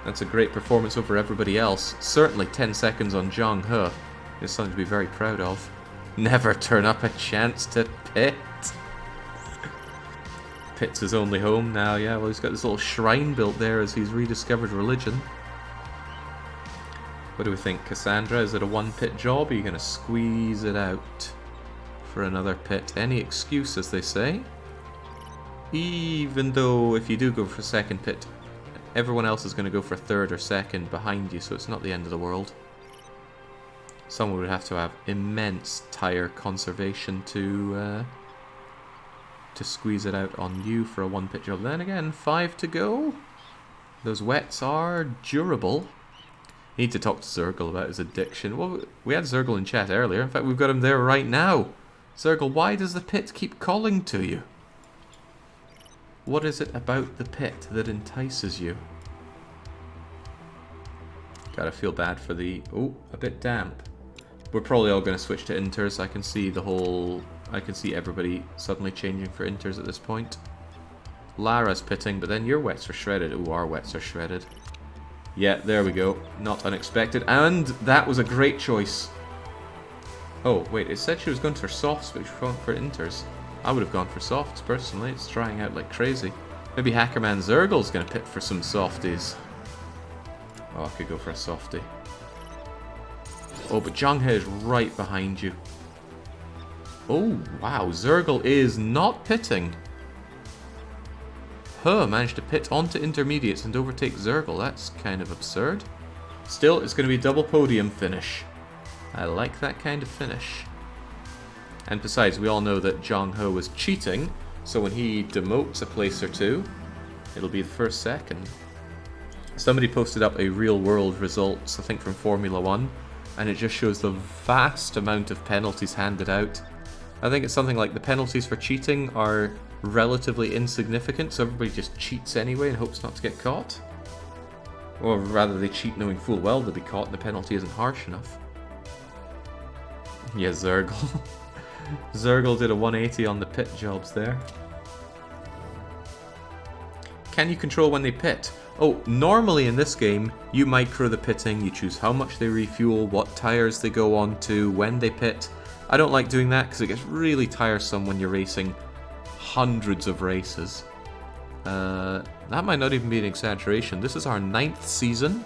that's a great performance over everybody else. Certainly 10 seconds on Zhang He. It's something to be very proud of. Never turn up a chance to pit. Pit's his only home now, yeah. Well, he's got this little shrine built there as he's rediscovered religion. What do we think, Cassandra? Is it a one-pit job, or are you going to squeeze it out for another pit? Any excuse, as they say. Even though, if you do go for a second pit, everyone else is going to go for third or second behind you, so it's not the end of the world. Someone would have to have immense tyre conservation to squeeze it out on you for a one-pit job. Then again, 5 to go. Those wets are durable. Need to talk to Zergle about his addiction. Well, we had Zergle in chat earlier. In fact, we've got him there right now. Zergle, why does the pit keep calling to you? What is it about the pit that entices you? Gotta feel bad for the... Oh, a bit damp. We're probably all going to switch to inters. I can see the whole... I can see everybody suddenly changing for inters at this point. Lara's pitting, but then your wets are shredded. Ooh, our wets are shredded. Yeah, there we go. Not unexpected. And that was a great choice. Oh, wait, it said she was going for softs, but she was going for inters. I would have gone for softs, personally. It's trying out like crazy. Maybe Hackerman Zergle's going to pit for some softies. Oh, I could go for a softie. Oh, but Zhanghe is right behind you. Oh, wow. Zergle is not pitting. Huh, managed to pit onto intermediates and overtake Zergle. That's kind of absurd. Still, it's going to be a double podium finish. I like that kind of finish. And besides, we all know that Zhang He was cheating, so when he demotes a place or two, it'll be the first second. Somebody posted up a real-world results, I think from Formula 1, and it just shows the vast amount of penalties handed out. I think it's something like the penalties for cheating are relatively insignificant, so everybody just cheats anyway and hopes not to get caught. Or rather, they cheat knowing full well they'll be caught and the penalty isn't harsh enough. Yeah, Zergle. Zergle did a 180 on the pit jobs there. Can you control when they pit? Oh, normally in this game, you micro the pitting, you choose how much they refuel, what tires they go on to, when they pit. I don't like doing that because it gets really tiresome when you're racing hundreds of races. That might not even be an exaggeration. This is our 9th season,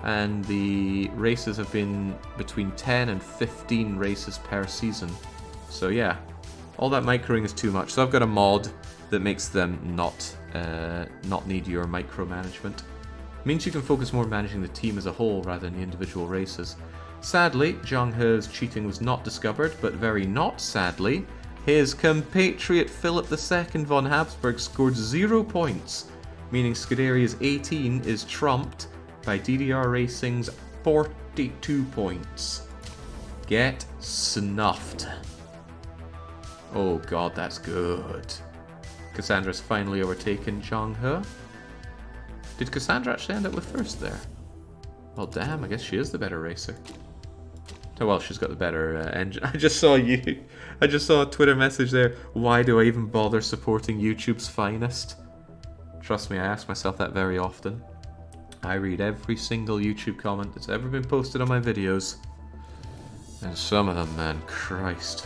and the races have been between 10 and 15 races per season. So yeah, all that microing is too much. So I've got a mod that makes them not need your micromanagement. Means you can focus more on managing the team as a whole rather than the individual races. Sadly, Zhang He's cheating was not discovered, but very not sadly, his compatriot Philip II von Habsburg scored 0 points, meaning Scuderia's 18 is trumped by DDR Racing's 42 points. Get snuffed. Oh god, that's good. Cassandra's finally overtaken Zhang He. Did Cassandra actually end up with first there? Well, damn, I guess she is the better racer. Oh well, she's got the better engine. I just saw a Twitter message there. Why do I even bother supporting YouTube's finest? Trust me, I ask myself that very often. I read every single YouTube comment that's ever been posted on my videos. And some of them, man, Christ.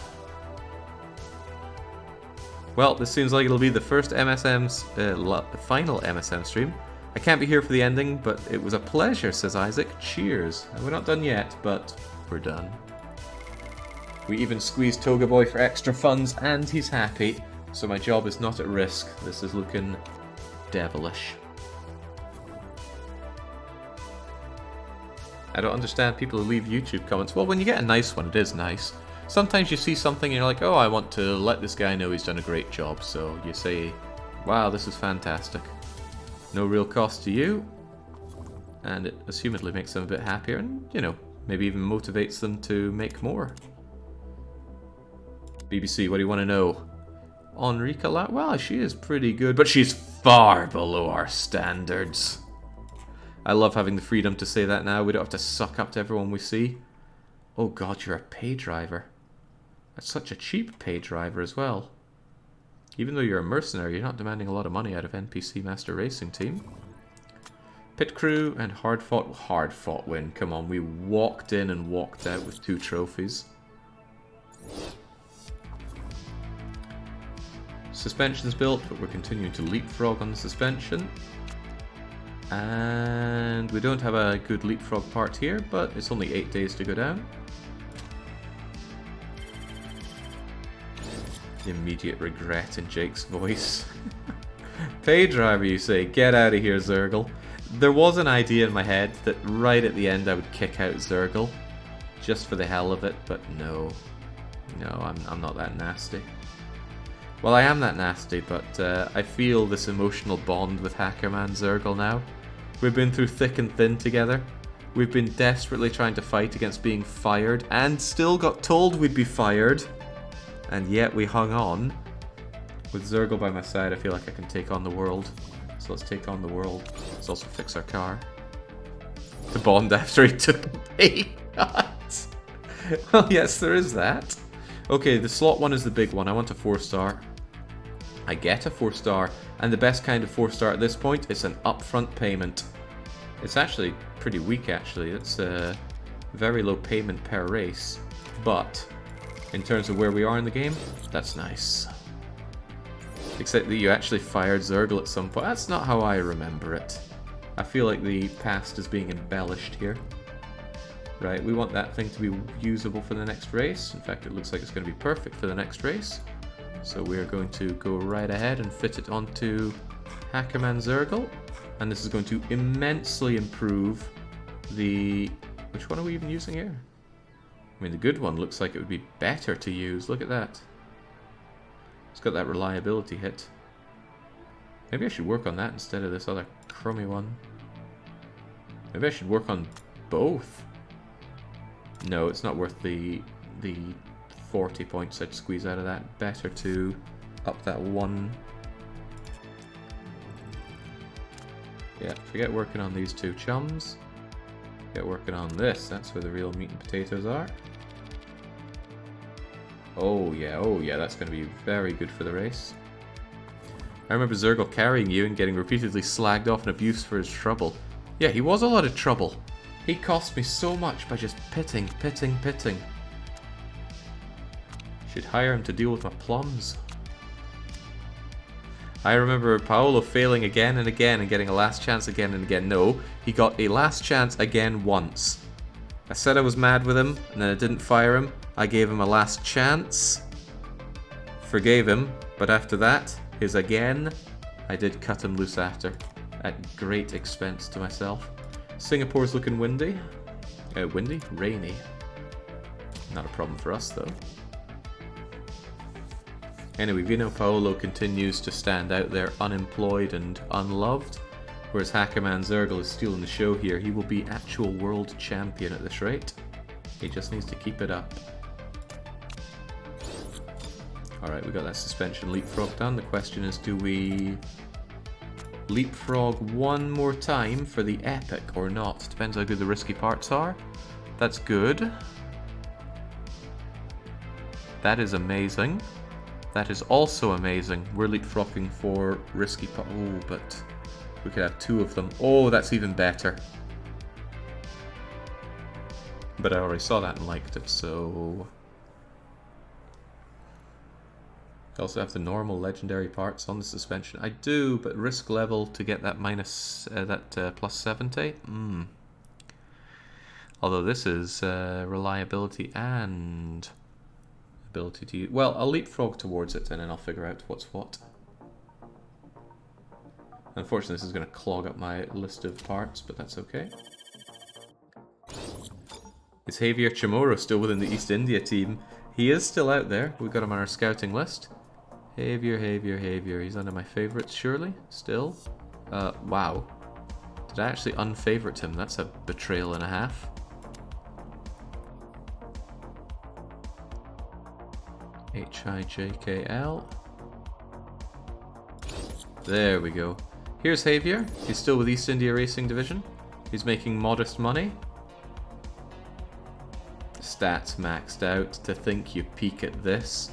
Well, this seems like it'll be the first MSM's, final MSM stream. I can't be here for the ending, but it was a pleasure, says Isaac. Cheers. And we're not done yet, but we're done. We even squeezed Toga Boy for extra funds, and he's happy. So my job is not at risk. This is looking devilish. I don't understand people who leave YouTube comments. Well, when you get a nice one, it is nice. Sometimes you see something and you're like, oh, I want to let this guy know he's done a great job. So you say, wow, this is fantastic. No real cost to you. And it assumedly makes them a bit happier and, you know, maybe even motivates them to make more. BBC, what do you want to know? Enrica, well, she is pretty good, but she's far below our standards. I love having the freedom to say that now. We don't have to suck up to everyone we see. Oh god, you're a pay driver. That's such a cheap pay driver as well. Even though you're a mercenary, you're not demanding a lot of money out of NPC Master Racing Team. Pit crew and hard fought win. Come on, we walked in and walked out with 2 trophies. Suspension's built, but we're continuing to leapfrog on the suspension. And we don't have a good leapfrog part here, but it's only 8 days to go down. Immediate regret in Jake's voice. Pay driver, you say? Get out of here, Zergle. There was an idea in my head that right at the end I would kick out Zergle, just for the hell of it, but no. No, I'm not that nasty. Well, I am that nasty, but I feel this emotional bond with Hackerman Zergle now. We've been through thick and thin together. We've been desperately trying to fight against being fired, and still got told we'd be fired. And yet we hung on. With Zergle by my side, I feel like I can take on the world. So let's take on the world. Let's also fix our car. To bond after he took a pay cut. Well, yes, there is that. Okay, the slot one is the big one. I want a 4-star. I get a 4-star. And the best kind of 4-star at this point is an upfront payment. It's actually pretty weak, actually. It's a very low payment per race. But in terms of where we are in the game, that's nice. Except that you actually fired Zergle at some point. That's not how I remember it. I feel like the past is being embellished here. Right, we want that thing to be usable for the next race. In fact, it looks like it's going to be perfect for the next race. So we're going to go right ahead and fit it onto Hackerman Zergle. And this is going to immensely improve the... Which one are we even using here? I mean, the good one looks like it would be better to use. Look at that. It's got that reliability hit. Maybe I should work on that instead of this other crummy one. Maybe I should work on both. No, it's not worth the 40 points I'd squeeze out of that. Better to up that one. Yeah, forget working on these two chums. Get working on this. That's where the real meat and potatoes are. Oh yeah, that's going to be very good for the race. I remember Zergle carrying you and getting repeatedly slagged off and abused for his trouble. Yeah, he was a lot of trouble. He cost me so much by just pitting. Should hire him to deal with my plums. I remember Paolo failing again and again and getting a last chance again and again. No, he got a last chance again once. I said I was mad with him, and then I didn't fire him. I gave him a last chance. Forgave him, but after that, his again, I did cut him loose after. At great expense to myself. Singapore's looking windy. Windy? Rainy. Not a problem for us, though. Anyway, Vino Paolo continues to stand out there unemployed and unloved. Whereas Hackerman Zergle is stealing the show here. He will be actual world champion at this rate. He just needs to keep it up. Alright, we got that suspension leapfrog done. The question is, do we leapfrog one more time for the epic or not? Depends how good the risky parts are. That's good. That is amazing. That is also amazing. We're leapfrogging for risky parts. Oh, but we could have two of them. Oh, that's even better. But I already saw that and liked it, so... I also have the normal legendary parts on the suspension. I do, but risk level to get that plus 70. Although this is reliability and ability to use. Well, I'll leapfrog towards it and then I'll figure out what's what. Unfortunately, this is going to clog up my list of parts, but that's okay. Is Javier Chamorro still within the East India team? He is still out there. We've got him on our scouting list. Javier. He's under my favorites, surely? Still? Wow. Did I actually unfavorite him? That's a betrayal and a half. HIJKL. There we go. Here's Javier. He's still with East India Racing Division. He's making modest money. Stats maxed out. To think you peak at this.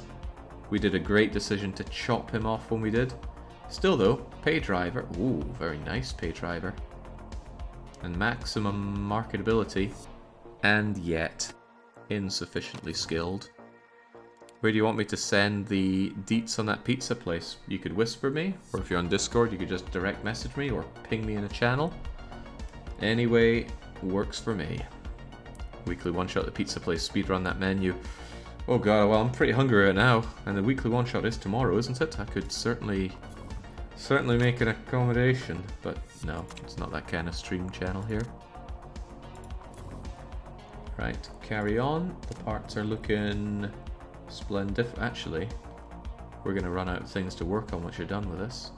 We did a great decision to chop him off when we did. Still though, pay driver. Ooh, very nice pay driver. And maximum marketability. And yet, insufficiently skilled. Where do you want me to send the deets on that pizza place? You could whisper me, or if you're on Discord, you could just direct message me or ping me in a channel. Anyway, works for me. Weekly one-shot the pizza place, speedrun that menu. Oh god, well I'm pretty hungry right now, and the weekly one-shot is tomorrow, isn't it? I could certainly make an accommodation, but no, it's not that kind of stream channel here. Right, carry on. The parts are looking splendid. Actually, we're going to run out of things to work on once you're done with this.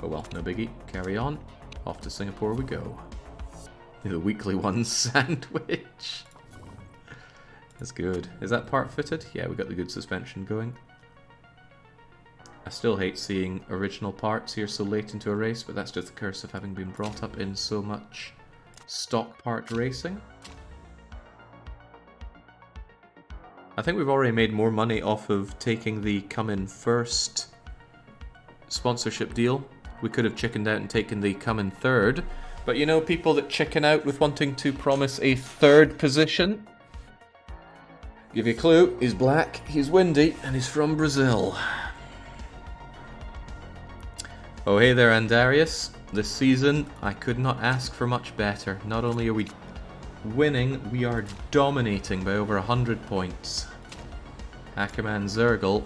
Oh well, no biggie. Carry on. Off to Singapore we go. The weekly one sandwich. That's good. Is that part fitted? Yeah, we got the good suspension going. I still hate seeing original parts here so late into a race, but that's just the curse of having been brought up in so much stock part racing. I think we've already made more money off of taking the come in first sponsorship deal. We could have chickened out and taken the come in third, but you know, people that chicken out with wanting to promise a third position. Give you a clue, he's black, he's windy, and he's from Brazil. Oh hey there, Andarius. This season, I could not ask for much better. Not only are we winning, we are dominating by over 100 points. Hackerman Zergle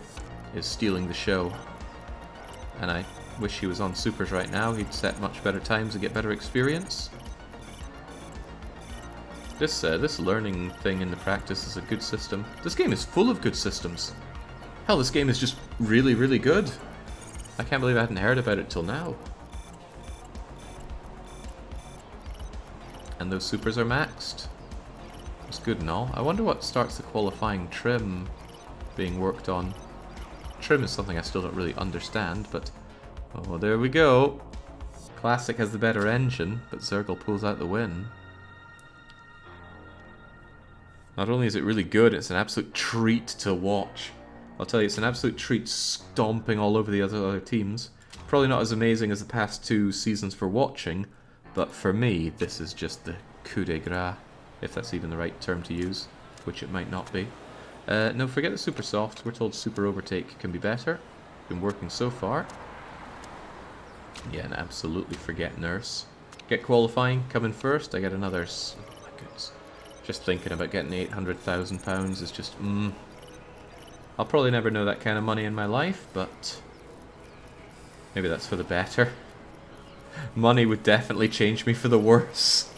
is stealing the show. And I wish he was on supers right now. He'd set much better times and get better experience. This learning thing in the practice is a good system. This game is full of good systems. Hell, this game is just really, really good. I can't believe I hadn't heard about it till now. And those supers are maxed. It's good and all. I wonder what starts the qualifying trim being worked on. Trim is something I still don't really understand, but... Oh, there we go. Classic has the better engine, but Zergle pulls out the win. Not only is it really good, it's an absolute treat to watch. I'll tell you, it's an absolute treat stomping all over the other teams. Probably not as amazing as the past 2 seasons for watching, but for me, this is just the coup de grace, if that's even the right term to use, which it might not be. No, forget the super soft. We're told super overtake can be better. Been working so far. Yeah, and absolutely forget nurse. Get qualifying, come in first. I get another... Oh my goodness. Just thinking about getting £800,000 is just... I'll probably never know that kind of money in my life, but maybe that's for the better. Money would definitely change me for the worse.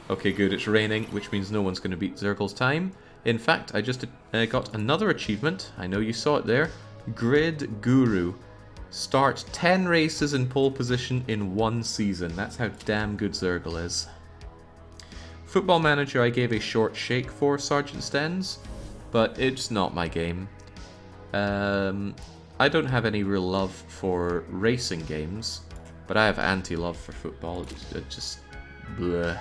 Okay, good, it's raining, which means no one's going to beat Zergle's time. In fact, I just got another achievement. I know you saw it there. Grid Guru. Start 10 races in pole position in 1 season. That's how damn good Zergle is. Football Manager I gave a short shake for, Sergeant Stens, but it's not my game. I don't have any real love for racing games, but I have anti-love for football. It just... bleh.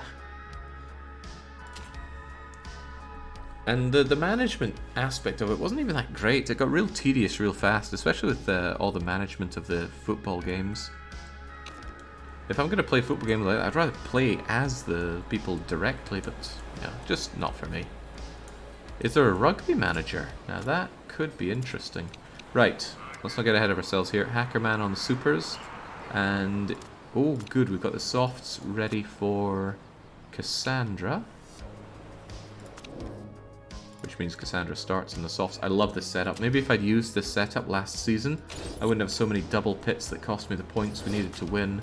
And the management aspect of it wasn't even that great. It got real tedious real fast, especially with all the management of the football games. If I'm going to play a football game like that, I'd rather play as the people directly, but yeah, just not for me. Is there a rugby manager? Now that could be interesting. Right, let's not get ahead of ourselves here. Hackerman on the supers. And, oh good, we've got the softs ready for Cassandra. Which means Cassandra starts in the softs. I love this setup. Maybe if I'd used this setup last season, I wouldn't have so many double pits that cost me the points we needed to win.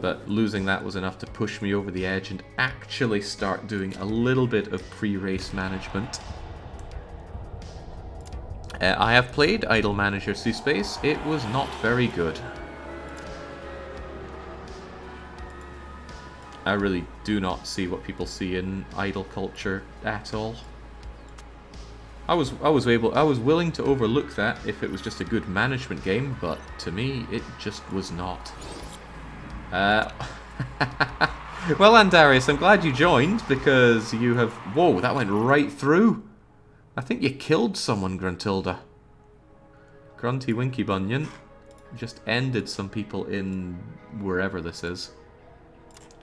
But losing that was enough to push me over the edge and actually start doing a little bit of pre-race management. I have played Idle Manager Seaspace. It was not very good. I really do not see what people see in idle culture at all. I was willing to overlook that if it was just a good management game, but to me it just was not. Well, Andarius, I'm glad you joined, because you have... Whoa, that went right through. I think you killed someone, Gruntilda. Grunty Winky Bunyan just ended some people in wherever this is.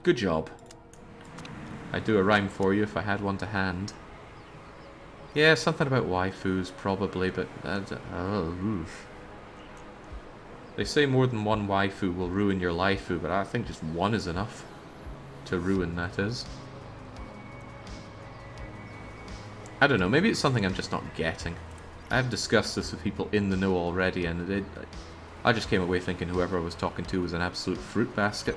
Good job. I'd do a rhyme for you if I had one to hand. Yeah, something about waifus, probably, but... oof. They say more than one waifu will ruin your laifu, but I think just one is enough to ruin, that is. I don't know, maybe it's something I'm just not getting. I have discussed this with people in the know already, and I just came away thinking whoever I was talking to was an absolute fruit basket.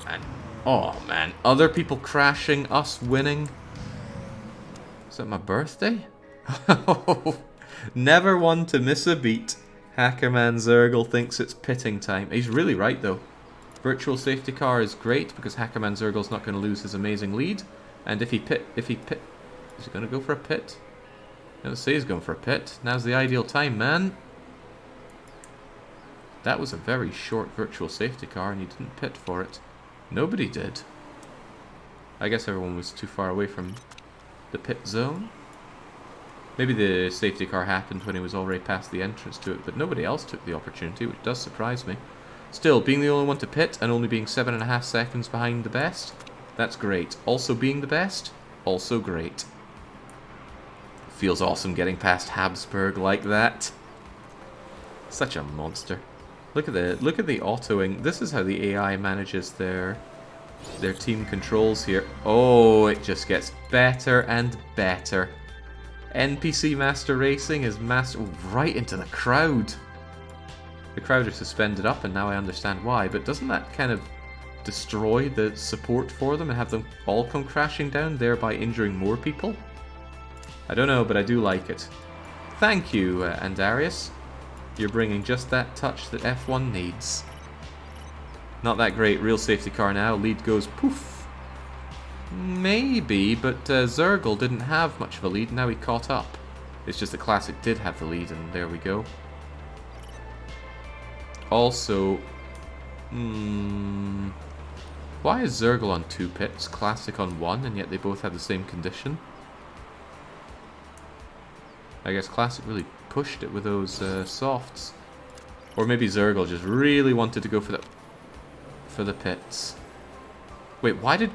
And, oh man, other people crashing, us winning. Is that my birthday? Never one to miss a beat. Hackerman Zergle thinks it's pitting time. He's really right though. Virtual safety car is great because Hackerman Zergle's not going to lose his amazing lead. And if he pit, is he going to go for a pit? Let's say he's going for a pit. Now's the ideal time, man. That was a very short virtual safety car and he didn't pit for it. Nobody did. I guess everyone was too far away from the pit zone. Maybe the safety car happened when he was already past the entrance to it, but nobody else took the opportunity, which does surprise me. Still, being the only one to pit and only being 7.5 seconds behind the best, that's great. Also being the best, also great. Feels awesome getting past Habsburg like that. Such a monster. Look at the autoing. This is how the AI manages their team controls here. Oh, it just gets better and better. NPC Master Racing is right into the crowd. The crowd are suspended up, and now I understand why. But doesn't that kind of destroy the support for them and have them all come crashing down, thereby injuring more people? I don't know, but I do like it. Thank you, Andarius. You're bringing just that touch that F1 needs. Not that great. Real safety car now. Lead goes poof. Maybe, but Zergel didn't have much of a lead. Now he caught up. It's just the Classic did have the lead, and there we go. Also, why is Zergel on 2 pits, Classic on 1, and yet they both have the same condition? I guess Classic really pushed it with those softs. Or maybe Zergel just really wanted to go for the pits. Wait, why did...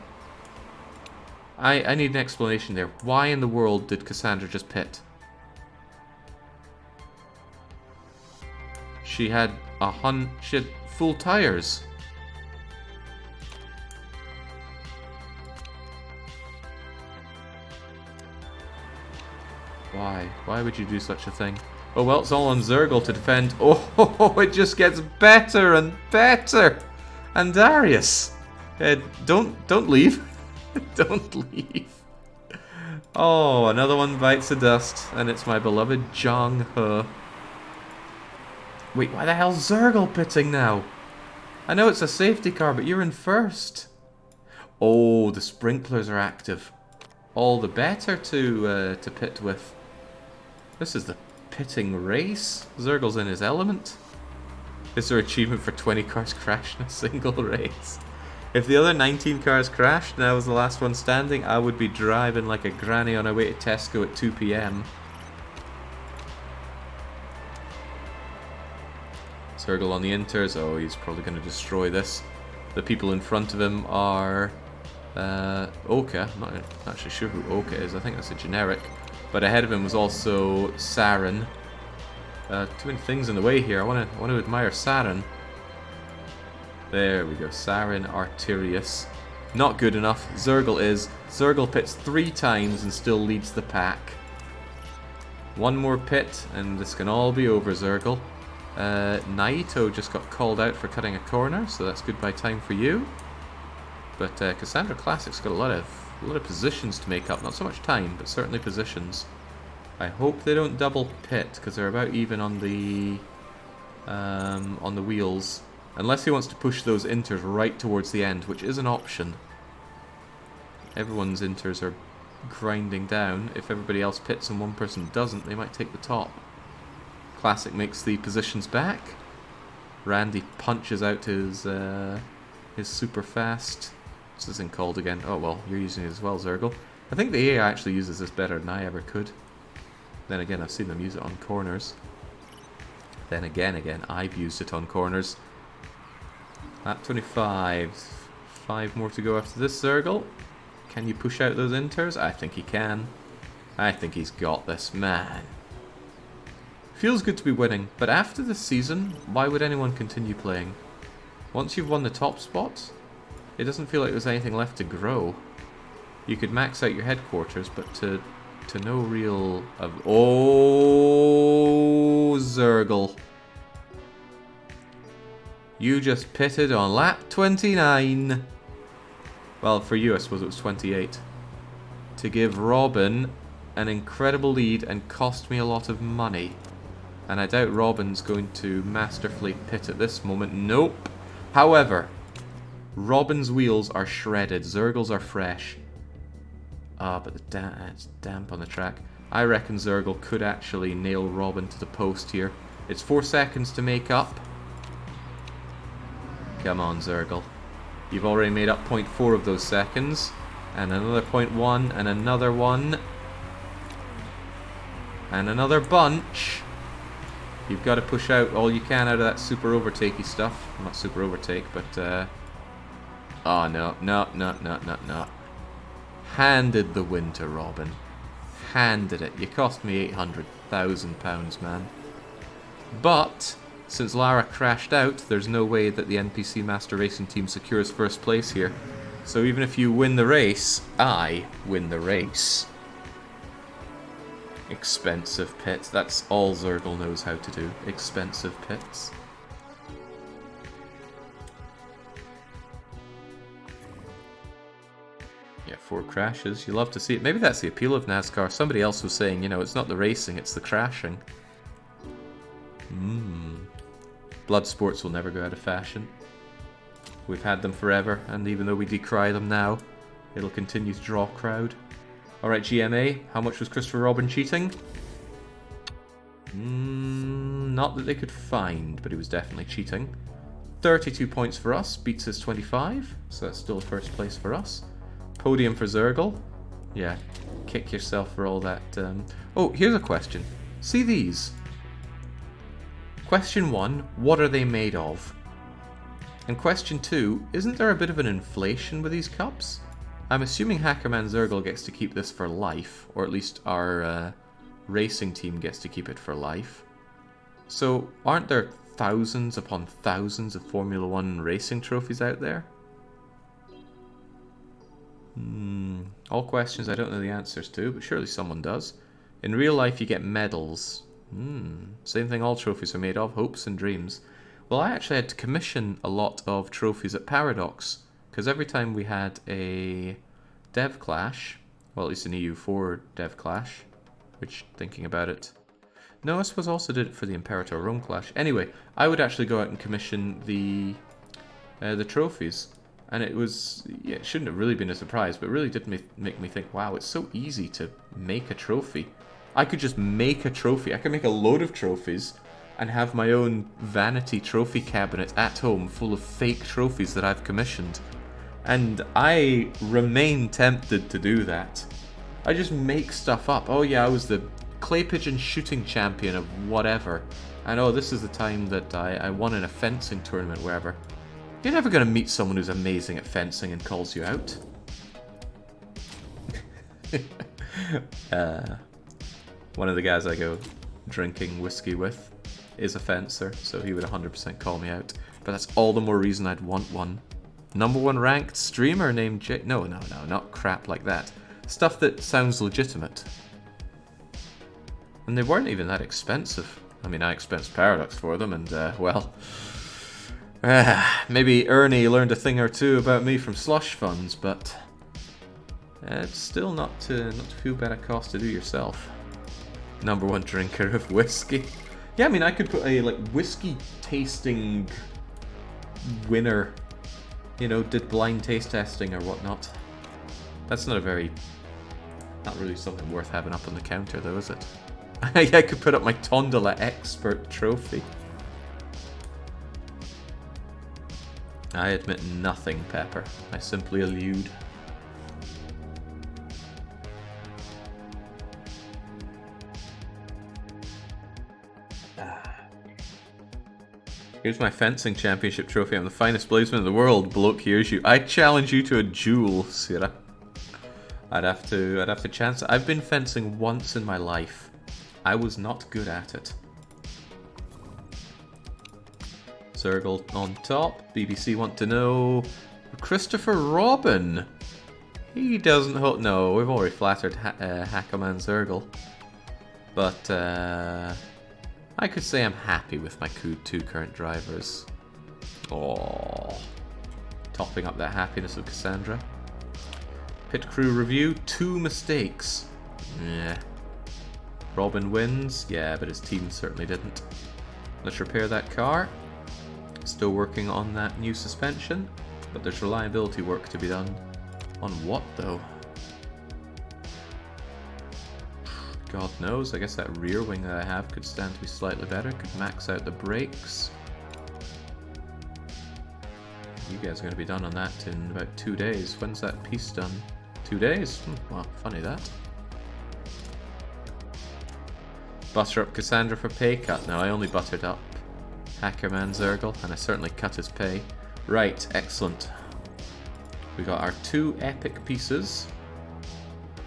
I need an explanation there. Why in the world did Cassandra just pit? She had full tires. Why? Why would you do such a thing? Oh well, it's all on Zergel to defend. Oh, it just gets better and better. And Darius, don't leave. Don't leave. Oh, another one bites the dust, and it's my beloved Zhang He. Wait, why the hell's Zergel pitting now? I know it's a safety car, but you're in first. Oh, the sprinklers are active. All the better to pit with. This is the pitting race. Zergel's in his element. Is there achievement for 20 cars crash in a single race? If the other 19 cars crashed and I was the last one standing, I would be driving like a granny on our way to Tesco at 2 PM. Zergel on the inters. Oh, he's probably going to destroy this. The people in front of him are Oka. I'm not actually sure who Oka is. I think that's a generic. But ahead of him was also Saren. Too many things in the way here. I want to admire Saren. There we go. Saren Arterius. Not good enough. Zergel is. Zergel pits 3 times and still leads the pack. One more pit and this can all be over, Zergel. Naito just got called out for cutting a corner, so that's goodbye time for you. But Cassandra Classic's got a lot of positions to make up. Not so much time, but certainly positions. I hope they don't double pit because they're about even on the wheels. Unless he wants to push those inters right towards the end, which is an option. Everyone's inters are grinding down. If everybody else pits and one person doesn't, they might take the top. Classic makes the positions back. Randy punches out his super fast. What's this thing called again? Oh well, you're using it as well, Zergel. I think the AI actually uses this better than I ever could. Then again, I've seen them use it on corners. Then again, I've used it on corners. Lap 25. 5 more to go after this, Zergel. Can you push out those inters? I think he can. I think he's got this, man. Feels good to be winning, but after this season, why would anyone continue playing? Once you've won the top spot, it doesn't feel like there's anything left to grow. You could max out your headquarters, but to no real... Oh, Zergel. You just pitted on lap 29. Well, for you, I suppose it was 28. To give Robin an incredible lead and cost me a lot of money. And I doubt Robin's going to masterfully pit at this moment. Nope. However, Robin's wheels are shredded. Zergel's are fresh. Ah, but it's damp on the track. I reckon Zergle could actually nail Robin to the post here. It's 4 seconds to make up. Come on, Zergle. You've already made up 0.4 of those seconds. And another 0.1, and another one. And another bunch. You've got to push out all you can out of that super overtakey stuff. Not super overtake, but... Oh, no. No. Handed the win to Robin. Handed it. You cost me £800,000, man. But, since Lara crashed out, there's no way that the NPC Master Racing Team secures first place here. So even if you win the race, I win the race. Expensive pit. That's all Zergle knows how to do. Expensive pits. Yeah, 4 crashes. You love to see it. Maybe that's the appeal of NASCAR. Somebody else was saying, you know, it's not the racing, it's the crashing. Blood sports will never go out of fashion. We've had them forever, and even though we decry them now, it'll continue to draw crowd. Alright, GMA, how much was Christopher Robin cheating? Not that they could find, but he was definitely cheating. 32 points for us, beats his 25, so that's still first place for us. Podium for Zergle. Yeah, kick yourself for all that. Oh, here's a question. See these? Question 1, what are they made of? And question 2, isn't there a bit of an inflation with these cups? I'm assuming Hackerman Zergle gets to keep this for life, or at least our racing team gets to keep it for life. So, aren't there thousands upon thousands of Formula 1 racing trophies out there? All questions I don't know the answers to, but surely someone does. In real life you get medals. Same thing all trophies are made of, hopes and dreams. Well, I actually had to commission a lot of trophies at Paradox, because every time we had a dev clash, well, at least an EU4 dev clash, which, thinking about it... No, I suppose I also did it for the Imperator Rome clash. Anyway, I would actually go out and commission the trophies. And it was, yeah, it shouldn't have really been a surprise, but it really did make me think, wow, it's so easy to make a trophy. I could just make a trophy. I could make a load of trophies and have my own vanity trophy cabinet at home full of fake trophies that I've commissioned. And I remain tempted to do that. I just make stuff up. Oh yeah, I was the clay pigeon shooting champion of whatever. And oh, this is the time that I won in a fencing tournament, wherever. You're never going to meet someone who's amazing at fencing and calls you out. One of the guys I go drinking whiskey with is a fencer, so he would 100% call me out. But that's all the more reason I'd want one. #1 ranked streamer named J... No, not crap like that. Stuff that sounds legitimate. And they weren't even that expensive. I mean, I expensed Paradox for them, and, well... maybe Ernie learned a thing or two about me from slush funds, but... it's still not to feel bad at cost to do yourself. #1 drinker of whiskey. Yeah, I mean, I could put a, like, whiskey tasting winner, you know, did blind taste testing or whatnot. That's not really something worth having up on the counter, though, is it? I could put up my Tondola expert trophy. I admit nothing, Pepper. I simply allude. Here's my fencing championship trophy. I'm the finest bladesman in the world. Bloke, here's you. I challenge you to a duel, Sierra. I'd have to chance it. I've been fencing once in my life. I was not good at it. Zergle on top. BBC want to know... Christopher Robin. He doesn't hold... No, we've already flattered Hackerman Zergle. But, I could say I'm happy with my 2 current drivers. Oh, topping up that happiness of Cassandra. Pit crew review, 2 mistakes. Yeah. Robin wins, yeah, but his team certainly didn't. Let's repair that car. Still working on that new suspension, but there's reliability work to be done. On what, though? God knows, I guess that rear wing that I have could stand to be slightly better, could max out the brakes. You guys are going to be done on that in about 2 days. When's that piece done? 2 days? Well, funny that. Butter up Cassandra for pay cut. Now, I only buttered up Hackerman Zergle, and I certainly cut his pay. Right, excellent. We got our 2 epic pieces.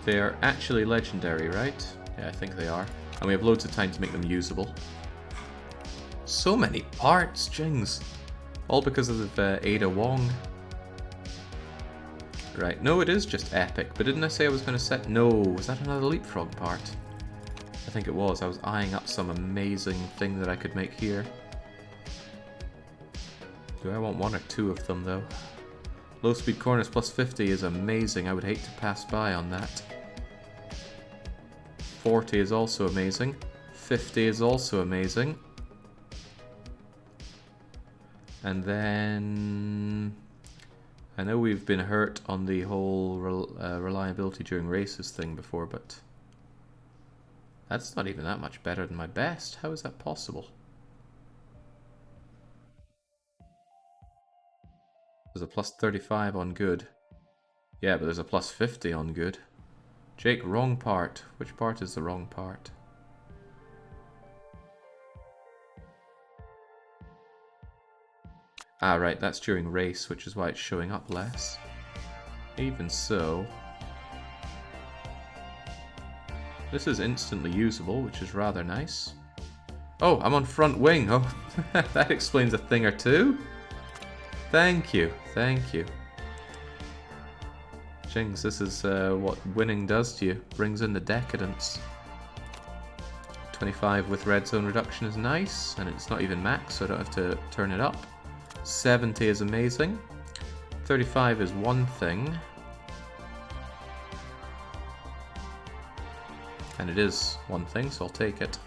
They are actually legendary, right? Yeah, I think they are. And we have loads of time to make them usable. So many parts, jings. All because of Ada Wong. Right, no, it is just epic. But didn't I say I was going to set... No, was that another leapfrog part? I think it was. I was eyeing up some amazing thing that I could make here. Do I want 1 or 2 of them, though? Low speed corners plus 50 is amazing. I would hate to pass by on that. 40 is also amazing. 50 is also amazing. And then... I know we've been hurt on the whole reliability during races thing before, but... That's not even that much better than my best. How is that possible? There's a plus 35 on good. Yeah, but there's a plus 50 on good. Jake, wrong part. Which part is the wrong part? Ah, right, that's during race, which is why it's showing up less. Even so... This is instantly usable, which is rather nice. Oh, I'm on front wing. Oh, that explains a thing or two. Thank you, thank you. Jings, this is what winning does to you. Brings in the decadence. 25 with red zone reduction is nice, and it's not even max, so I don't have to turn it up. 70 is amazing. 35 is one thing. And it is one thing, so I'll take it.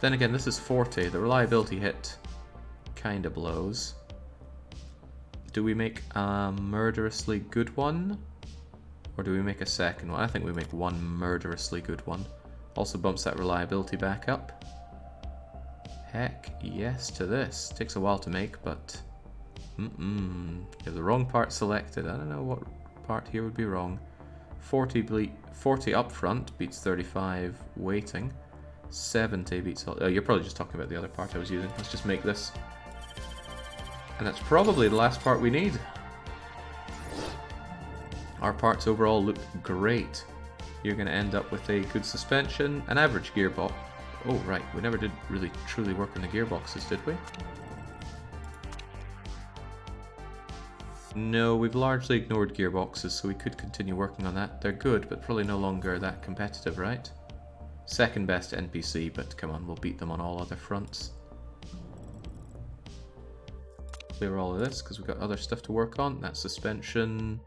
Then again, this is 40. The reliability hit kinda blows. Do we make a murderously good one? Or do we make a second one? I think we make one murderously good one. Also bumps that reliability back up. Heck yes to this. Takes a while to make, but... You have the wrong part selected. I don't know what part here would be wrong. 40 up front beats 35 waiting. 70 beats... Oh, you're probably just talking about the other part I was using. Let's just make this. And that's probably the last part we need. Our parts overall look great. You're going to end up with a good suspension, an average gearbox. Oh, right. We never did really truly work on the gearboxes, did we? No, we've largely ignored gearboxes, so we could continue working on that. They're good, but probably no longer that competitive, right? Second best NPC, but come on, we'll beat them on all other fronts. Clear all of this, because we've got other stuff to work on. That suspension...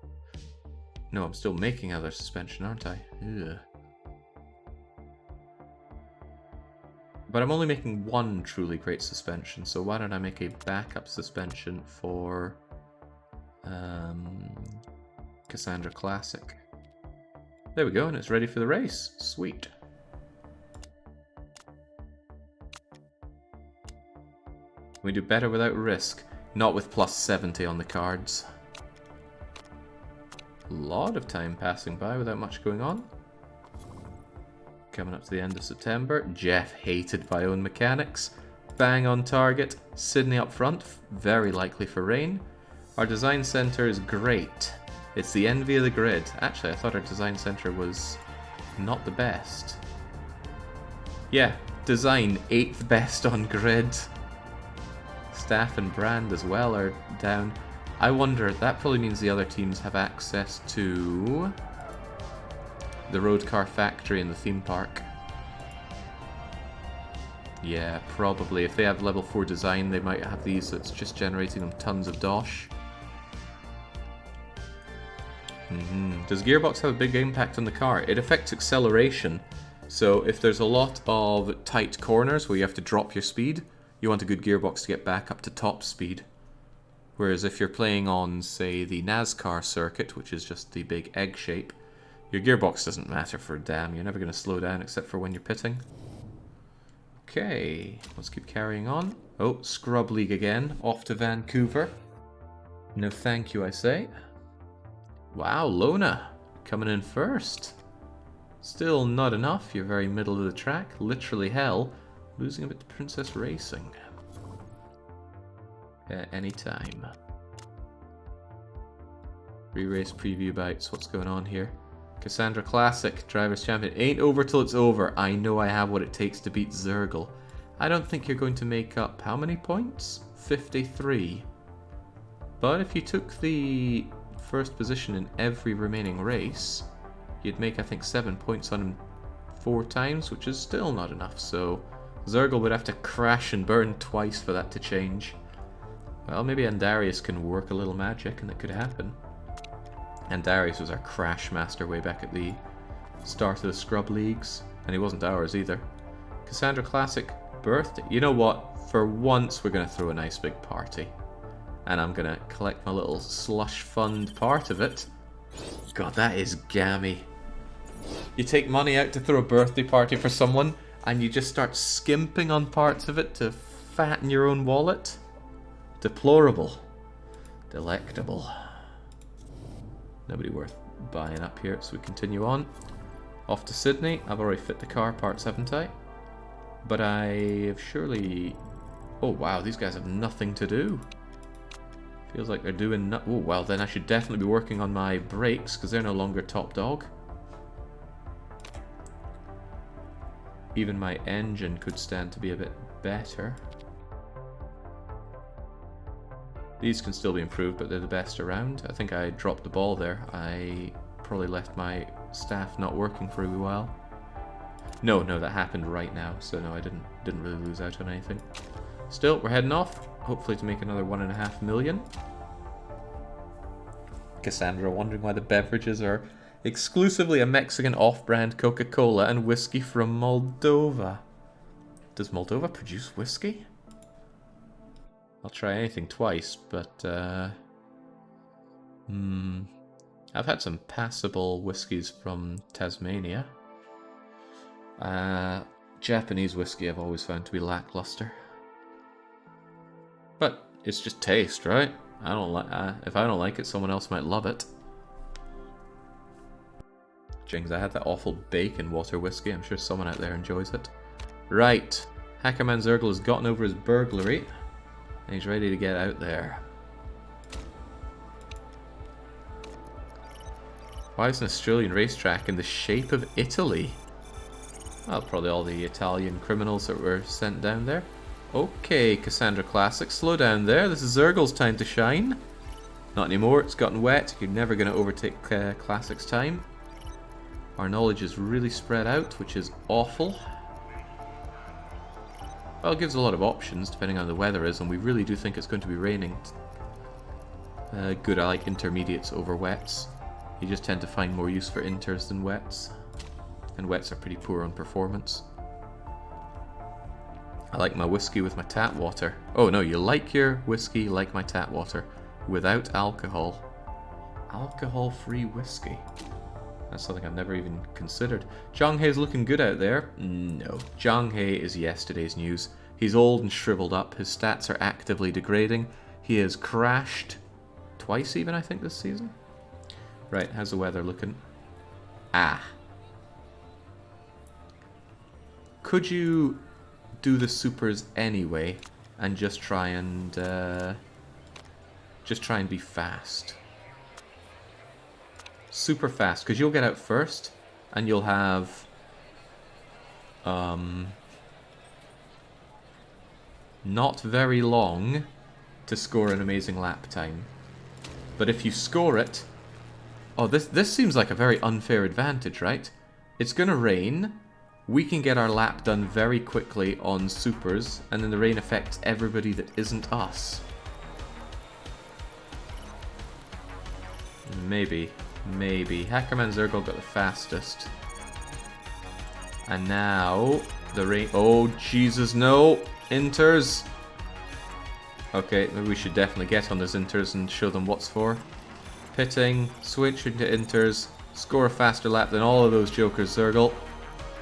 No, I'm still making other suspension, aren't I? Ugh. But I'm only making one truly great suspension, so why don't I make a backup suspension for... Cassandra Classic. There we go, and it's ready for the race. Sweet. We do better without risk, not with plus 70 on the cards. A lot of time passing by without much going on. Coming up to the end of September. Jeff hated by own mechanics. Bang on target. Sydney up front, very likely for rain. Our design center is great. It's the envy of the grid. Actually, I thought our design center was not the best. Yeah, design 8th best on grid. Staff and brand as well are down. I wonder, that probably means the other teams have access to the road car factory and the theme park. Yeah, probably. If they have level 4 design, they might have these, so it's just generating them tons of dosh. Does gearbox have a big impact on the car? It affects acceleration. So if there's a lot of tight corners where you have to drop your speed, you want a good gearbox to get back up to top speed. Whereas if you're playing on, say, the NASCAR circuit, which is just the big egg shape, Your gearbox doesn't matter for a damn. You're never going to slow down except for when you're pitting. Okay, let's keep carrying on. Oh, Scrub League again. Off to Vancouver. No thank you, I say. Wow, Lona coming in first. Still not enough. You're very middle of the track. Literally hell. Losing a bit to Princess Racing. Anytime. Re-race preview bites. What's going on here? Cassandra Classic, Drivers' Champion. Ain't over till it's over. I know I have what it takes to beat Zergle. I don't think you're going to make up how many points? 53. But if you took the first position in every remaining race, you'd make, I think, 7 points on him 4 times, which is still not enough. So Zergle would have to crash and burn twice for that to change. Well, maybe Andarius can work a little magic and it could happen. Andarius was our crash master way back at the start of the Scrub Leagues, and he wasn't ours either. Cassandra Classic birthday. You know what? For once we're going to throw a nice big party. And I'm going to collect my little slush fund part of it. God, that is gammy. You take money out to throw a birthday party for someone, and you just start skimping on parts of it to fatten your own wallet? Deplorable. Delectable. Nobody worth buying up here, so we continue on. Off to Sydney. I've already fit the car parts, haven't I? But I have surely... Oh wow, these guys have nothing to do. Feels like they're doing oh well, then I should definitely be working on my brakes, because they're no longer top dog. Even my engine could stand to be a bit better. These can still be improved, but they're the best around. I think I dropped the ball there. I probably left my staff not working for a wee while. No, that happened right now, so no, I didn't really lose out on anything. Still, we're heading off, hopefully to make another 1.5 million. Cassandra wondering why the beverages are exclusively a Mexican off-brand Coca-Cola and whiskey from Moldova. Does Moldova produce whiskey? I'll try anything twice, but I've had some passable whiskies from Tasmania. Japanese whiskey I've always found to be lackluster. But it's just taste, right? I don't like. If I don't like it, someone else might love it. Jings, I had that awful bacon water whiskey. I'm sure someone out there enjoys it. Right, Hackerman Zergle has gotten over his burglary. And he's ready to get out there. Why is an Australian racetrack in the shape of Italy? Well, probably all the Italian criminals that were sent down there. Okay, Cassandra Classic, slow down there. This is Zergle's time to shine. Not anymore, it's gotten wet. You're never going to overtake Classic's time. Our knowledge is really spread out, which is awful. Well, it gives a lot of options depending on the weather is, and we really do think it's going to be raining. Good, I like intermediates over wets. You just tend to find more use for inters than wets. And wets are pretty poor on performance. I like my whiskey with my tap water. Oh no, you like your whiskey like my tap water. Without alcohol. Alcohol-free whiskey. That's something I've never even considered. Zhang Hei's looking good out there. No, Zhang Hei is yesterday's news. He's old and shriveled up. His stats are actively degrading. He has crashed twice even, I think, this season. Right, how's the weather looking? Ah. Could you do the supers anyway and just try and be fast? Super fast, because you'll get out first and you'll have not very long to score an amazing lap time. But if you score it... Oh, this seems like a very unfair advantage, right? It's gonna rain, we can get our lap done very quickly on supers, and then the rain affects everybody that isn't us. Maybe. Hackerman Zergle got the fastest. And now the rain... Oh, Jesus, no! Inters! Okay, maybe we should definitely get on those inters and show them what's for. Pitting, switch into inters. Score a faster lap than all of those jokers, Zergle.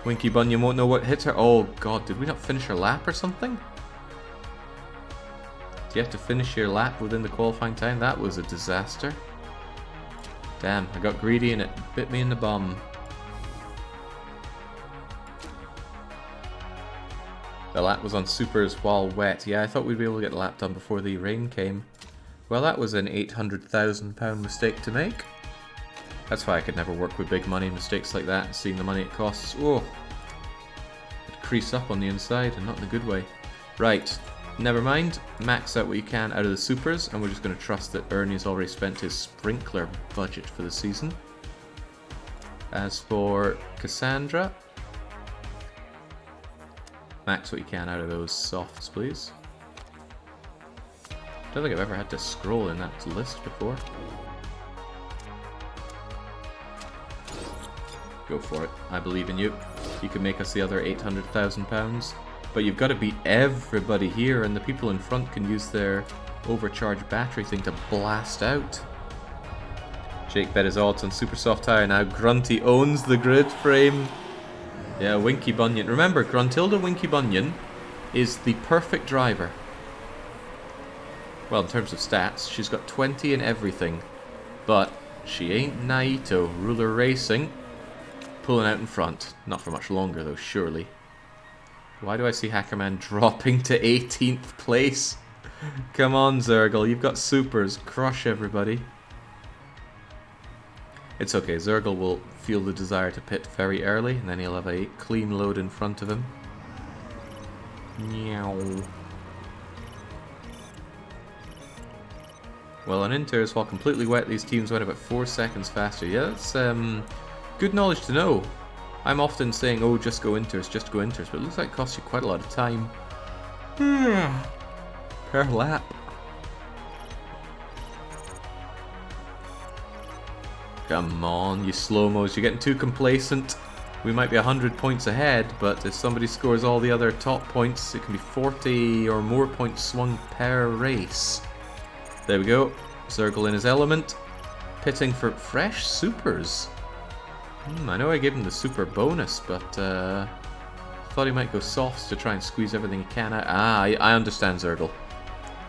Winky Bunyan won't know what hit her. Oh god, did we not finish her lap or something? Do you have to finish your lap within the qualifying time? That was a disaster. Damn, I got greedy and it bit me in the bum. The lap was on supers while wet. Yeah, I thought we'd be able to get the lap done before the rain came. Well, that was an £800,000 mistake to make. That's why I could never work with big money mistakes like that, seeing the money it costs. Oh, it'd crease up on the inside and not in a good way. Right, never mind. Max out what you can out of the supers, and we're just going to trust that Ernie's already spent his sprinkler budget for the season. As for Cassandra, max what you can out of those softs, please. I don't think I've ever had to scroll in that list before. Go for it. I believe in you. You can make us the other £800,000. But you've got to beat everybody here, and the people in front can use their overcharged battery thing to blast out. Jake bet his odds on super soft tyre. Now Grunty owns the grid frame. Yeah, Winky Bunyan. Remember, Gruntilda Winky Bunyan is the perfect driver. Well, in terms of stats, she's got 20 in everything. But she ain't Naito, Ruler Racing. Pulling out in front. Not for much longer though, surely. Why do I see Hackerman dropping to 18th place? Come on, Zergle, you've got supers. Crush everybody. It's okay, Zergle will feel the desire to pit very early, and then he'll have a clean load in front of him. Meow. Well, on inters, while completely wet, these teams went about 4 seconds faster. Yeah, that's good knowledge to know. I'm often saying, oh, just go inters, but it looks like it costs you quite a lot of time. Per lap. Come on, you slow-mos, you're getting too complacent. We might be 100 points ahead, but if somebody scores all the other top points, it can be 40 or more points swung per race. There we go. Zergle in his element. Pitting for fresh supers. I know I gave him the super bonus, but thought he might go softs to try and squeeze everything he can out. I understand, Zergle.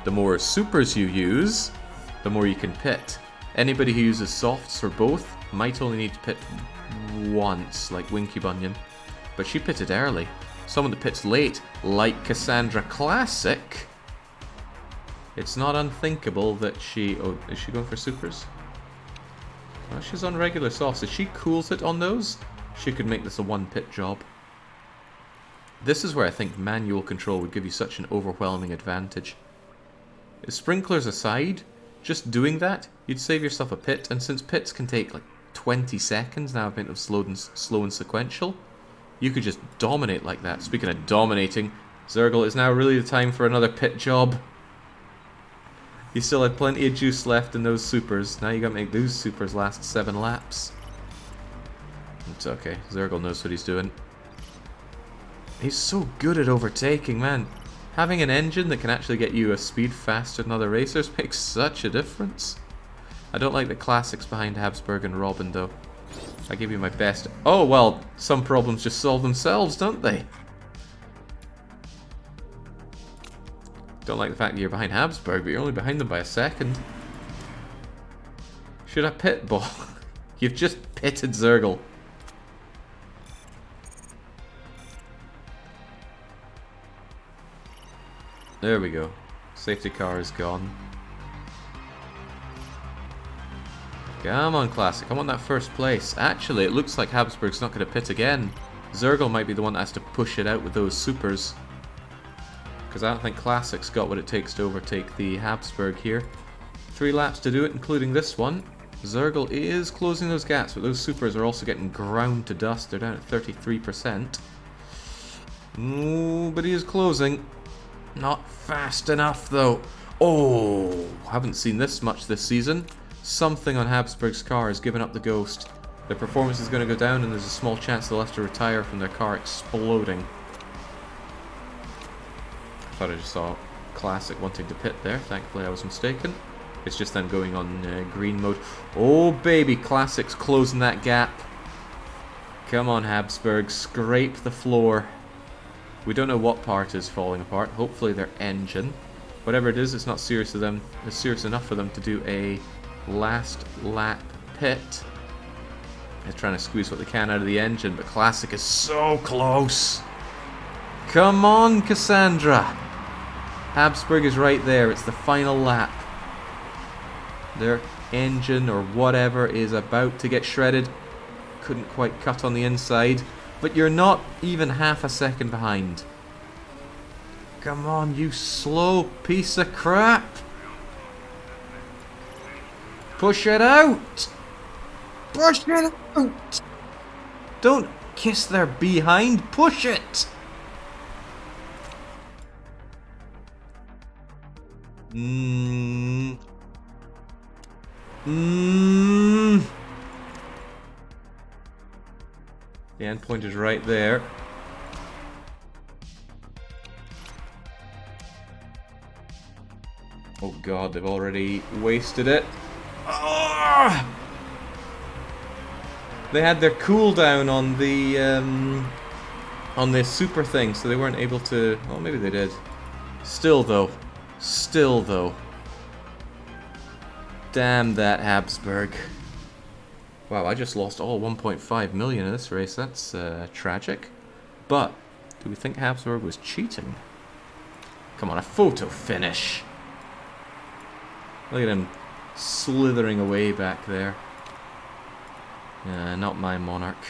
The more supers you use, the more you can pit. Anybody who uses softs for both might only need to pit once, like Winky Bunyan. But she pitted early. Someone that pits late, like Cassandra Classic. It's not unthinkable that she... Oh, is she going for supers? Well, she's on regular softs. If she cools it on those, she could make this a one-pit job. This is where I think manual control would give you such an overwhelming advantage. Sprinklers aside, just doing that, you'd save yourself a pit, and since pits can take like 20 seconds now, a bit of slow and sequential, you could just dominate like that. Speaking of dominating, Zergle, is now really the time for another pit job. You still had plenty of juice left in those supers. Now you gotta make those supers last 7 laps. It's okay. Zergle knows what he's doing. He's so good at overtaking, man. Having an engine that can actually get you a speed faster than other racers makes such a difference. I don't like the classics behind Habsburg and Robin, though. I give you my best. Oh, well, some problems just solve themselves, don't they? Don't like the fact that you're behind Habsburg, but you're only behind them by a second. Should I pit ball? You've just pitted Zergle. There we go. Safety car is gone. Come on, Classic. I want that first place. Actually, it looks like Habsburg's not going to pit again. Zergle might be the one that has to push it out with those supers. Because I don't think Classic's got what it takes to overtake the Habsburg here. 3 laps to do it, including this one. Zergle is closing those gaps, but those supers are also getting ground to dust. They're down at 33%. Ooh, but he is closing. Not fast enough, though. Oh, haven't seen this much this season. Something on Habsburg's car has given up the ghost. Their performance is going to go down, and there's a small chance they'll have to retire from their car exploding. I thought I just saw Classic wanting to pit there. Thankfully, I was mistaken. It's just them going on green mode. Oh, baby. Classic's closing that gap. Come on, Habsburg. Scrape the floor. We don't know what part is falling apart. Hopefully their engine. Whatever it is, it's not serious to them. It's serious enough for them to do a last lap pit. They're trying to squeeze what they can out of the engine, but Classic is so close. Come on, Cassandra. Habsburg is right there. It's the final lap. Their engine or whatever is about to get shredded. Couldn't quite cut on the inside, but you're not even half a second behind. Come on, you slow piece of crap. Push it out. Push it out. Don't kiss their behind. Push it. The end point is right there. Oh god, they've already wasted it. Oh! They had their cooldown on the super thing, so they weren't able to... Well, maybe they did. Still though. Damn that Habsburg. Wow, I just lost all 1.5 million in this race. That's tragic. But, do we think Habsburg was cheating? Come on, a photo finish. Look at him slithering away back there. Not my Monarch.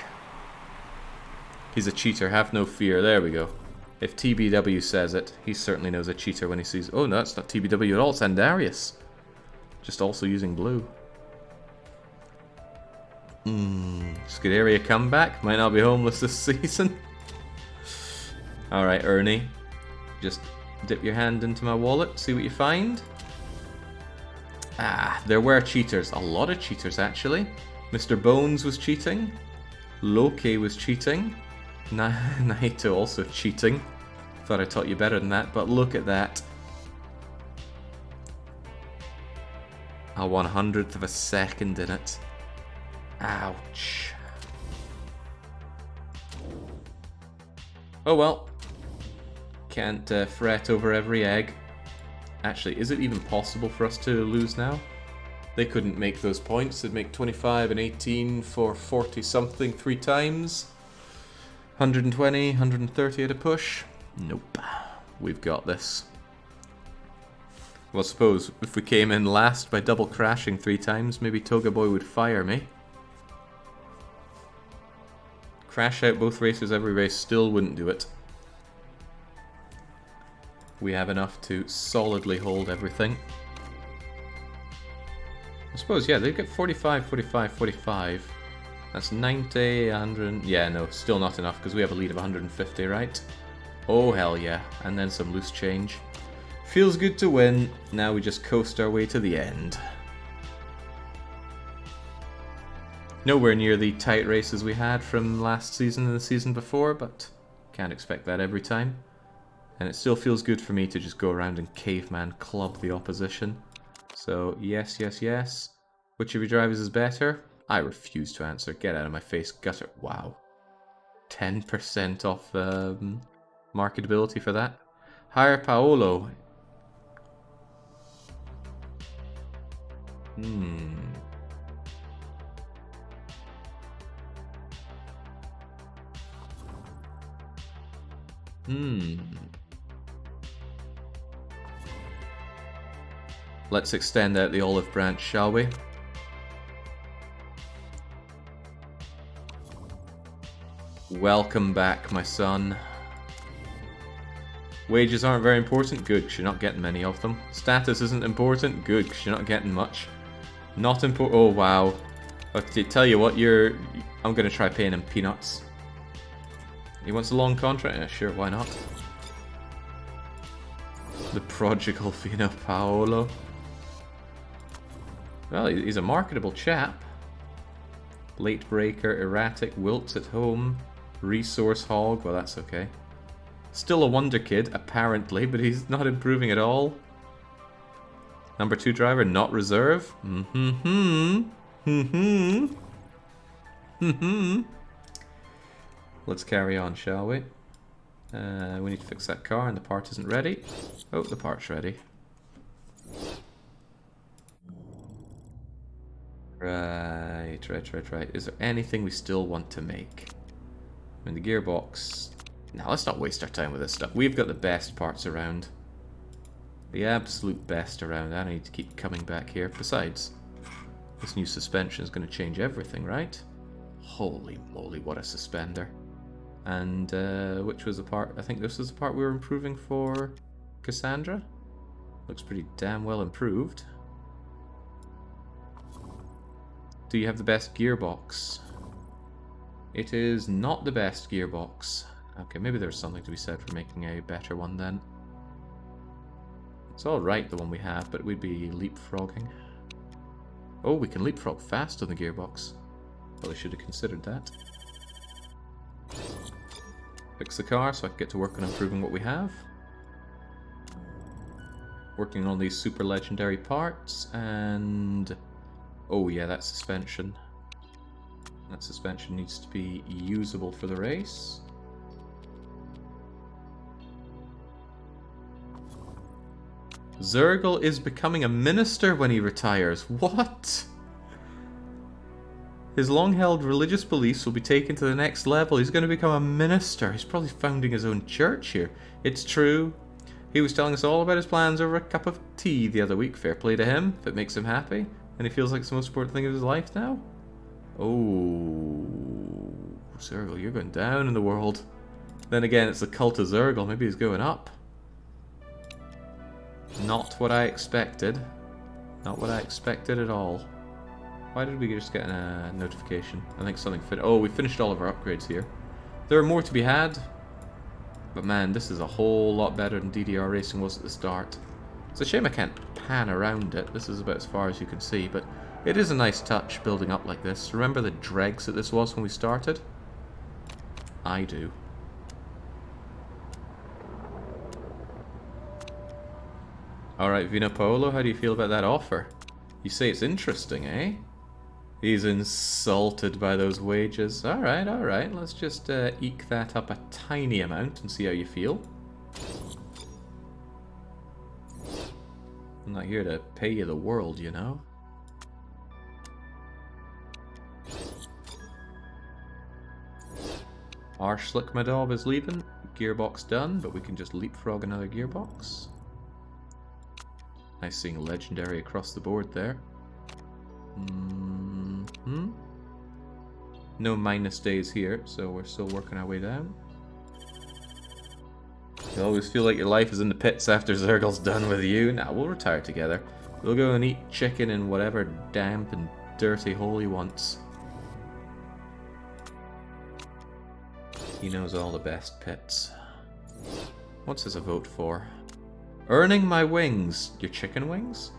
He's a cheater, have no fear. There we go. If TBW says it, he certainly knows a cheater when he sees... Oh, no, that's not TBW at all. It's Andarius. Just also using blue. Scuderia comeback. Might not be homeless this season. Alright, Ernie. Just dip your hand into my wallet. See what you find. Ah, there were cheaters. A lot of cheaters, actually. Mr. Bones was cheating. Loki was cheating. Naito also cheating. Thought I taught you better than that, but look at that. A 100th of a second in it. Ouch. Oh well. Can't fret over every egg. Actually, is it even possible for us to lose now? They couldn't make those points. They'd make 25 and 18 for 40 something 3 times. 120, 130 at a push. Nope. We've got this. Well, suppose if we came in last by double crashing 3 times, maybe Toga Boy would fire me. Crash out both races every race, still wouldn't do it. We have enough to solidly hold everything. I suppose, yeah, they get 45, 45, 45. That's 90, 100... Yeah, no, still not enough, because we have a lead of 150, right? Oh, hell yeah. And then some loose change. Feels good to win. Now we just coast our way to the end. Nowhere near the tight races we had from last season and the season before, but can't expect that every time. And it still feels good for me to just go around and caveman club the opposition. So, yes, yes, yes. Which of your drivers is better? I refuse to answer. Get out of my face, gutter. Wow. 10% off marketability for that. Hire Paolo. Let's extend out the olive branch, shall we? Welcome back, my son. Wages aren't very important? Good, because you're not getting many of them. Status isn't important? Good, because you're not getting much. Not important. Oh, wow. Okay, tell you what, I'm going to try paying him peanuts. He wants a long contract? Yeah, sure, why not? The prodigal Fino Paolo. Well, he's a marketable chap. Late breaker, erratic, wilts at home, resource hog. Well, that's okay. Still a wonder kid, apparently, but he's not improving at all. Number 2 driver, not reserve. Let's carry on, shall we? We need to fix that car and the part isn't ready. Oh, the part's ready. Right. Is there anything we still want to make? I mean, the gearbox... Now, let's not waste our time with this stuff. We've got the best parts around. The absolute best around. I don't need to keep coming back here. Besides, this new suspension is going to change everything, right? Holy moly, what a suspender. And which was the part... I think this was the part we were improving for Cassandra. Looks pretty damn well improved. Do you have the best gearbox? It is not the best gearbox. Okay, maybe there's something to be said for making a better one then. It's alright, the one we have, but we'd be leapfrogging. Oh, we can leapfrog fast on the gearbox. Well, I should have considered that. Fix the car so I can get to work on improving what we have. Working on these super legendary parts, and... Oh yeah, that suspension. That suspension needs to be usable for the race. Zergel is becoming a minister when he retires. What? His long-held religious beliefs will be taken to the next level. He's going to become a minister. He's probably founding his own church here. It's true. He was telling us all about his plans over a cup of tea the other week. Fair play to him, if it makes him happy. And he feels like it's the most important thing of his life now? Oh, Zergel, you're going down in the world. Then again, it's the cult of Zergel. Maybe he's going up. Not what I expected. Not what I expected at all. Why did we just get a notification? I think something fit. Oh, we finished all of our upgrades here. There are more to be had. But man, this is a whole lot better than DDR Racing was at the start. It's a shame I can't pan around it. This is about as far as you can see, but it is a nice touch building up like this. Remember the dregs that this was when we started? I do. Alright, Vino Paolo, how do you feel about that offer? You say it's interesting, eh? He's insulted by those wages. Alright, let's just eke that up a tiny amount and see how you feel. I'm not here to pay you the world, you know. Arshlik Madov is leaving. Gearbox done, but we can just leapfrog another gearbox. Nice seeing legendary across the board there. No minus days here, so we're still working our way down. You always feel like your life is in the pits after Zergel's done with you. Nah, we'll retire together. We'll go and eat chicken in whatever damp and dirty hole he wants. He knows all the best pits. What's this a vote for? Earning my wings. Your chicken wings?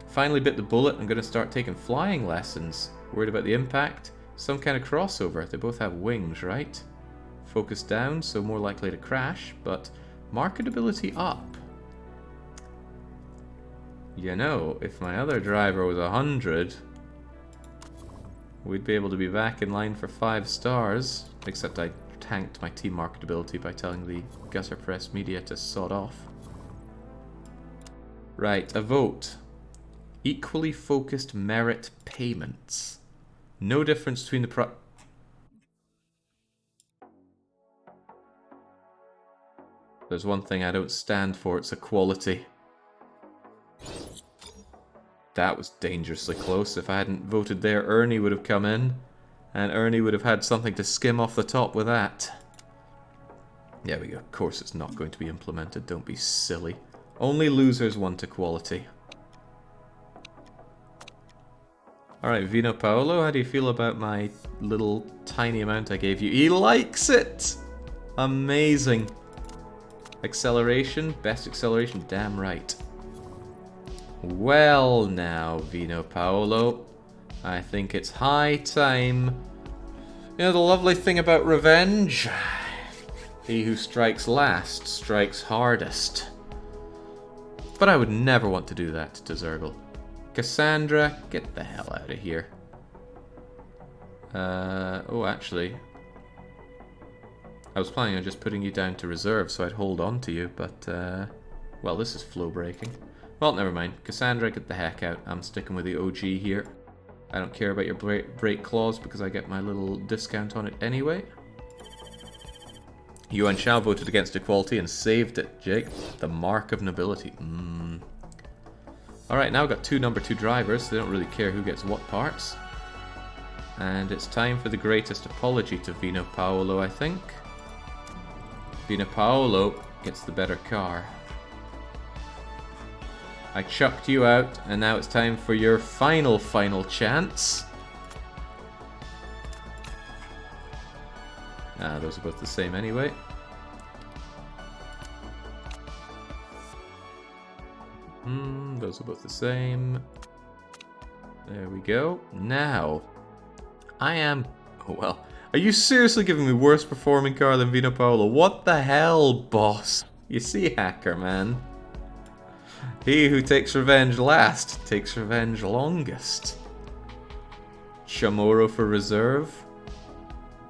Finally bit the bullet. I'm going to start taking flying lessons. Worried about the impact? Some kind of crossover. They both have wings, right? Focus down, so more likely to crash, but marketability up. You know, if my other driver was 100, we'd be able to be back in line for 5 stars. Except I tanked my team marketability by telling the Gutter Press media to sod off. Right, a vote. Equally focused merit payments. No difference between the There's one thing I don't stand for, it's equality. That was dangerously close. If I hadn't voted there, Ernie would have come in. And Ernie would have had something to skim off the top with that. There we go. Of course it's not going to be implemented. Don't be silly. Only losers want equality. Alright, Vino Paolo, how do you feel about my little tiny amount I gave you? He likes it! Amazing. Acceleration, best acceleration, damn right. Well now, Vino Paolo, I think it's high time. You know the lovely thing about revenge? He who strikes last strikes hardest. But I would never want to do that to Zergle. Cassandra, get the hell out of here. Oh, actually, I was planning on just putting you down to reserve so I'd hold on to you, but, well, this is flow breaking. Well, never mind. Cassandra, get the heck out. I'm sticking with the OG here. I don't care about your break clause because I get my little discount on it anyway. Yuan Shao voted against equality and saved it, Jake. The mark of nobility. Alright, now I've got two number 2 drivers, so they don't really care who gets what parts. And it's time for the greatest apology to Vino Paolo, I think. Vino Paolo gets the better car. I chucked you out, and now it's time for your final chance. Ah, those are both the same anyway. Those are both the same. There we go. Now, I am... Oh, well. Are you seriously giving me worse performing car than Vino Paolo? What the hell, boss? You see, hacker, man. He who takes revenge last takes revenge longest. Chamorro for reserve?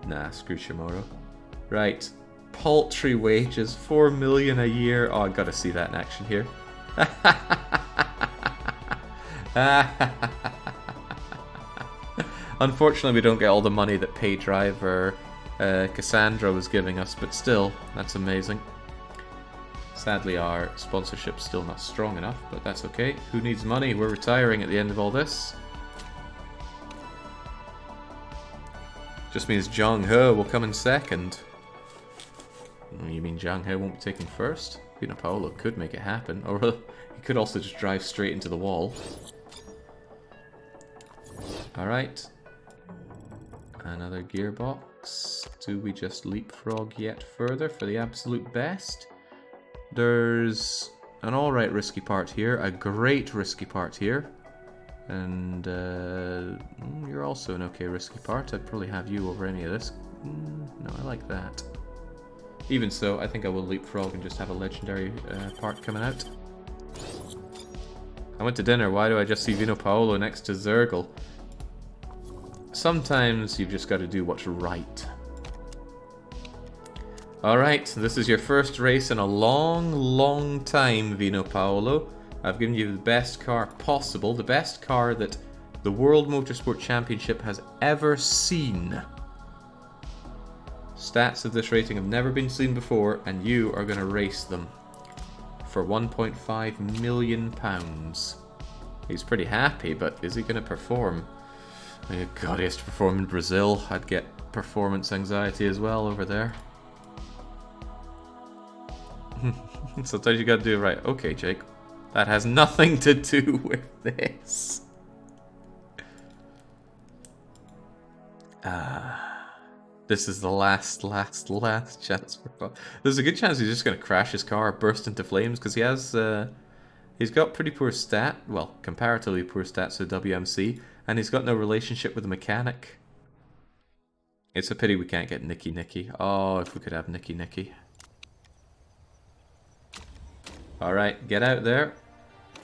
Nah, screw Chamorro. Right. Paltry wages, 4 million a year. Oh, I gotta see that in action here. Unfortunately, we don't get all the money that Pay Driver Cassandra was giving us, but still, that's amazing. Sadly, our sponsorship's still not strong enough, but that's okay. Who needs money? We're retiring at the end of all this. Just means Zhang He will come in second. You mean Zhang He won't be taken first? Vino Paolo could make it happen, or he could also just drive straight into the wall. Alright. Another gearbox. Do we just leapfrog yet further for the absolute best? There's an alright risky part here, a great risky part here. And you're also an okay risky part. I'd probably have you over any of this. No, I like that. Even so, I think I will leapfrog and just have a legendary part coming out. I went to dinner. Why do I just see Vino Paolo next to Zergle? Sometimes you've just got to do what's right. Alright, this is your first race in a long time, Vino Paolo. I've given you the best car possible, the best car that the World Motorsport Championship has ever seen. Stats of this rating have never been seen before, and you are going to race them for £1.5 million. He's pretty happy, but is he going to perform? Oh God, he has to perform in Brazil. I'd get performance anxiety as well over there. Sometimes you gotta do it right. Okay, Jake. That has nothing to do with this. This is the last chance for fun. There's a good chance he's just gonna crash his car or burst into flames because he has he's got pretty poor comparatively poor stats with WMC, and he's got no relationship with the mechanic. It's a pity we can't get Nicky. Oh, if we could have Nicky. Alright, get out there.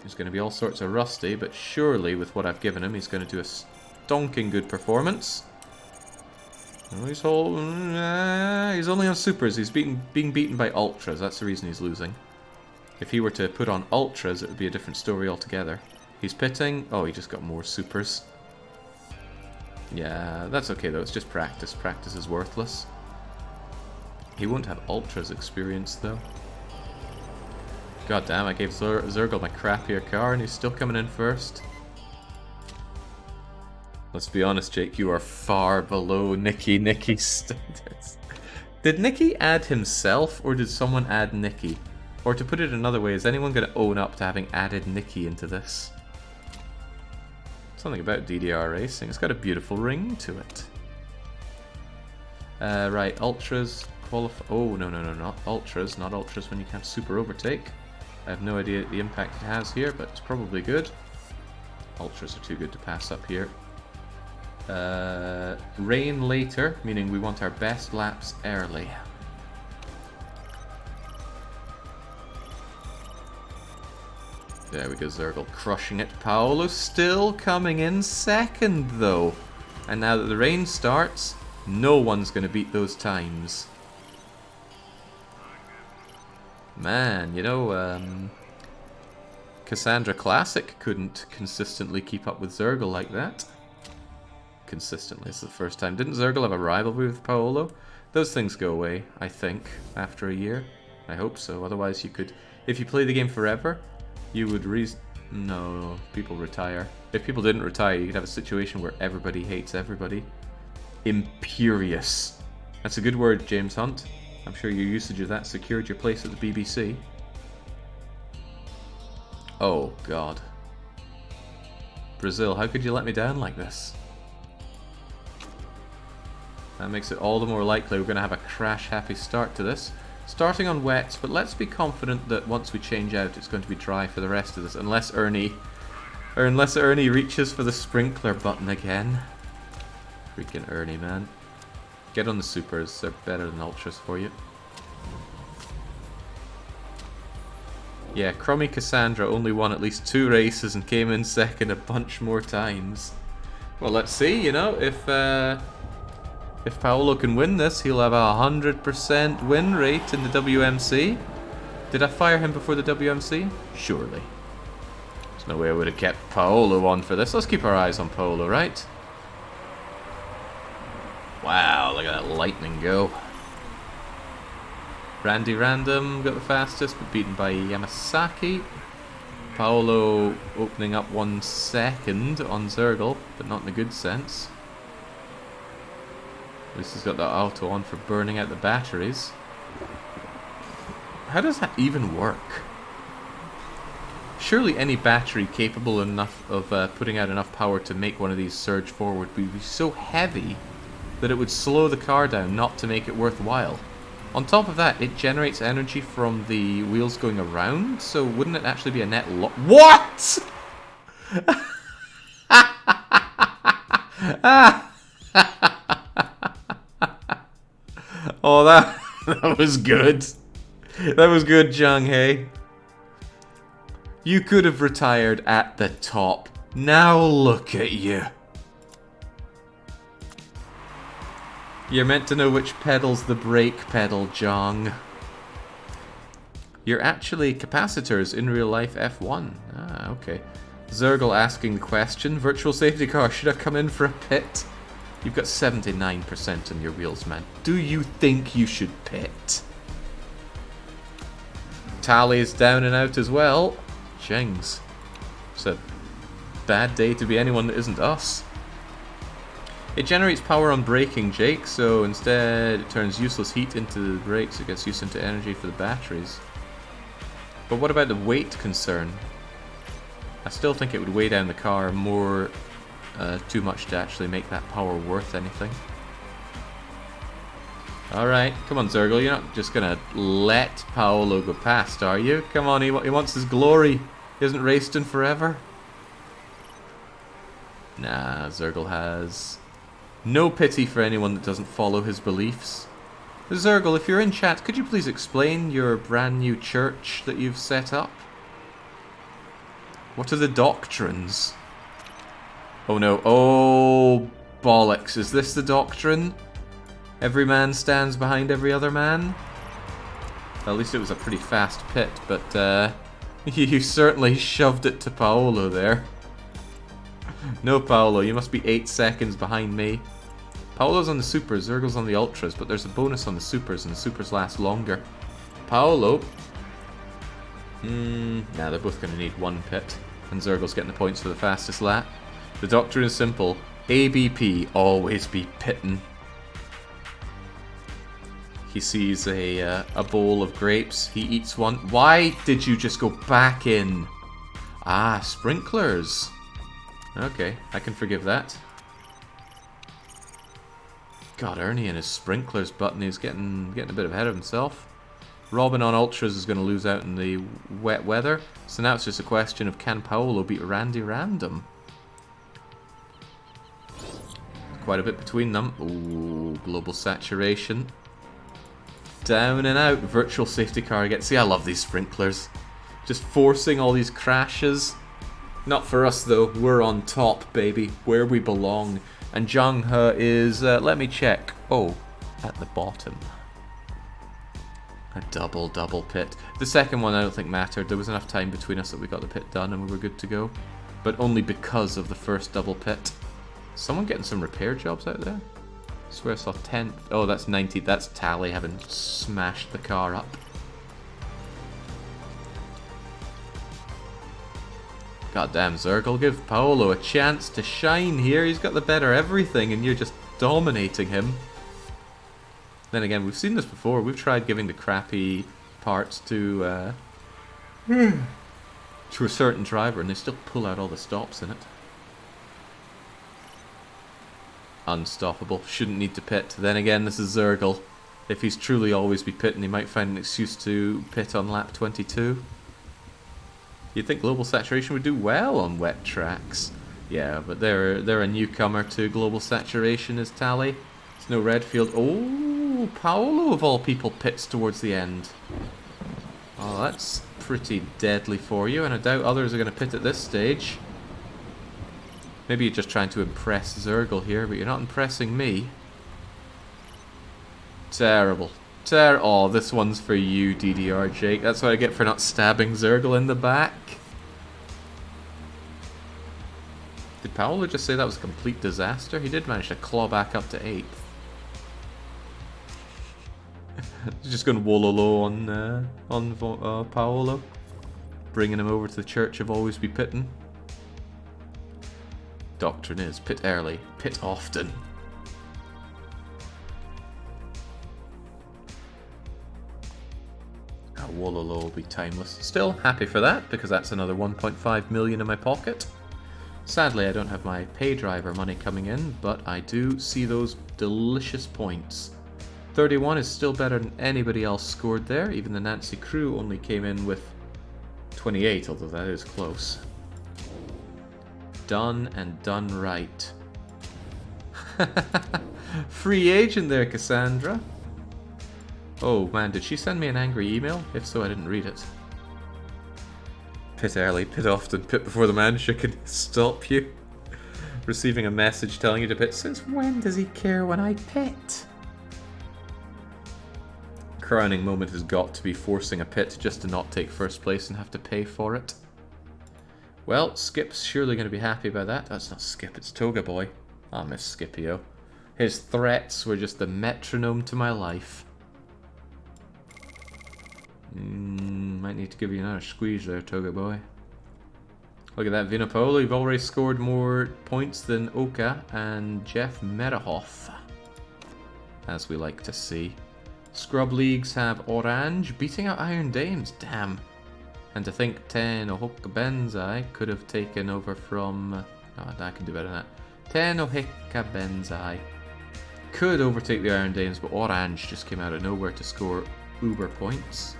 He's going to be all sorts of rusty, but surely with what I've given him, he's going to do a stonking good performance. Oh, he's only on supers. He's being beaten by ultras. That's the reason he's losing. If he were to put on ultras, it would be a different story altogether. He's pitting. Oh, he just got more supers. Yeah, that's okay though. It's just practice. Practice is worthless. He won't have ultras experience though. God damn, I gave Zergle my crappier car and he's still coming in first. Let's be honest, Jake, you are far below Nicky's standards. Did Nicky add himself, or did someone add Nicky? Or to put it another way, is anyone going to own up to having added Nicky into this? Something about DDR racing. It's got a beautiful ring to it. Right, ultras qualify. Oh, no, not ultras. Not ultras when you can't super overtake. I have no idea the impact it has here, but it's probably good. Ultras are too good to pass up here. Rain later, meaning we want our best laps early. There we go, Zergle crushing it. Paolo still coming in second, though. And now that the rain starts, no one's going to beat those times. Man, you know, Cassandra Classic couldn't consistently keep up with Zergle like that. Consistently, it's the first time. Didn't Zergle have a rivalry with Paolo? Those things go away, I think, after a year. I hope so, otherwise you could... If you play the game forever, you would No, people retire. If people didn't retire, you could have a situation where everybody hates everybody. Imperious. That's a good word, James Hunt. I'm sure your usage of that secured your place at the BBC. Oh, God. Brazil, how could you let me down like this? That makes it all the more likely we're going to have a crash-happy start to this. Starting on wets, but let's be confident that once we change out, it's going to be dry for the rest of this. Unless Ernie reaches for the sprinkler button again. Freaking Ernie, man. Get on the supers, they're better than ultras for you. Yeah, Crummy Cassandra only won at least 2 races and came in second a bunch more times. Well, let's see, you know, if Paolo can win this, he'll have a 100% win rate in the WMC. Did I fire him before the WMC? Surely. There's no way I would have kept Paolo on for this. Let's keep our eyes on Paolo, right? Wow, look at that lightning go. Randy Random got the fastest, but beaten by Yamasaki. Paolo opening up 1 second on Zergle, but not in the good sense. At least he's got that auto on for burning out the batteries. How does that even work? Surely any battery capable enough of putting out enough power to make one of these surge forward would be so heavy that it would slow the car down, not to make it worthwhile. On top of that, it generates energy from the wheels going around, so wouldn't it actually be a net loss? What?! Oh, that was good. That was good, Jung Hae. You could have retired at the top. Now look at you. You're meant to know which pedal's the brake pedal, Jung. You're actually capacitors in real life F1. Ah, okay. Zergle asking the question, virtual safety car, should I come in for a pit? You've got 79% on your wheels, man. Do you think you should pit? Tally is down and out as well. Jings. It's a bad day to be anyone that isn't us. It generates power on braking, Jake, so instead it turns useless heat into the brakes, it gets used into energy for the batteries. But what about the weight concern? I still think it would weigh down the car more, too much to actually make that power worth anything. Alright, come on Zergle, you're not just gonna let Paolo go past, are you? Come on, he wants his glory. He hasn't raced in forever. Nah, Zergle has no pity for anyone that doesn't follow his beliefs. Zergle, if you're in chat, could you please explain your brand new church that you've set up? What are the doctrines? Oh no, oh bollocks, is this the doctrine? Every man stands behind every other man? Well, at least it was a pretty fast pit, but you certainly shoved it to Paolo there. No, Paolo, you must be 8 seconds behind me. Paolo's on the supers, Zergle's on the ultras, but there's a bonus on the supers, and the supers last longer. Paolo... nah, they're both going to need 1 pit, and Zergle's getting the points for the fastest lap. The doctrine is simple. ABP, always be pitting. He sees a bowl of grapes, he eats one. Why did you just go back in? Ah, sprinklers. Okay, I can forgive that. God, Ernie and his sprinklers button, he's getting a bit ahead of himself. Robin on ultras is going to lose out in the wet weather, so now it's just a question of can Paolo beat Randy Random? Quite a bit between them. Ooh, global saturation. Down and out, virtual safety car again. See, I love these sprinklers. Just forcing all these crashes. Not for us though, we're on top, baby, where we belong. And Zhang He is, let me check. Oh, at the bottom. A double pit. The second one I don't think mattered. There was enough time between us that we got the pit done and we were good to go. But only because of the first double pit. Someone getting some repair jobs out there? I swear I saw 10. Oh, that's 90. That's Tally having smashed the car up. Goddamn, Zergle, give Paolo a chance to shine here. He's got the better everything and you're just dominating him. Then again, we've seen this before. We've tried giving the crappy parts to a certain driver and they still pull out all the stops in it. Unstoppable. Shouldn't need to pit. Then again, this is Zergle. If he's truly always be pitting, he might find an excuse to pit on lap 22. You'd think global saturation would do well on wet tracks. Yeah, but they're a newcomer to global saturation is Tally. It's no Redfield. Oh, Paolo of all people pits towards the end. Oh, that's pretty deadly for you, and I doubt others are going to pit at this stage. Maybe you're just trying to impress Zergle here, but you're not impressing me. Terrible. Oh, this one's for you, DDR Jake. That's what I get for not stabbing Zergle in the back. Did Paolo just say that was a complete disaster? He did manage to claw back up to 8th. He's just going wololo on Paolo. Bringing him over to the Church of Always Be Pitting. Doctrine is pit early, pit often. Wololo will be timeless. Still happy for that, because that's another 1.5 million in my pocket. Sadly, I don't have my pay driver money coming in, but I do see those delicious points. 31 is still better than anybody else scored there. Even the Nancy crew only came in with 28, although that is close. Done and done right. Free agent there, Cassandra. Oh man, did she send me an angry email? If so, I didn't read it. Pit early, pit often, pit before the manager can stop you. Receiving a message telling you to pit. Since when does he care when I pit? Crowning moment has got to be forcing a pit just to not take first place and have to pay for it. Well, Skip's surely going to be happy about that. That's not Skip, it's Toga Boy. I miss Scipio. His threats were just the metronome to my life. Might need to give you another squeeze there, Toga Boy. Look at that, Vinopolo. You've already scored more points than Oka and Jeff Metahoff, as we like to see. Scrub leagues have Orange beating out Iron Dames. Damn. And to think 10 Ohoka Benzai could have taken over from... Oh, I can do better than that. 10 Ohoka Benzai could overtake the Iron Dames, but Orange just came out of nowhere to score uber points.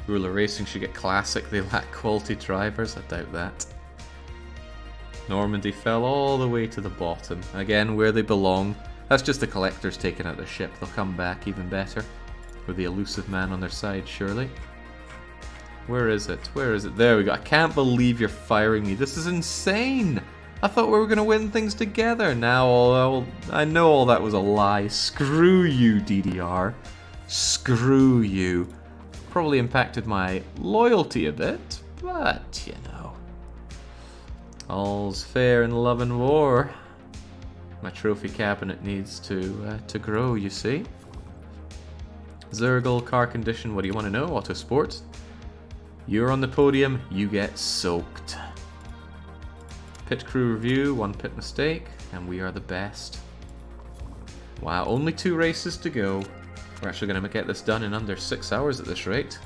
Ruler Racing should get classic. They lack quality drivers. I doubt that. Normandy fell all the way to the bottom. Again, where they belong. That's just the collectors taking out their ship. They'll come back even better. With the elusive man on their side, surely. Where is it? Where is it? There we go. I can't believe you're firing me. This is insane. I thought we were going to win things together. Now I know all that was a lie. Screw you, DDR. Screw you. Probably impacted my loyalty a bit, but you know. All's fair in love and war. My trophy cabinet needs to grow, you see. Zergle, car condition, what do you want to know? Autosport. You're on the podium, you get soaked. Pit crew review, 1 pit mistake, and we are the best. Wow, only 2 races to go. We're actually going to get this done in under 6 hours at this rate.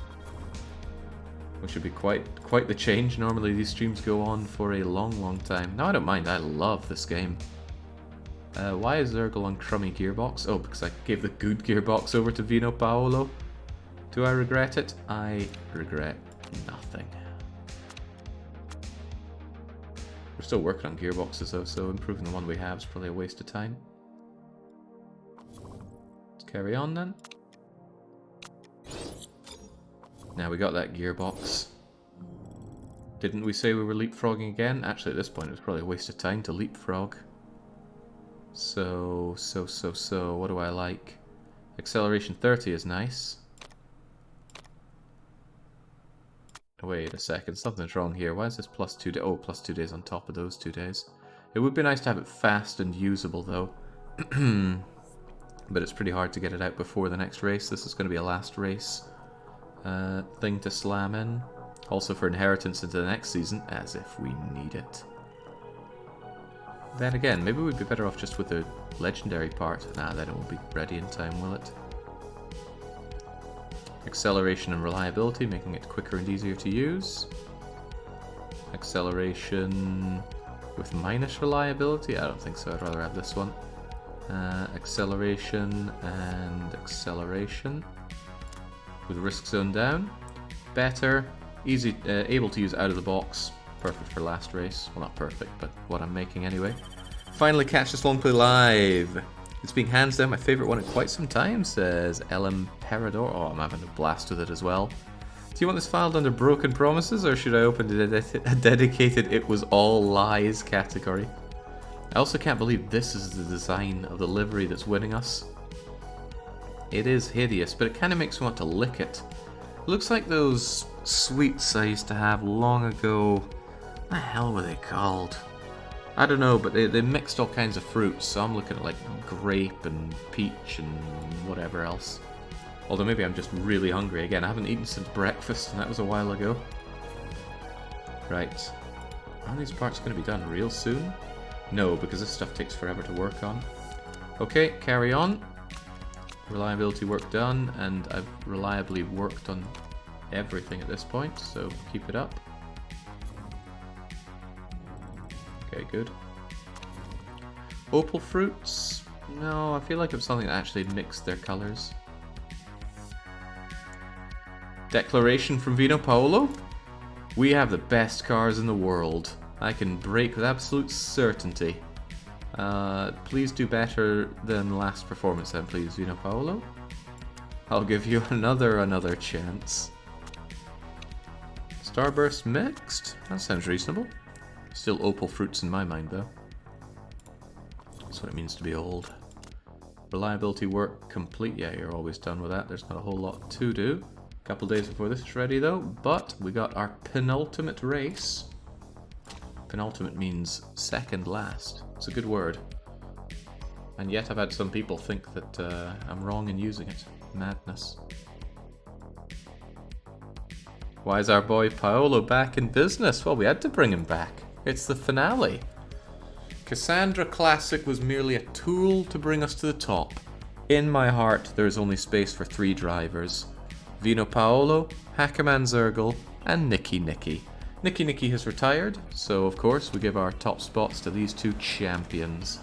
Which would be quite the change. Normally these streams go on for a long time. No, I don't mind, I love this game. Why is Zergle on crummy gearbox? Oh, because I gave the good gearbox over to Vino Paolo. Do I regret it? I regret nothing. We're still working on gearboxes though, so improving the one we have is probably a waste of time. Let's carry on then. Now we got that gearbox. Didn't we say we were leapfrogging again? Actually, at this point, it was probably a waste of time to leapfrog. So, what do I like? Acceleration 30 is nice. Wait a second, something's wrong here. Why is this plus 2 days? Oh, plus 2 days on top of those 2 days. It would be nice to have it fast and usable, though. But it's pretty hard to get it out before the next race. This is going to be a last race thing to slam in. Also for inheritance into the next season, as if we need it. Then again, maybe we'd be better off just with the legendary part. Nah, then it won't be ready in time, will it? Acceleration and reliability, making it quicker and easier to use. Acceleration with minus reliability? I don't think so, I'd rather have this one. Acceleration and acceleration. With risk zone down. Better. Easy, able to use out of the box. Perfect for last race. Well, not perfect, but what I'm making anyway. Finally catch this Longplay live. It's being hands down my favourite one in quite some time, says LM Peridor. Oh, I'm having a blast with it as well. Do you want this filed under Broken Promises, or should I open a dedicated It Was All Lies category? I also can't believe this is the design of the livery that's winning us. It is hideous, but it kind of makes me want to lick it. It looks like those sweets I used to have long ago. What the hell were they called? I don't know, but they mixed all kinds of fruits, so I'm looking at like grape and peach and whatever else. Although maybe I'm just really hungry again. I haven't eaten since breakfast, and that was a while ago. Right. Are these parts going to be done real soon? No, because this stuff takes forever to work on. Okay, carry on. Reliability work done, and I've reliably worked on everything at this point, so keep it up. Okay, good. Opal fruits? No, I feel like it's something that actually mixed their colours. Declaration from Vino Paolo? We have the best cars in the world. I can brake with absolute certainty. Please do better than last performance then, please, Vino Paolo. I'll give you another chance. Starburst mixed? That sounds reasonable. Still opal fruits in my mind, though. That's what it means to be old. Reliability work complete. Yeah, you're always done with that. There's not a whole lot to do. A couple days before this is ready, though. But we got our penultimate race. Penultimate means second last. It's a good word. And yet I've had some people think that I'm wrong in using it. Madness. Why is our boy Paolo back in business? Well, we had to bring him back. It's the finale. Cassandra Classic was merely a tool to bring us to the top. In my heart, there is only space for 3 drivers. Vino Paolo, Hackerman Zergel, and Nicky Nicky. Nicky Nicky has retired, so of course we give our top spots to these 2 champions.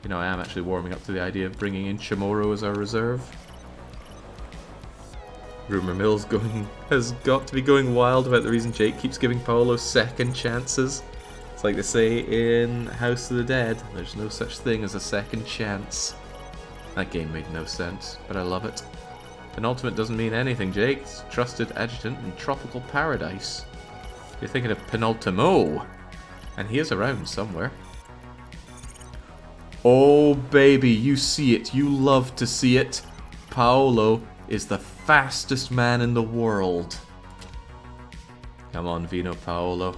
You know, I am actually warming up to the idea of bringing in Chamorro as our reserve. Rumour Mill's has got to be going wild about the reason Jake keeps giving Paolo second chances. It's like they say in House of the Dead, there's no such thing as a second chance. That game made no sense, but I love it. Penultimate doesn't mean anything, Jake. It's trusted adjutant in tropical paradise. You're thinking of Penultimo, and he is around somewhere. Oh baby, you see it. You love to see it. Paolo is the fastest man in the world. Come on, Vino Paolo.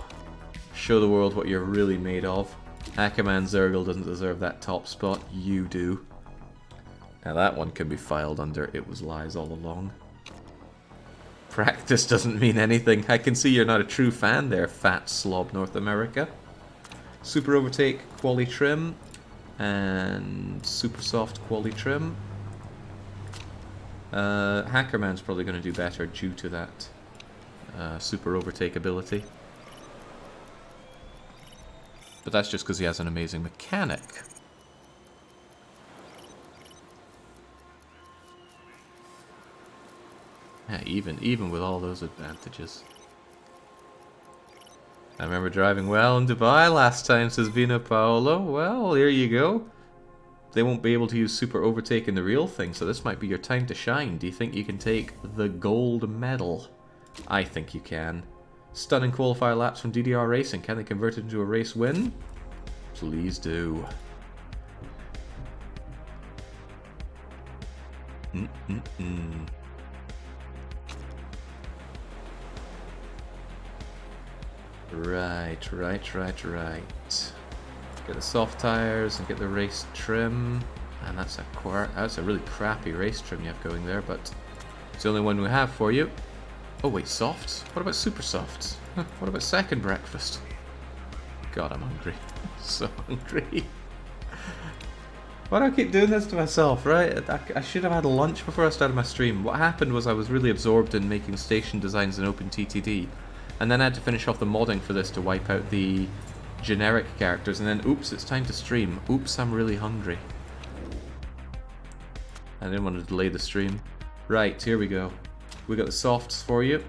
Show the world what you're really made of. Hackerman Zergel doesn't deserve that top spot. You do. Now that one can be filed under It Was Lies All Along. Practice doesn't mean anything. I can see you're not a true fan there, fat slob North America. Super Overtake, Quali Trim, and Super Soft Quali Trim. Hackerman's probably going to do better due to that Super Overtake ability. But that's just because he has an amazing mechanic. Yeah, even with all those advantages. I remember driving well in Dubai last time, says Vino Paolo. Well, here you go. they won't be able to use Super Overtake in the real thing, so this might be your time to shine. Do you think you can take the gold medal? I think you can. Stunning qualifier laps from DDR Racing. Can they convert it into a race win? Please do. Right. Get the soft tires and get the race trim. And that's a really crappy race trim you have going there, but it's the only one we have for you. Oh wait, softs? What about super softs? What about second breakfast? God, I'm hungry. So hungry. Why do I keep doing this to myself, right? I should have had lunch before I started my stream. What happened was I was really absorbed in making station designs in OpenTTD, and then I had to finish off the modding for this to wipe out the generic characters, and then oops, it's time to stream. Oops, I'm really hungry. I didn't want to delay the stream. Right, here we go. We got the softs for you.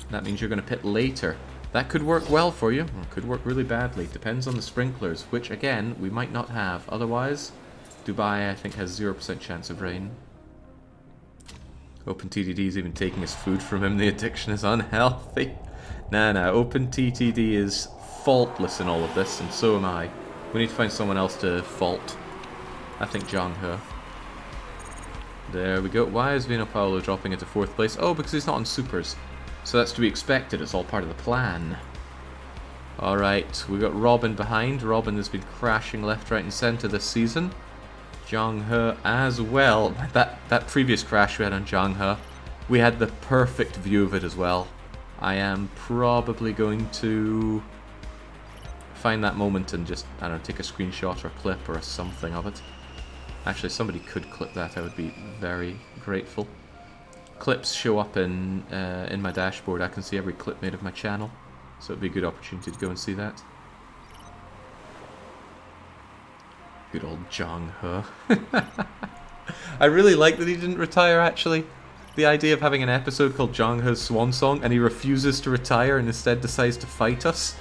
That means you're going to pit later. That could work well for you, or could work really badly. Depends on the sprinklers, which again, we might not have. Otherwise, Dubai, I think, has 0% chance of rain. OpenTTD is even taking his food from him. The addiction is unhealthy. Nah, OpenTTD is faultless in all of this, and so am I. We need to find someone else to fault. I think Zhang He. There we go. Why is Vino Paolo dropping into 4th place? Oh, because he's not on supers. So that's to be expected. It's all part of the plan. Alright, we got Robin behind. Robin has been crashing left, right and centre this season. Zhang He as well. That previous crash we had on Zhang He, we had the perfect view of it as well. I am probably going to find that moment and just, I don't know, take a screenshot or a clip or something of it. Actually, somebody could clip that. I would be very grateful. Clips show up in my dashboard. I can see every clip made of my channel, so it'd be a good opportunity to go and see that. Good old Zhang He. I really like that he didn't retire, actually. The idea of having an episode called Zhang He's Swan Song and he refuses to retire and instead decides to fight us.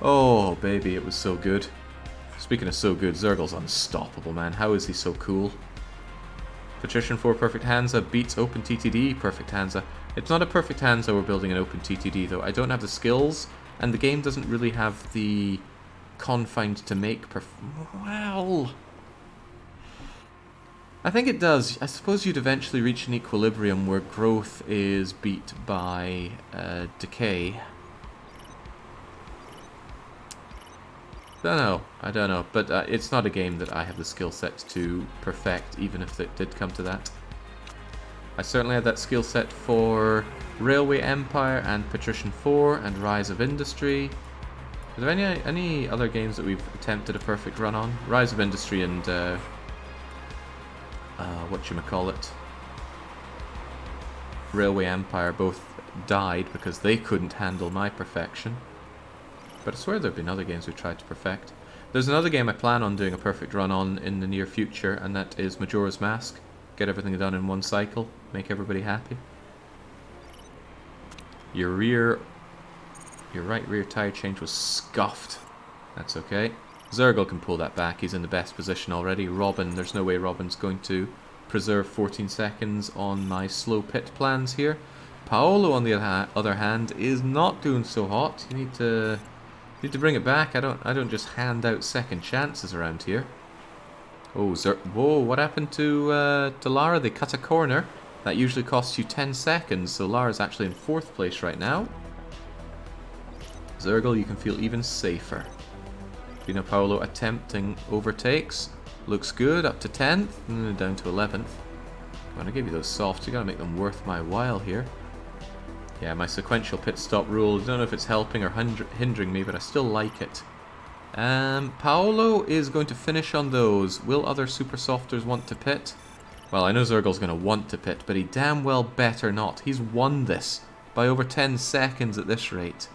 Oh, baby, it was so good. Speaking of so good, Zergle's unstoppable, man. How is he so cool? Patrician 4 Perfect Hansa beats OpenTTD Perfect Hansa. It's not a Perfect Hansa we're building in OpenTTD, though. I don't have the skills, and the game doesn't really have the confined to make well, I think it does. I suppose you'd eventually reach an equilibrium where growth is beat by decay. I don't know, but it's not a game that I have the skill set to perfect, even if it did come to that. I certainly had that skill set for Railway Empire and Patrician 4 and Rise of Industry. Are there any other games that we've attempted a perfect run on? Rise of Industry and whatchamacallit, Railway Empire both died because they couldn't handle my perfection. But I swear there have been other games we've tried to perfect. There's another game I plan on doing a perfect run on in the near future, and that is Majora's Mask. Get everything done in one cycle, make everybody happy. Your right rear tire change was scuffed. That's okay. Zergle can pull that back, he's in the best position already. Robin, there's no way Robin's going to preserve 14 seconds on my slow pit plans here. Paolo, on the other hand, is not doing so hot. You need to bring it back. I don't just hand out second chances around here. Oh, whoa, what happened to Lara? They cut a corner. That usually costs you 10 seconds, so Lara's actually in 4th place right now. Zergle, you can feel even safer. Vino Paolo attempting overtakes. Looks good, up to 10th, down to 11th. I'm going to give you those softs, you got to make them worth my while here. Yeah, my sequential pit stop rule, I don't know if it's helping or hindering me, but I still like it. Paolo is going to finish on those. Will other super softers want to pit? Well, I know Zergle's going to want to pit, but he damn well better not. He's won this by over 10 seconds at this rate.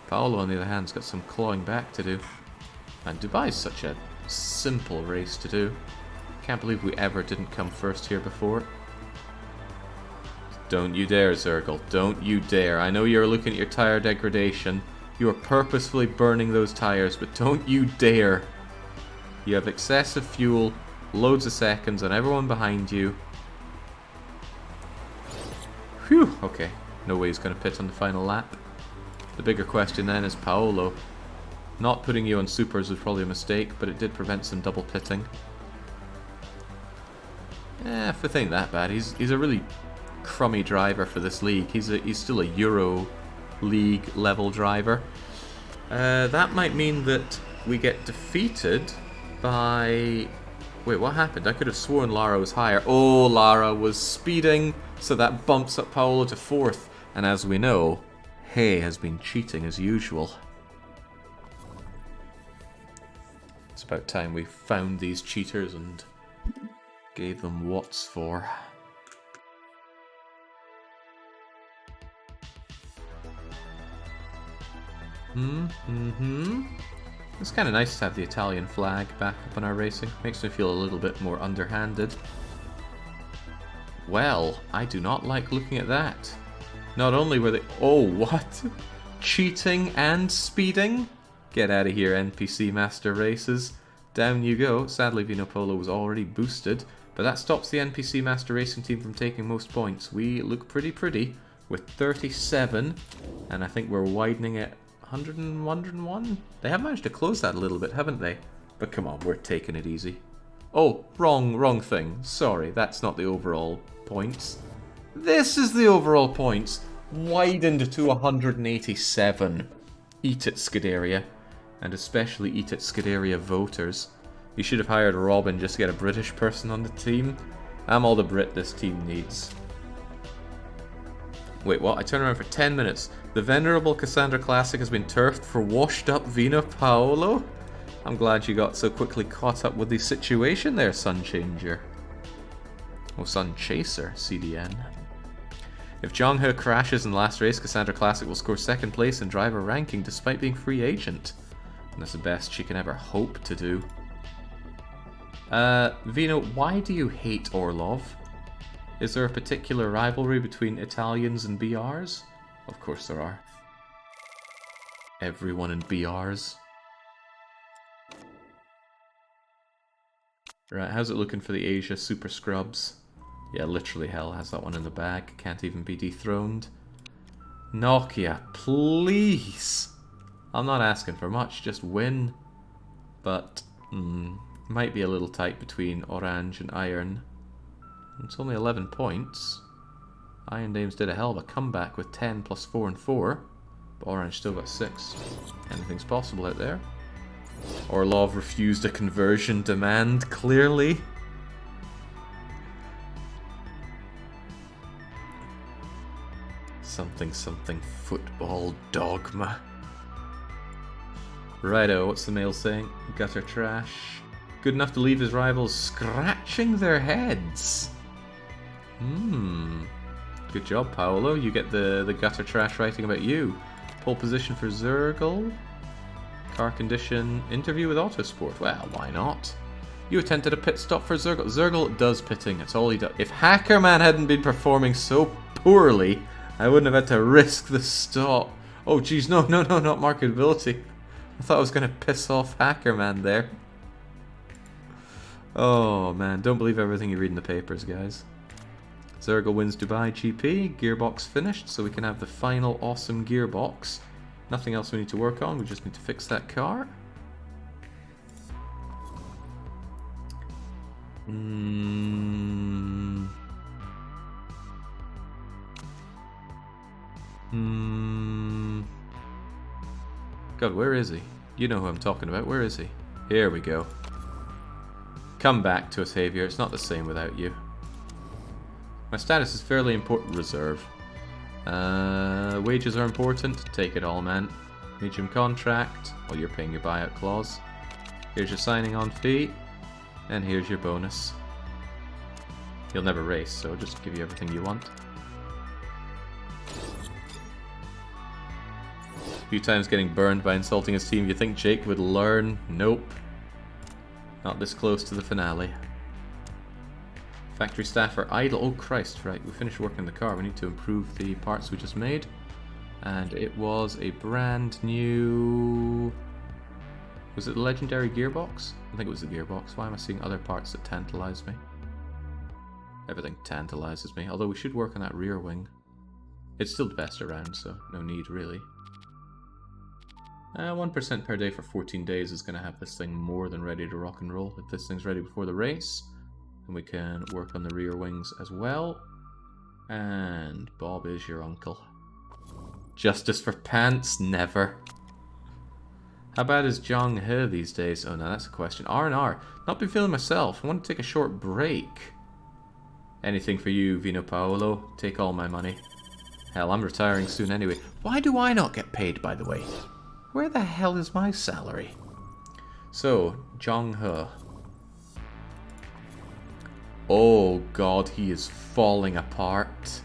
Paolo, on the other hand, has got some clawing back to do. And Dubai's such a simple race to do. Can't believe we ever didn't come first here before. Don't you dare, Zergle. Don't you dare. I know you're looking at your tire degradation. You are purposefully burning those tires, but don't you dare. You have excessive fuel. loads of seconds on everyone behind you. Phew, okay. No way he's going to pit on the final lap. The bigger question then is Paolo. Not putting you on supers was probably a mistake, but it did prevent some double pitting. If it ain't that bad, he's a really crummy driver for this league. He's still a Euro League level driver. That might mean that we get defeated by... Wait, what happened? I could have sworn Lara was higher. Oh, Lara was speeding, so that bumps up Paolo to 4th. And as we know, Hay has been cheating as usual. It's about time we found these cheaters and gave them what's for. It's kind of nice to have the Italian flag back up in our racing. Makes me feel a little bit more underhanded. Well, I do not like looking at that. Not only were they... Oh, what? Cheating and speeding? Get out of here, NPC Master Races. Down you go. Sadly, Vino Polo was already boosted, but that stops the NPC Master Racing team from taking most points. We look pretty with 37, and I think we're widening it 101. They have managed to close that a little bit, haven't they? But come on, we're taking it easy. Oh, wrong thing. Sorry, that's not the overall points. This is the overall points. Widened to 187. Eat it, Scuderia. And especially eat it, Scuderia voters. You should have hired Robin just to get a British person on the team. I'm all the Brit this team needs. Wait, what? I turned around for 10 minutes. The venerable Cassandra Classic has been turfed for washed up Vino Paolo? I'm glad you got so quickly caught up with the situation there, Sunchanger. Oh, Sun Chaser, CDN. If Jong He crashes in the last race, Cassandra Classic will score 2nd place in driver ranking despite being free agent. And that's the best she can ever hope to do. Vino, why do you hate Orlov? Is there a particular rivalry between Italians and BRs? Of course there are. Everyone in BRs. Right, how's it looking for the Asia Super Scrubs? Yeah, literally hell has that one in the bag. Can't even be dethroned. Nokia, please! I'm not asking for much, just win. But, might be a little tight between Orange and Iron. It's only 11 points. Iron Dames did a hell of a comeback with 10 plus 4 and 4. But Orange still got 6. Anything's possible out there. Orlov refused a conversion demand, clearly. Something football dogma. Righto, what's the mail saying? Gutter trash. Good enough to leave his rivals scratching their heads. Good job, Paolo. You get the gutter trash writing about you. Pole position for Zergle. Car condition. Interview with Autosport. Well, why not? You attempted a pit stop for Zergle. Zergle does pitting. That's all he does. If Hackerman hadn't been performing so poorly, I wouldn't have had to risk the stop. Oh, geez. No, not marketability. I thought I was going to piss off Hackerman there. Oh, man. Don't believe everything you read in the papers, guys. Zergle wins Dubai GP. Gearbox finished, so we can have the final awesome gearbox. Nothing else we need to work on. We just need to fix that car. God, where is he? You know who I'm talking about. Where is he? Here we go. Come back to us, Xavier. It's not the same without you. My status is fairly important. Reserve. Wages are important. Take it all, man. Medium contract. Well, you're paying your buyout clause. Here's your signing on fee. And here's your bonus. You'll never race, so I'll just give you everything you want. A few times getting burned by insulting his team. You think Jake would learn? Nope. Not this close to the finale. Factory staff are idle. Oh Christ, right, we finished working the car. We need to improve the parts we just made. And it was a brand new Was it the legendary gearbox? I think it was the gearbox. Why am I seeing other parts that tantalize me? Everything tantalizes me, although we should work on that rear wing. It's still the best around, so no need really. 1% per day for 14 days is going to have this thing more than ready to rock and roll. If this thing's ready before the race, then we can work on the rear wings as well. And Bob is your uncle. Justice for pants? Never. How bad is Jong He these days? Oh no, that's a question. R&R. Not been feeling myself. I want to take a short break. Anything for you, Vino Paolo. Take all my money. Hell, I'm retiring soon anyway. Why do I not get paid, by the way? Where the hell is my salary? So, Jong He. Oh god, he is falling apart.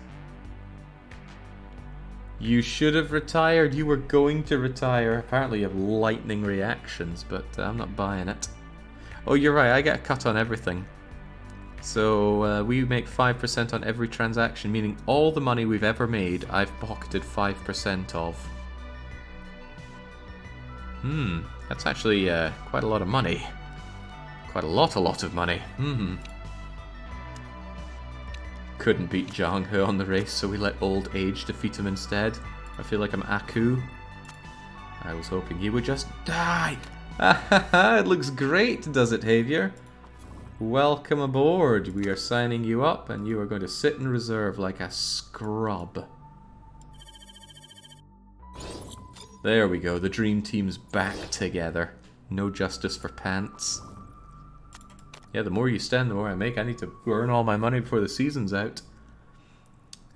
You should have retired. You were going to retire. Apparently you have lightning reactions, but I'm not buying it. Oh, you're right. I get a cut on everything. So we make 5% on every transaction, meaning all the money we've ever made, I've pocketed 5% of. That's actually quite a lot of money. Quite a lot of money. Couldn't beat Jong He on the race, so we let old age defeat him instead. I feel like I'm Aku. I was hoping he would just die. It looks great, does it, Javier? Welcome aboard. We are signing you up, and you are going to sit in reserve like a scrub. There we go. The dream team's back together. No justice for pants. Yeah, the more you stand, the more I make. I need to earn all my money before the season's out.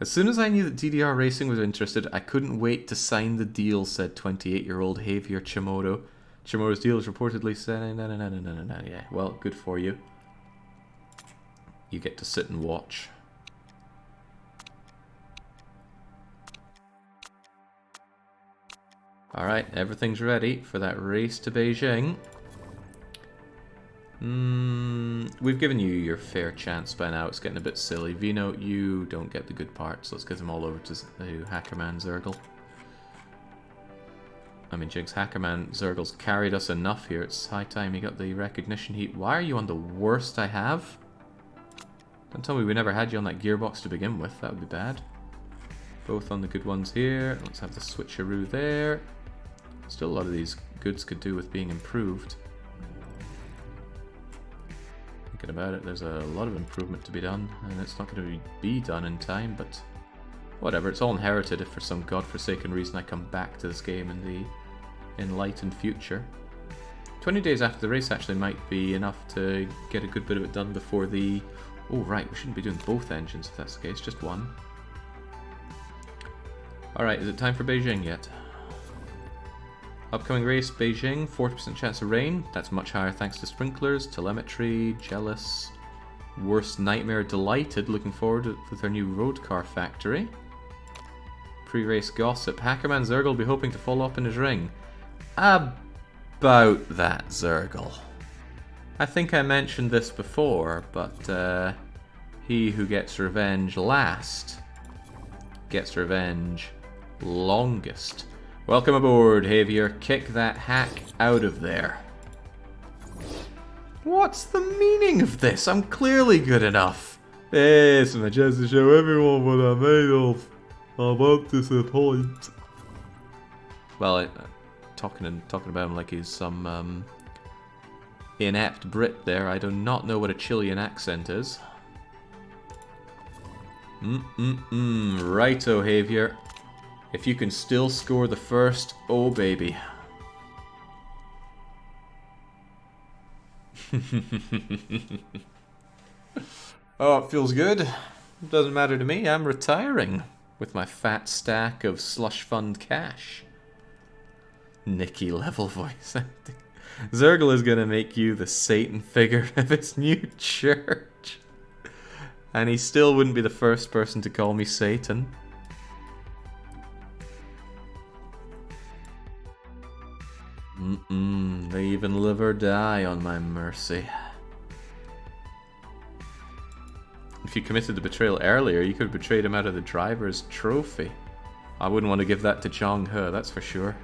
As soon as I knew that DDR Racing was interested, I couldn't wait to sign the deal, said 28-year-old Javier Chamorro. Chamorro's deal is reportedly saying, no. Yeah, well, good for you. You get to sit and watch. Alright, everything's ready for that race to Beijing. We've given you your fair chance by now. It's getting a bit silly. Vino, you don't get the good parts. Let's get them all over to Hackerman Zergle. I mean, Jinx, Hackerman Zergle's carried us enough here. It's high time he got the recognition heat. Why are you on the worst I have? Don't tell me we never had you on that gearbox to begin with. That would be bad. Both on the good ones here. Let's have the switcheroo there. Still a lot of these goods could do with being improved. Thinking about it, there's a lot of improvement to be done, and it's not going to be done in time, but whatever, it's all inherited if for some godforsaken reason I come back to this game in the enlightened future. 20 days after the race actually might be enough to get a good bit of it done before the... Oh right, we shouldn't be doing both engines if that's the case, just one. Alright, is it time for Beijing yet? Upcoming race, Beijing, 40% chance of rain. That's much higher thanks to sprinklers, telemetry, jealous, worst nightmare, delighted, looking forward with their new road car factory. Pre-race gossip, Hackerman Zergle will be hoping to follow up in his ring. About that, Zergle. I think I mentioned this before, but he who gets revenge last gets revenge longest. Welcome aboard, Javier. Kick that hack out of there. What's the meaning of this? I'm clearly good enough. It's my chance to show everyone what I'm made of. I won't disappoint. Well, talking about him like he's some inept Brit there. I do not know what a Chilean accent is. Righto, Javier. If you can still score the first, oh baby. Oh, it feels good. It doesn't matter to me. I'm retiring with my fat stack of slush fund cash. Nicky level voice acting. Zergle is gonna make you the Satan figure of his new church. And he still wouldn't be the first person to call me Satan. They even live or die on my mercy. If you committed the betrayal earlier, you could have betrayed him out of the driver's trophy. I wouldn't want to give that to Jong He, that's for sure.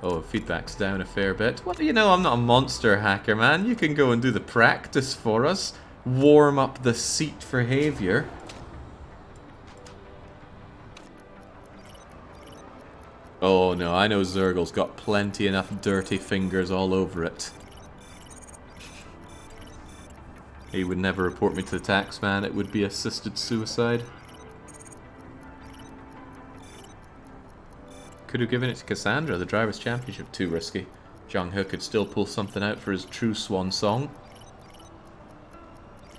Oh, feedback's down a fair bit. Well, you know, I'm not a monster hacker, man. You can go and do the practice for us. Warm up the seat for Javier. Oh no, I know Zergle's got plenty enough dirty fingers all over it. He would never report me to the tax man. It would be assisted suicide. Could have given it to Cassandra, the Drivers' Championship. Too risky. Jung Ho could still pull something out for his true swan song.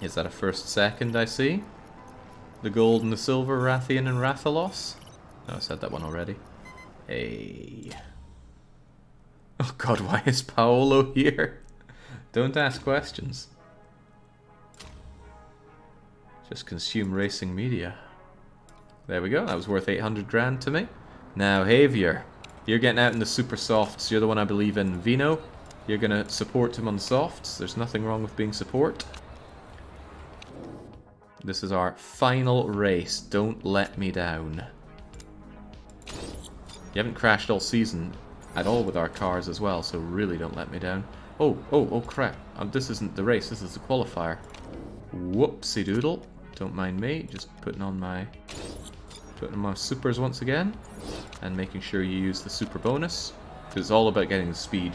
Is that a first second, I see? The gold and the silver, Rathian and Rathalos? No, I said that one already. Hey. Oh god, why is Paolo here? Don't ask questions. Just consume racing media. There we go, that was worth 800 grand to me. Now, Javier, you're getting out in the super softs. You're the one I believe in. Vino, you're going to support him on the softs. There's nothing wrong with being support. This is our final race. Don't let me down. You haven't crashed all season at all with our cars as well, so really don't let me down. Oh crap. This isn't the race, this is the qualifier. Whoopsie doodle. Don't mind me, just putting on my supers once again. And making sure you use the super bonus. Because it's all about getting the speed.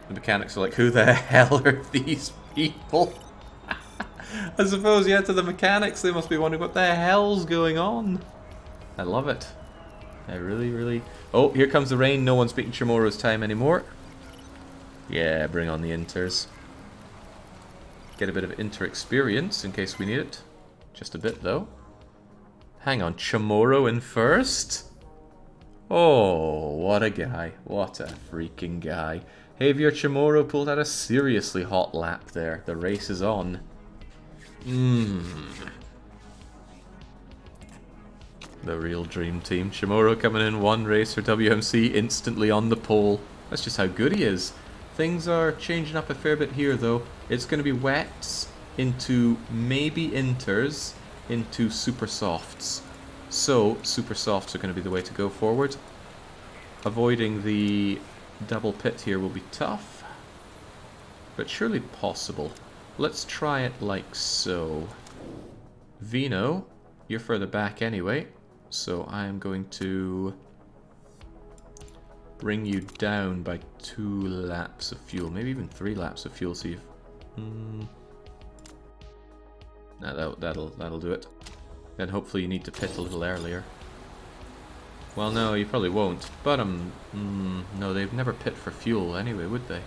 The mechanics are like, who the hell are these people? I suppose, yeah, to the mechanics they must be wondering what the hell's going on. I love it. I really... Oh, here comes the rain. No one's beating Chamorro's time anymore. Yeah, bring on the inters. Get a bit of inter experience in case we need it. Just a bit, though. Hang on, Chamorro in first? Oh, what a guy. What a freaking guy. Javier Chamorro pulled out a seriously hot lap there. The race is on. The real dream team. Chamorro coming in one race for WMC, instantly on the pole. That's just how good he is. Things are changing up a fair bit here, though. It's going to be wets into maybe inters into super softs. So, super softs are going to be the way to go forward. Avoiding the double pit here will be tough, but surely possible. Let's try it like so. Vino, you're further back anyway, so I'm going to bring you down by 2 laps of fuel, maybe even 3 laps of fuel. See if no, that'll do it. Then hopefully you need to pit a little earlier. Well, no, you probably won't. But no, they'd never pit for fuel anyway, would they?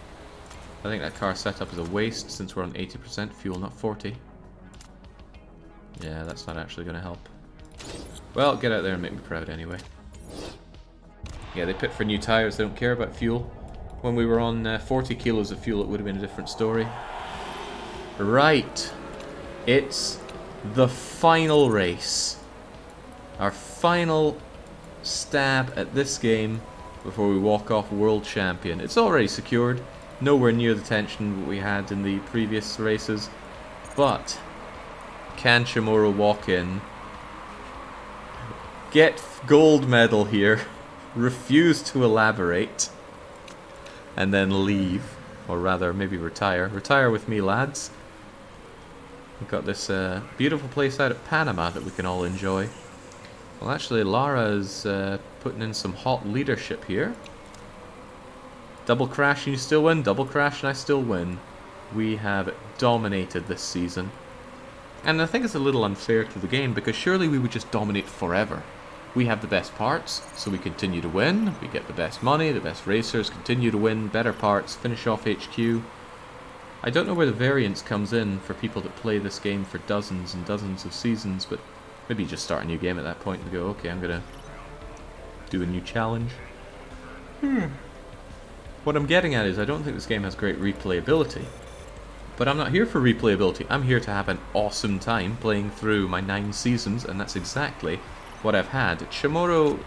I think that car setup is a waste since we're on 80% fuel, not 40. Yeah, that's not actually going to help. Well, get out there and make me proud anyway. Yeah, they pit for new tires. They don't care about fuel. When we were on 40 kilos of fuel, it would have been a different story. Right. It's the final race. Our final stab at this game before we walk off world champion. It's already secured. Nowhere near the tension we had in the previous races. But can Chamorro walk in, get gold medal here, refuse to elaborate, and then leave? Or rather, maybe retire. Retire with me, lads. We've got this beautiful place out at Panama that we can all enjoy. Well, actually, Lara is putting in some hot leadership here. Double crash and you still win. Double crash and I still win. We have dominated this season. And I think it's a little unfair to the game because surely we would just dominate forever. We have the best parts, so we continue to win. We get the best money, the best racers, continue to win, better parts, finish off HQ. I don't know where the variance comes in for people that play this game for dozens and dozens of seasons, but maybe just start a new game at that point and go, okay, I'm going to do a new challenge. What I'm getting at is I don't think this game has great replayability. But I'm not here for replayability. I'm here to have an awesome time playing through my 9 seasons, and that's exactly what I've had. Chamorro...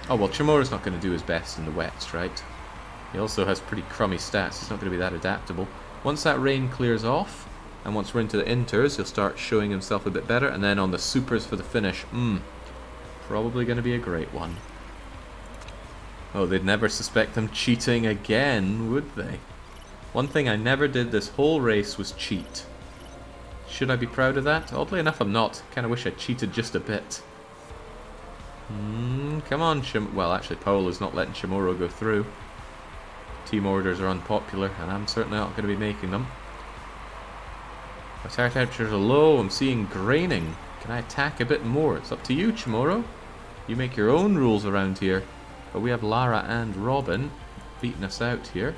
Oh, well, Chamorro's not going to do his best in the wets, right? He also has pretty crummy stats. He's not going to be that adaptable. Once that rain clears off, and once we're into the inters, he'll start showing himself a bit better. And then on the supers for the finish, probably going to be a great one. Oh, they'd never suspect them cheating again, would they? One thing I never did this whole race was cheat. Should I be proud of that? Oddly enough, I'm not. Kinda wish I cheated just a bit. Come on, well, actually, Paolo's not letting Chamorro go through. Team orders are unpopular, and I'm certainly not going to be making them. My tire temperatures are low, I'm seeing graining. Can I attack a bit more? It's up to you, Chamorro. You make your own rules around here. But we have Lara and Robin beating us out here.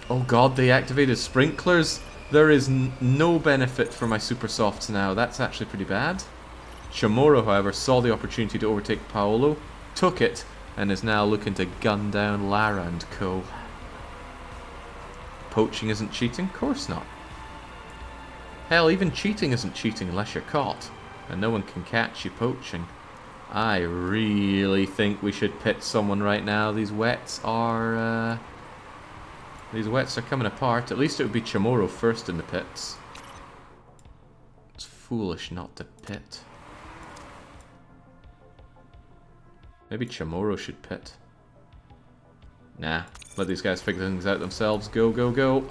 Oh god, they activated sprinklers. There is no benefit for my super softs now. That's actually pretty bad. Chamorro, however, saw the opportunity to overtake Paolo, took it, and is now looking to gun down Lara and co. Poaching isn't cheating? Of course not. Hell, even cheating isn't cheating unless you're caught, and no one can catch you poaching. I really think we should pit someone right now. These wets are coming apart. At least it would be Chamorro first in the pits. It's foolish not to pit. Maybe Chamorro should pit. Nah, let these guys figure things out themselves. Go, go, go.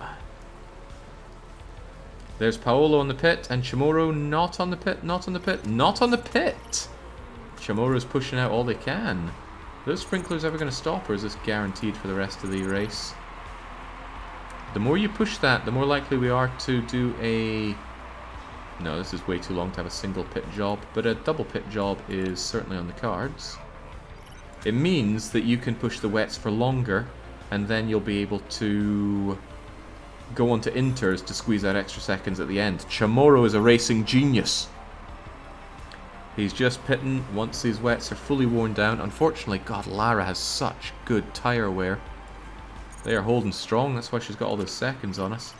There's Paolo on the pit, and Chamorro not on the pit, not on the pit, not on the pit! Chamorro's pushing out all they can. Are those sprinklers ever going to stop, or is this guaranteed for the rest of the race? The more you push that, the more likely we are to do a... No, this is way too long to have a single pit job, but a double pit job is certainly on the cards. It means that you can push the wets for longer, and then you'll be able to go on to inters to squeeze out extra seconds at the end. Chamorro is a racing genius. He's just pitting once these wets are fully worn down. Unfortunately, God, Lara has such good tyre wear. They are holding strong, that's why she's got all those seconds on us.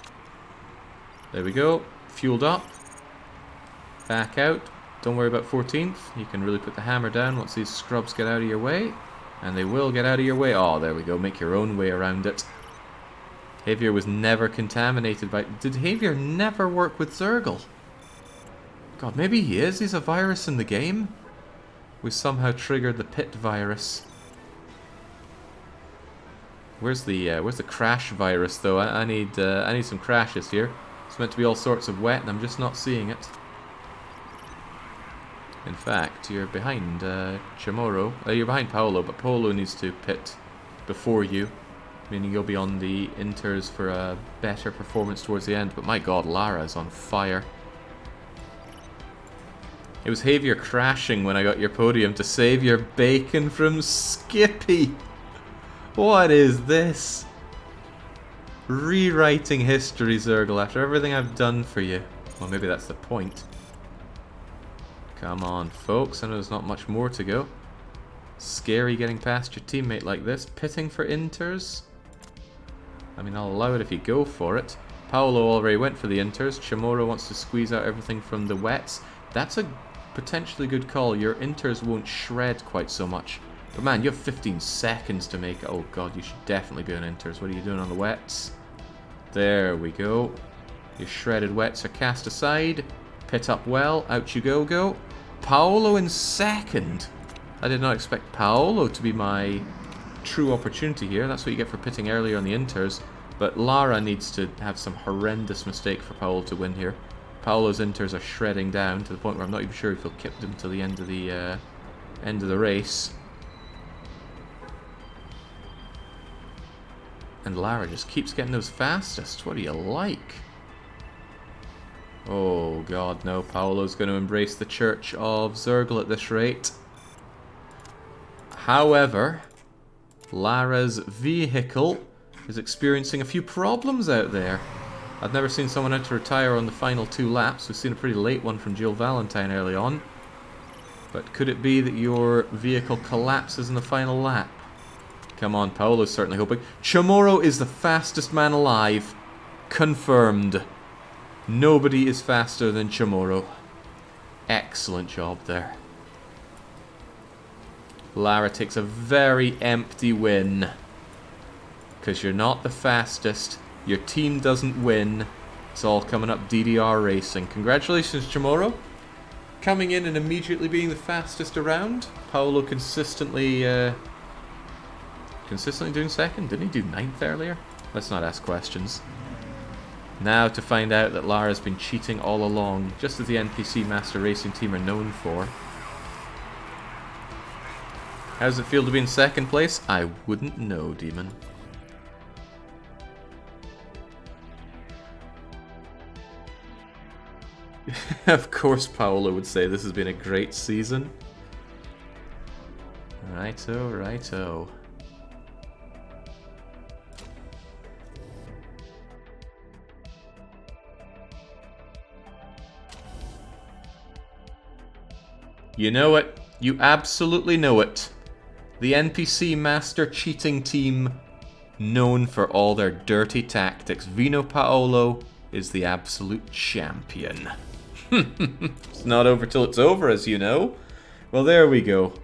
There we go, fueled up. Back out. Don't worry about 14th. You can really put the hammer down once these scrubs get out of your way. And they will get out of your way. Oh, there we go. Make your own way around it. Javier was never contaminated by... Did Javier never work with Zergle? God, maybe he is. He's a virus in the game. We somehow triggered the pit virus. Where's the crash virus, though? I need some crashes here. It's meant to be all sorts of wet, and I'm just not seeing it. In fact, you're behind Chamorro. You're behind Paolo, but Paolo needs to pit before you, meaning you'll be on the inters for a better performance towards the end. But my god, Lara's on fire. It was Javier crashing when I got your podium to save your bacon from Skippy. What is this? Rewriting history, Zergle, after everything I've done for you. Well, maybe that's the point. Come on, folks. I know there's not much more to go. Scary getting past your teammate like this. Pitting for inters. I mean, I'll allow it if you go for it. Paolo already went for the inters. Chamorro wants to squeeze out everything from the wets. That's a potentially good call. Your inters won't shred quite so much. But man, you have 15 seconds to make it. Oh god, you should definitely be on inters. What are you doing on the wets? There we go. Your shredded wets are cast aside. Pit up well. Out you go, go. Paolo in second. I did not expect Paolo to be my true opportunity here. That's what you get for pitting earlier on the inters. But Lara needs to have some horrendous mistake for Paolo to win here. Paolo's inters are shredding down to the point where I'm not even sure if he'll keep them till the end of the race. And Lara just keeps getting those fastest. What do you like? Oh god, no. Paolo's going to embrace the Church of Zergle at this rate. However, Lara's vehicle is experiencing a few problems out there. I've never seen someone enter a tyre on the final 2 laps. We've seen a pretty late one from Jill Valentine early on. But could it be that your vehicle collapses in the final lap? Come on, Paolo's certainly hoping. Chamorro is the fastest man alive. Confirmed. Nobody is faster than Chamorro. Excellent job there. Lara takes a very empty win. Because you're not the fastest. Your team doesn't win. It's all coming up DDR racing. Congratulations, Chamorro. Coming in and immediately being the fastest around. Paolo consistently Consistently doing second? Didn't he do ninth earlier? Let's not ask questions. Now to find out that Lara's been cheating all along, just as the NPC Master Racing team are known for. How does it feel to be in second place? I wouldn't know, Demon. Of course Paolo would say this has been a great season. Righto, righto. You know it. You absolutely know it. The NPC Master cheating team, known for all their dirty tactics. Vino Paolo is the absolute champion. It's not over till it's over, as you know. Well, there we go.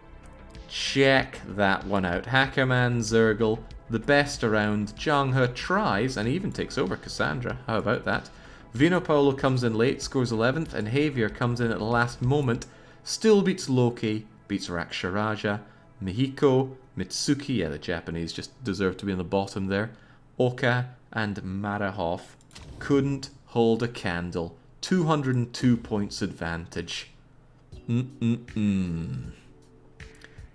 Check that one out. Hackerman Zergle, the best around. Jonghe tries and even takes over Cassandra. How about that? Vino Paolo comes in late, scores 11th, and Javier comes in at the last moment. Still beats Loki, beats Raksharaja, Mihiko, Mitsuki, yeah, the Japanese just deserve to be in the bottom there. Oka and Marahov couldn't hold a candle. 202 points advantage.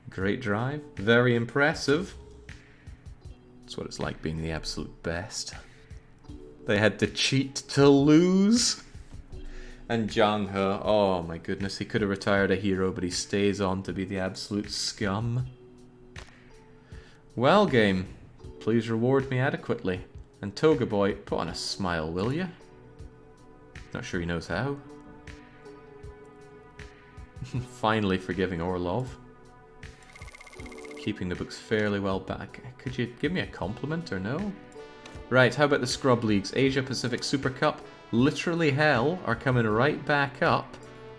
Great drive. Very impressive. That's what it's like being the absolute best. They had to cheat to lose. And Jonghe, oh my goodness, he could have retired a hero, but he stays on to be the absolute scum. Well, game, please reward me adequately. And Toga Boy, put on a smile, will you? Not sure he knows how. Finally forgiving Orlov. Keeping the books fairly well back. Could you give me a compliment or no? Right, how about the Scrub Leagues? Asia Pacific Super Cup. Literally hell are coming right back up.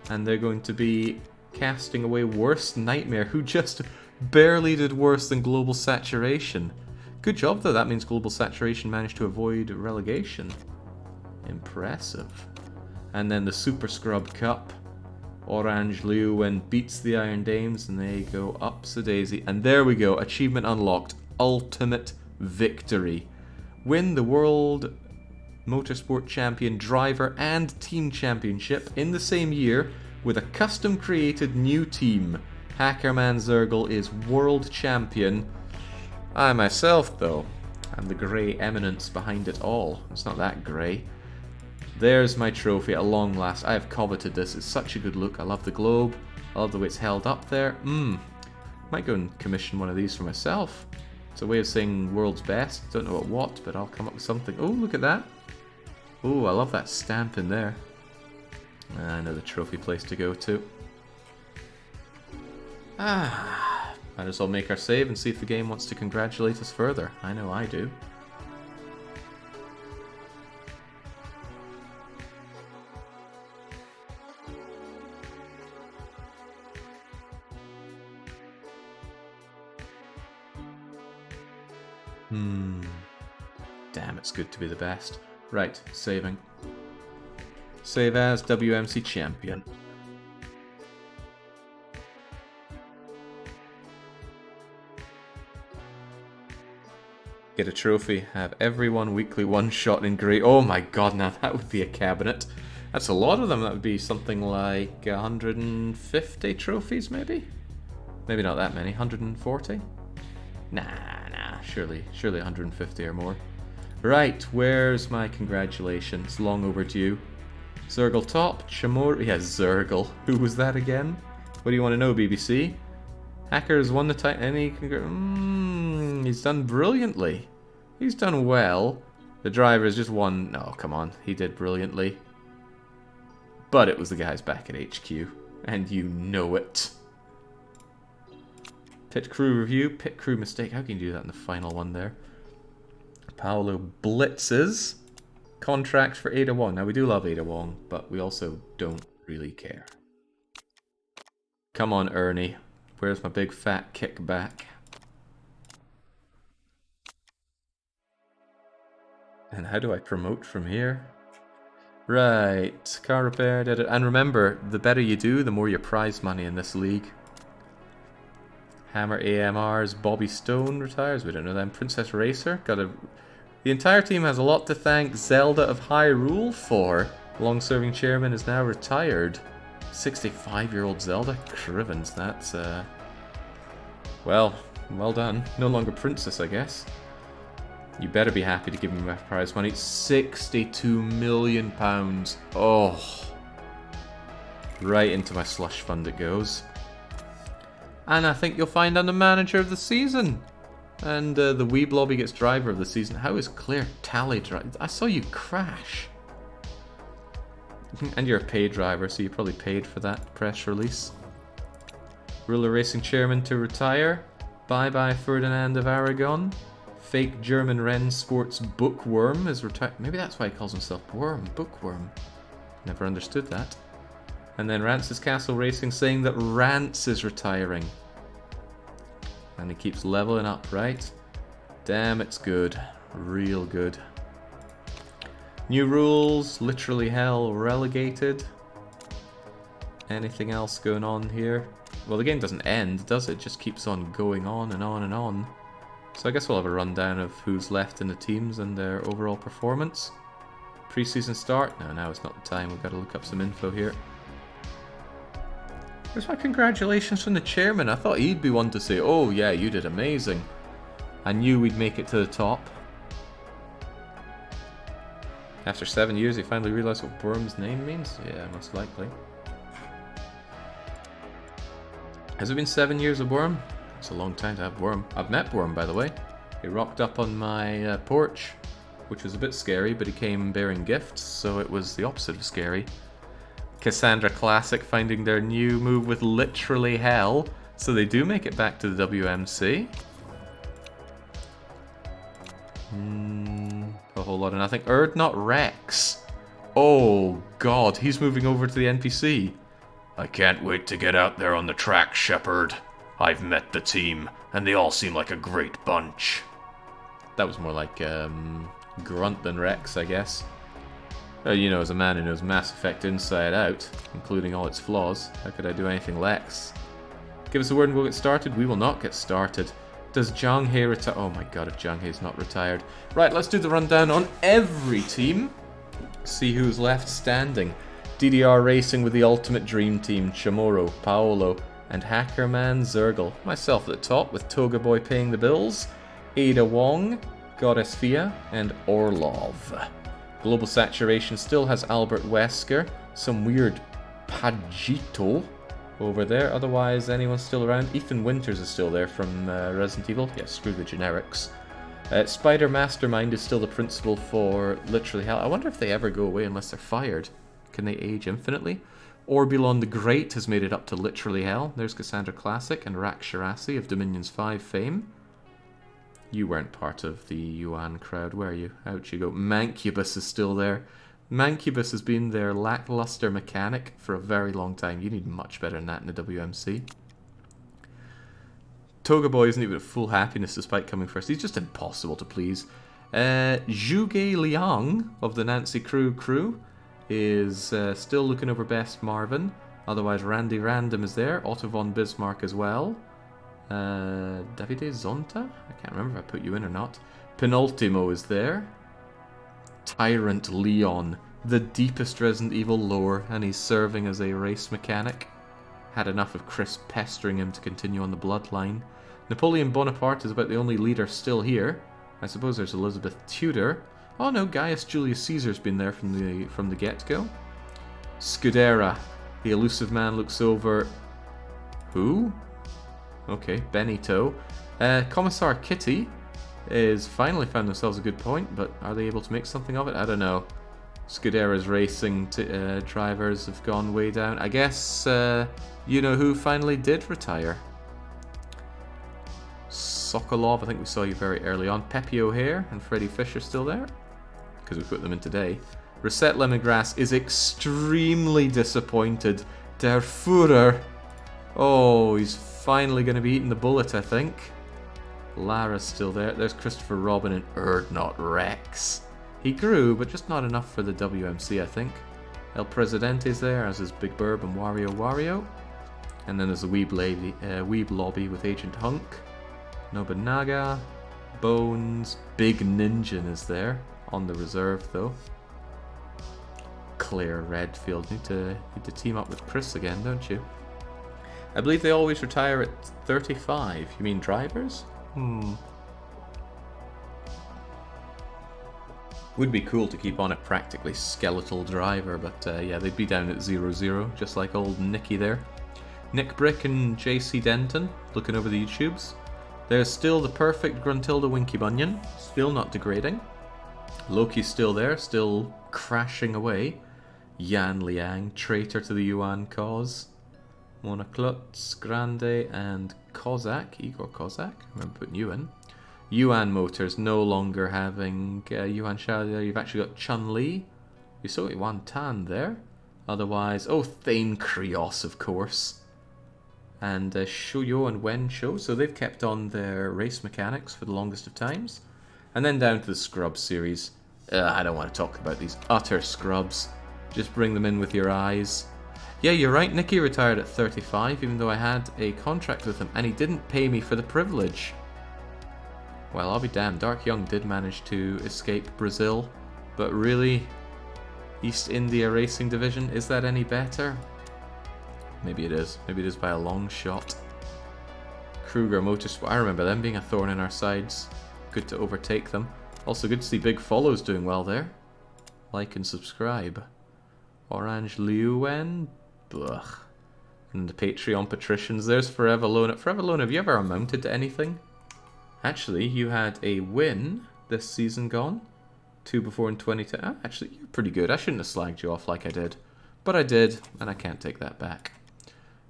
And they're going to be casting away Worst Nightmare, who just barely did worse than Global Saturation. Good job though, that means Global Saturation managed to avoid relegation. Impressive. And then the Super Scrub Cup. Orange Liuwen beats the Iron Dames and they go ups-a-daisy. And there we go, achievement unlocked. Ultimate victory. Win the World Motorsport Champion Driver and Team Championship in the same year with a custom created new team. Hackerman Zergle is World Champion. I myself, though, am the grey eminence behind it all. It's not that grey. There's my trophy at long last. I have coveted this. It's such a good look. I love the globe. I love the way it's held up there. Might go and commission one of these for myself. It's a way of saying world's best. Don't know what, but I'll come up with something. Oh, look at that. Oh, I love that stamp in there. I know the trophy place to go to. Might as well make our save and see if the game wants to congratulate us further. I know I do. Damn, it's good to be the best. Right, saving. Save as WMC Champion. Get a trophy. Have everyone weekly one shot in grey. Oh my god, now that would be a cabinet. That's a lot of them. That would be something like 150 trophies, maybe? Maybe not that many. 140? Nah. Surely 150 or more. Right, where's my congratulations? Long overdue. Zergle top, Chamor... Yes, Zergle. Who was that again? What do you want to know, BBC? Hackers won the title. Any he's done brilliantly. He's done well. The driver's just won... No, come on. He did brilliantly. But it was the guys back at HQ. And you know it. Pit crew review, pit crew mistake. How can you do that in the final one there? Paolo blitzes. Contracts for Ada Wong. Now we do love Ada Wong, but we also don't really care. Come on, Ernie. Where's my big fat kickback? And how do I promote from here? Right, car repair, and remember, the better you do, the more your prize money in this league. Hammer AMR's Bobby Stone retires. We don't know them. Princess Racer. The entire team has a lot to thank Zelda of Hyrule for. Long-serving chairman is now retired. 65-year-old Zelda. Crivens, that's well done. No longer princess, I guess. You better be happy to give me my prize money. £62 million. Oh. Right into my slush fund it goes. And I think you'll find I'm the manager of the season. And the Weeb Lobby gets driver of the season. How is Claire Talley driver? I saw you crash. And you're a paid driver, so you probably paid for that press release. Ruler Racing Chairman to retire. Bye-bye Ferdinand of Aragon. Fake German Ren Sports Bookworm is retired. Maybe that's why he calls himself Bookworm. Never understood that. And then Rance's Castle Racing saying that Rance is retiring. And he keeps leveling up, right? Damn, it's good. Real good. New rules, literally hell, relegated. Anything else going on here? Well, the game doesn't end, does it? It just keeps on going on and on and on. So I guess we'll have a rundown of who's left in the teams and their overall performance. Pre-season start? No, now it's not the time. We've got to look up some info here. Where's my congratulations from the chairman? I thought he'd be one to say, oh yeah, you did amazing. I knew we'd make it to the top. After 7 years, he finally realised what Worm's name means? Yeah, most likely. Has it been 7 years of Worm? It's a long time to have Worm. I've met Worm, by the way. He rocked up on my porch, which was a bit scary, but he came bearing gifts, so it was the opposite of scary. Cassandra Classic finding their new move with literally hell, so they do make it back to the WMC. A whole lot of nothing. Not Rex. Oh god, he's moving over to the NPC. I can't wait to get out there on the track, Shepard. I've met the team, and they all seem like a great bunch. That was more like Grunt than Rex, I guess. You know, as a man who knows Mass Effect inside out, including all its flaws, how could I do anything less? Give us a word and we'll get started. We will not get started. Does Zhang He retire? Oh my god, if Zhang He's not retired. Right, let's do the rundown on every team. See who's left standing. DDR Racing with the Ultimate Dream Team, Chamorro, Paolo, and Hackerman Zergel. Myself at the top with Toga Boy paying the bills, Ada Wong, Goddess Fia, and Orlov. Global Saturation still has Albert Wesker, some weird Pagito over there. Otherwise, anyone's still around. Ethan Winters is still there from Resident Evil. Yeah, screw the generics. Spider Mastermind is still the principal for Literally Hell. I wonder if they ever go away unless they're fired. Can they age infinitely? Orbulon the Great has made it up to Literally Hell. There's Cassandra Classic and Rak Shirasi of Dominions 5 fame. You weren't part of the Yuan crowd, were you? Out you go. Mancubus is still there. Mancubus has been their lackluster mechanic for a very long time. You need much better than that in the WMC. Toga Boy isn't even at full happiness despite coming first. He's just impossible to please. Zhuge Liang of the Nancy crew is still looking over best Marvin. Otherwise, Randy Random is there. Otto von Bismarck as well. Davide Zonta? I can't remember if I put you in or not. Penultimo is there. Tyrant Leon, the deepest Resident Evil lore, and he's serving as a race mechanic. Had enough of Chris pestering him to continue on the bloodline. Napoleon Bonaparte is about the only leader still here. I suppose there's Elizabeth Tudor. Oh no, Gaius Julius Caesar's been there from the get-go. Scudera, the elusive man, looks over... Who? Okay, Benito. Commissar Kitty is finally found themselves a good point, but are they able to make something of it? I don't know. Scudera's racing drivers have gone way down. I guess you know who finally did retire. Sokolov, I think we saw you very early on. Pepe O'Hare and Freddie Fisher still there, because we put them in today. Reset Lemongrass is extremely disappointed. Der Führer. Oh, he's finally going to be eating the bullet, I think. Lara's still there. There's Christopher Robin and not Rex. He grew, but just not enough for the WMC, I think. El Presidente's there, as is Big Burb and Wario. And then there's a Weeb Lobby with Agent Hunk, Nobunaga, Bones, Big Ninja is there, on the reserve though. Claire Redfield, need to team up with Chris again, don't you? I believe they always retire at 35. You mean drivers? Would be cool to keep on a practically skeletal driver, but yeah, they'd be down at 0-0, just like old Nicky there. Nick Brick and JC Denton, looking over the YouTubes. There's still the perfect Gruntilda Winky Bunyan, still not degrading. Loki's still there, still crashing away. Yan Liang, traitor to the Yuan cause. Mona Klutz, Grande, and Kozak, Igor Kozak, I remember putting you in. Yuan Motors no longer having Yuan Shao there. You've actually got Chun Li. You saw Yuan Tan there. Otherwise, oh, Thane Krios, of course. And Shuyo and Wen Shou. So they've kept on their race mechanics for the longest of times. And then down to the Scrub series. I don't want to talk about these utter scrubs. Just bring them in with your eyes. Yeah, you're right, Nicky retired at 35, even though I had a contract with him, and he didn't pay me for the privilege. Well, I'll be damned, Dark Young did manage to escape Brazil, but really, East India Racing Division, is that any better? Maybe it is by a long shot. Kruger Motorsport, I remember them being a thorn in our sides. Good to overtake them. Also good to see Big Follows doing well there. Like and subscribe. Orange Liuwen, ugh. And the Patreon patricians, there's Forever Lone. Forever Lone, have you ever amounted to anything? Actually, you had a win this season gone. 2 before in 2010. Ah, actually, you're pretty good. I shouldn't have slagged you off like I did. But I did, and I can't take that back.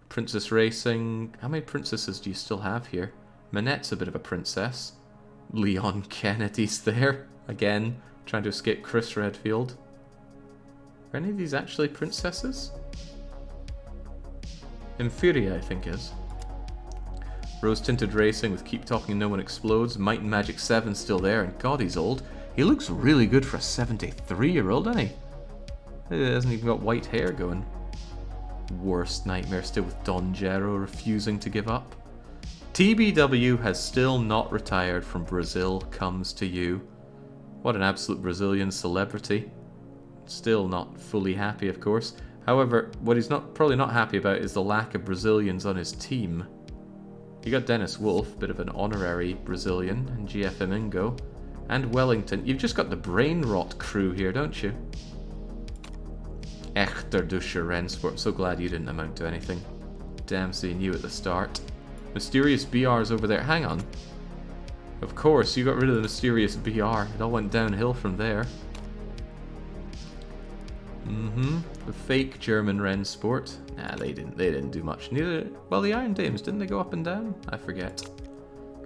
Princess Racing, how many princesses do you still have here? Manette's a bit of a princess. Leon Kennedy's there, again, trying to escape Chris Redfield. Are any of these actually princesses? Infuria, I think, is. Rose Tinted Racing with Keep Talking No One Explodes. Might and Magic 7 still there, and God, he's old. He looks really good for a 73-year-old, doesn't he? He hasn't even got white hair going. Worst nightmare still with Don Gero refusing to give up. TBW has still not retired from Brazil Comes to You. What an absolute Brazilian celebrity. Still not fully happy, of course. However, what he's probably not happy about is the lack of Brazilians on his team. You got Dennis Wolf, bit of an honorary Brazilian, and GF Mingo, and Wellington. You've just got the brain rot crew here, don't you? Echter Duscher Rensport. I'm so glad you didn't amount to anything. Damn, seeing you at the start. Mysterious BR's over there. Hang on. Of course, you got rid of the Mysterious BR. It all went downhill from there. The fake German Rensport. Nah, they didn't do much. Neither. Well, the Iron Dames, didn't they go up and down? I forget.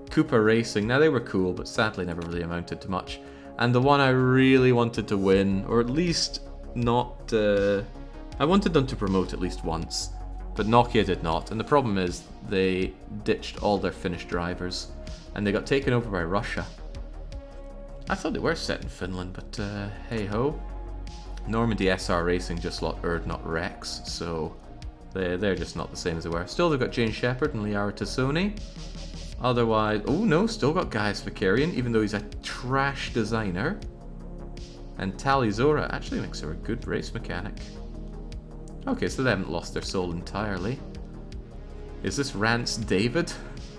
Cooper Racing. Now, they were cool, but sadly never really amounted to much. And the one I really wanted to win, or at least not... I wanted them to promote at least once. But Nokia did not, and the problem is they ditched all their Finnish drivers, and they got taken over by Russia. I thought they were set in Finland, but hey-ho. Normandy SR Racing just lost Erdnot Rex, so they're just not the same as they were. Still, they've got Jane Shepherd and Liara Tassoni. Otherwise, oh no, still got Gaius Vicarian, even though he's a trash designer. And Tali Zora actually makes her a good race mechanic. Okay, so they haven't lost their soul entirely. Is this Rance David?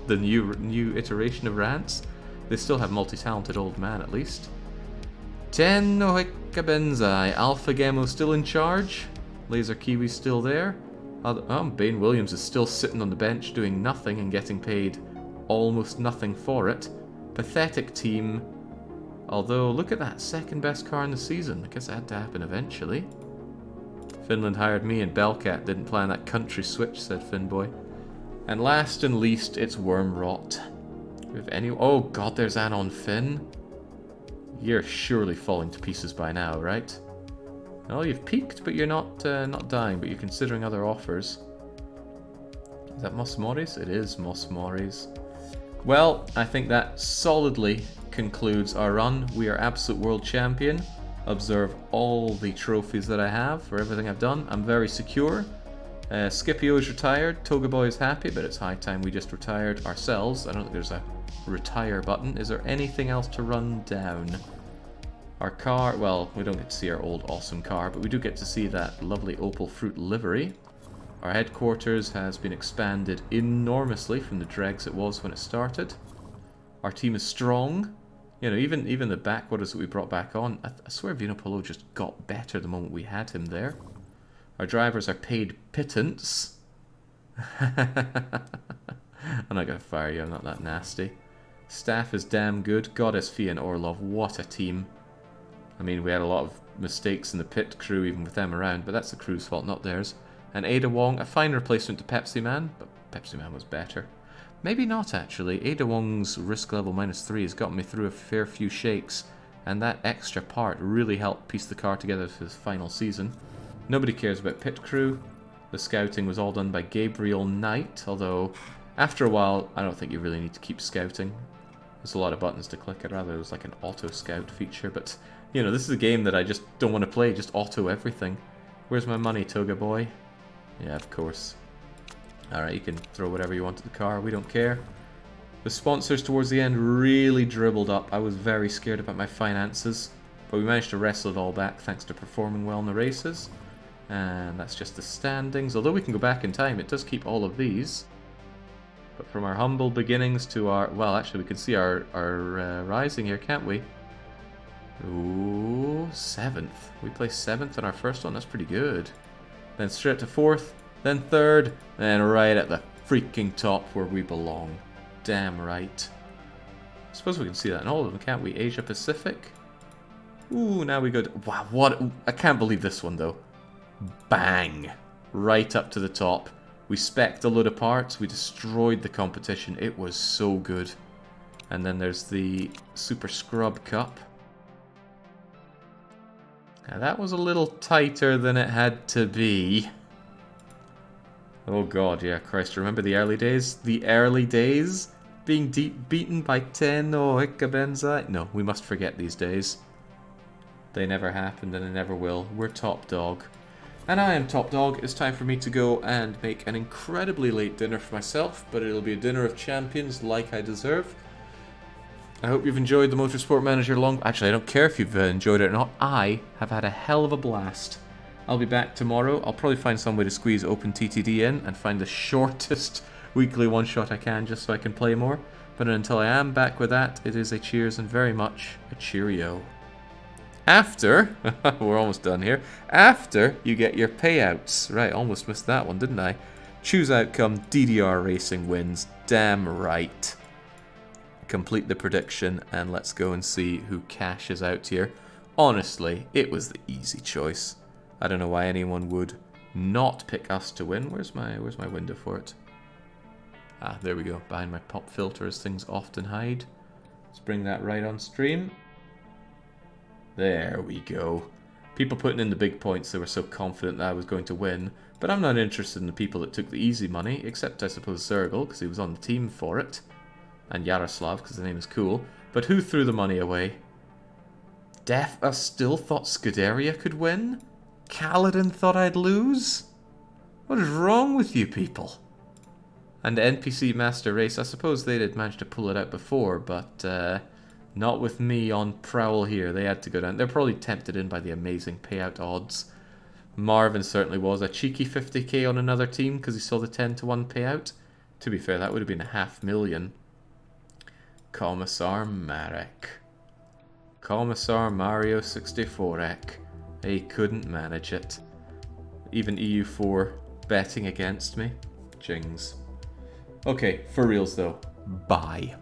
The new iteration of Rance? They still have multi-talented old man, at least. Tennoheka Benzai. Alpha Gemo still in charge. Laser Kiwi still there. Bane Williams is still sitting on the bench doing nothing and getting paid almost nothing for it. Pathetic team. Although, look at that. Second best car in the season. I guess that had to happen eventually. Finland hired me and Bellcat didn't plan that country switch, said Finboy. And last and least, it's Wormrot. If any... Oh god, there's Anon Finn. You're surely falling to pieces by now, right? Oh, you've peaked, but you're not dying, but you're considering other offers. Is that Mos Moris? It is Mos Moris. Well, I think that solidly concludes our run. We are absolute world champion. Observe all the trophies that I have for everything I've done. I'm very secure. Scipio is retired. Toga Boy is happy, but it's high time we just retired ourselves. I don't think there's a retire button. Is there anything else to run down? Our car, well, we don't get to see our old awesome car, but we do get to see that lovely opal fruit livery. Our headquarters has been expanded enormously from the dregs it was when it started. Our team is strong. You know, even the backwaters that we brought back on, I swear Vino Polo just got better the moment we had him there. Our drivers are paid pittance. I'm not going to fire you, I'm not that nasty. Staff is damn good. Goddess, Fia and Orlov, what a team. I mean, we had a lot of mistakes in the pit crew even with them around, but that's the crew's fault, not theirs. And Ada Wong, a fine replacement to Pepsi Man, but Pepsi Man was better. Maybe not, actually. Ada Wong's risk level -3 has gotten me through a fair few shakes, and that extra part really helped piece the car together for this final season. Nobody cares about pit crew. The scouting was all done by Gabriel Knight, although after a while, I don't think you really need to keep scouting. There's a lot of buttons to click. I'd rather it was like an auto scout feature, but you know, this is a game that I just don't want to play, just auto everything. Where's my money, Toga Boy? Yeah, of course. Alright, you can throw whatever you want at the car, we don't care. The sponsors towards the end really dribbled up. I was very scared about my finances, but we managed to wrestle it all back thanks to performing well in the races. And that's just the standings. Although we can go back in time, it does keep all of these. But from our humble beginnings to our... Well, actually, we can see our rising here, can't we? Ooh, 7th. We placed 7th in our first one. That's pretty good. Then straight to 4th, then 3rd, and right at the freaking top where we belong. Damn right. I suppose we can see that in all of them, can't we? Asia Pacific. Ooh, now we go to... Wow, what... I can't believe this one, though. Bang! Right up to the top. We spec'd a load of parts. We destroyed the competition. It was so good. And then there's the Super Scrub Cup. Now that was a little tighter than it had to be. Oh god, yeah, Christ, remember the early days? The early days? Being beaten by 10? Oh, Hickabenza? No, we must forget these days. They never happened and they never will. We're top dog. And I am top dog. It's time for me to go and make an incredibly late dinner for myself, but it'll be a dinner of champions like I deserve. I hope you've enjoyed the Motorsport Manager long... Actually, I don't care if you've enjoyed it or not. I have had a hell of a blast. I'll be back tomorrow. I'll probably find some way to squeeze Open TTD in and find the shortest weekly one-shot I can just so I can play more. But until I am back with that, it is a cheers and very much a cheerio. After... we're almost done here. After you get your payouts. Right, almost missed that one, didn't I? Choose outcome, DDR Racing wins. Damn right. Complete the prediction and let's go and see who cashes out here. Honestly, it was the easy choice. I don't know why anyone would not pick us to win. Where's my window for it? Ah, there we go. Behind my pop filter as things often hide. Let's bring that right on stream. There we go. People putting in the big points, they were so confident that I was going to win. But I'm not interested in the people that took the easy money, except I suppose Zergel, because he was on the team for it. And Yaroslav, because the name is cool. But who threw the money away? Defa still thought Scuderia could win? Kaladin thought I'd lose? What is wrong with you people? And the NPC Master Race, I suppose they did manage to pull it out before, but not with me on Prowl here. They had to go down. They're probably tempted in by the amazing payout odds. Marvin certainly was. A cheeky 50k on another team because he saw the 10-to-1 payout. To be fair, that would have been 500,000. Commissar Marek. Commissar Mario 64ek. He couldn't manage it. Even EU4 betting against me. Jings. Okay, for reals though. Bye.